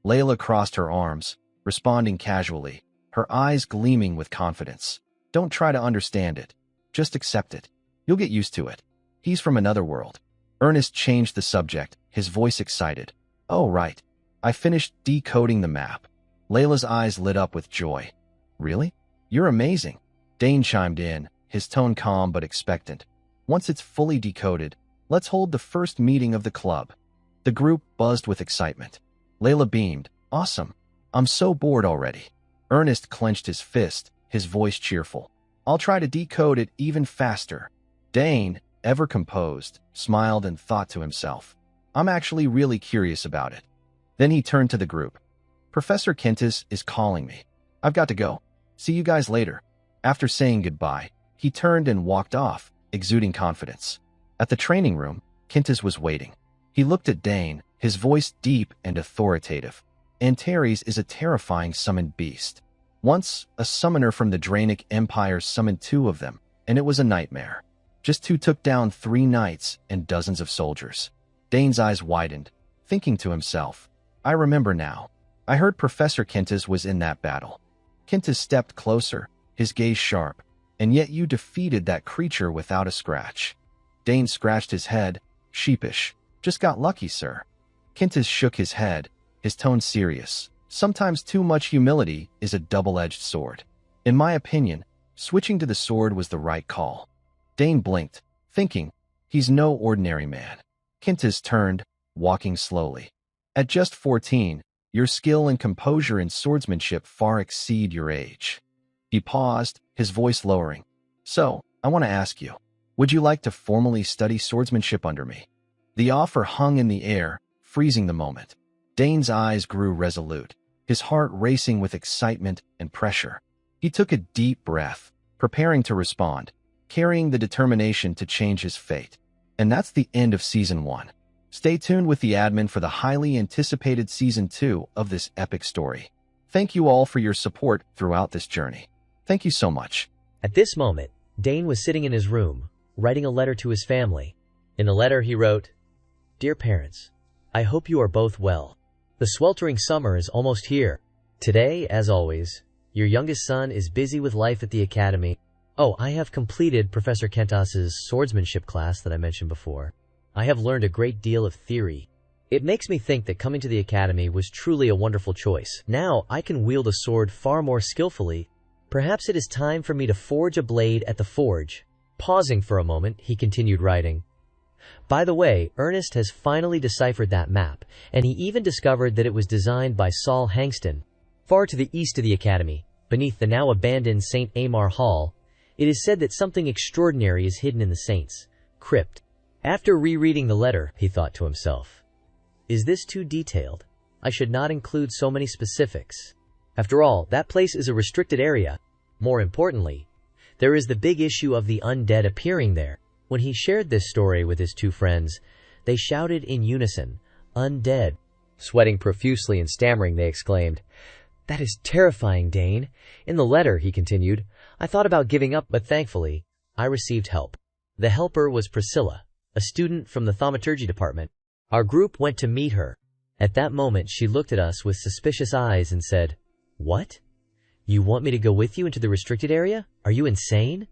Layla crossed her arms, responding casually, her eyes gleaming with confidence. "Don't try to understand it. Just accept it. You'll get used to it. He's from another world." Ernest changed the subject, his voice excited. "Oh, right. I finished decoding the map." Layla's eyes lit up with joy. "Really? You're amazing." Dane chimed in, his tone calm but expectant. "Once it's fully decoded, let's hold the first meeting of the club." The group buzzed with excitement. Layla beamed. "Awesome. I'm so bored already." Ernest clenched his fist, his voice cheerful. "I'll try to decode it even faster." Dane, ever composed, smiled and thought to himself, "I'm actually really curious about it." Then he turned to the group. "Professor Kentis is calling me. I've got to go. See you guys later." After saying goodbye, he turned and walked off, exuding confidence. At the training room, Kentis was waiting. He looked at Dane, his voice deep and authoritative. "Antares is a terrifying summoned beast. Once, a summoner from the Draenic Empire summoned 2 of them, and it was a nightmare. Just 2 took down 3 knights and dozens of soldiers." Dane's eyes widened, thinking to himself, "I remember now. I heard Professor Kentis was in that battle." Kentis stepped closer, his gaze sharp. "And yet you defeated that creature without a scratch." Dane scratched his head, sheepish. "Just got lucky, sir." Kentis shook his head, his tone serious. "Sometimes too much humility is a double-edged sword. In my opinion, switching to the sword was the right call." Dane blinked, thinking, he's no ordinary man. Kentis turned, walking slowly. "At just 14, your skill and composure in swordsmanship far exceed your age." He paused, his voice lowering. "So, I want to ask you, would you like to formally study swordsmanship under me?" The offer hung in the air, freezing the moment. Dane's eyes grew resolute, his heart racing with excitement and pressure. He took a deep breath, preparing to respond, carrying the determination to change his fate. And that's the end of Season 1. Stay tuned with the admin for the highly anticipated Season 2 of this epic story. Thank you all for your support throughout this journey. Thank you so much. At this moment, Dane was sitting in his room, writing a letter to his family. In the letter he wrote, "Dear parents, I hope you are both well. The sweltering summer is almost here. Today, as always, your youngest son is busy with life at the academy. Oh, I have completed Professor Kentas's swordsmanship class that I mentioned before. I have learned a great deal of theory. It makes me think that coming to the academy was truly a wonderful choice. Now I can wield a sword far more skillfully. Perhaps it is time for me to forge a blade at the forge." Pausing for a moment, he continued writing, "By the way, Ernest has finally deciphered that map, and he even discovered that it was designed by Saul Hangston. Far to the east of the academy, beneath the now abandoned St. Amar Hall, it is said that something extraordinary is hidden in the Saints' crypt." After rereading the letter, he thought to himself, "Is this too detailed? I should not include so many specifics. After all, that place is a restricted area. More importantly, there is the big issue of the undead appearing there." When he shared this story with his 2 friends, they shouted in unison, "Undead." Sweating profusely and stammering, they exclaimed, "That is terrifying, Dane." In the letter, he continued, "I thought about giving up, but thankfully, I received help. The helper was Priscilla, a student from the thaumaturgy department. Our group went to meet her. At that moment, she looked at us with suspicious eyes and said, 'What? You want me to go with you into the restricted area? Are you insane?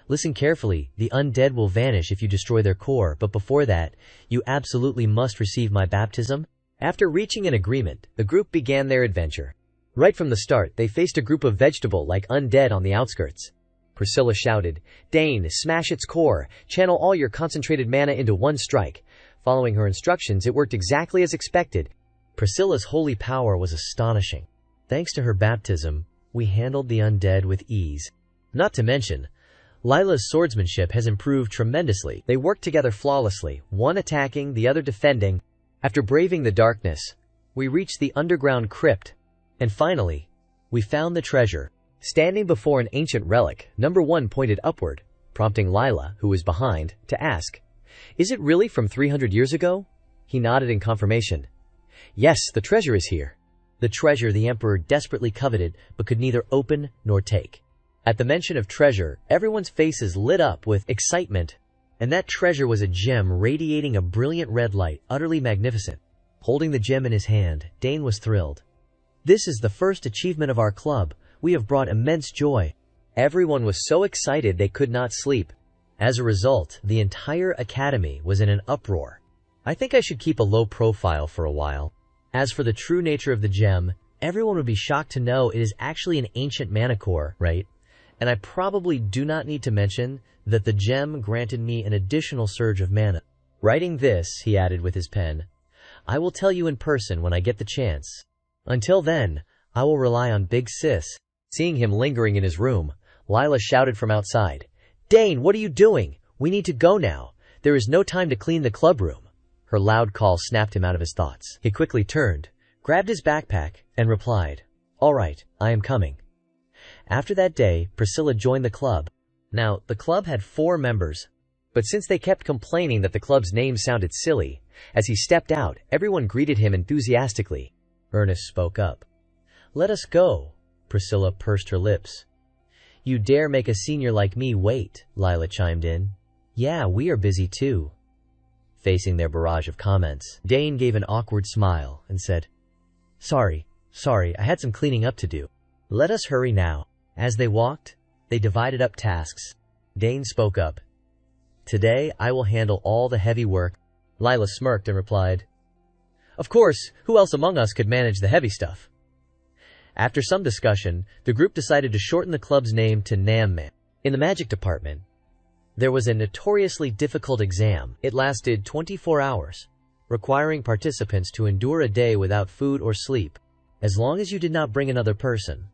Listen carefully, the undead will vanish if you destroy their core, but before that, you absolutely must receive my baptism.'" After reaching an agreement, the group began their adventure. Right from the start, they faced a group of vegetable-like undead on the outskirts. Priscilla shouted, "Dane, smash its core. Channel all your concentrated mana into one strike." Following her instructions, it worked exactly as expected. Priscilla's holy power was astonishing. Thanks to her baptism, we handled the undead with ease. Not to mention, Lila's swordsmanship has improved tremendously. They work together flawlessly, one attacking, the other defending. After braving the darkness, we reached the underground crypt, and finally, we found the treasure. Standing before an ancient relic, number 1 pointed upward, prompting Lila, who was behind, to ask, "Is it really from 300 years ago?" He nodded in confirmation. "Yes, the treasure is here." The treasure the emperor desperately coveted but could neither open nor take. At the mention of treasure, everyone's faces lit up with excitement, and that treasure was a gem radiating a brilliant red light, utterly magnificent. Holding the gem in his hand, Dane was thrilled. "This is the first achievement of our club. We have brought immense joy." Everyone was so excited they could not sleep. As a result, the entire academy was in an uproar. I think I should keep a low profile for a while. As for the true nature of the gem, everyone would be shocked to know it is actually an ancient mana core, right? And I probably do not need to mention that the gem granted me an additional surge of mana. Writing this, he added with his pen, "I will tell you in person when I get the chance. Until then, I will rely on Big Sis." Seeing him lingering in his room, Lila shouted from outside, "Dane, what are you doing? We need to go now. There is no time to clean the club room." Her loud call snapped him out of his thoughts. He quickly turned, grabbed his backpack, and replied, "All right, I am coming." After that day, Priscilla joined the club. Now, the club had 4 members, but since they kept complaining that the club's name sounded silly, as he stepped out, everyone greeted him enthusiastically. Ernest spoke up. "Let us go." Priscilla pursed her lips. "You dare make a senior like me wait," Lila chimed in. "Yeah, we are busy too." Facing their barrage of comments, Dane gave an awkward smile and said, Sorry, I had some cleaning up to do. Let us hurry now." As they walked, they divided up tasks. Dane spoke up. "Today, I will handle all the heavy work." Lila smirked and replied, "Of course, who else among us could manage the heavy stuff?" After some discussion, the group decided to shorten the club's name to Namman. In the magic department, there was a notoriously difficult exam. It lasted 24 hours, requiring participants to endure a day without food or sleep. As long as you did not bring another person,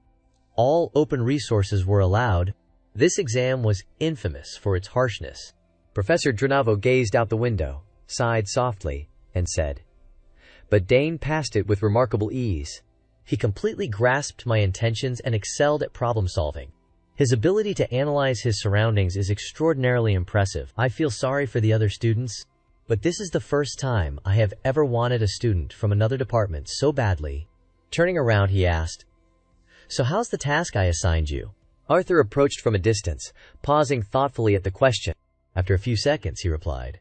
all open resources were allowed. This exam was infamous for its harshness. Professor Dranavo gazed out the window, sighed softly, and said, "But Dane passed it with remarkable ease. He completely grasped my intentions and excelled at problem-solving. His ability to analyze his surroundings is extraordinarily impressive. I feel sorry for the other students, but this is the first time I have ever wanted a student from another department so badly." Turning around, he asked, "So how's the task I assigned you?" Arthur approached from a distance, pausing thoughtfully at the question. After a few seconds, he replied,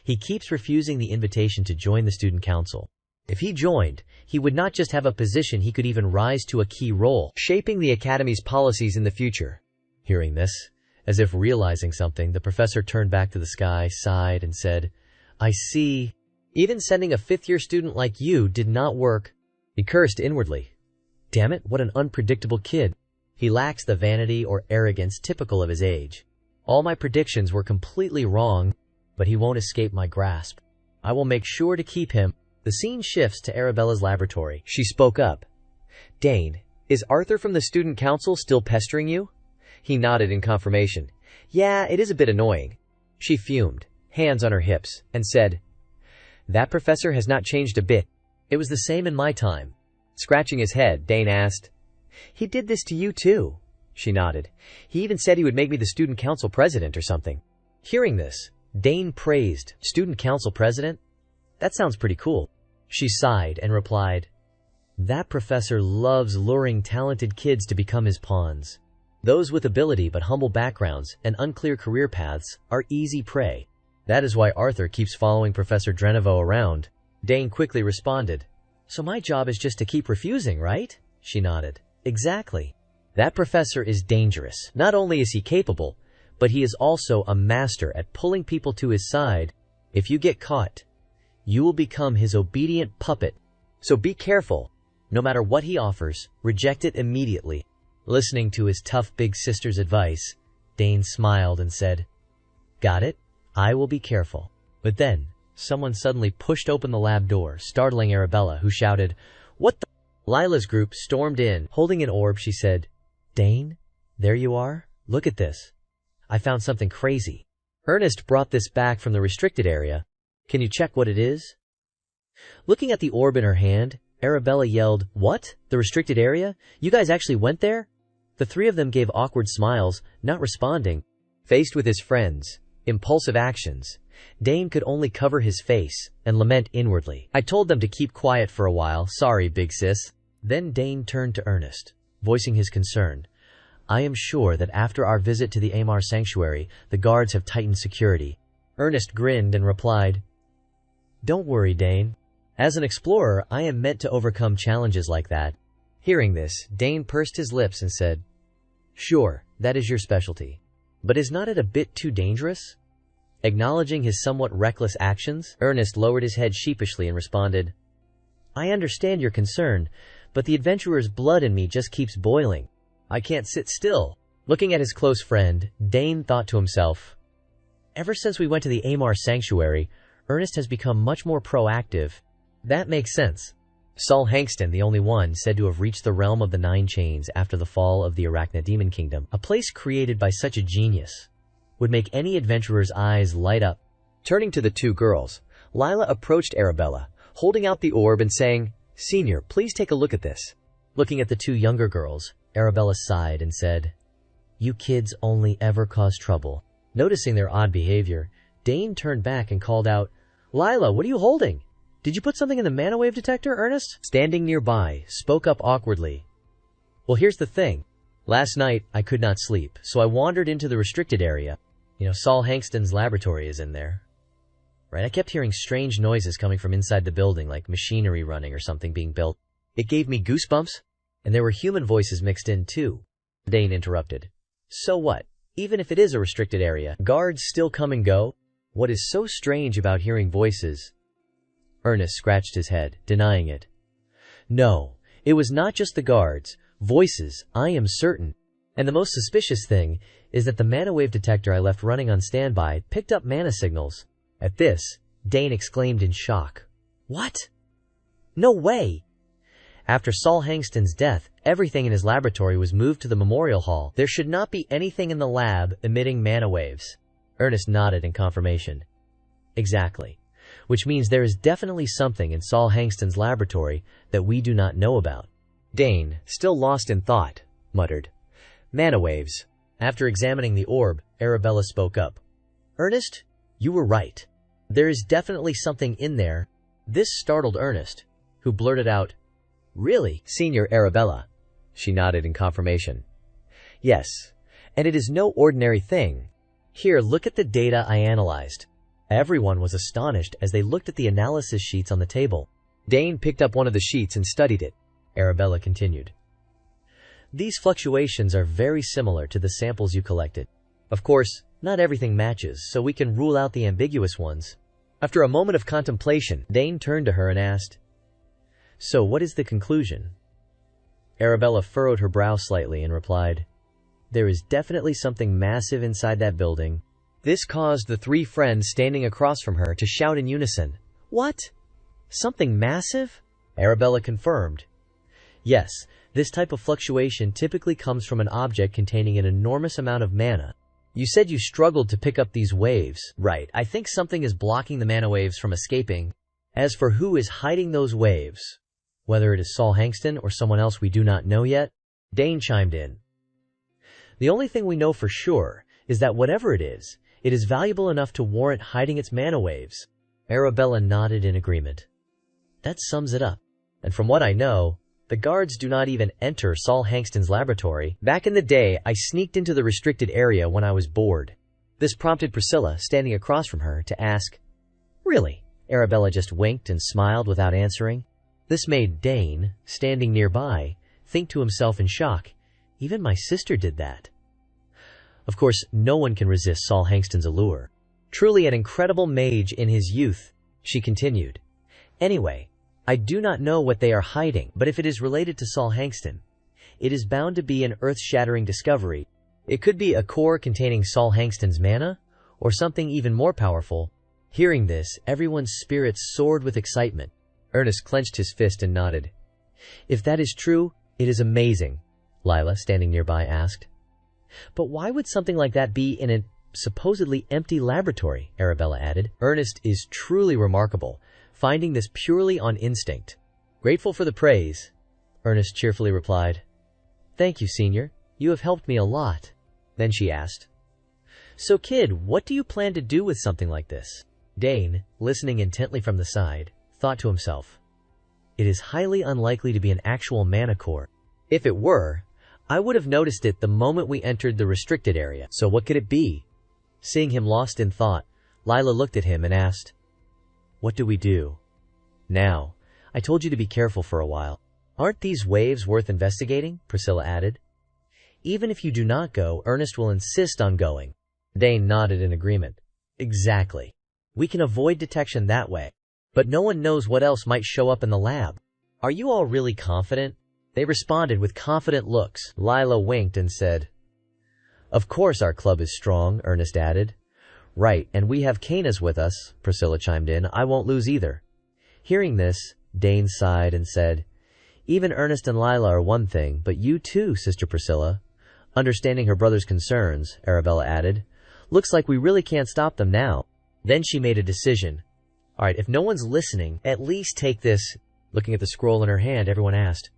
"He keeps refusing the invitation to join the student council. If he joined, he would not just have a position, he could even rise to a key role, shaping the academy's policies in the future." Hearing this, as if realizing something, the professor turned back to the sky, sighed, and said, "I see. Even sending a 5th-year student like you did not work." He cursed inwardly. Damn it, what an unpredictable kid. He lacks the vanity or arrogance typical of his age. All my predictions were completely wrong, but he won't escape my grasp. I will make sure to keep him. The scene shifts to Arabella's laboratory. She spoke up. "Dane, is Arthur from the student council still pestering you?" He nodded in confirmation. "Yeah, it is a bit annoying." She fumed, hands on her hips, and said, "That professor has not changed a bit. It was the same in my time." Scratching his head, Dane asked, "He did this to you too?" She nodded. "He even said he would make me the student council president or something." Hearing this, Dane praised, "Student council president? That sounds pretty cool." She sighed and replied, "That professor loves luring talented kids to become his pawns. Those with ability but humble backgrounds and unclear career paths are easy prey. That is why Arthur keeps following Professor Dranavo around." Dane quickly responded, "So my job is just to keep refusing, right?" She nodded. "Exactly. That professor is dangerous. Not only is he capable, but he is also a master at pulling people to his side. If you get caught, you will become his obedient puppet. So be careful. No matter what he offers, reject it immediately." Listening to his tough big sister's advice, Dane smiled and said, "Got it. I will be careful." But then, someone suddenly pushed open the lab door, startling Arabella, who shouted, "What the?" Lila's group stormed in. Holding an orb, she said, "Dane, there you are. Look at this." I found something crazy. Ernest brought this back from the restricted area. Can you check what it is? Looking at the orb in her hand, Arabella yelled, "What? The restricted area? You guys actually went there?" The three of them gave awkward smiles, not responding. Faced with his friends' impulsive actions, Dane could only cover his face and lament inwardly. "I told them to keep quiet for a while. Sorry, big sis." Then Dane turned to Ernest, voicing his concern. "I am sure that after our visit to the Amar sanctuary, the guards have tightened security." Ernest grinned and replied, "Don't worry, Dane. As an explorer, I am meant to overcome challenges like that." Hearing this, Dane pursed his lips and said, "Sure, that is your specialty. But is not it a bit too dangerous?" Acknowledging his somewhat reckless actions, Ernest lowered his head sheepishly and responded, "I understand your concern, but the adventurer's blood in me just keeps boiling. I can't sit still." Looking at his close friend, Dane thought to himself, "Ever since we went to the Amar sanctuary, Ernest has become much more proactive. That makes sense." Saul Hankston, the only one said to have reached the realm of the Nine Chains after the fall of the Arachnodemon Kingdom, a place created by such a genius, would make any adventurer's eyes light up. Turning to the two girls, Lila approached Arabella, holding out the orb and saying, "Senior, please take a look at this." Looking at the two younger girls, Arabella sighed and said, "You kids only ever cause trouble." Noticing their odd behavior, Dane turned back and called out, "Lila, what are you holding? Did you put something in the mana wave detector?" Ernest, standing nearby, spoke up awkwardly. "Well, here's the thing. Last night, I could not sleep, so I wandered into the restricted area. Saul Hankston's laboratory is in there. Right? I kept hearing strange noises coming from inside the building, like machinery running or something being built. It gave me goosebumps, and there were human voices mixed in too." Dane interrupted. "So what? Even if it is a restricted area, guards still come and go? What is so strange about hearing voices?" Ernest scratched his head, denying it. "No, it was not just the guards. Voices, I am certain. And the most suspicious thing is that the mana wave detector I left running on standby picked up mana signals." At this, Dane exclaimed in shock. "What? No way!" After Saul Hankston's death, everything in his laboratory was moved to the memorial hall. There should not be anything in the lab emitting mana waves. Ernest nodded in confirmation. "Exactly. Which means there is definitely something in Saul Hankston's laboratory that we do not know about." Dane, still lost in thought, muttered, "Mana waves." After examining the orb, Arabella spoke up. "Ernest, you were right. There is definitely something in there." This startled Ernest, who blurted out, "Really, Senior Arabella?" She nodded in confirmation. "Yes, and it is no ordinary thing. Here, look at the data I analyzed." Everyone was astonished as they looked at the analysis sheets on the table. Dane picked up one of the sheets and studied it. Arabella continued, "These fluctuations are very similar to the samples you collected. Of course, not everything matches, so we can rule out the ambiguous ones." After a moment of contemplation, Dane turned to her and asked, "So what is the conclusion?" Arabella furrowed her brow slightly and replied, "There is definitely something massive inside that building." This caused the three friends standing across from her to shout in unison, "What? Something massive?" Arabella confirmed, "Yes, this type of fluctuation typically comes from an object containing an enormous amount of mana. You said you struggled to pick up these waves. Right, I think something is blocking the mana waves from escaping. As for who is hiding those waves, whether it is Saul Hankston or someone else we do not know yet," Dane chimed in. "The only thing we know for sure is that whatever it is valuable enough to warrant hiding its mana waves." Arabella nodded in agreement. "That sums it up. And from what I know, the guards do not even enter Saul Hankston's laboratory. Back in the day, I sneaked into the restricted area when I was bored." This prompted Priscilla, standing across from her, to ask, "Really?" Arabella just winked and smiled without answering. This made Dane, standing nearby, think to himself in shock, "Even my sister did that." Of course, no one can resist Saul Hankston's allure. Truly an incredible mage in his youth, she continued. "Anyway, I do not know what they are hiding, but if it is related to Saul Hankston, it is bound to be an earth-shattering discovery. It could be a core containing Saul Hankston's mana, or something even more powerful." Hearing this, everyone's spirits soared with excitement. Ernest clenched his fist and nodded. "If that is true, it is amazing," Lila, standing nearby, asked. But why would something like that be in a supposedly empty laboratory? Arabella added. Ernest is truly remarkable, finding this purely on instinct. Grateful for the praise, Ernest cheerfully replied. Thank you, Senior. You have helped me a lot. Then she asked, So kid, what do you plan to do with something like this? Dane, listening intently from the side, thought to himself, It is highly unlikely to be an actual mana core. If it were, I would have noticed it the moment we entered the restricted area. So what could it be? Seeing him lost in thought, Lila looked at him and asked, What do we do? Now, I told you to be careful for a while. Aren't these waves worth investigating? Priscilla added. Even if you do not go, Ernest will insist on going. Dane nodded in agreement. Exactly. We can avoid detection that way. But no one knows what else might show up in the lab. Are you all really confident? They responded with confident looks. Lila winked and said, Of course our club is strong, Ernest added. Right, and we have Canas with us, Priscilla chimed in. I won't lose either. Hearing this, Dane sighed and said, Even Ernest and Lila are one thing, but you too, Sister Priscilla. Understanding her brother's concerns, Arabella added, Looks like we really can't stop them now. Then she made a decision. All right, if no one's listening, at least take this. Looking at the scroll in her hand, everyone asked,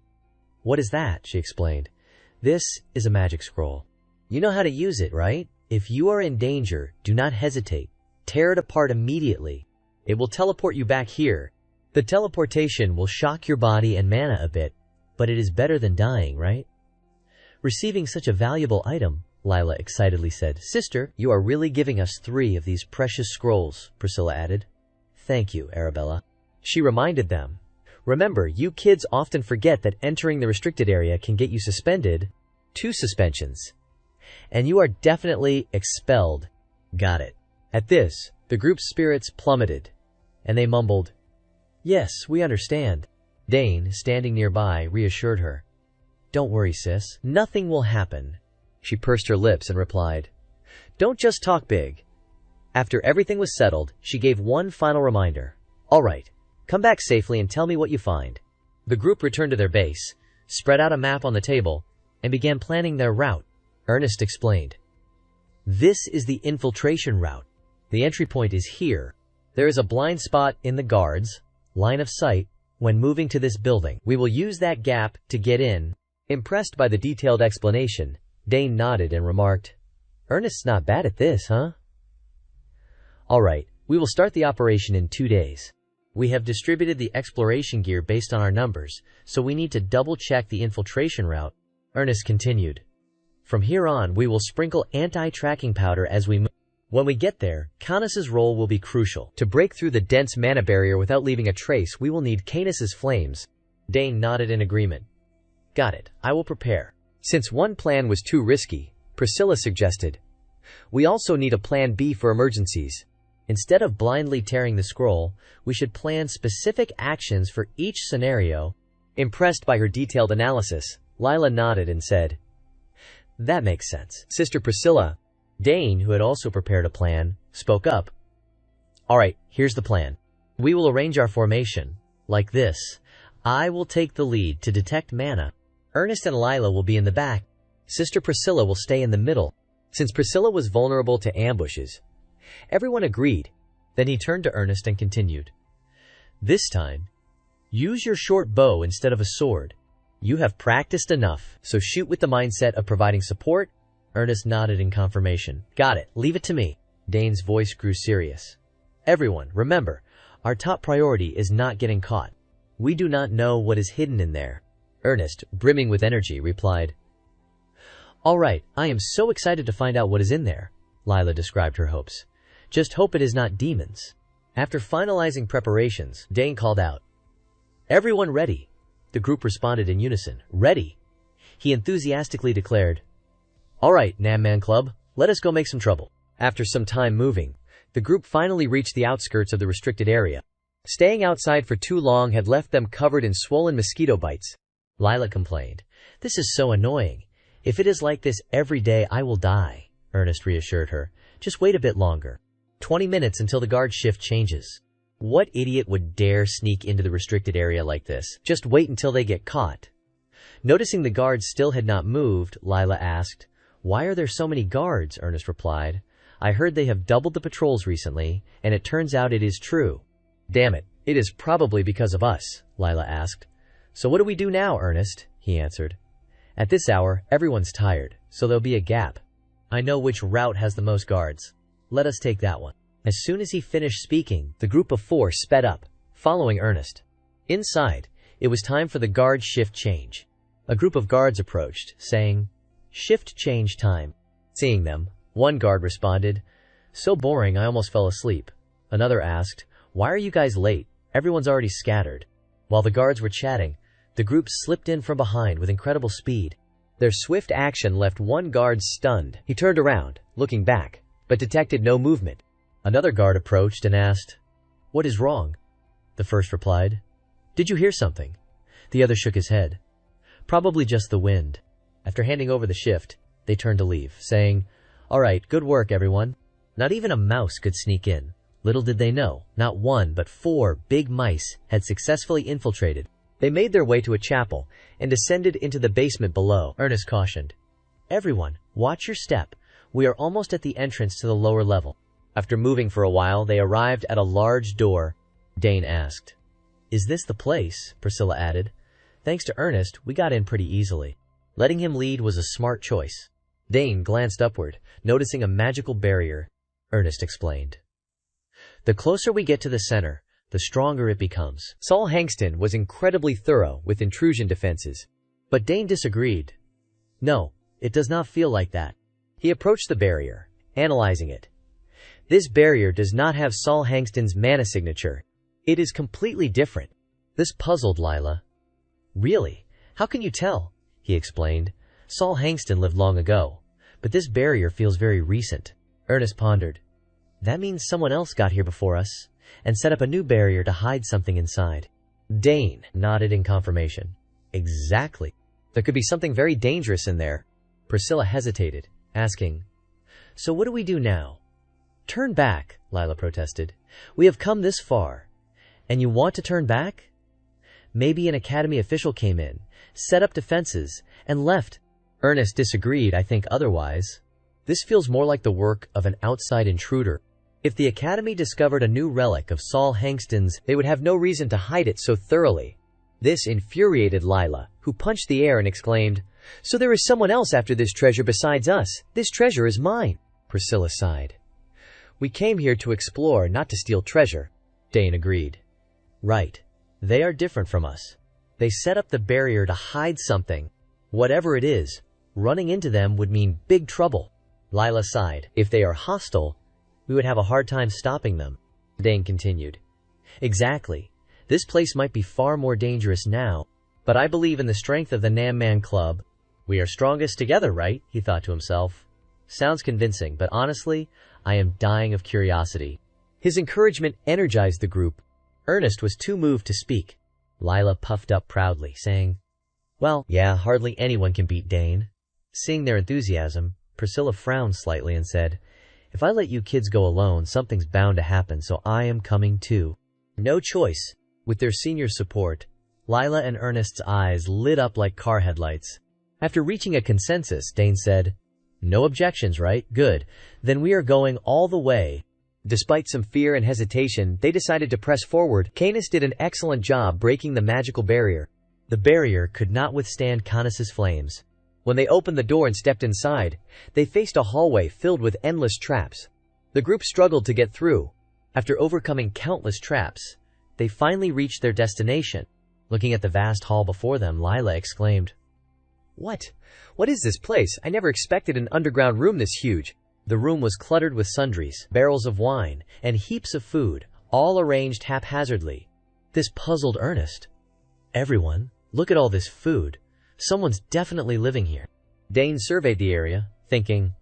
What is that? She explained. This is a magic scroll. You know how to use it, right? If you are in danger, do not hesitate. Tear it apart immediately. It will teleport you back here. The teleportation will shock your body and mana a bit, but it is better than dying, right? Receiving such a valuable item, Lila excitedly said. Sister, you are really giving us 3 of these precious scrolls, Priscilla added. Thank you, Arabella. She reminded them. Remember, you kids often forget that entering the restricted area can get you suspended. 2 suspensions. And you are definitely expelled. Got it. At this, the group's spirits plummeted, and they mumbled, Yes, we understand. Dane, standing nearby, reassured her. Don't worry, sis. Nothing will happen. She pursed her lips and replied, Don't just talk big. After everything was settled, she gave one final reminder. All right, come back safely and tell me what you find. The group returned to their base, spread out a map on the table, and began planning their route. Ernest explained. This is the infiltration route. The entry point is here. There is a blind spot in the guards' line of sight when moving to this building. We will use that gap to get in. Impressed by the detailed explanation, Dane nodded and remarked, Ernest's not bad at this, huh? All right, we will start the operation in 2 days. We have distributed the exploration gear based on our numbers, so we need to double-check the infiltration route. Ernest continued. From here on, we will sprinkle anti-tracking powder as we move. When we get there, Canas' role will be crucial. To break through the dense mana barrier without leaving a trace, we will need Canas' flames. Dane nodded in agreement. Got it. I will prepare. Since one plan was too risky, Priscilla suggested, we also need a plan B for emergencies. Instead of blindly tearing the scroll, we should plan specific actions for each scenario. Impressed by her detailed analysis, Lila nodded and said, That makes sense. Sister Priscilla, Dane, who had also prepared a plan, spoke up. All right, here's the plan. We will arrange our formation like this. I will take the lead to detect mana. Ernest and Lila will be in the back. Sister Priscilla will stay in the middle. Since Priscilla was vulnerable to ambushes, everyone agreed. Then he turned to Ernest and continued. This time, use your short bow instead of a sword. You have practiced enough, so shoot with the mindset of providing support. Ernest nodded in confirmation. Got it. Leave it to me. Dane's voice grew serious. Everyone, remember, our top priority is not getting caught. We do not know what is hidden in there. Ernest, brimming with energy, replied. All right, I am so excited to find out what is in there. Lila described her hopes. Just hope it is not demons. After finalizing preparations, Dane called out. Everyone ready? The group responded in unison. Ready? He enthusiastically declared. All right, Nam-Man Club, let us go make some trouble. After some time moving, the group finally reached the outskirts of the restricted area. Staying outside for too long had left them covered in swollen mosquito bites. Lila complained. This is so annoying. If it is like this every day, I will die. Ernest reassured her. Just wait a bit longer. 20 minutes until the guard shift changes. What idiot would dare sneak into the restricted area like this? Just wait until they get caught. Noticing the guards still had not moved, Lila asked, Why are there so many guards? Ernest replied. I heard they have doubled the patrols recently, and it turns out it is true. Damn it, it is probably because of us, Lila asked. So what do we do now, Ernest? He answered. At this hour, everyone's tired, so there'll be a gap. I know which route has the most guards. Let us take that one. As soon as he finished speaking, the group of 4 sped up, following Ernest. Inside, it was time for the guard shift change. A group of guards approached, saying, Shift change time. Seeing them, one guard responded, So boring I almost fell asleep. Another asked, Why are you guys late? Everyone's already scattered. While the guards were chatting, the group slipped in from behind with incredible speed. Their swift action left one guard stunned. He turned around, looking back, but detected no movement. Another guard approached and asked, What is wrong? The first replied, Did you hear something? The other shook his head. Probably just the wind. After handing over the shift, they turned to leave, saying, All right, good work, everyone. Not even a mouse could sneak in. Little did they know, not 1 but 4 big mice had successfully infiltrated. They made their way to a chapel and descended into the basement below. Ernest cautioned, Everyone, watch your step. We are almost at the entrance to the lower level. After moving for a while, they arrived at a large door. Dane asked, Is this the place? Priscilla added. Thanks to Ernest, we got in pretty easily. Letting him lead was a smart choice. Dane glanced upward, noticing a magical barrier. Ernest explained. The closer we get to the center, the stronger it becomes. Saul Hankston was incredibly thorough with intrusion defenses, but Dane disagreed. No, it does not feel like that. He approached the barrier, analyzing it. This barrier does not have Saul Hankston's mana signature. It is completely different. This puzzled Lila. Really? How can you tell? He explained. Saul Hankston lived long ago, but this barrier feels very recent. Ernest pondered. That means someone else got here before us and set up a new barrier to hide something inside. Dane nodded in confirmation. Exactly. There could be something very dangerous in there. Priscilla hesitated, asking, So what do we do now? Turn back, Lila protested. We have come this far. And you want to turn back? Maybe an academy official came in, set up defenses, and left. Ernest disagreed. I think otherwise. This feels more like the work of an outside intruder. If the academy discovered a new relic of Saul Hankston's, they would have no reason to hide it so thoroughly. This infuriated Lila, who punched the air and exclaimed, So there is someone else after this treasure besides us. This treasure is mine. Priscilla sighed. We came here to explore, not to steal treasure. Dane agreed. Right. They are different from us. They set up the barrier to hide something. Whatever it is, running into them would mean big trouble. Lila sighed. If they are hostile, we would have a hard time stopping them. Dane continued. Exactly. This place might be far more dangerous now, but I believe in the strength of the Nam Man Club. We are strongest together, right? He thought to himself. Sounds convincing, but honestly, I am dying of curiosity. His encouragement energized the group. Ernest was too moved to speak. Lila puffed up proudly, saying, Well, yeah, hardly anyone can beat Dane. Seeing their enthusiasm, Priscilla frowned slightly and said, If I let you kids go alone, something's bound to happen, so I am coming too. No choice. With their senior's support, Lila and Ernest's eyes lit up like car headlights. After reaching a consensus, Dane said, No objections, right? Good. Then we are going all the way. Despite some fear and hesitation, they decided to press forward. Canis did an excellent job breaking the magical barrier. The barrier could not withstand Canis's flames. When they opened the door and stepped inside, they faced a hallway filled with endless traps. The group struggled to get through. After overcoming countless traps, they finally reached their destination. Looking at the vast hall before them, Lila exclaimed, What? What is this place? I never expected an underground room this huge. The room was cluttered with sundries, barrels of wine, and heaps of food, all arranged haphazardly. This puzzled Ernest. Everyone, look at all this food. Someone's definitely living here. Dane surveyed the area, thinking,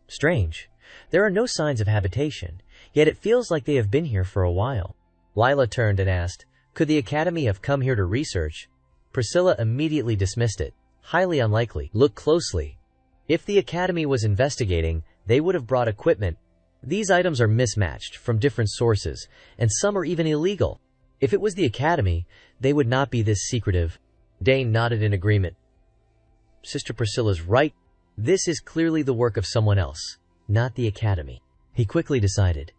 Strange. There are no signs of habitation, yet it feels like they have been here for a while. Lila turned and asked, Could the academy have come here to research? Priscilla immediately dismissed it. Highly unlikely. Look closely. If the academy was investigating, they would have brought equipment. These items are mismatched from different sources, and some are even illegal. If it was the academy, they would not be this secretive. Dane nodded in agreement. Sister Priscilla's right. This is clearly the work of someone else, not the academy. He quickly decided.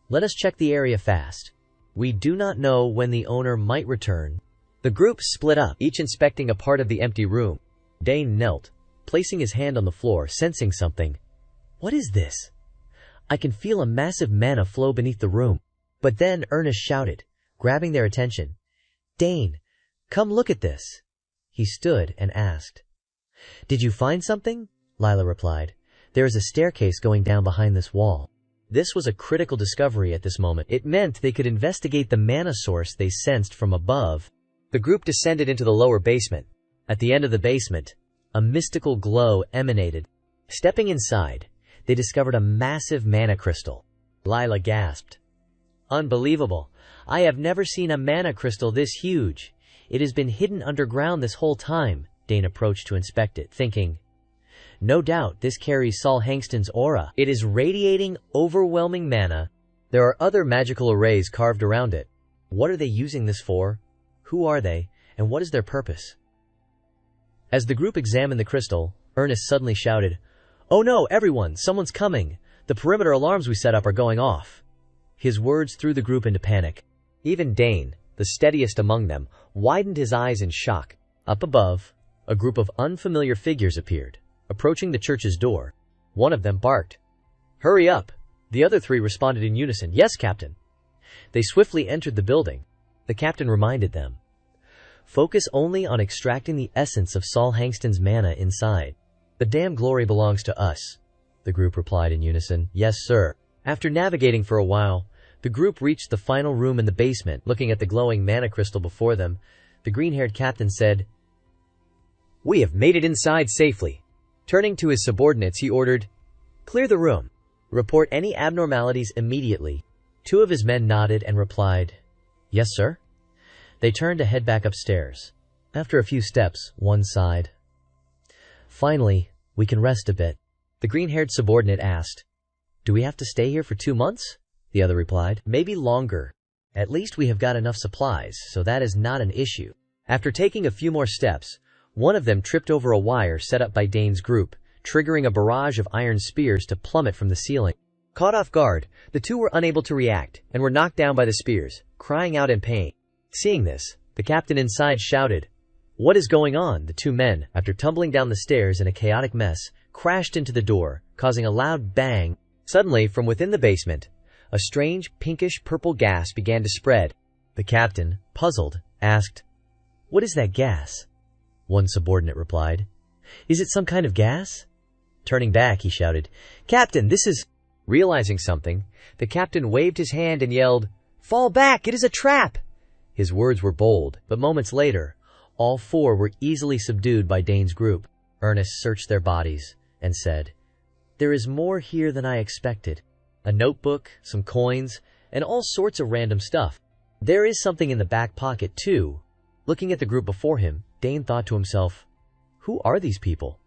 Let us check the area fast. We do not know when the owner might return. The group split up, each inspecting a part of the empty room. Dane knelt, placing his hand on the floor, sensing something. What is this? I can feel a massive mana flow beneath the room. But then Ernest shouted, grabbing their attention. Dane, come look at this. He stood and asked. Did you find something? Lila replied. There is a staircase going down behind this wall. This was a critical discovery at this moment. It meant they could investigate the mana source they sensed from above. The group descended into the lower basement. At the end of the basement, a mystical glow emanated. Stepping inside, they discovered a massive mana crystal. Lila gasped. Unbelievable. I have never seen a mana crystal this huge. It has been hidden underground this whole time. Dane approached to inspect it, thinking, no doubt this carries Saul Hangston's aura. It is radiating overwhelming mana. There are other magical arrays carved around it. What are they using this for? Who are they, and what is their purpose? As the group examined the crystal, Ernest suddenly shouted, Oh no, everyone, someone's coming. The perimeter alarms we set up are going off. His words threw the group into panic. Even Dane, the steadiest among them, widened his eyes in shock. Up above, a group of unfamiliar figures appeared, approaching the church's door. One of them barked. Hurry up! The other three responded in unison, Yes, Captain. They swiftly entered the building. The captain reminded them. Focus only on extracting the essence of Saul Hangston's mana inside. The damn glory belongs to us, the group replied in unison. Yes, sir. After navigating for a while, the group reached the final room in the basement. Looking at the glowing mana crystal before them, the green-haired captain said, We have made it inside safely. Turning to his subordinates, he ordered, Clear the room. Report any abnormalities immediately. Two of his men nodded and replied, Yes, sir. They turned to head back upstairs. After a few steps, one sighed. Finally, we can rest a bit. The green-haired subordinate asked, Do we have to stay here for 2 months? The other replied, Maybe longer. At least we have got enough supplies, so that is not an issue. After taking a few more steps, one of them tripped over a wire set up by Dane's group, triggering a barrage of iron spears to plummet from the ceiling. Caught off guard, the two were unable to react and were knocked down by the spears, crying out in pain. Seeing this, the captain inside shouted, What is going on? The two men, after tumbling down the stairs in a chaotic mess, crashed into the door, causing a loud bang. Suddenly, from within the basement, a strange pinkish-purple gas began to spread. The captain, puzzled, asked, What is that gas? One subordinate replied, Is it some kind of gas? Turning back, he shouted, Captain, this is... Realizing something, the captain waved his hand and yelled, Fall back! It is a trap! His words were bold, but moments later, all four were easily subdued by Dane's group. Ernest searched their bodies and said, There is more here than I expected. A notebook, some coins, and all sorts of random stuff. There is something in the back pocket, too. Looking at the group before him, Dane thought to himself, Who are these people?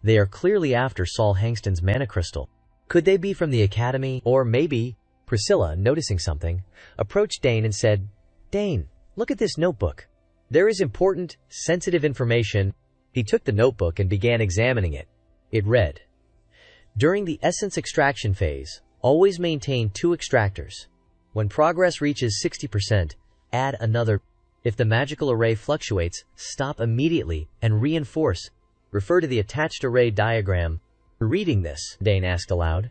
They are clearly after Saul Hangston's mana crystal. Could they be from the academy? Or maybe, Priscilla, noticing something, approached Dane and said, Dane, look at this notebook. There is important, sensitive information. He took the notebook and began examining it. It read, During the essence extraction phase, always maintain 2 extractors. When progress reaches 60%, add another. If the magical array fluctuates, stop immediately and reinforce. Refer to the attached array diagram. Reading this, Dane asked aloud.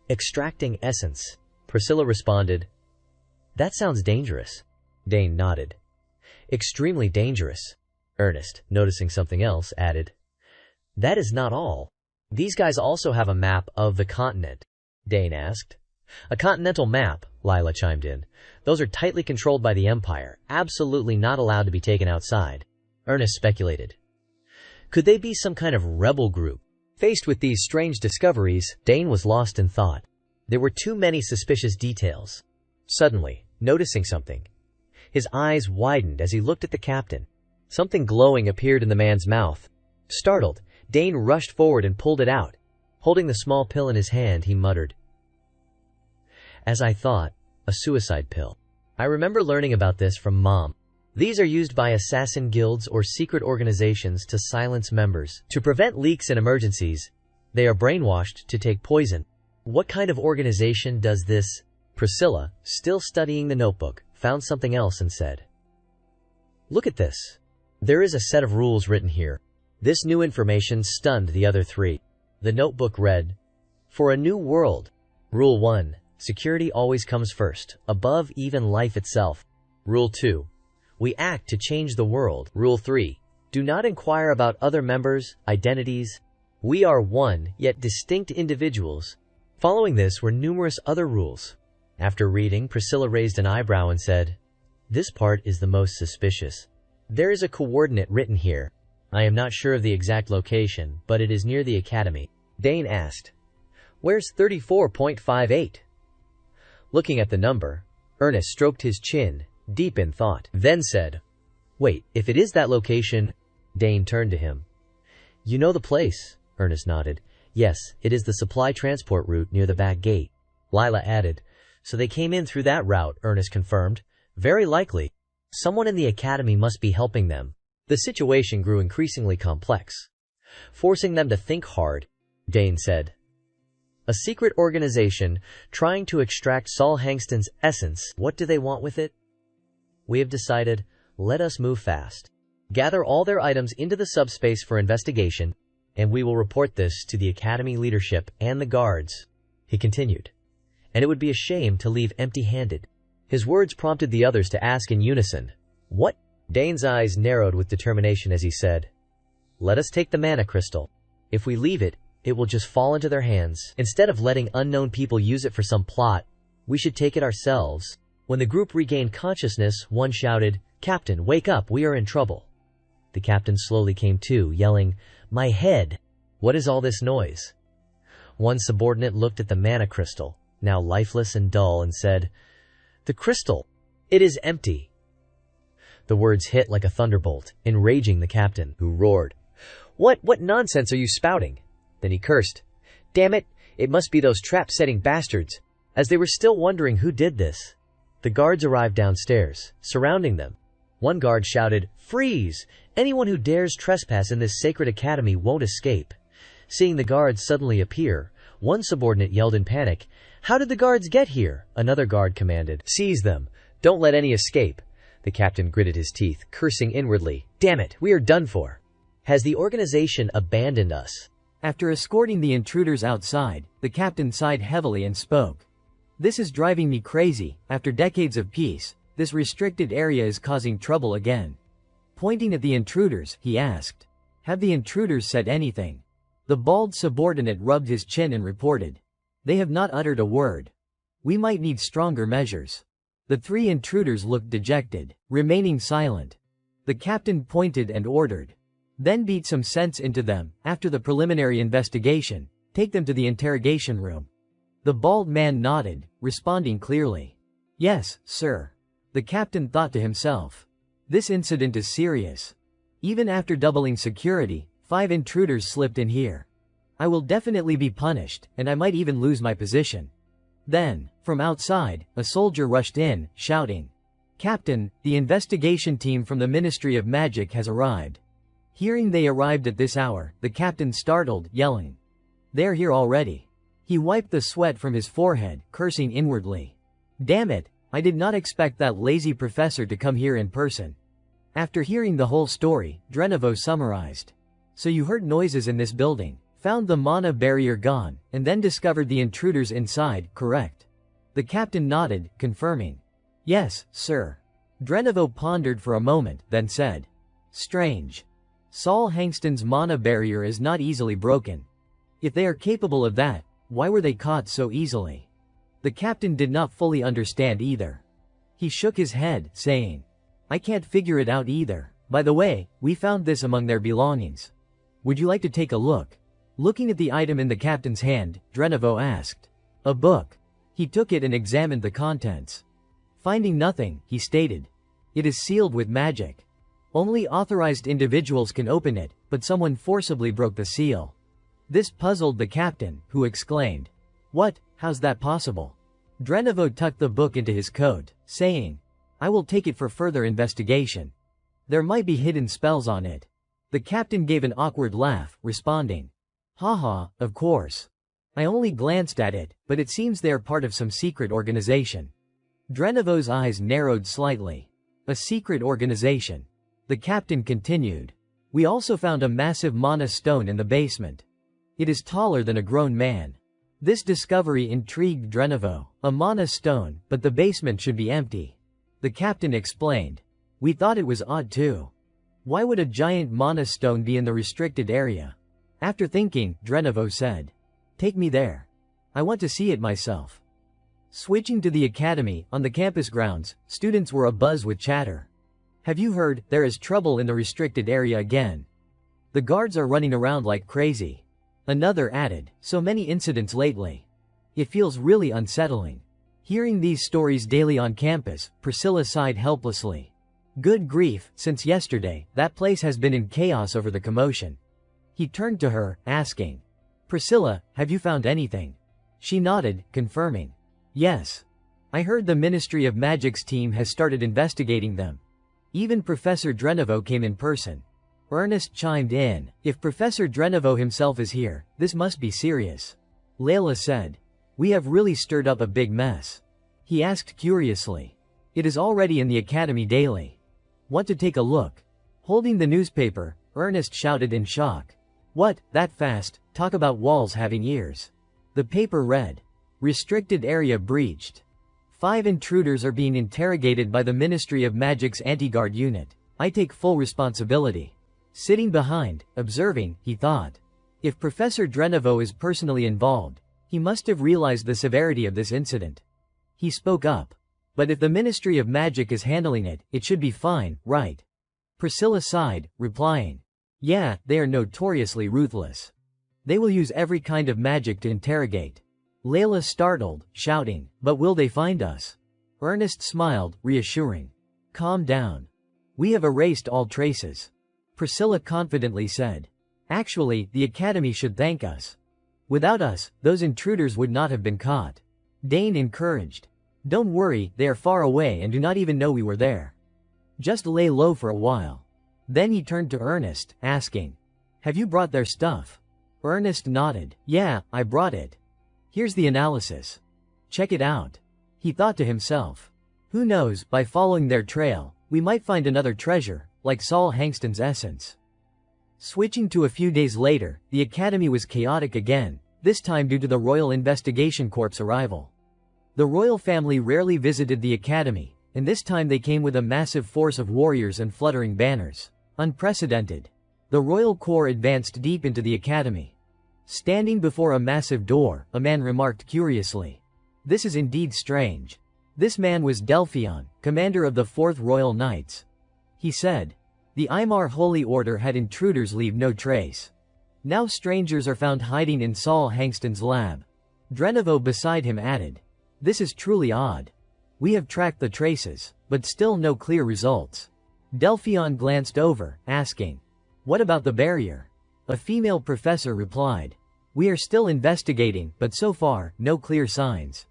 Extracting essence. Priscilla responded, That sounds dangerous. Dane nodded. Extremely dangerous. Ernest, noticing something else, added, That is not all. These guys also have a map of the continent. Dane asked. A continental map, Lila chimed in. Those are tightly controlled by the Empire, absolutely not allowed to be taken outside. Ernest speculated. Could they be some kind of rebel group? Faced with these strange discoveries, Dane was lost in thought. There were too many suspicious details. Suddenly, noticing something, his eyes widened as he looked at the captain. Something glowing appeared in the man's mouth. Startled, Dane rushed forward and pulled it out. Holding the small pill in his hand, he muttered, As I thought, a suicide pill. I remember learning about this from Mom. These are used by assassin guilds or secret organizations to silence members. To prevent leaks and emergencies, they are brainwashed to take poison. What kind of organization does this? Priscilla, still studying the notebook, found something else and said, "Look at this. There is a set of rules written here." This new information stunned the other three. The notebook read, "For a new world. Rule 1. Security always comes first, above even life itself. Rule 2. We act to change the world. Rule 3. Do not inquire about other members' identities. We are one, yet distinct individuals." Following this were numerous other rules. After reading, Priscilla raised an eyebrow and said, "This part is the most suspicious. There is a coordinate written here. I am not sure of the exact location, but it is near the academy." Dane asked, "Where's 34.58? Looking at the number, Ernest stroked his chin, deep in thought, then said, "Wait, if it is that location..." Dane turned to him. "You know the place?" Ernest nodded. "Yes, it is the supply transport route near the back gate." Lila added, "So they came in through that route," Ernest confirmed. "Very likely. Someone in the academy must be helping them." The situation grew increasingly complex, forcing them to think hard. Dane said, "A secret organization trying to extract Saul Hangston's essence. What do they want with it? We have decided, let us move fast. Gather all their items into the subspace for investigation, and we will report this to the academy leadership and the guards," he continued. "And it would be a shame to leave empty-handed." His words prompted the others to ask in unison, "What?" Dane's eyes narrowed with determination as he said, "Let us take the mana crystal. If we leave it, it will just fall into their hands. Instead of letting unknown people use it for some plot, we should take it ourselves." When the group regained consciousness, one shouted, "Captain, wake up, we are in trouble." The captain slowly came to, yelling, "My head! What is all this noise?" One subordinate looked at the mana crystal, now lifeless and dull, and said, "The crystal! It is empty." The words hit like a thunderbolt, enraging the captain, who roared, What nonsense are you spouting?" Then he cursed, "Damn it, it must be those trap-setting bastards." As they were still wondering who did this, the guards arrived downstairs, surrounding them. One guard shouted, "Freeze! Anyone who dares trespass in this sacred academy won't escape." Seeing the guards suddenly appear, one subordinate yelled in panic, "How did the guards get here?" Another guard commanded, "Seize them! Don't let any escape." The captain gritted his teeth, cursing inwardly, "Damn it, we are done for. Has the organization abandoned us?" After escorting the intruders outside, the captain sighed heavily and spoke. "This is driving me crazy. After decades of peace, this restricted area is causing trouble again." Pointing at the intruders, he asked, "Have the intruders said anything?" The bald subordinate rubbed his chin and reported, "They have not uttered a word. We might need stronger measures." The three intruders looked dejected, remaining silent. The captain pointed and ordered, "Then beat some sense into them. After the preliminary investigation, take them to the interrogation room." The bald man nodded, responding clearly, "Yes, sir." The captain thought to himself, "This incident is serious. Even after doubling security, 5 intruders slipped in here. I will definitely be punished, and I might even lose my position." Then, from outside, a soldier rushed in, shouting, "Captain, the investigation team from the Ministry of Magic has arrived." Hearing they arrived at this hour, the captain startled, yelling, "They're here already." He wiped the sweat from his forehead, cursing inwardly, "Damn it, I did not expect that lazy professor to come here in person." After hearing the whole story, Drenovo summarized, "So you heard noises in this building, found the mana barrier gone, and then discovered the intruders inside, correct?" The captain nodded, confirming, "Yes, sir." Drenovo pondered for a moment, then said, "Strange. Saul Hangston's mana barrier is not easily broken. If they are capable of that, why were they caught so easily?" The captain did not fully understand either. He shook his head, saying, "I can't figure it out either. By the way, we found this among their belongings. Would you like to take a look?" Looking at the item in the captain's hand, Drenovo asked, "A book?" He took it and examined the contents. Finding nothing, he stated, "It is sealed with magic. Only authorized individuals can open it, but someone forcibly broke the seal." This puzzled the captain, who exclaimed, "What? How's that possible?" Drenovo tucked the book into his coat, saying, I will take it for further investigation. There might be hidden spells on it. The captain gave an awkward laugh, responding, Haha, of course. I only glanced at it, but it seems they are part of some secret organization. Drenovo's eyes narrowed slightly. A secret organization. The captain continued. We also found a massive mana stone in the basement. It is taller than a grown man. This discovery intrigued Drenovo. A mana stone, but the basement should be empty. The captain explained. We thought it was odd too. Why would a giant mana stone be in the restricted area? After thinking, Drenovo said. Take me there. I want to see it myself. Switching to the academy, on the campus grounds, students were abuzz with chatter. Have you heard, there is trouble in the restricted area again? The guards are running around like crazy. Another added, so many incidents lately. It feels really unsettling. Hearing these stories daily on campus, Priscilla sighed helplessly. Good grief, since yesterday, that place has been in chaos over the commotion. He turned to her, asking, Priscilla, have you found anything? She nodded, confirming. Yes. I heard the Ministry of Magic's team has started investigating them. Even Professor Drenovo came in person. Ernest chimed in. If Professor Drenovo himself is here, this must be serious. Layla said. We have really stirred up a big mess. He asked curiously. It is already in the Academy Daily. Want to take a look? Holding the newspaper, Ernest shouted in shock. What, that fast? Talk about walls having ears. The paper read. Restricted area breached. 5 intruders are being interrogated by the Ministry of Magic's anti-guard unit. I take full responsibility. Sitting behind, observing, he thought. If Professor Drenovo is personally involved, he must have realized the severity of this incident. He spoke up. But if the Ministry of Magic is handling it, it should be fine, right? Priscilla sighed, replying. Yeah, they are notoriously ruthless. They will use every kind of magic to interrogate. Layla startled, shouting, but will they find us? Ernest smiled, reassuring. Calm down. We have erased all traces. Priscilla confidently said. Actually, the Academy should thank us. Without us, those intruders would not have been caught. Dane encouraged. Don't worry, they are far away and do not even know we were there. Just lay low for a while. Then he turned to Ernest, asking. Have you brought their stuff? Ernest nodded. Yeah, I brought it. Here's the analysis. Check it out. He thought to himself. Who knows, by following their trail, we might find another treasure, like Saul Hangston's essence. Switching to a few days later, the Academy was chaotic again, this time due to the Royal Investigation Corps' arrival. The royal family rarely visited the Academy, and this time they came with a massive force of warriors and fluttering banners. Unprecedented. The royal corps advanced deep into the Academy. Standing before a massive door, a man remarked curiously. This is indeed strange. This man was Delphion, commander of the 4th Royal Knights. He said. The Aymar Holy Order had intruders leave no trace. Now strangers are found hiding in Saul Hangston's lab. Drenovo beside him added. This is truly odd. We have tracked the traces, but still no clear results. Delphion glanced over, asking. What about the barrier? A female professor replied. We are still investigating, but so far, no clear signs.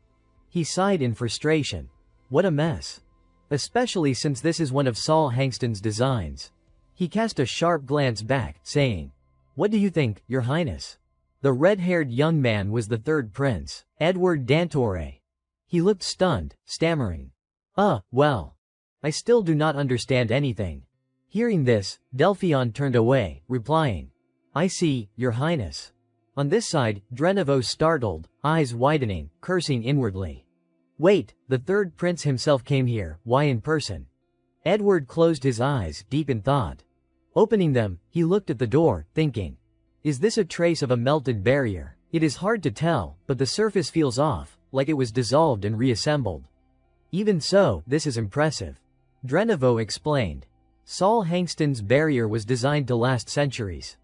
He sighed in frustration. What a mess. Especially since this is one of Saul Hangston's designs. He cast a sharp glance back, saying. What do you think, Your Highness? The red-haired young man was the 3rd prince, Edward Dantore. He looked stunned, stammering. Well. I still do not understand anything. Hearing this, Delphion turned away, replying. I see, Your Highness. On this side, Drenovo startled, eyes widening, cursing inwardly. Wait, the 3rd prince himself came here, why in person? Edward closed his eyes, deep in thought. Opening them, he looked at the door, thinking. Is this a trace of a melted barrier? It is hard to tell, but the surface feels off, like it was dissolved and reassembled. Even so, this is impressive. Drenovo explained. Saul Hangston's barrier was designed to last centuries.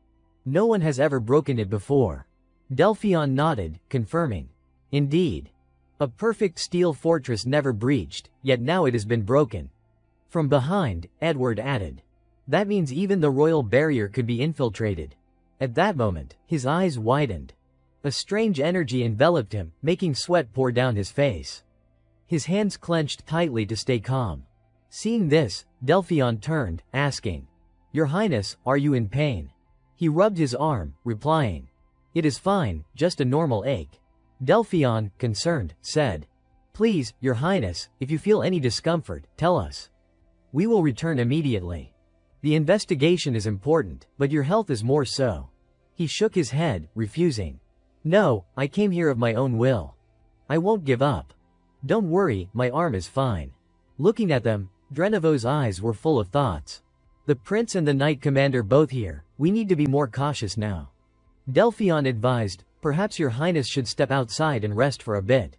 No one has ever broken it before. Delphion nodded, confirming. Indeed. A perfect steel fortress never breached, yet now it has been broken. From behind, Edward added. That means even the royal barrier could be infiltrated. At that moment, his eyes widened. A strange energy enveloped him, making sweat pour down his face. His hands clenched tightly to stay calm. Seeing this, Delphion turned, asking, "Your Highness, are you in pain?" He rubbed his arm, replying, "It is fine, just a normal ache." Delphion, concerned, said, "Please, Your Highness, if you feel any discomfort, tell us. We will return immediately. The investigation is important, but your health is more so." He shook his head, refusing. "No, I came here of my own will. I won't give up. Don't worry, my arm is fine." Looking at them, Drenovo's eyes were full of thoughts. "The prince and the knight commander both here, we need to be more cautious now." Delphion advised, "Perhaps your highness should step outside and rest for a bit.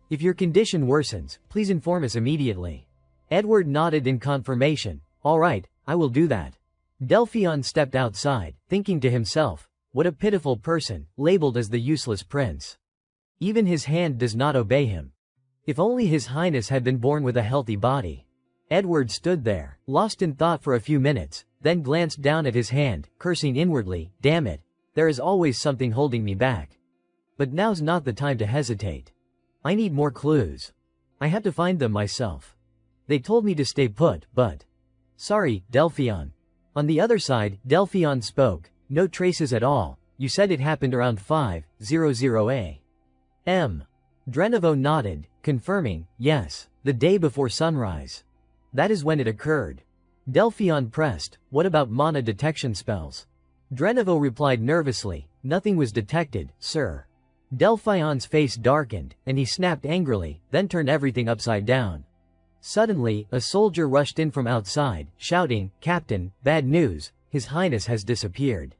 If your condition worsens, please inform us immediately." Edward nodded in confirmation. "All right, I will do that." Delphion stepped outside, thinking to himself, what a pitiful person, labeled as the useless prince. Even his hand does not obey him. If only his highness had been born with a healthy body. Edward stood there, lost in thought for a few minutes, then glanced down at his hand, cursing inwardly, "Damn it, there is always something holding me back. But now's not the time to hesitate. I need more clues. I have to find them myself. They told me to stay put, but..." "Sorry, Delphion." On the other side, Delphion spoke, "No traces at all. You said it happened around 5:00 a.m. Drenovo nodded, confirming, "Yes, the day before sunrise. That is when it occurred." Delphion pressed, "What about mana detection spells?" Drenovo replied nervously, "Nothing was detected, sir." Delphion's face darkened, and he snapped angrily, then turned everything upside down. Suddenly, a soldier rushed in from outside, shouting, "Captain, bad news, His Highness has disappeared."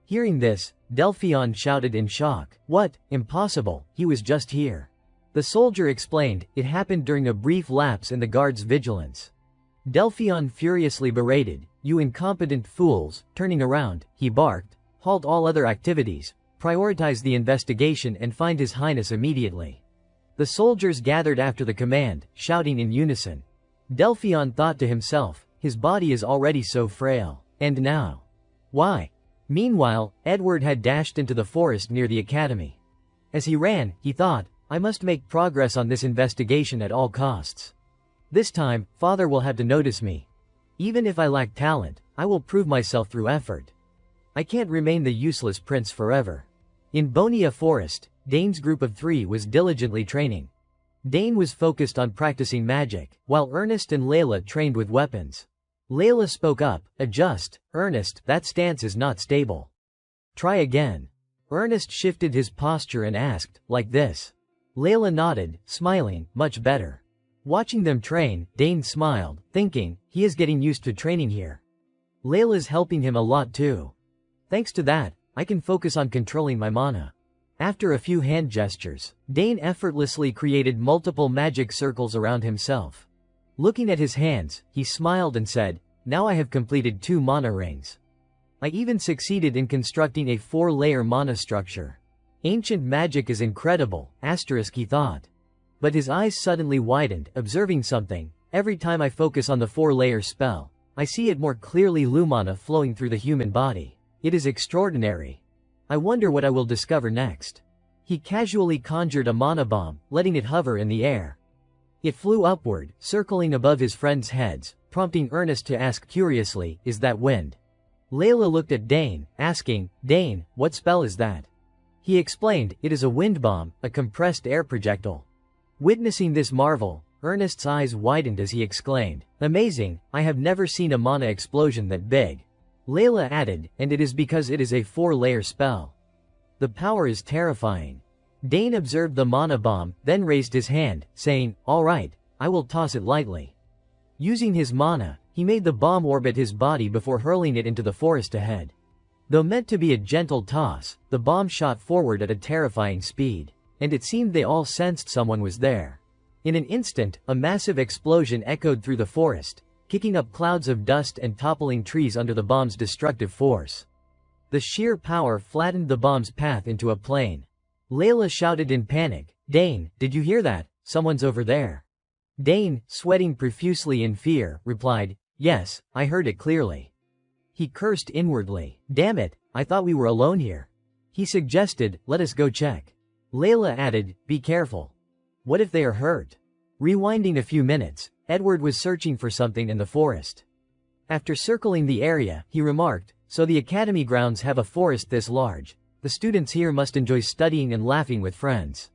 Hearing this, Delphion shouted in shock, "What? Impossible, he was just here." The soldier explained, "It happened during a brief lapse in the guard's vigilance." Delphion furiously berated, "You incompetent fools," turning around, he barked, "Halt all other activities, prioritize the investigation and find His Highness immediately." The soldiers gathered after the command, shouting in unison. Delphion thought to himself, his body is already so frail, and now? Why? Meanwhile, Edward had dashed into the forest near the academy. As he ran, he thought, "I must make progress on this investigation at all costs. This time, Father will have to notice me. Even if I lack talent, I will prove myself through effort. I can't remain the useless prince forever." In Bonia Forest, Dane's group of 3 was diligently training. Dane was focused on practicing magic, while Ernest and Layla trained with weapons. Layla spoke up, "Adjust, Ernest, that stance is not stable. Try again." Ernest shifted his posture and asked, "Like this?" Layla nodded, smiling, "Much better." Watching them train, Dane smiled, thinking, he is getting used to training here. Layla's helping him a lot too. Thanks to that, I can focus on controlling my mana. After a few hand gestures, Dane effortlessly created multiple magic circles around himself. Looking at his hands, he smiled and said, "Now I have completed 2 mana rings. I even succeeded in constructing a 4-layer mana structure. Ancient magic is incredible, he thought. But his eyes suddenly widened, observing something. Every time I focus on the 4-layer spell, I see it more clearly, Lumana flowing through the human body. It is extraordinary. I wonder what I will discover next." He casually conjured a mana bomb, letting it hover in the air. It flew upward, circling above his friends' heads, prompting Ernest to ask curiously, "Is that wind?" Layla looked at Dane, asking, "Dane, what spell is that?" He explained, "It is a wind bomb, a compressed air projectile." Witnessing this marvel, Ernest's eyes widened as he exclaimed, "Amazing, I have never seen a mana explosion that big." Layla added, "And it is because it is a 4-layer spell. The power is terrifying." Dane observed the mana bomb, then raised his hand, saying, "All right, I will toss it lightly." Using his mana, he made the bomb orbit his body before hurling it into the forest ahead. Though meant to be a gentle toss, the bomb shot forward at a terrifying speed, and it seemed they all sensed someone was there. In an instant, a massive explosion echoed through the forest, kicking up clouds of dust and toppling trees under the bomb's destructive force. The sheer power flattened the bomb's path into a plain. Layla shouted in panic, "Dane, did you hear that? Someone's over there." Dane, sweating profusely in fear, replied, "Yes, I heard it clearly." He cursed inwardly, "Damn it, I thought we were alone here." He suggested, "Let us go check." Layla added, "Be careful. What if they are hurt?" Rewinding a few minutes, Edward was searching for something in the forest. After circling the area, he remarked, "So the academy grounds have a forest this large. The students here must enjoy studying and laughing with friends.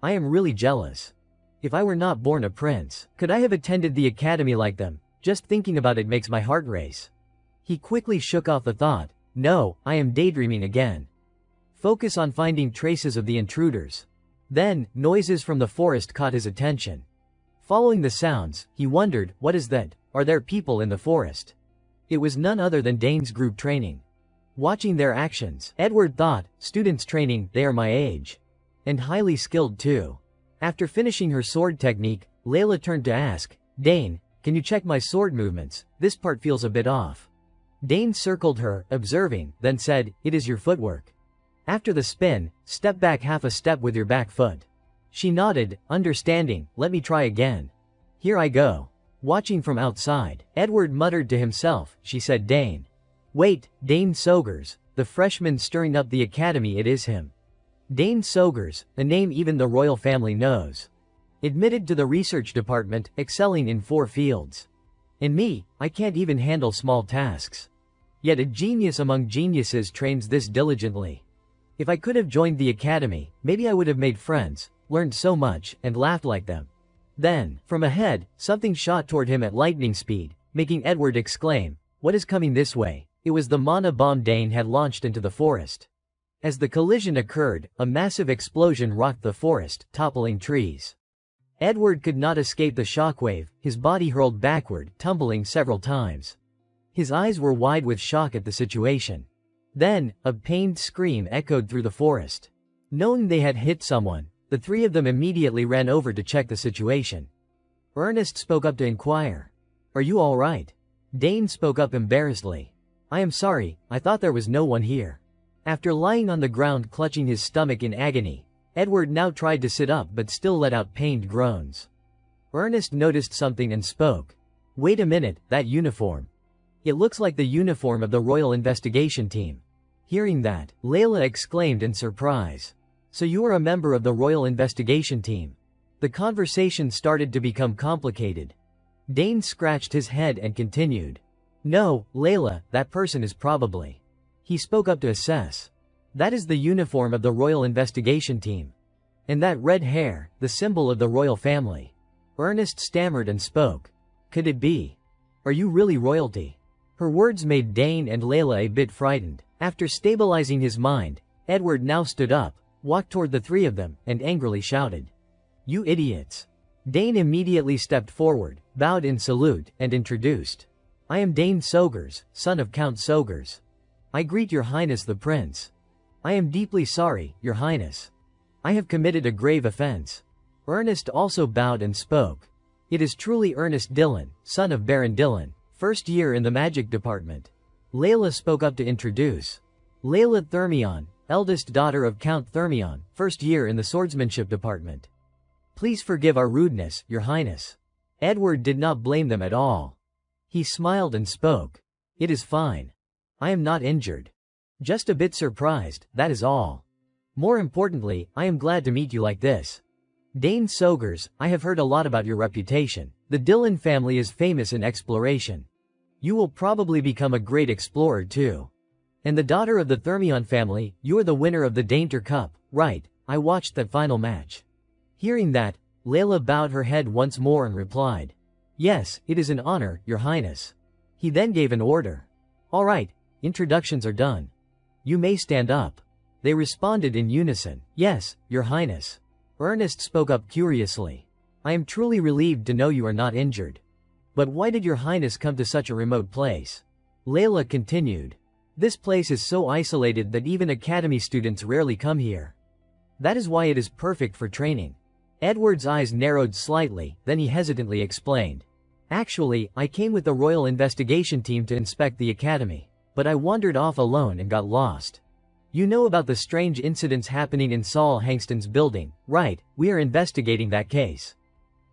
I am really jealous. If I were not born a prince, could I have attended the academy like them? Just thinking about it makes my heart race." He quickly shook off the thought. "No, I am daydreaming again. Focus on finding traces of the intruders." Then, noises from the forest caught his attention. Following the sounds, he wondered, what is that? Are there people in the forest? It was none other than Dane's group training. Watching their actions, Edward thought, students training, they are my age. And highly skilled too. After finishing her sword technique, Layla turned to ask, "Dane, can you check my sword movements? This part feels a bit off." Dane circled her, observing, then said, "It is your footwork. After the spin, step back half a step with your back foot." She nodded, understanding, "Let me try again. Here I go." Watching from outside, Edward muttered to himself, she said Dane. Wait, Dane Sogers, the freshman stirring up the academy, it is him. Dane Sogers, a name even the royal family knows. Admitted to the research department, excelling in 4 fields. And me, I can't even handle small tasks. Yet a genius among geniuses trains this diligently. If I could have joined the academy, maybe I would have made friends, learned so much, and laughed like them. Then, from ahead, something shot toward him at lightning speed, making Edward exclaim, "What is coming this way?" It was the mana bomb Dane had launched into the forest. As the collision occurred, a massive explosion rocked the forest, toppling trees. Edward could not escape the shockwave, his body hurled backward, tumbling several times. His eyes were wide with shock at the situation. Then, a pained scream echoed through the forest. Knowing they had hit someone, the 3 of them immediately ran over to check the situation. Ernest spoke up to inquire, "Are you all right?" Dane spoke up embarrassedly. "I am sorry, I thought there was no one here." After lying on the ground clutching his stomach in agony, Edward now tried to sit up but still let out pained groans. Ernest noticed something and spoke. "Wait a minute, that uniform. It looks like the uniform of the Royal Investigation Team." Hearing that, Layla exclaimed in surprise. "So you are a member of the Royal Investigation Team?" The conversation started to become complicated. Dane scratched his head and continued. "No, Layla, that person is probably..." He spoke up to assess. "That is the uniform of the Royal Investigation Team. And that red hair, the symbol of the royal family." Ernest stammered and spoke. "Could it be? Are you really royalty?" Her words made Dane and Layla a bit frightened. After stabilizing his mind, Edward now stood up, walked toward the 3 of them, and angrily shouted, "You idiots!" Dane immediately stepped forward, bowed in salute, and introduced. "I am Dane Sogers, son of Count Sogers. I greet your highness the prince." "I am deeply sorry, your highness. I have committed a grave offense." Ernest also bowed and spoke. "It is truly Ernest Dillon, son of Baron Dillon, first year in the magic department." Layla spoke up to introduce. "Layla Thermion, eldest daughter of Count Thermion, first year in the swordsmanship department. Please forgive our rudeness, your highness." Edward did not blame them at all. He smiled and spoke. "It is fine. I am not injured. Just a bit surprised, that is all. More importantly, I am glad to meet you like this. Dane Sogers, I have heard a lot about your reputation. The Dillon family is famous in exploration. You will probably become a great explorer too. And the daughter of the Thermion family, you are the winner of the Dainter Cup, right? I watched that final match." Hearing that, Layla bowed her head once more and replied, "Yes, it is an honor, your highness." He then gave an order. "All right, introductions are done. You may stand up." They responded in unison, "Yes, your highness." Ernest spoke up curiously. "I am truly relieved to know you are not injured. But why did your highness come to such a remote place?" Layla continued. "This place is so isolated that even academy students rarely come here. That is why it is perfect for training." Edward's eyes narrowed slightly, then he hesitantly explained. "Actually, I came with the Royal Investigation Team to inspect the academy, but I wandered off alone and got lost. You know about the strange incidents happening in Saul Hangston's building, right? We are investigating that case.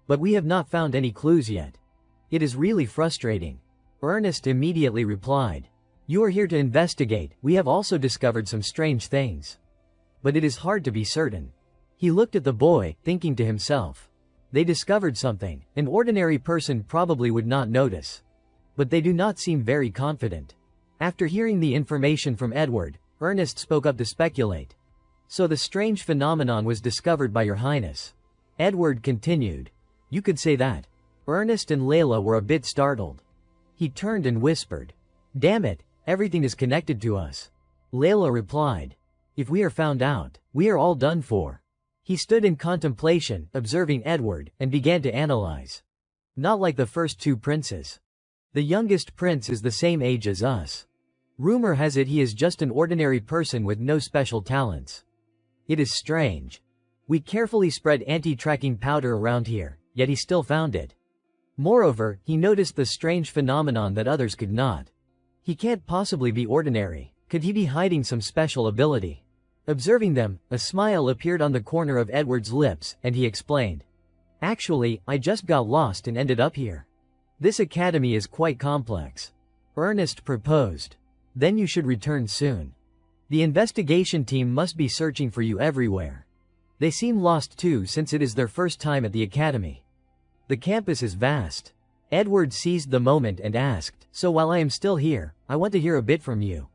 But we have not found any clues yet. It is really frustrating." Ernest immediately replied. "You are here to investigate, we have also discovered some strange things. But it is hard to be certain." He looked at the boy, thinking to himself. They discovered something an ordinary person probably would not notice. But they do not seem very confident. After hearing the information from Edward, Ernest spoke up to speculate. So the strange phenomenon was discovered by Your Highness. Edward continued. You could say that. Ernest and Layla were a bit startled. He turned and whispered. Damn it, everything is connected to us. Layla replied. If we are found out, we are all done for. He stood in contemplation, observing Edward, and began to analyze. Not like the first two princes. The youngest prince is the same age as us. Rumor has it he is just an ordinary person with no special talents. It is strange. We carefully spread anti-tracking powder around here, yet he still found it. Moreover, he noticed the strange phenomenon that others could not. He can't possibly be ordinary. Could he be hiding some special ability? Observing them, a smile appeared on the corner of Edward's lips, and he explained. Actually, I just got lost and ended up here. This academy is quite complex. Ernest proposed. Then you should return soon. The investigation team must be searching for you everywhere. They seem lost too since it is their first time at the academy. The campus is vast. Edward seized the moment and asked, so while I am still here, I want to hear a bit from you.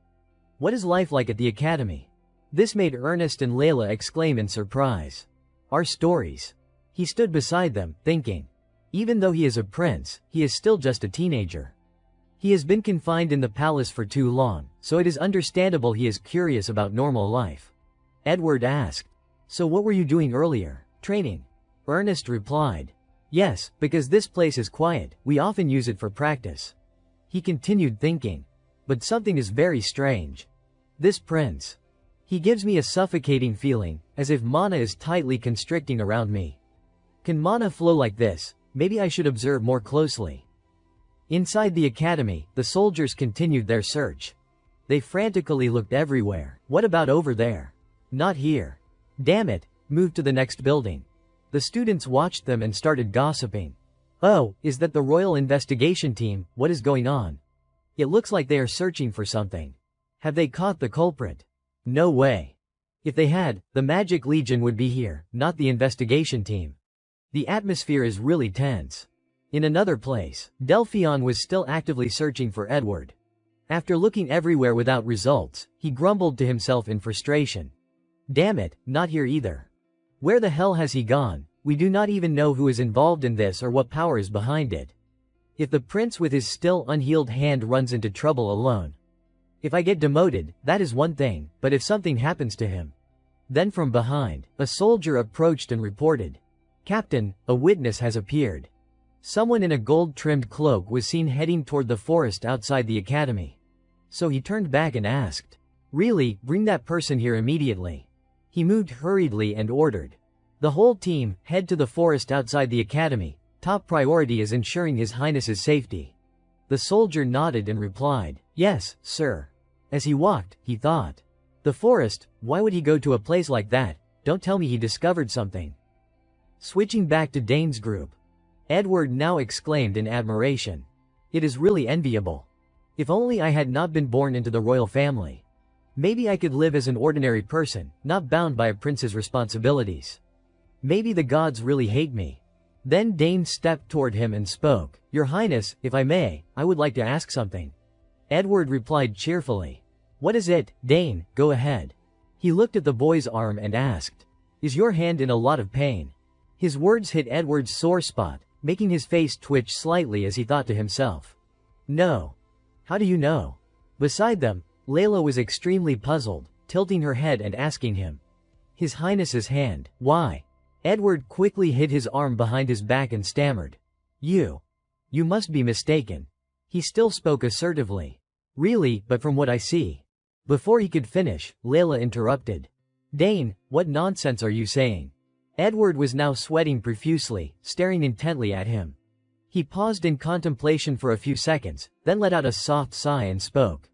What is life like at the academy? This made Ernest and Layla exclaim in surprise. Our stories. He stood beside them, thinking. Even though he is a prince, he is still just a teenager. He has been confined in the palace for too long, so it is understandable he is curious about normal life. Edward asked. So what were you doing earlier? Training. Ernest replied. Yes, because this place is quiet, we often use it for practice. He continued thinking. But something is very strange. This prince. He gives me a suffocating feeling, as if mana is tightly constricting around me. Can mana flow like this? Maybe I should observe more closely. Inside the academy, the soldiers continued their search. They frantically looked everywhere. What about over there? Not here. Damn it, move to the next building. The students watched them and started gossiping. Oh, is that the Royal Investigation Team? What is going on? It looks like they are searching for something. Have they caught the culprit? No way. If they had, the Magic Legion would be here, not the investigation team. The atmosphere is really tense. In another place, Delphion was still actively searching for Edward. After looking everywhere without results, he grumbled to himself in frustration. Damn it, not here either. Where the hell has he gone? We do not even know who is involved in this or what power is behind it. If the prince with his still unhealed hand runs into trouble alone. If I get demoted, that is one thing, but if something happens to him. Then from behind, a soldier approached and reported. Captain, a witness has appeared. Someone in a gold-trimmed cloak was seen heading toward the forest outside the academy. So he turned back and asked. Really, bring that person here immediately. He moved hurriedly and ordered. The whole team, head to the forest outside the academy. Top priority is ensuring His Highness's safety. The soldier nodded and replied, Yes, sir. As he walked, he thought. The forest, why would he go to a place like that? Don't tell me he discovered something. Switching back to Dane's group. Edward now exclaimed in admiration. It is really enviable. If only I had not been born into the royal family. Maybe I could live as an ordinary person, not bound by a prince's responsibilities. Maybe the gods really hate me. Then Dane stepped toward him and spoke. Your Highness, if I may, I would like to ask something. Edward replied cheerfully. What is it, Dane? Go ahead. He looked at the boy's arm and asked. Is your hand in a lot of pain? His words hit Edward's sore spot, making his face twitch slightly as he thought to himself. No. How do you know? Beside them, Layla was extremely puzzled, tilting her head and asking him. His Highness's hand, why? Edward quickly hid his arm behind his back and stammered. You must be mistaken. He still spoke assertively. Really, but from what I see. Before he could finish, Layla interrupted. Dane, what nonsense are you saying? Edward was now sweating profusely, staring intently at him. He paused in contemplation for a few seconds, then let out a soft sigh and spoke.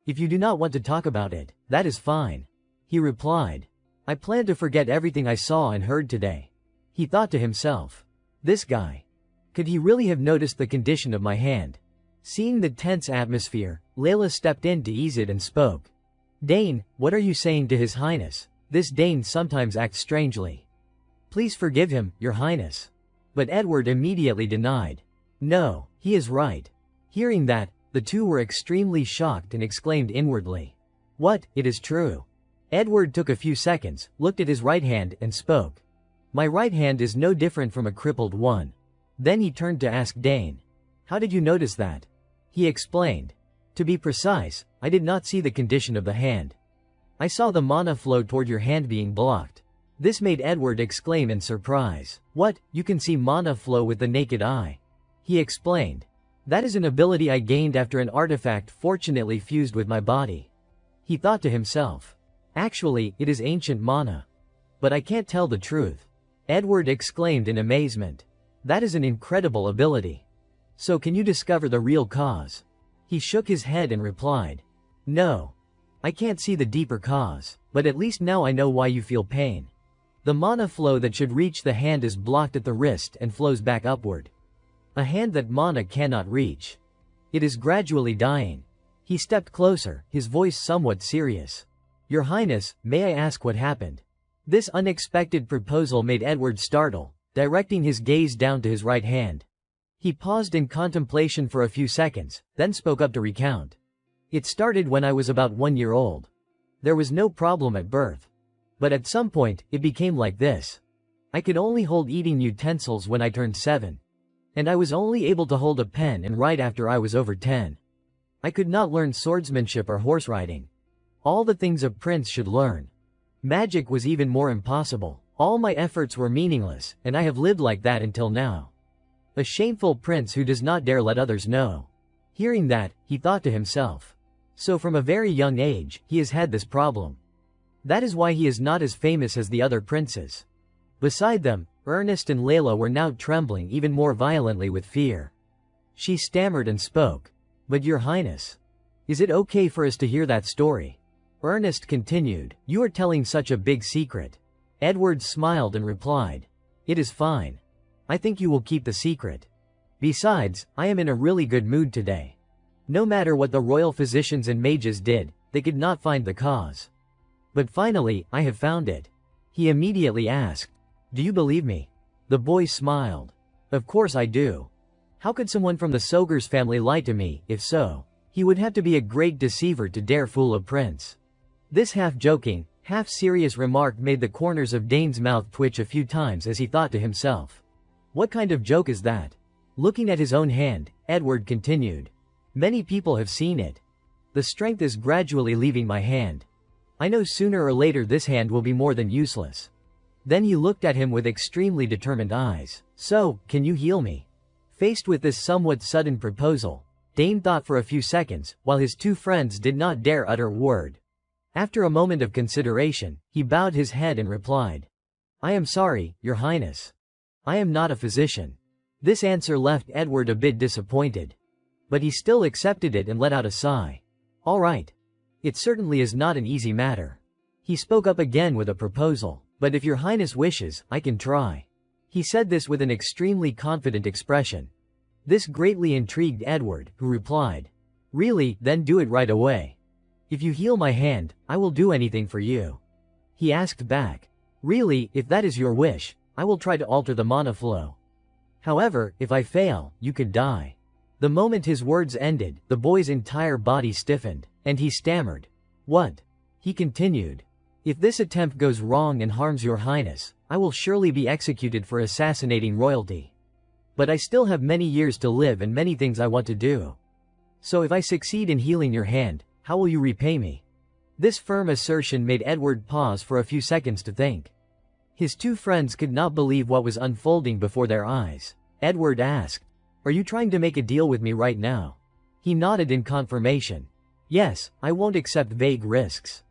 If you do not want to talk about it, that is fine. He replied. I plan to forget everything I saw and heard today. He thought to himself. This guy. Could he really have noticed the condition of my hand? Seeing the tense atmosphere, Layla stepped in to ease it and spoke. Dane, what are you saying to His Highness? This Dane sometimes acts strangely. Please forgive him, Your Highness. But Edward immediately denied. No, he is right. Hearing that, the two were extremely shocked and exclaimed inwardly. What, it is true. Edward took a few seconds, looked at his right hand and spoke. My right hand is no different from a crippled one. Then he turned to ask Dane. How did you notice that? He explained. To be precise, I did not see the condition of the hand. I saw the mana flow toward your hand being blocked. This made Edward exclaim in surprise. What, you can see mana flow with the naked eye? He explained. That is an ability I gained after an artifact fortunately fused with my body. He thought to himself. Actually, it is ancient mana. But I can't tell the truth. Edward exclaimed in amazement. That is an incredible ability. So can you discover the real cause? He shook his head and replied. No. I can't see the deeper cause, but at least now I know why you feel pain. The mana flow that should reach the hand is blocked at the wrist and flows back upward. A hand that mana cannot reach. It is gradually dying. He stepped closer, his voice somewhat serious. Your Highness, may I ask what happened? This unexpected proposal made Edward startle, directing his gaze down to his right hand. He paused in contemplation for a few seconds, then spoke up to recount. It started when I was about 1 year old. There was no problem at birth. But at some point, it became like this. I could only hold eating utensils when I turned 7. And I was only able to hold a pen and write after I was over 10. I could not learn swordsmanship or horse riding. All the things a prince should learn. Magic was even more impossible. All my efforts were meaningless, and I have lived like that until now. A shameful prince who does not dare let others know. Hearing that, he thought to himself. So from a very young age, he has had this problem. That is why he is not as famous as the other princes. Beside them, Ernest and Layla were now trembling even more violently with fear. She stammered and spoke. But Your Highness, is it okay for us to hear that story? Ernest continued, you are telling such a big secret. Edward smiled and replied. It is fine. I think you will keep the secret. Besides, I am in a really good mood today. No matter what the royal physicians and mages did, they could not find the cause. But finally, I have found it. He immediately asked, do you believe me? The boy smiled. Of course I do. How could someone from the Sogers family lie to me? If so, he would have to be a great deceiver to dare fool a prince. This half-joking, half-serious remark made the corners of Dane's mouth twitch a few times as he thought to himself. What kind of joke is that? Looking at his own hand, Edward continued. Many people have seen it. The strength is gradually leaving my hand. I know sooner or later this hand will be more than useless. Then he looked at him with extremely determined eyes. So, can you heal me? Faced with this somewhat sudden proposal, Dane thought for a few seconds, while his two friends did not dare utter a word. After a moment of consideration, he bowed his head and replied. I am sorry, Your Highness. I am not a physician. This answer left Edward a bit disappointed. But he still accepted it and let out a sigh. All right. It certainly is not an easy matter. He spoke up again with a proposal. But if Your Highness wishes, I can try. He said this with an extremely confident expression. This greatly intrigued Edward, who replied. Really, then do it right away. If you heal my hand, I will do anything for you. He asked back. Really, if that is your wish, I will try to alter the mana flow. However, if I fail, you could die. The moment his words ended, the boy's entire body stiffened, and he stammered. What? He continued. If this attempt goes wrong and harms Your Highness, I will surely be executed for assassinating royalty. But I still have many years to live and many things I want to do. So if I succeed in healing your hand, how will you repay me? This firm assertion made Edward pause for a few seconds to think. His two friends could not believe what was unfolding before their eyes. Edward asked, Are you trying to make a deal with me right now? He nodded in confirmation. Yes, I won't accept vague risks.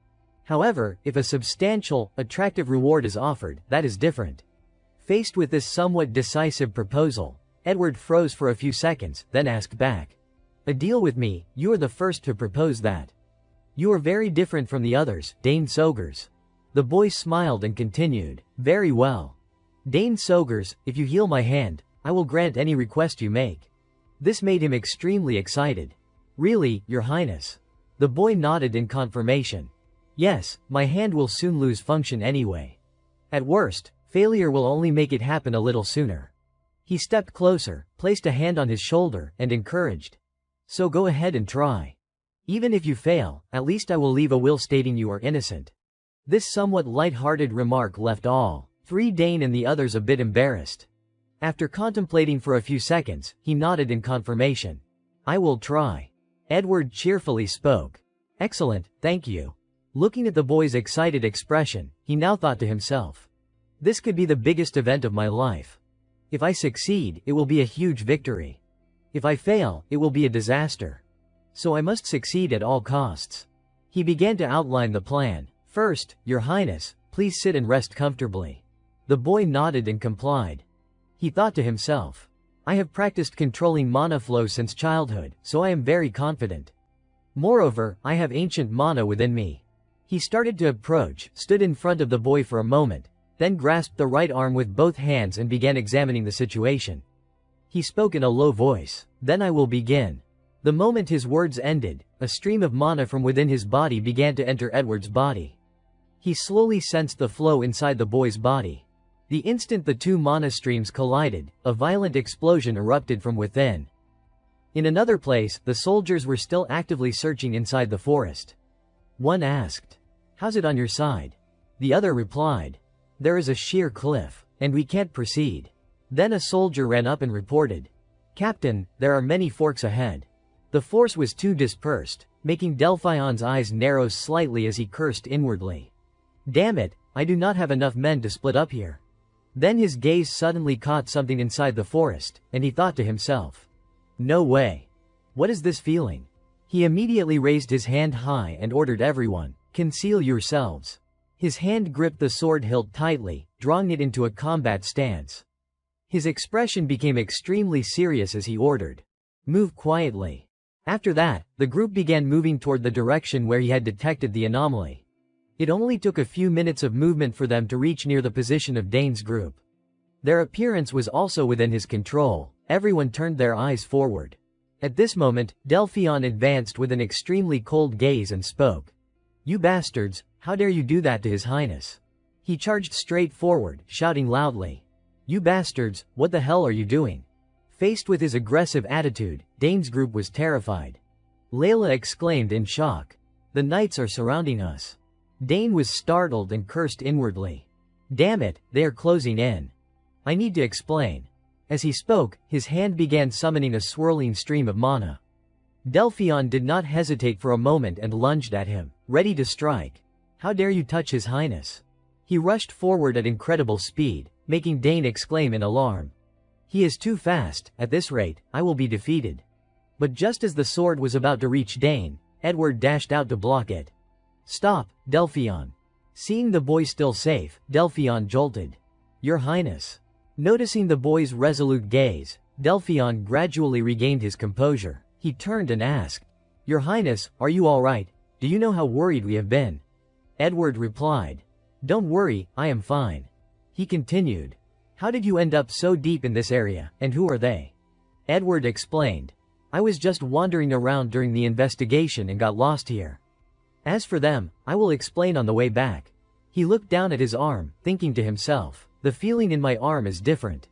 However, if a substantial, attractive reward is offered, that is different. Faced with this somewhat decisive proposal, Edward froze for a few seconds, then asked back. A deal with me, you are the first to propose that. You are very different from the others, Dane Sogers. The boy smiled and continued, Very well. Dane Sogers, if you heal my hand, I will grant any request you make. This made him extremely excited. Really, Your Highness. The boy nodded in confirmation. Yes, my hand will soon lose function anyway. At worst, failure will only make it happen a little sooner. He stepped closer, placed a hand on his shoulder, and encouraged. So go ahead and try. Even if you fail, at least I will leave a will stating you are innocent. This somewhat light-hearted remark left all three, Dane and the others, a bit embarrassed. After contemplating for a few seconds, he nodded in confirmation. I will try. Edward cheerfully spoke. Excellent, thank you. Looking at the boy's excited expression, he now thought to himself. This could be the biggest event of my life. If I succeed, it will be a huge victory. If I fail, it will be a disaster. So I must succeed at all costs. He began to outline the plan. First, Your Highness, please sit and rest comfortably. The boy nodded and complied. He thought to himself. I have practiced controlling mana flow since childhood, so I am very confident. Moreover, I have ancient mana within me. He started to approach, stood in front of the boy for a moment, then grasped the right arm with both hands and began examining the situation. He spoke in a low voice. Then I will begin. The moment his words ended, a stream of mana from within his body began to enter Edward's body. He slowly sensed the flow inside the boy's body. The instant the two mana streams collided, a violent explosion erupted from within. In another place, the soldiers were still actively searching inside the forest. One asked, "How's it on your side?" The other replied, "There is a sheer cliff, and we can't proceed." Then a soldier ran up and reported, "Captain, there are many forks ahead." The force was too dispersed, making Delphion's eyes narrow slightly as he cursed inwardly. Damn it, I do not have enough men to split up here. Then his gaze suddenly caught something inside the forest, and he thought to himself, no way. What is this feeling? He immediately raised his hand high and ordered everyone, conceal yourselves. His hand gripped the sword hilt tightly, drawing it into a combat stance. His expression became extremely serious as he ordered, move quietly. After that, the group began moving toward the direction where he had detected the anomaly. It only took a few minutes of movement for them to reach near the position of Dane's group. Their appearance was also within his control. Everyone turned their eyes forward. At this moment, Delphion advanced with an extremely cold gaze and spoke. You bastards, how dare you do that to His Highness? He charged straight forward, shouting loudly. You bastards, what the hell are you doing? Faced with his aggressive attitude, Dane's group was terrified. Layla exclaimed in shock. The knights are surrounding us. Dane was startled and cursed inwardly. Damn it, they are closing in. I need to explain. As he spoke, his hand began summoning a swirling stream of mana. Delphion did not hesitate for a moment and lunged at him, ready to strike. How dare you touch His Highness? He rushed forward at incredible speed, making Dane exclaim in alarm. He is too fast, at this rate, I will be defeated. But just as the sword was about to reach Dane, Edward dashed out to block it. Stop, Delphion. Seeing the boy still safe, Delphion jolted. Your Highness. Noticing the boy's resolute gaze, Delphion gradually regained his composure. He turned and asked, Your Highness, are you all right? Do you know how worried we have been? Edward replied, Don't worry, I am fine. He continued, How did you end up so deep in this area, and who are they? Edward explained, I was just wandering around during the investigation and got lost here. As for them, I will explain on the way back. He looked down at his arm, thinking to himself, the feeling in my arm is different.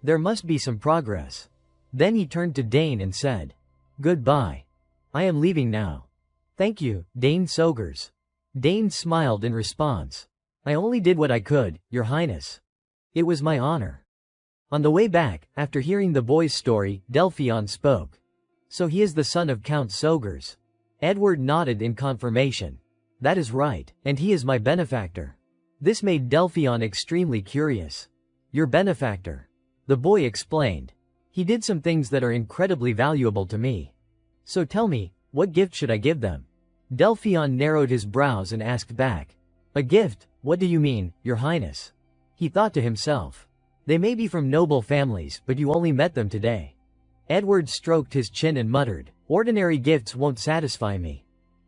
There must be some progress. Then he turned to Dane and said, Goodbye. I am leaving now. Thank you, Dane Sogers. Dane smiled in response. I only did what I could, Your Highness. It was my honor. On the way back, after hearing the boy's story, Delphion spoke. So he is the son of Count Sogers. Edward nodded in confirmation. That is right, and he is my benefactor. This made Delphion extremely curious. Your benefactor? The boy explained. He did some things that are incredibly valuable to me. So tell me, what gift should I give them? Delphion narrowed his brows and asked back. A gift? What do you mean, Your Highness? He thought to himself. They may be from noble families, but you only met them today. Edward stroked his chin and muttered, Ordinary gifts won't satisfy me.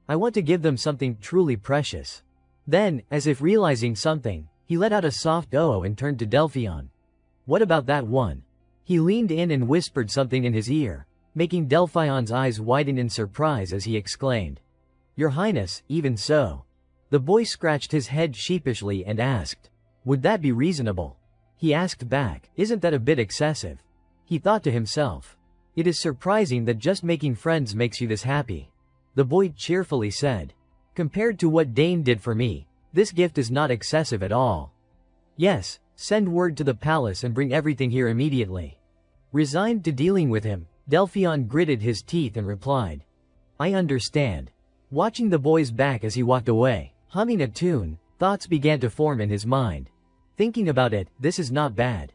I want to give them something truly precious. Then, as if realizing something, he let out a soft "oh" and turned to Delphion. What about that one? He leaned in and whispered something in his ear, making Delphion's eyes widen in surprise as he exclaimed. Your Highness, even so. The boy scratched his head sheepishly and asked, Would that be reasonable? He asked back, Isn't that a bit excessive? He thought to himself. It is surprising that just making friends makes you this happy. The boy cheerfully said. Compared to what Dane did for me, this gift is not excessive at all. Yes, send word to the palace and bring everything here immediately. Resigned to dealing with him, Delphion gritted his teeth and replied. I understand. Watching the boy's back as he walked away, humming a tune, thoughts began to form in his mind. Thinking about it, this is not bad.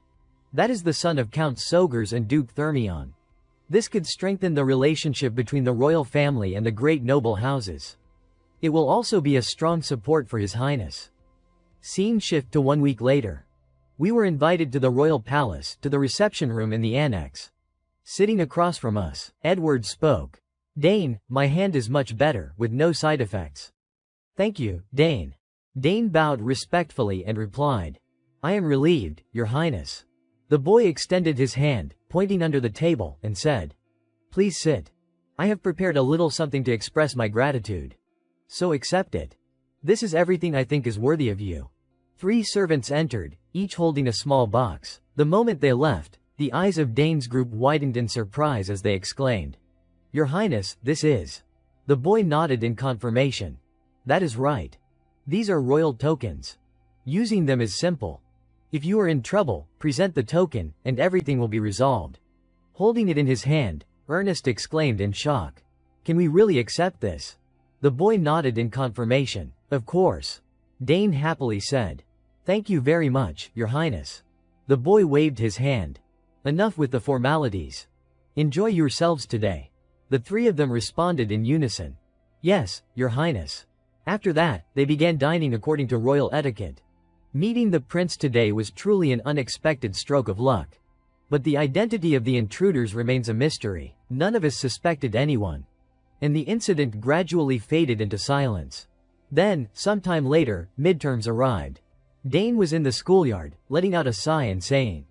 That is the son of Count Sogers and Duke Thermion. This could strengthen the relationship between the royal family and the great noble houses. It will also be a strong support for His Highness. Scene shift to 1 week later. We were invited to the royal palace, to the reception room in the annex. Sitting across from us, Edward spoke. Dane, my hand is much better, with no side effects. Thank you, Dane. Dane bowed respectfully and replied. I am relieved, Your Highness. The boy extended his hand, pointing under the table, and said. Please sit. I have prepared a little something to express my gratitude. So accept it. This is everything I think is worthy of you. 3 servants entered, each holding a small box. The moment they left, the eyes of Dane's group widened in surprise as they exclaimed. Your Highness, this is. The boy nodded in confirmation. That is right. These are royal tokens. Using them is simple. If you are in trouble, present the token, and everything will be resolved. Holding it in his hand, Ernest exclaimed in shock. Can we really accept this? The boy nodded in confirmation. Of course. Dane happily said. Thank you very much, Your Highness. The boy waved his hand. Enough with the formalities. Enjoy yourselves today. The 3 of them responded in unison. Yes, Your Highness. After that, they began dining according to royal etiquette. Meeting the prince today was truly an unexpected stroke of luck. But the identity of the intruders remains a mystery. None of us suspected anyone. And the incident gradually faded into silence. Then, sometime later, midterms arrived. Dane was in the schoolyard, letting out a sigh and saying,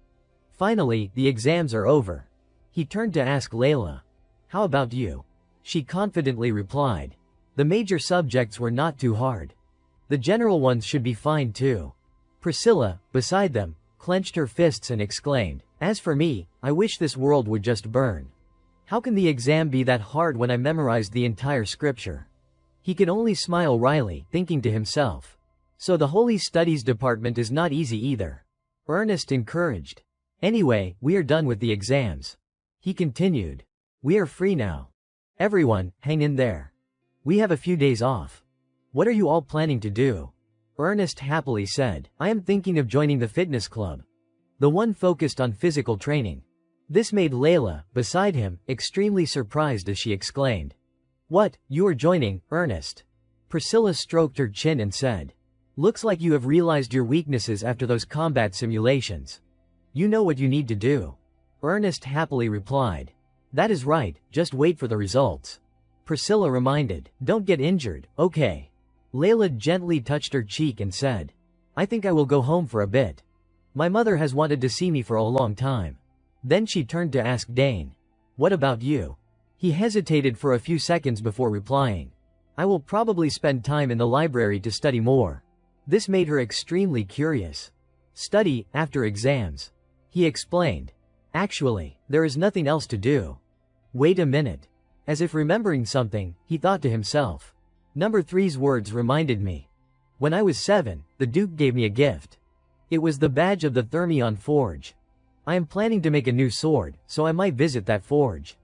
Finally, the exams are over. He turned to ask Layla. How about you? She confidently replied. The major subjects were not too hard. The general ones should be fine too. Priscilla, beside them, clenched her fists and exclaimed, As for me, I wish this world would just burn. How can the exam be that hard when I memorized the entire scripture? He could only smile wryly, thinking to himself. So the Holy Studies department is not easy either. Ernest encouraged. Anyway, we are done with the exams. He continued. We are free now. Everyone, hang in there. We have a few days off. What are you all planning to do? Ernest happily said, I am thinking of joining the fitness club. The one focused on physical training. This made Layla, beside him, extremely surprised as she exclaimed. What, you are joining, Ernest? Priscilla stroked her chin and said. Looks like you have realized your weaknesses after those combat simulations. You know what you need to do. Ernest happily replied. That is right, just wait for the results. Priscilla reminded, don't get injured, okay. Layla gently touched her cheek and said, I think I will go home for a bit. My mother has wanted to see me for a long time. Then she turned to ask Dane. What about you? He hesitated for a few seconds before replying. I will probably spend time in the library to study more. This made her extremely curious. Study, after exams. He explained. Actually, there is nothing else to do. Wait a minute. As if remembering something, he thought to himself. Number 3's words reminded me. When I was 7, the Duke gave me a gift. It was the badge of the Thermion Forge. I am planning to make a new sword, so I might visit that forge.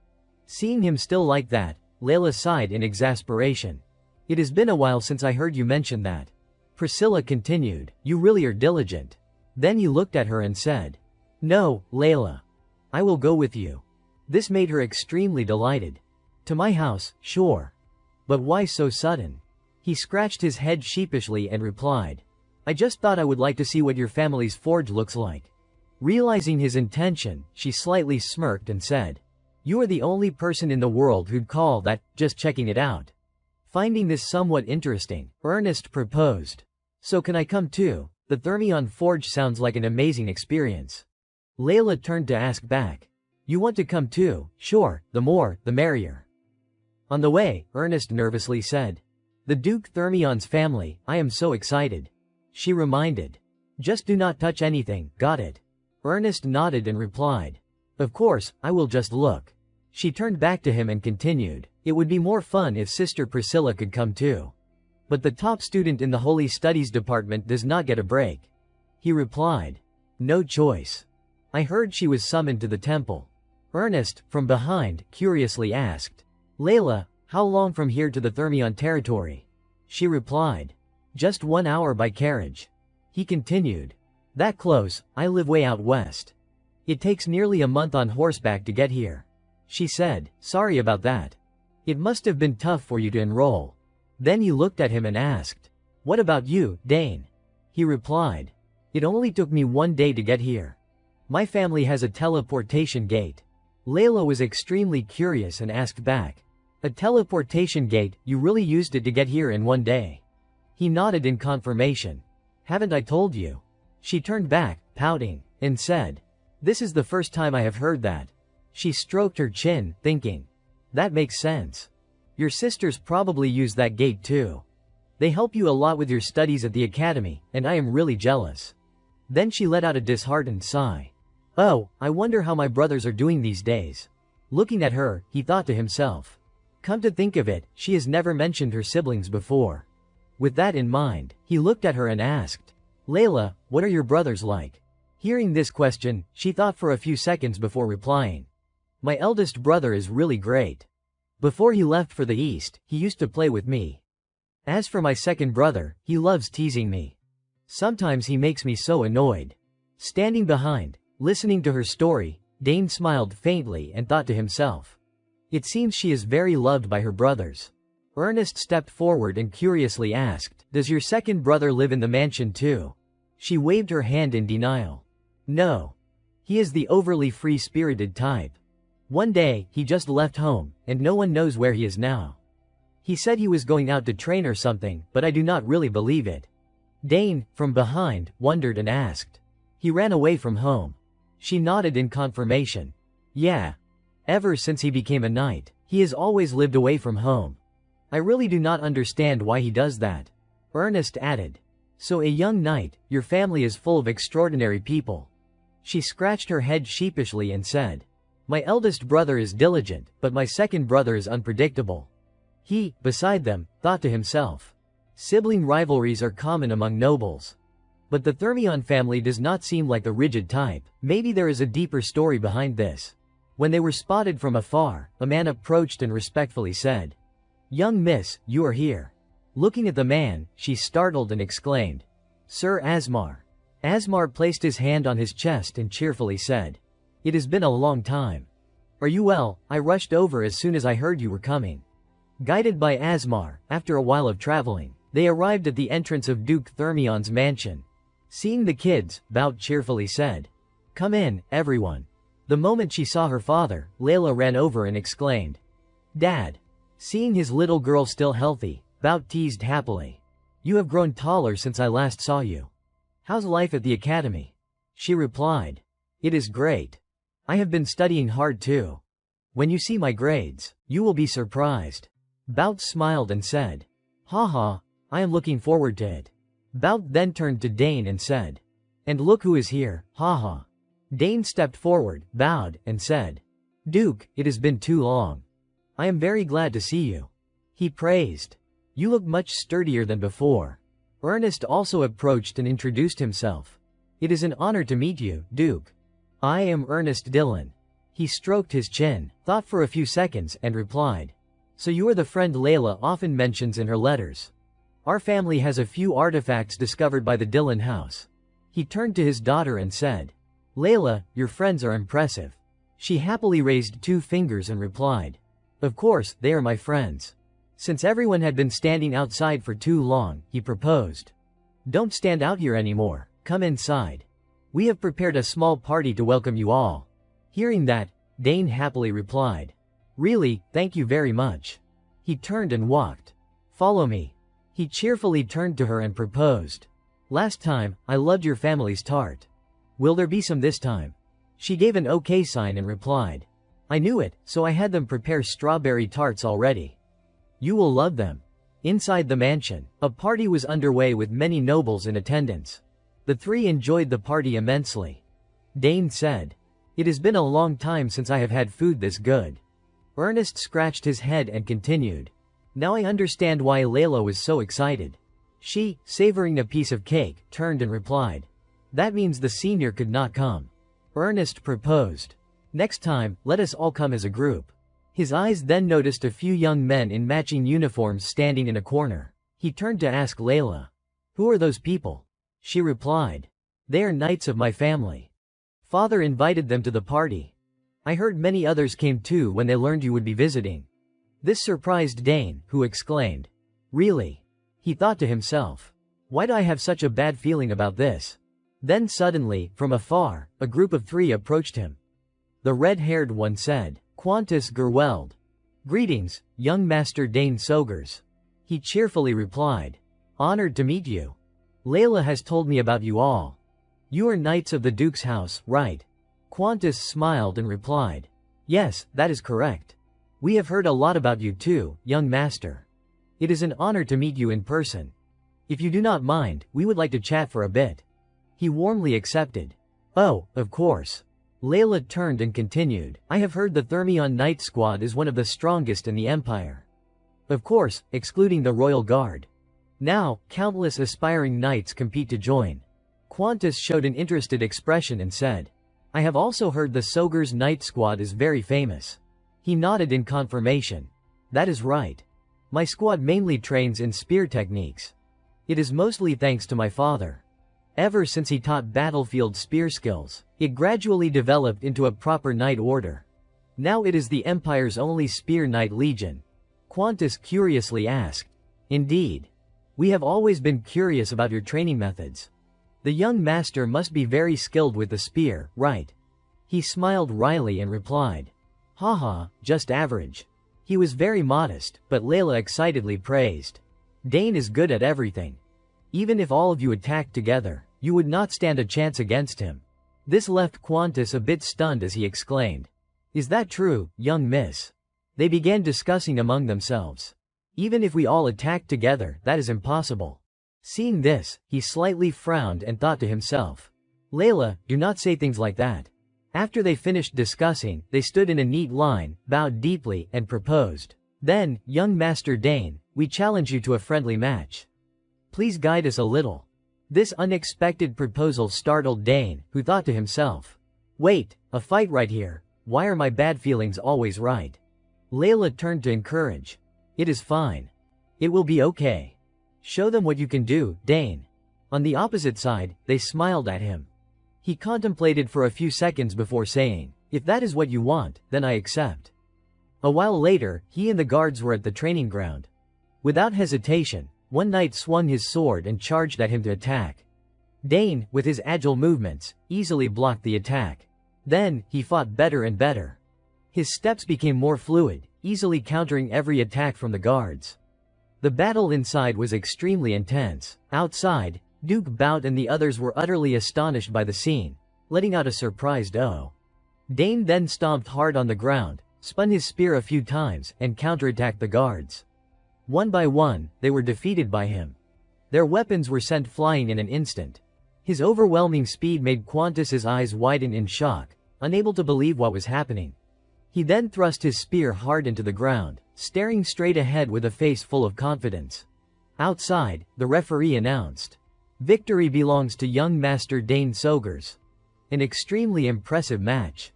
Seeing him still like that, Layla sighed in exasperation. It has been a while since I heard you mention that. Priscilla continued, you really are diligent. Then he looked at her and said. No, Layla. I will go with you. This made her extremely delighted. To my house, sure. But why so sudden? He scratched his head sheepishly and replied. I just thought I would like to see what your family's forge looks like. Realizing his intention, she slightly smirked and said. You are the only person in the world who'd call that just checking it out. Finding this somewhat interesting, Ernest proposed. So can I come too? The Thermion Forge sounds like an amazing experience. Layla turned to ask back. You want to come too? Sure, the more, the merrier. On the way, Ernest nervously said. The Duke Thermion's family, I am so excited. She reminded. Just do not touch anything, got it? Ernest nodded and replied. Of course, I will just look. She turned back to him and continued, it would be more fun if Sister Priscilla could come too. But the top student in the Holy Studies department does not get a break. He replied. No choice. I heard she was summoned to the temple. Ernest, from behind, curiously asked. Layla, how long from here to the Thermion territory? She replied. Just 1 hour by carriage. He continued. That close, I live way out west. It takes nearly a month on horseback to get here. She said, sorry about that. It must have been tough for you to enroll. Then he looked at him and asked. What about you, Dane? He replied. It only took me 1 day to get here. My family has a teleportation gate. Layla was extremely curious and asked back. A teleportation gate, you really used it to get here in 1 day? He nodded in confirmation. Haven't I told you? She turned back, pouting, and said. This is the first time I have heard that. She stroked her chin, thinking. That makes sense. Your sisters probably use that gate too. They help you a lot with your studies at the academy, and I am really jealous. Then she let out a disheartened sigh. Oh, I wonder how my brothers are doing these days. Looking at her, he thought to himself. Come to think of it, she has never mentioned her siblings before. With that in mind, he looked at her and asked. Layla, what are your brothers like? Hearing this question, she thought for a few seconds before replying. My eldest brother is really great. Before he left for the East, he used to play with me. As for my second brother, he loves teasing me. Sometimes he makes me so annoyed. Standing behind, listening to her story, Dane smiled faintly and thought to himself. It seems she is very loved by her brothers. Ernest stepped forward and curiously asked, Does your second brother live in the mansion too? She waved her hand in denial. No. He is the overly free-spirited type. One day, he just left home, and no one knows where he is now. He said he was going out to train or something, but I do not really believe it. Dane, from behind, wondered and asked. He ran away from home. She nodded in confirmation. Yeah. Ever since he became a knight, he has always lived away from home. I really do not understand why he does that. Ernest added. So a young knight, your family is full of extraordinary people. She scratched her head sheepishly and said. My eldest brother is diligent, but my second brother is unpredictable. He, beside them, thought to himself. Sibling rivalries are common among nobles. But the Thermion family does not seem like the rigid type. Maybe there is a deeper story behind this. When they were spotted from afar, a man approached and respectfully said, Young miss, you are here. Looking at the man, she startled and exclaimed, Sir Asmar. Asmar placed his hand on his chest and cheerfully said, It has been a long time. Are you well? I rushed over as soon as I heard you were coming. Guided by Asmar, after a while of traveling, they arrived at the entrance of Duke Thermion's mansion. Seeing the kids, Bout cheerfully said, Come in, everyone. The moment she saw her father, Layla ran over and exclaimed, Dad. Seeing his little girl still healthy, Bout teased happily. You have grown taller since I last saw you. How's life at the academy? She replied. It is great. I have been studying hard too. When you see my grades, you will be surprised. Bout smiled and said, Haha, I am looking forward to it. Bout then turned to Dane and said, And look who is here, haha. Dane stepped forward, bowed, and said, Duke, it has been too long. I am very glad to see you. He praised. You look much sturdier than before. Ernest also approached and introduced himself. It is an honor to meet you, Duke. I am Ernest Dillon. He stroked his chin, thought for a few seconds, and replied. So you are the friend Layla often mentions in her letters. Our family has a few artifacts discovered by the Dillon house. He turned to his daughter and said, Layla, your friends are impressive. She happily raised 2 fingers and replied. Of course, they are my friends. Since everyone had been standing outside for too long, he proposed. Don't stand out here anymore, come inside. We have prepared a small party to welcome you all. Hearing that, Dane happily replied. Really, thank you very much. He turned and walked. Follow me. He cheerfully turned to her and proposed. Last time, I loved your family's tart. Will there be some this time? She gave an okay sign and replied. I knew it, so I had them prepare strawberry tarts already. You will love them. Inside the mansion, a party was underway with many nobles in attendance. The 3 enjoyed the party immensely. Dane said, It has been a long time since I have had food this good. Ernest scratched his head and continued. Now I understand why Layla was so excited. She, savoring a piece of cake, turned and replied. That means the senior could not come. Ernest proposed. Next time, let us all come as a group. His eyes then noticed a few young men in matching uniforms standing in a corner. He turned to ask Layla. Who are those people? She replied. They are knights of my family. Father invited them to the party. I heard many others came too when they learned you would be visiting. This surprised Dane, who exclaimed. Really? He thought to himself. Why do I have such a bad feeling about this? Then suddenly, from afar, a group of 3 approached him. The red-haired one said, Quantus Gerweld. Greetings, young Master Dane Sogers. He cheerfully replied. Honored to meet you. Layla has told me about you all. You are knights of the Duke's house, right? Quantus smiled and replied. Yes, that is correct. We have heard a lot about you too, young master. It is an honor to meet you in person. If you do not mind, we would like to chat for a bit. He warmly accepted. Oh, of course. Layla turned and continued. I have heard the Thermion Knight Squad is one of the strongest in the Empire. Of course, excluding the Royal Guard. Now, countless aspiring knights compete to join. Quantus showed an interested expression and said. I have also heard the Sogers Knight Squad is very famous. He nodded in confirmation. That is right. My squad mainly trains in spear techniques. It is mostly thanks to my father. Ever since he taught battlefield spear skills, it gradually developed into a proper knight order. Now it is the Empire's only spear knight legion. Quantus curiously asked. Indeed. We have always been curious about your training methods. The young master must be very skilled with the spear, right? He smiled wryly and replied. Haha, just average. He was very modest, but Layla excitedly praised. Dane is good at everything. Even if all of you attacked together, you would not stand a chance against him. This left Quantus a bit stunned as he exclaimed. Is that true, young miss? They began discussing among themselves. Even if we all attacked together, that is impossible. Seeing this, he slightly frowned and thought to himself. Layla, do not say things like that. After they finished discussing, they stood in a neat line, bowed deeply, and proposed. Then, young Master Dane, we challenge you to a friendly match. Please guide us a little. This unexpected proposal startled Dane, who thought to himself. Wait, a fight right here? Why are my bad feelings always right? Layla turned to encourage. It is fine. It will be okay. Show them what you can do, Dane. On the opposite side, they smiled at him. He contemplated for a few seconds before saying, if that is what you want, then I accept. A while later, he and the guards were at the training ground. Without hesitation, one knight swung his sword and charged at him to attack. Dane, with his agile movements, easily blocked the attack. Then, he fought better and better. His steps became more fluid, easily countering every attack from the guards. The battle inside was extremely intense. Outside, Duke Bout and the others were utterly astonished by the scene, letting out a surprised "oh." Dane then stomped hard on the ground, spun his spear a few times, and counterattacked the guards. One by one, they were defeated by him. Their weapons were sent flying in an instant. His overwhelming speed made Quantus's eyes widen in shock, unable to believe what was happening. He then thrust his spear hard into the ground, staring straight ahead with a face full of confidence. Outside, the referee announced. Victory belongs to young Master Dane Sogers. An extremely impressive match.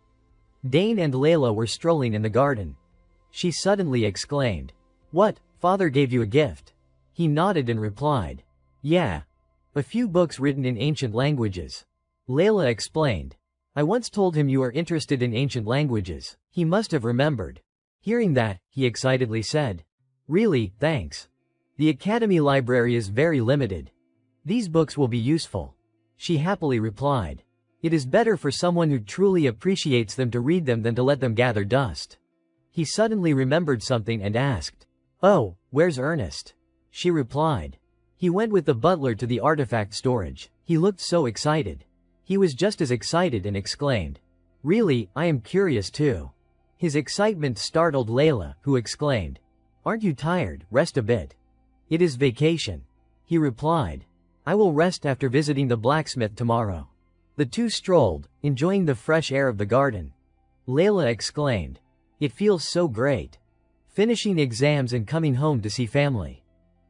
Dane and Layla were strolling in the garden. She suddenly exclaimed. What, father gave you a gift? He nodded and replied. Yeah. A few books written in ancient languages. Layla explained. I once told him you are interested in ancient languages. He must have remembered. Hearing that, he excitedly said. Really, thanks. The academy library is very limited. These books will be useful. She happily replied. It is better for someone who truly appreciates them to read them than to let them gather dust. He suddenly remembered something and asked. Oh, where's Ernest? She replied. He went with the butler to the artifact storage. He looked so excited. He was just as excited and exclaimed. Really, I am curious too. His excitement startled Layla, who exclaimed. Aren't you tired? Rest a bit. It is vacation. He replied. I will rest after visiting the blacksmith tomorrow. The two strolled, enjoying the fresh air of the garden. Layla exclaimed, "It feels so great. Finishing exams and coming home to see family.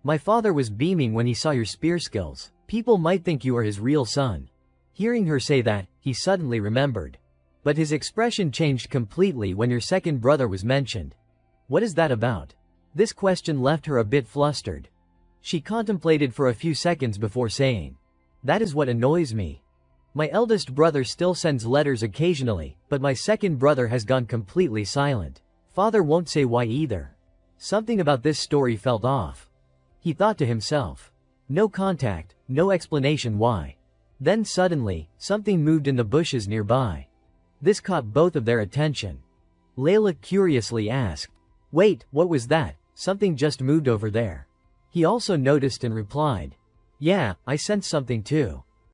My father was beaming when he saw your spear skills. People might think you are his real son." Hearing her say that, he suddenly remembered. But his expression changed completely when your second brother was mentioned. What is that about? This question left her a bit flustered. She contemplated for a few seconds before saying, "That is what annoys me. My eldest brother still sends letters occasionally, but my second brother has gone completely silent. Father won't say why either." Something about this story felt off. He thought to himself. No contact, no explanation why. Then suddenly, something moved in the bushes nearby. This caught both of their attention. Layla curiously asked, "Wait, what was that? Something just moved over there." He also noticed and replied, "Yeah, I sensed something too."